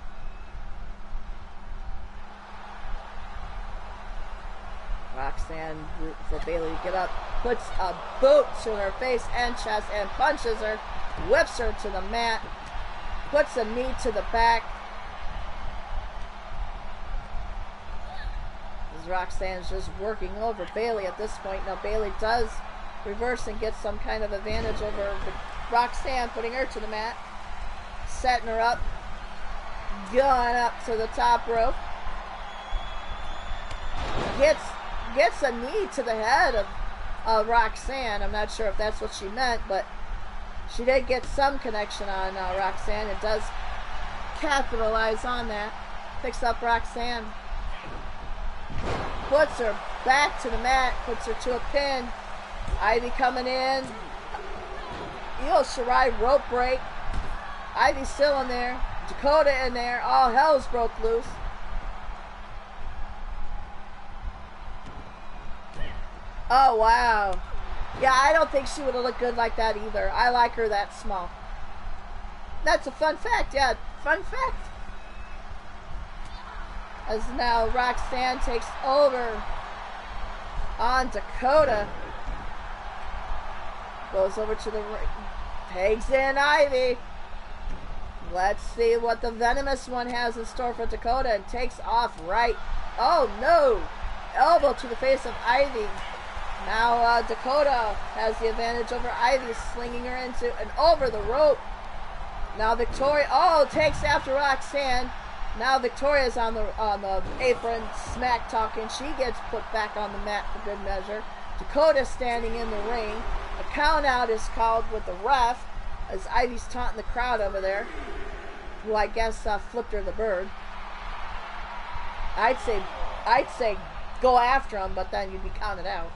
Roxanne for Bayley to get up, puts a boot to her face and chest and punches her, whips her to the mat, puts a knee to the back. Roxanne's just working over Bayley at this point. Now Bayley does reverse and get some kind of advantage over Roxanne, putting her to the mat, setting her up, going up to the top rope. Gets a knee to the head of Roxanne. I'm not sure if that's what she meant, but she did get some connection on Roxanne. It does capitalize on that. Picks up Roxanne. Puts her back to the mat, puts her to a pin. Ivy coming in. Io Shirai rope break. Ivy still in there. Dakota in there. All hell's broke loose. Oh, wow. Yeah, I don't think she would have looked good like that either. I like her that small. That's a fun fact. Yeah, fun fact. As now Roxanne takes over on Dakota. Goes over to the ring. Tags in Ivy. Let's see what the Venomous One has in store for Dakota, and takes off right. Oh no! Elbow to the face of Ivy. Now Dakota has the advantage over Ivy, slinging her into and over the rope. Now Victoria, oh, takes after Roxanne. Now Victoria's on the apron, smack talking. She gets put back on the mat for good measure. Dakota standing in the ring. A count out is called with the ref as Ivy's taunting the crowd over there, who I guess flipped her the bird. I'd say go after him, but then you'd be counted out.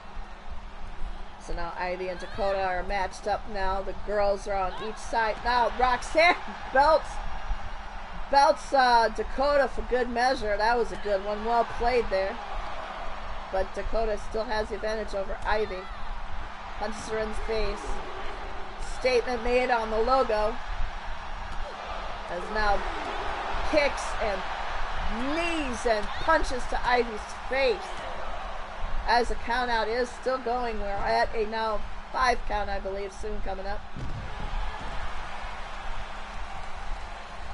So now Ivy and Dakota are matched up now. The girls are on each side. Now Roxanne belts Dakota for good measure. That was a good one. Well played there. But Dakota still has the advantage over Ivy. Punches her in the face. Statement made on the logo. As now kicks and knees and punches to Ivy's face. As the count out is still going. We're at a now 5 count, I believe, soon coming up.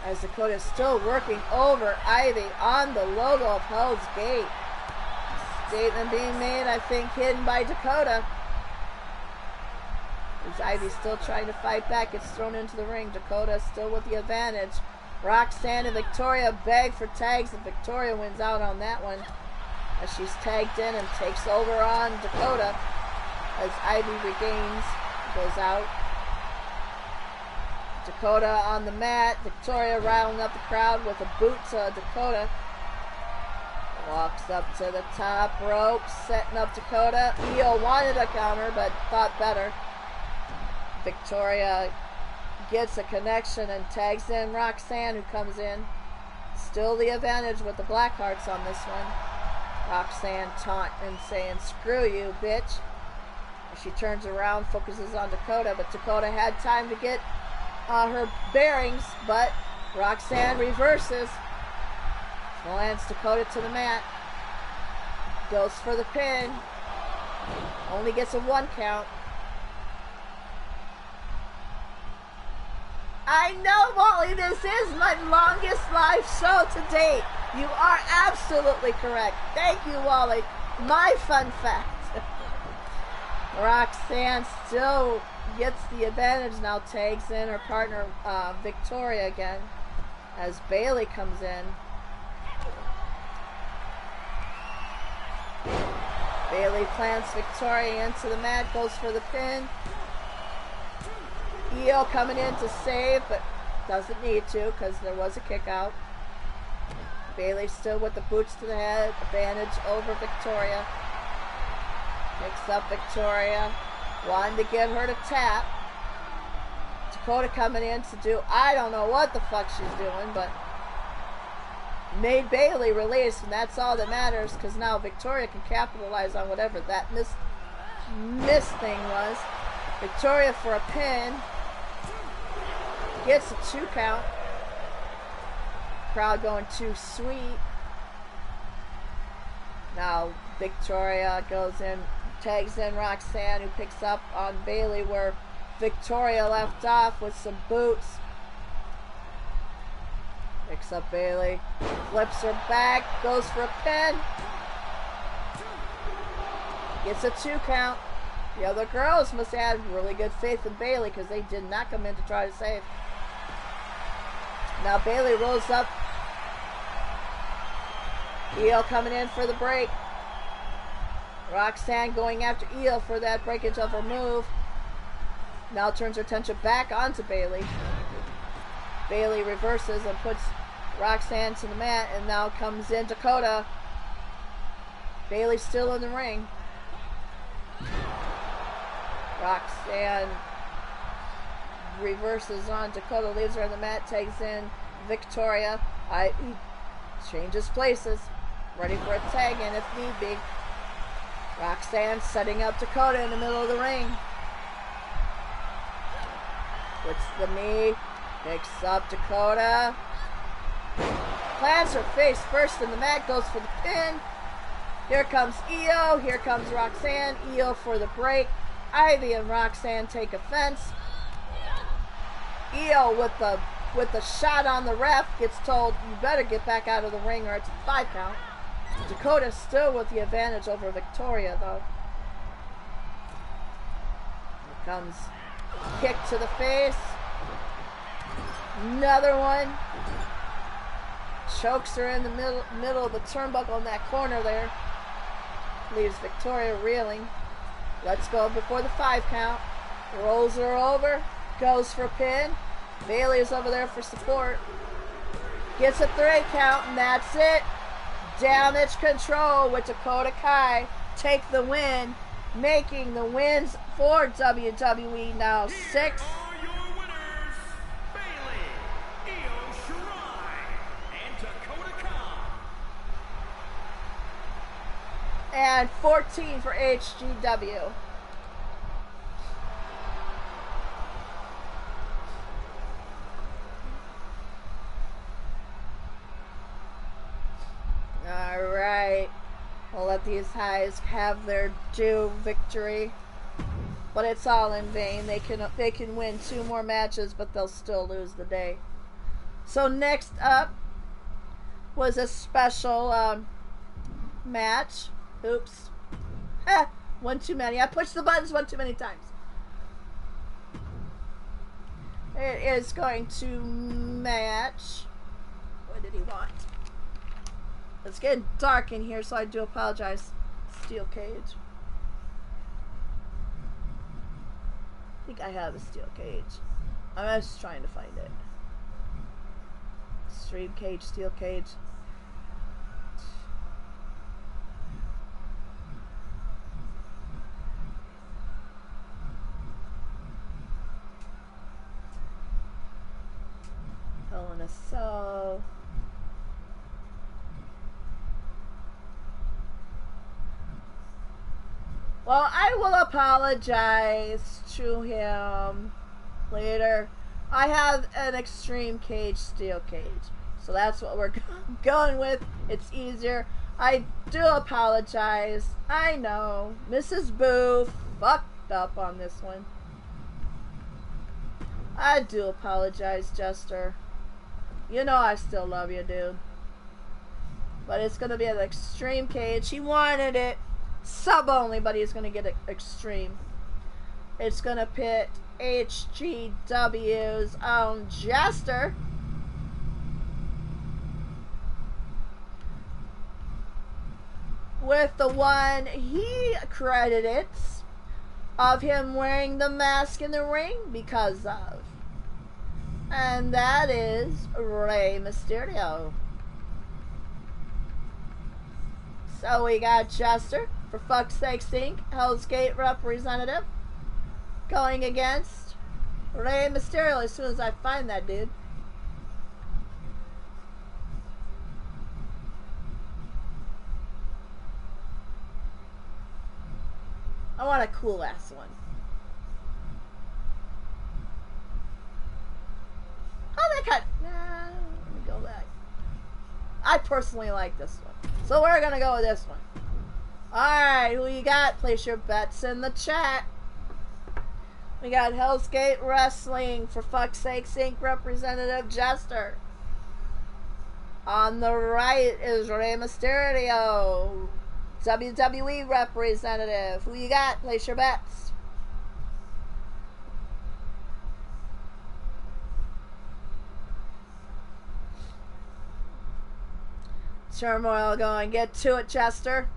As Dakota is still working over Ivy on the logo of Hell's Gate. Statement being made, I think, hidden by Dakota. As Ivy still trying to fight back, gets thrown into the ring. Dakota still with the advantage. Roxanne and Victoria beg for tags, and Victoria wins out on that one. As she's tagged in and takes over on Dakota. As Ivy regains, goes out. Dakota on the mat. Victoria riling up the crowd with a boot to Dakota. Walks up to the top rope, setting up Dakota. Io wanted a counter, but thought better. Victoria gets a connection and tags in Roxanne, who comes in. Still the advantage with the Blackhearts on this one. Roxanne taunting, saying, "Screw you, bitch." She turns around, focuses on Dakota, but Dakota had time to get her bearings, but Roxanne reverses. Lands Dakota to the mat. Goes for the pin. Only gets a 1 count. I know, Wally, this is my longest live show to date. You are absolutely correct. Thank you, Wally. My fun fact. Roxanne still gets the advantage now, tags in her partner Victoria again as Bayley comes in. Bayley plants Victoria into the mat, goes for the pin. Io coming in to save, but doesn't need to because there was a kick out. Bayley still with the boots to the head, advantage over Victoria. Picks up Victoria, wanting to get her to tap. Dakota coming in to do, I don't know what the fuck she's doing, but made Bayley release, and that's all that matters because now Victoria can capitalize on whatever that miss thing was. Victoria for a pin. Gets a 2 count. Crowd going too sweet. Now Victoria goes in, tags in Roxanne, who picks up on Bayley where Victoria left off with some boots. Picks up Bayley, flips her back, goes for a pin. Gets a 2 count. The other girls must have had really good faith in Bayley because they did not come in to try to save. Now Bayley rolls up. Io coming in for the break. Roxanne going after Io for that breakage of her move. Now turns her attention back onto Bayley. Bayley reverses and puts Roxanne to the mat, and now comes in Dakota. Bayley still in the ring. Roxanne reverses on Dakota, leaves her on the mat, takes in Victoria. He changes places, ready for a tag in if need be. Roxanne setting up Dakota in the middle of the ring. Puts the knee, picks up Dakota. Plants her face first in the mat, goes for the pin. Here comes Io, here comes Roxanne. Io for the break. Ivy and Roxanne take offense. Io with the shot on the ref gets told, you better get back out of the ring or it's a 5 count. Dakota still with the advantage over Victoria though. Here comes kick to the face. Another one. Chokes her in the middle of the turnbuckle in that corner there. Leaves Victoria reeling. Let's go before the 5 count. Rolls her over. Goes for a pin. Bayley is over there for support. Gets a 3 count, and that's it. Damage control with Dakota Kai. Take the win. Making the wins for WWE now 6. And 14 for HGW. Alright. We'll let these guys have their due victory. But it's all in vain. They can win 2 more matches, but they'll still lose the day. So next up was a special match. Oops. One too many. I pushed the buttons one too many times. It is going to match. What did he want? It's getting dark in here, so I do apologize. Steel cage. I think I have a steel cage. I'm just trying to find it. Stream cage, steel cage. So well, I will apologize to him later. I have an extreme cage steel cage, so that's what we're going with. It's easier. I do apologize. I know Mrs. Boo fucked up on this one. I do apologize, Jester. You know I still love you, dude. But it's going to be an extreme cage. He wanted it sub only, but he's going to get it extreme. It's going to pit HGW's own Jester with the one he credited of him wearing the mask in the ring because of. And that is Rey Mysterio. So we got Jester, for fuck's sake, Inc., Hell's Gate representative, going against Rey Mysterio as soon as I find that dude. I want a cool ass one. Oh, that cut. Nah, let me go back. I personally like this one. So we're gonna go with this one. Alright, who you got? Place your bets in the chat. We got Hell's Gate Wrestling, for fuck's sake, Inc. representative Jester. On the right is Rey Mysterio, WWE representative. Who you got? Place your bets. Turmoil going. Get to it, Chester.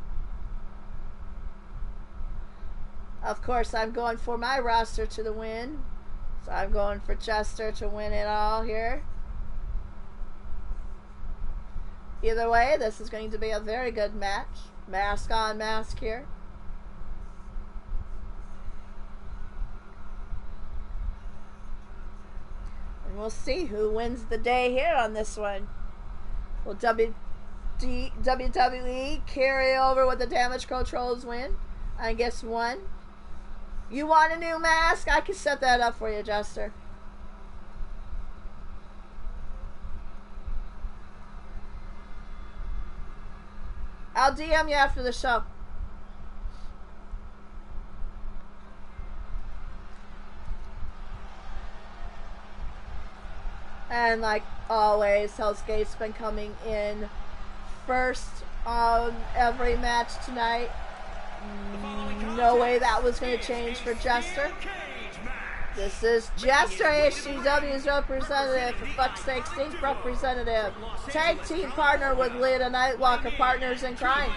Of course, I'm going for my roster to the win. So I'm going for Chester to win it all here. Either way, this is going to be a very good match. Mask on mask here. And we'll see who wins the day here on this one. Will WWE carry over with the Damage Control's win? I guess one. You want a new mask? I can set that up for you, Jester. I'll DM you after the show. And like always, Hell's Gate's been coming in first on every match tonight. No way that was going to change for Jester. This is Jester, HGW's representative, for fuck's sake, Inc. representative. Tag team partner with Lita Nightwalker, partners in crime.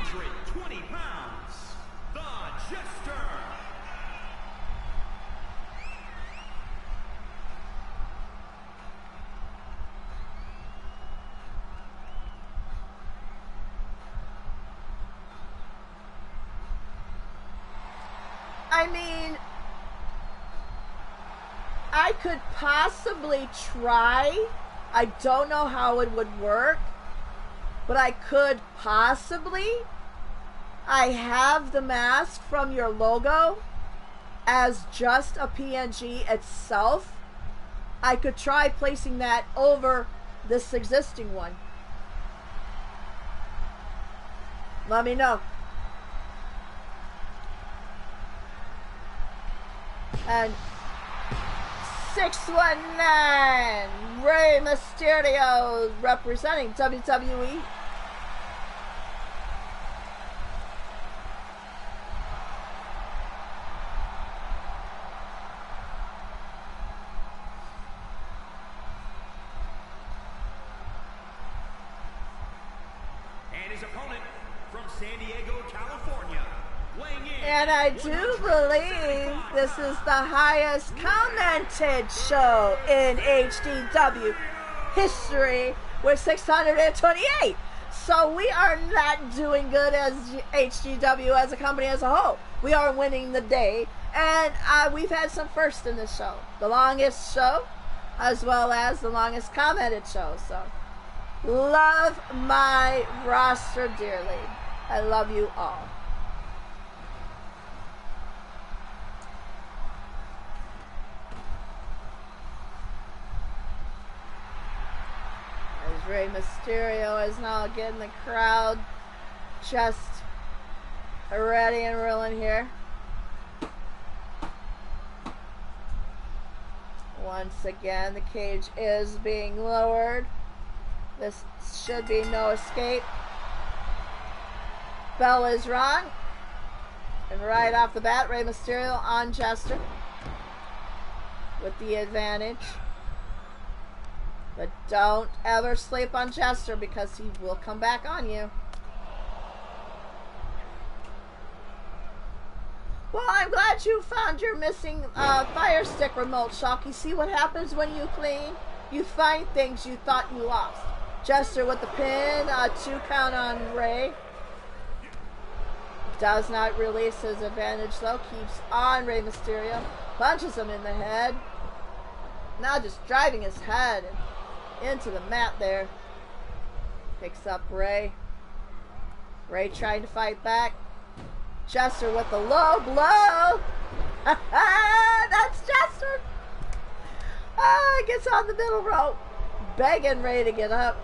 I mean, I could possibly try. I don't know how it would work, but I could possibly. I have the mask from your logo as just a PNG itself. I could try placing that over this existing one. Let me know. And 619, Rey Mysterio representing WWE. And his opponent from San Diego, California. And I do believe this is the highest commented show in HGW history with 628. So we are not doing good as HGW as a company as a whole. We are winning the day. And we've had some firsts in this show. The longest show, as well as the longest commented show. So love my roster dearly. I love you all. Rey Mysterio is now getting the crowd just ready and rolling here. Once again, the cage is being lowered. This should be no escape. Bell is wrong. And right off the bat, Rey Mysterio on Jester with the advantage. But don't ever sleep on Jester because he will come back on you. Well, I'm glad you found your missing Fire Stick remote, Shocky. See what happens when you clean? You find things you thought you lost. Jester with the pin, 2 count on Ray. Does not release his advantage though. Keeps on Rey Mysterio. Punches him in the head. Now just driving his head into the mat there. Picks up Ray. Ray trying to fight back. Jester with the low blow. That's Jester. Gets on the middle rope. Begging Ray to get up.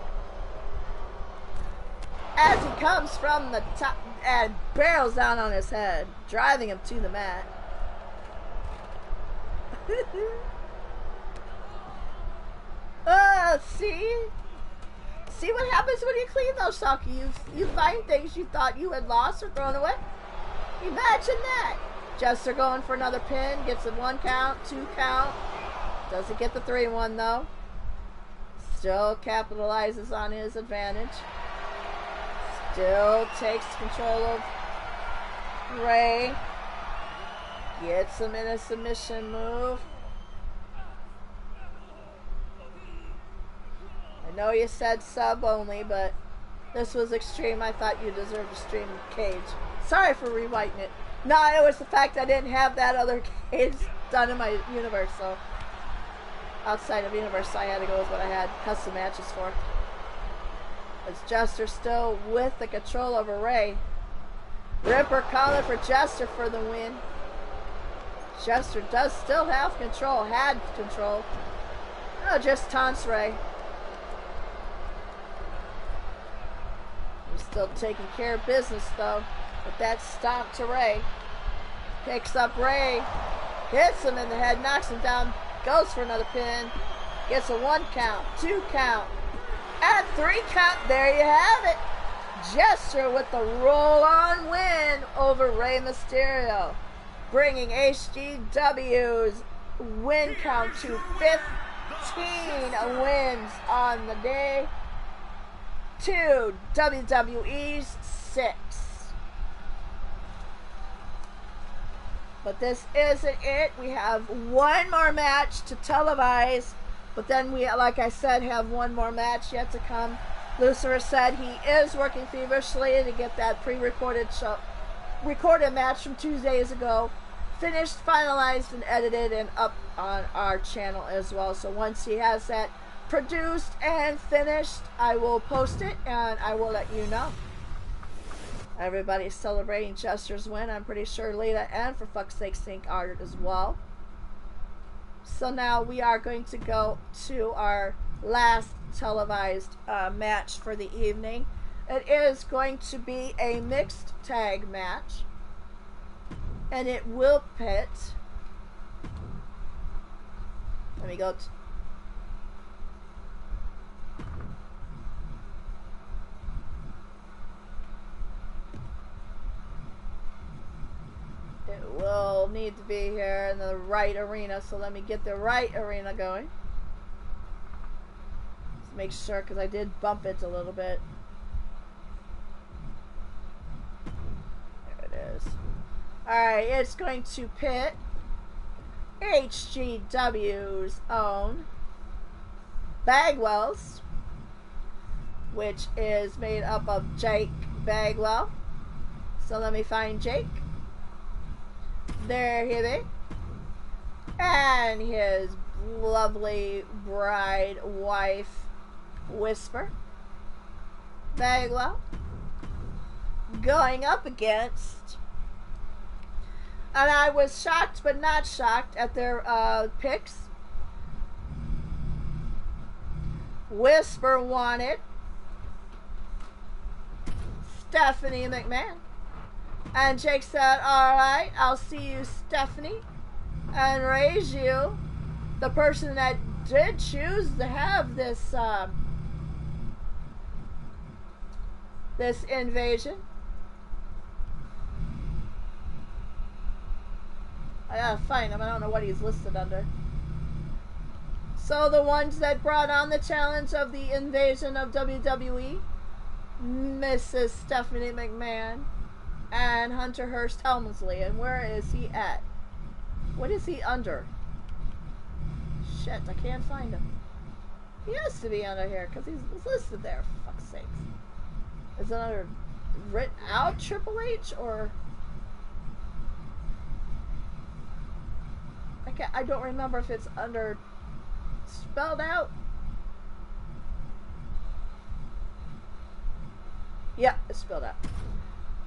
As he comes from the top and barrels down on his head, driving him to the mat. See what happens when you clean those, Shocky. You find things you thought you had lost or thrown away. Imagine that. Jester going for another pin, gets a 1 count, 2 count. Doesn't get the 3-1 though. Still capitalizes on his advantage. Still takes control of Ray. Gets him in a submission move. I know you said sub only, but this was extreme. I thought you deserved extreme cage. Sorry for rewriting it. No, it was the fact I didn't have that other cage done in my universe, so outside of universe, I had to go with what I had custom matches for. It's Jester still with the control over Ray. Ripper calling for Jester for the win. Jester does still have control, had control. Oh, just taunts Ray. He's still taking care of business though. With that stomp to Ray. Picks up Ray. Hits him in the head, knocks him down, goes for another pin. Gets a 1 count, 2 count, and 3 count. There you have it. Jester with the roll-on win over Rey Mysterio, bringing HGW's win count to 15 wins on the day to WWE's 6. But this isn't it. We have one more match to televise, but then we, like I said, have one more match yet to come. Lucifer said he is working feverishly to get that pre-recorded recorded match from 2 days ago finished, finalized, and edited and up on our channel as well. So once he has that produced and finished, I will post it and I will let you know. Everybody's celebrating Jester's win. I'm pretty sure Lita and For Fuck's Sake Sync are as well. So now we are going to go to our last televised match for the evening. It is going to be a mixed tag match, and it will pit. Let me go. It will need to be here in the right arena, so let me get the right arena going. Let's make sure, because I did bump it a little bit. There it is. Alright, it's going to pit HGW's own Bagwell's, which is made up of Jake Bagwell. So let me find Jake. There he is. And his lovely bride wife, Whisper Bagwell, going up against, and I was shocked but not shocked at their picks. Whisper wanted Stephanie McMahon. And Jake said, alright, I'll see you, Stephanie, and raise you. The person that did choose to have this this invasion. I gotta find him. I don't know what he's listed under. So the ones that brought on the challenge of the invasion of WWE, Mrs. Stephanie McMahon, and Hunter Hearst Helmsley. And where is he at? What is he under? Shit, I can't find him. He has to be under here because he's listed there. For fuck's sakes. Is it under written out Triple H or? I don't remember if it's under spelled out. Yeah, it's spelled out.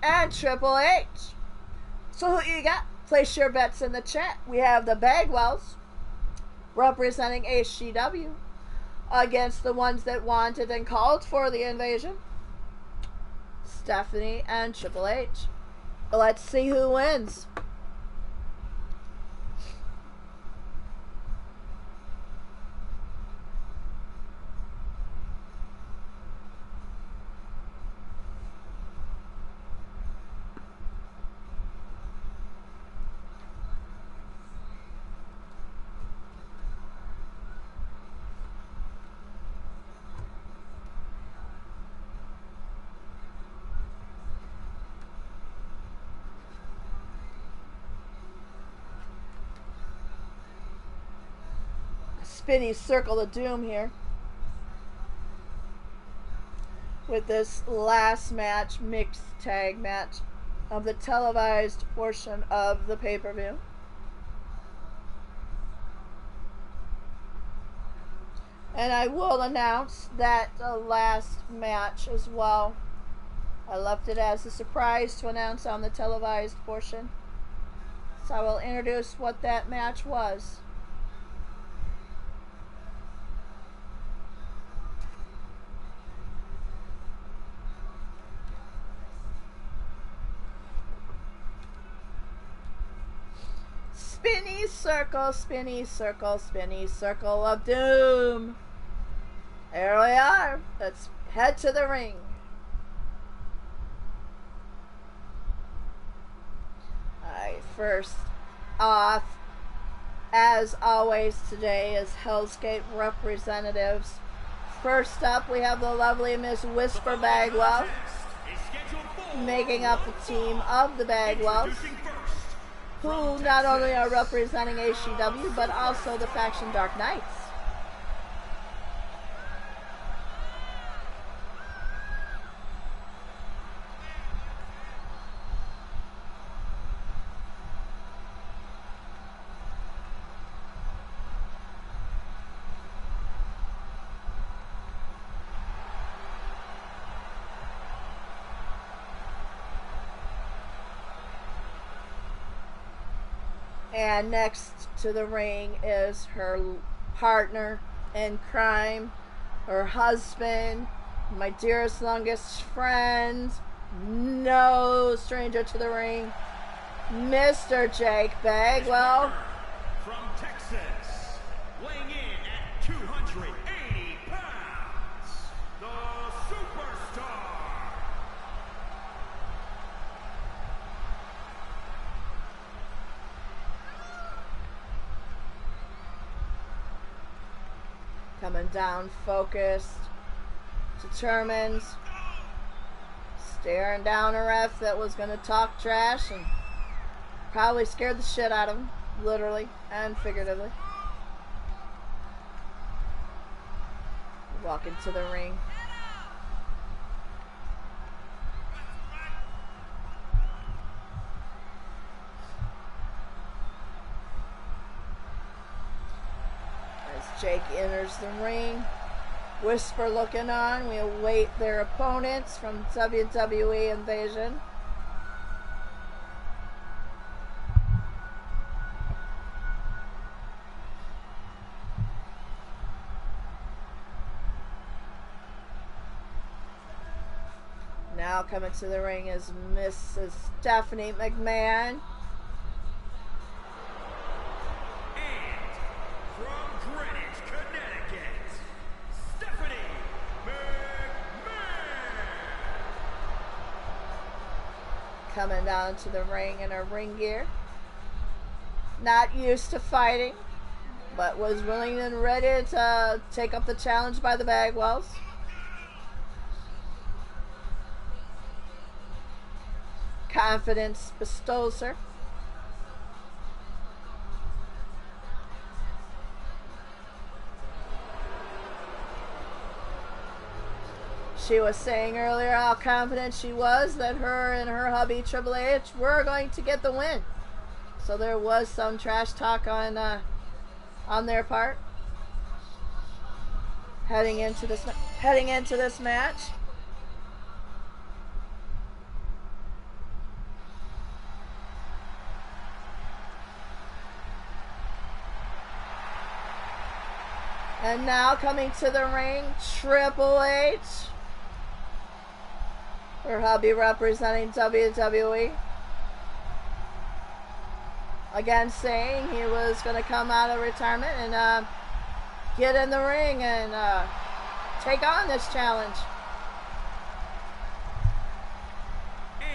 And Triple H. So who you got? Place your bets in the chat. We have the Bagwells representing HGW against the ones that wanted and called for the invasion, Stephanie and Triple H. Let's see who wins. Spinny circle of doom here with this last match, mixed tag match of the televised portion of the pay-per-view. And I will announce that the last match as well. I left it as a surprise to announce on the televised portion. So I will introduce what that match was. Spinny circle, spinny circle, spinny circle of doom. There we are. Let's head to the ring. Alright, first off, as always today, is Hell's Gate representatives. First up, we have the lovely Miss Whisper Bagwell, making up the team of the Bagwells, who not only are representing HGW, but also the faction Dark Knights. And next to the ring is her partner in crime, her husband, my dearest, longest friend, no stranger to the ring, Mr. Jake Bagwell. From Texas, weighing in at 280 pounds, the Superstar. Coming down, focused, determined, staring down a ref that was going to talk trash and probably scared the shit out of him, literally and figuratively. Walk into the ring. Jake enters the ring. Whisper looking on. We await their opponents from WWE Invasion. Now coming to the ring is Mrs. Stephanie McMahon. Coming down to the ring in her ring gear. Not used to fighting, but was willing and ready to take up the challenge by the Bagwells. confidence bestows her. She was saying earlier how confident she was that her and her hubby Triple H were going to get the win. So there was some trash talk on their part heading into this match. And now coming to the ring, Triple H. Her hubby representing WWE. Again saying he was going to come out of retirement and get in the ring and take on this challenge. And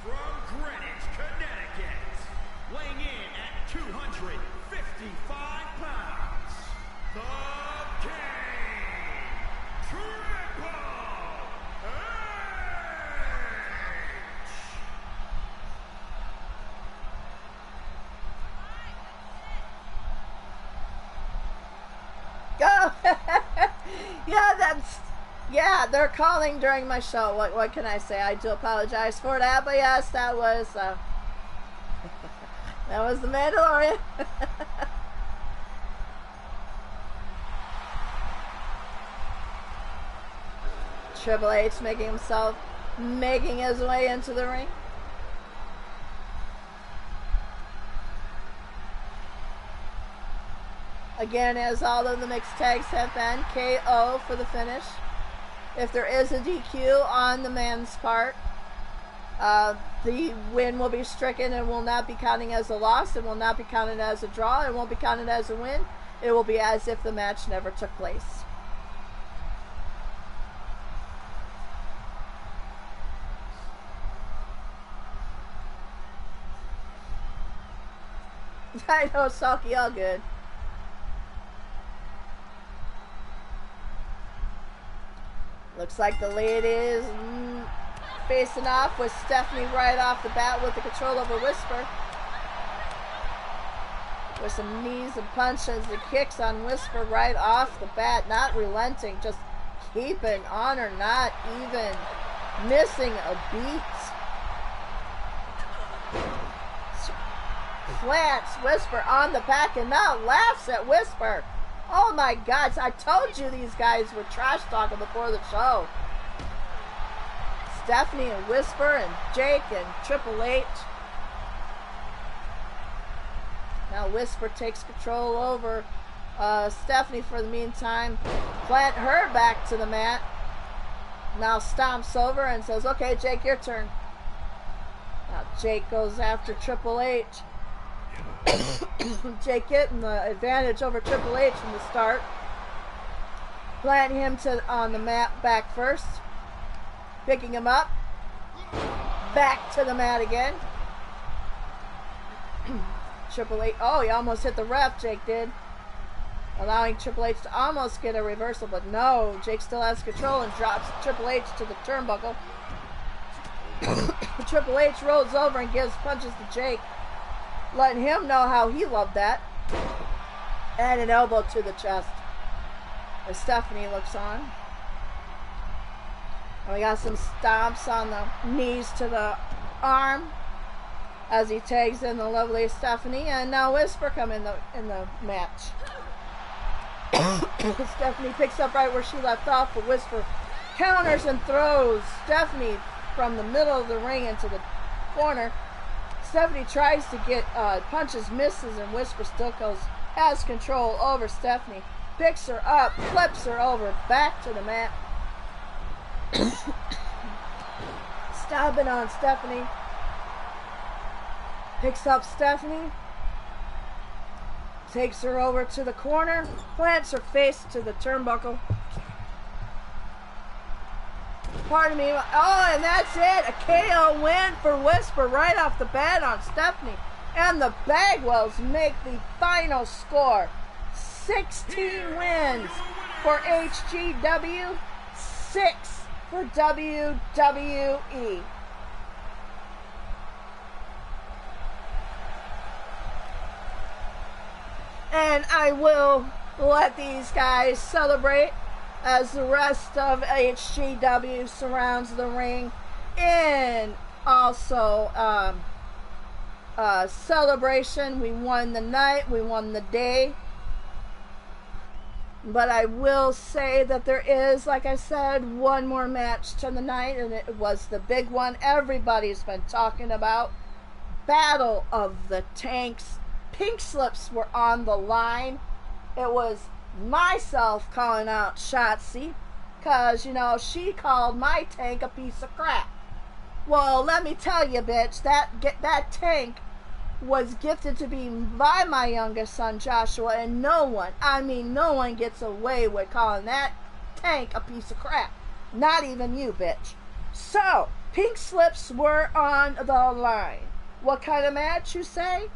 from Greenwich, Connecticut, weighing in at 255 pounds, the King, Triple H. Go! Yeah, they're calling during my show. What can I say? I do apologize for that, but yes, that was that was the Mandalorian. Triple H making his way into the ring. Again, as all of the mixed tags have been, KO for the finish. If there is a DQ on the man's part, the win will be stricken and will not be counting as a loss. It will not be counted as a draw. It won't be counted as a win. It will be as if the match never took place. I know, Salky, all good. Looks like the ladies facing off with Stephanie right off the bat with the control over Whisper. With some knees and punches and kicks on Whisper right off the bat. Not relenting, just keeping on her, not even missing a beat. Plants Whisper on the back and now laughs at Whisper. Oh my God, I told you these guys were trash talking before the show. Stephanie and Whisper and Jake and Triple H. Now Whisper takes control over Stephanie for the meantime. Plant her back to the mat. Now stomps over and says, okay, Jake, your turn. Now Jake goes after Triple H. Jake getting the advantage over Triple H from the start. Plant him on the mat back first. Picking him up. Back to the mat again. Triple H. Oh, he almost hit the ref, Jake did. Allowing Triple H to almost get a reversal, but no. Jake still has control and drops Triple H to the turnbuckle. Triple H rolls over and gives punches to Jake, letting him know how he loved that. And an elbow to the chest as Stephanie looks on. And we got some stomps on the knees to the arm as he tags in the lovely Stephanie. And now Whisper come in the match. Stephanie picks up right where she left off, but Whisper counters and throws Stephanie from the middle of the ring into the corner. Stephanie tries to get punches, misses, and Whisper still has control over Stephanie. Picks her up, flips her over, back to the mat. Stomping on Stephanie. Picks up Stephanie. Takes her over to the corner. Plants her face to the turnbuckle. Pardon me. Oh, and that's it. A KO win for Whisper right off the bat on Stephanie. And the Bagwells make the final score. 16 wins for HGW, 6 for WWE. And I will let these guys celebrate as the rest of HGW surrounds the ring in also celebration. We won the night, we won the day. But I will say that there is, like I said, one more match to the night, and it was the big one everybody's been talking about. Battle of the Tanks. Pink slips were on the line. It was myself calling out Shotzi, because, you know, she called my tank a piece of crap. Well, let me tell you, bitch, that tank was gifted to me by my youngest son, Joshua, and no one gets away with calling that tank a piece of crap. Not even you, bitch. So, pink slips were on the line. What kind of match, you say?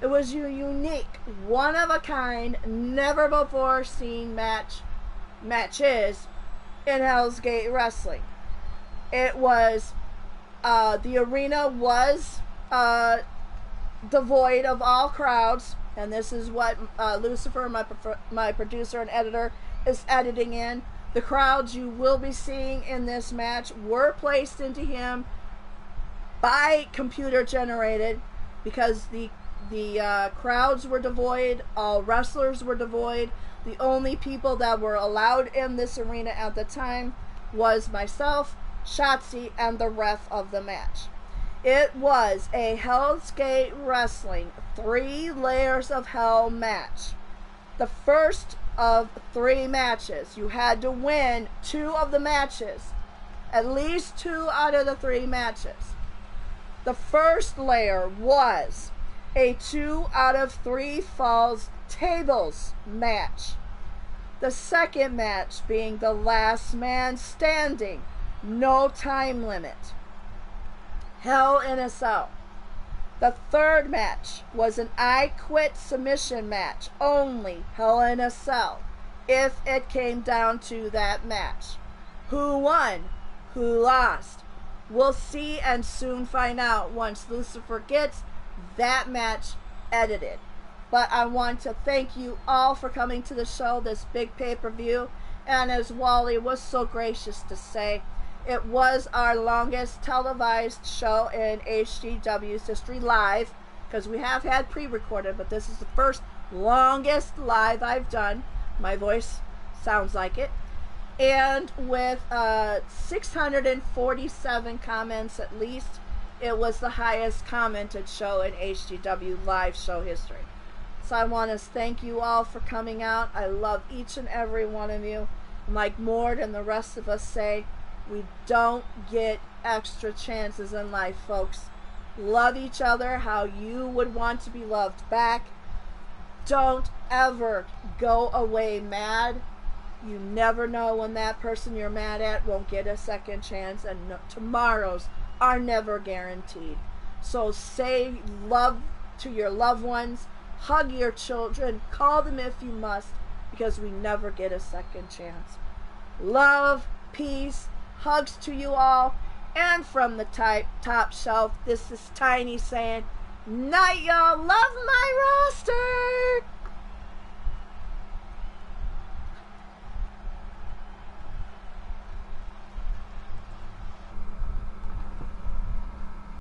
It was a unique, one-of-a-kind, never-before-seen matches in Hell's Gate Wrestling. It was, the arena was devoid of all crowds, and this is what Lucifer, my producer and editor, is editing in. The crowds you will be seeing in this match were placed into him by computer generated, because the crowds were devoid, all wrestlers were devoid. The only people that were allowed in this arena at the time was myself, Shotzi, and the ref of the match. It was a Hell's Gate Wrestling 3 Layers of Hell match. The first of 3 matches. You had to win 2 of the matches. At least 2 out of the 3 matches. The first layer was a 2 out of 3 falls tables match. The second match being the last man standing, no time limit. Hell in a Cell. The third match was an I Quit submission match, only Hell in a Cell, if it came down to that match. Who won? Who lost? We'll see and soon find out once Lucifer gets that match edited. But I want to thank you all for coming to the show, this big pay-per-view. And as Wally was so gracious to say, it was our longest televised show in HGW's history live, because we have had pre-recorded, but this is the first longest live I've done. My voice sounds like it. And with 647 comments at least, it was the highest commented show in HGW live show history. So I want to thank you all for coming out. I love each and every one of you. Like Mord and the rest of us say, we don't get extra chances in life, folks. Love each other how you would want to be loved back. Don't ever go away mad. You never know when that person you're mad at won't get a second chance, and tomorrows are never guaranteed. So say love to your loved ones, hug your children, call them if you must, because we never get a second chance. Love, peace, hugs to you all, and from the top shelf, this is Tiny saying, night y'all, love my roster!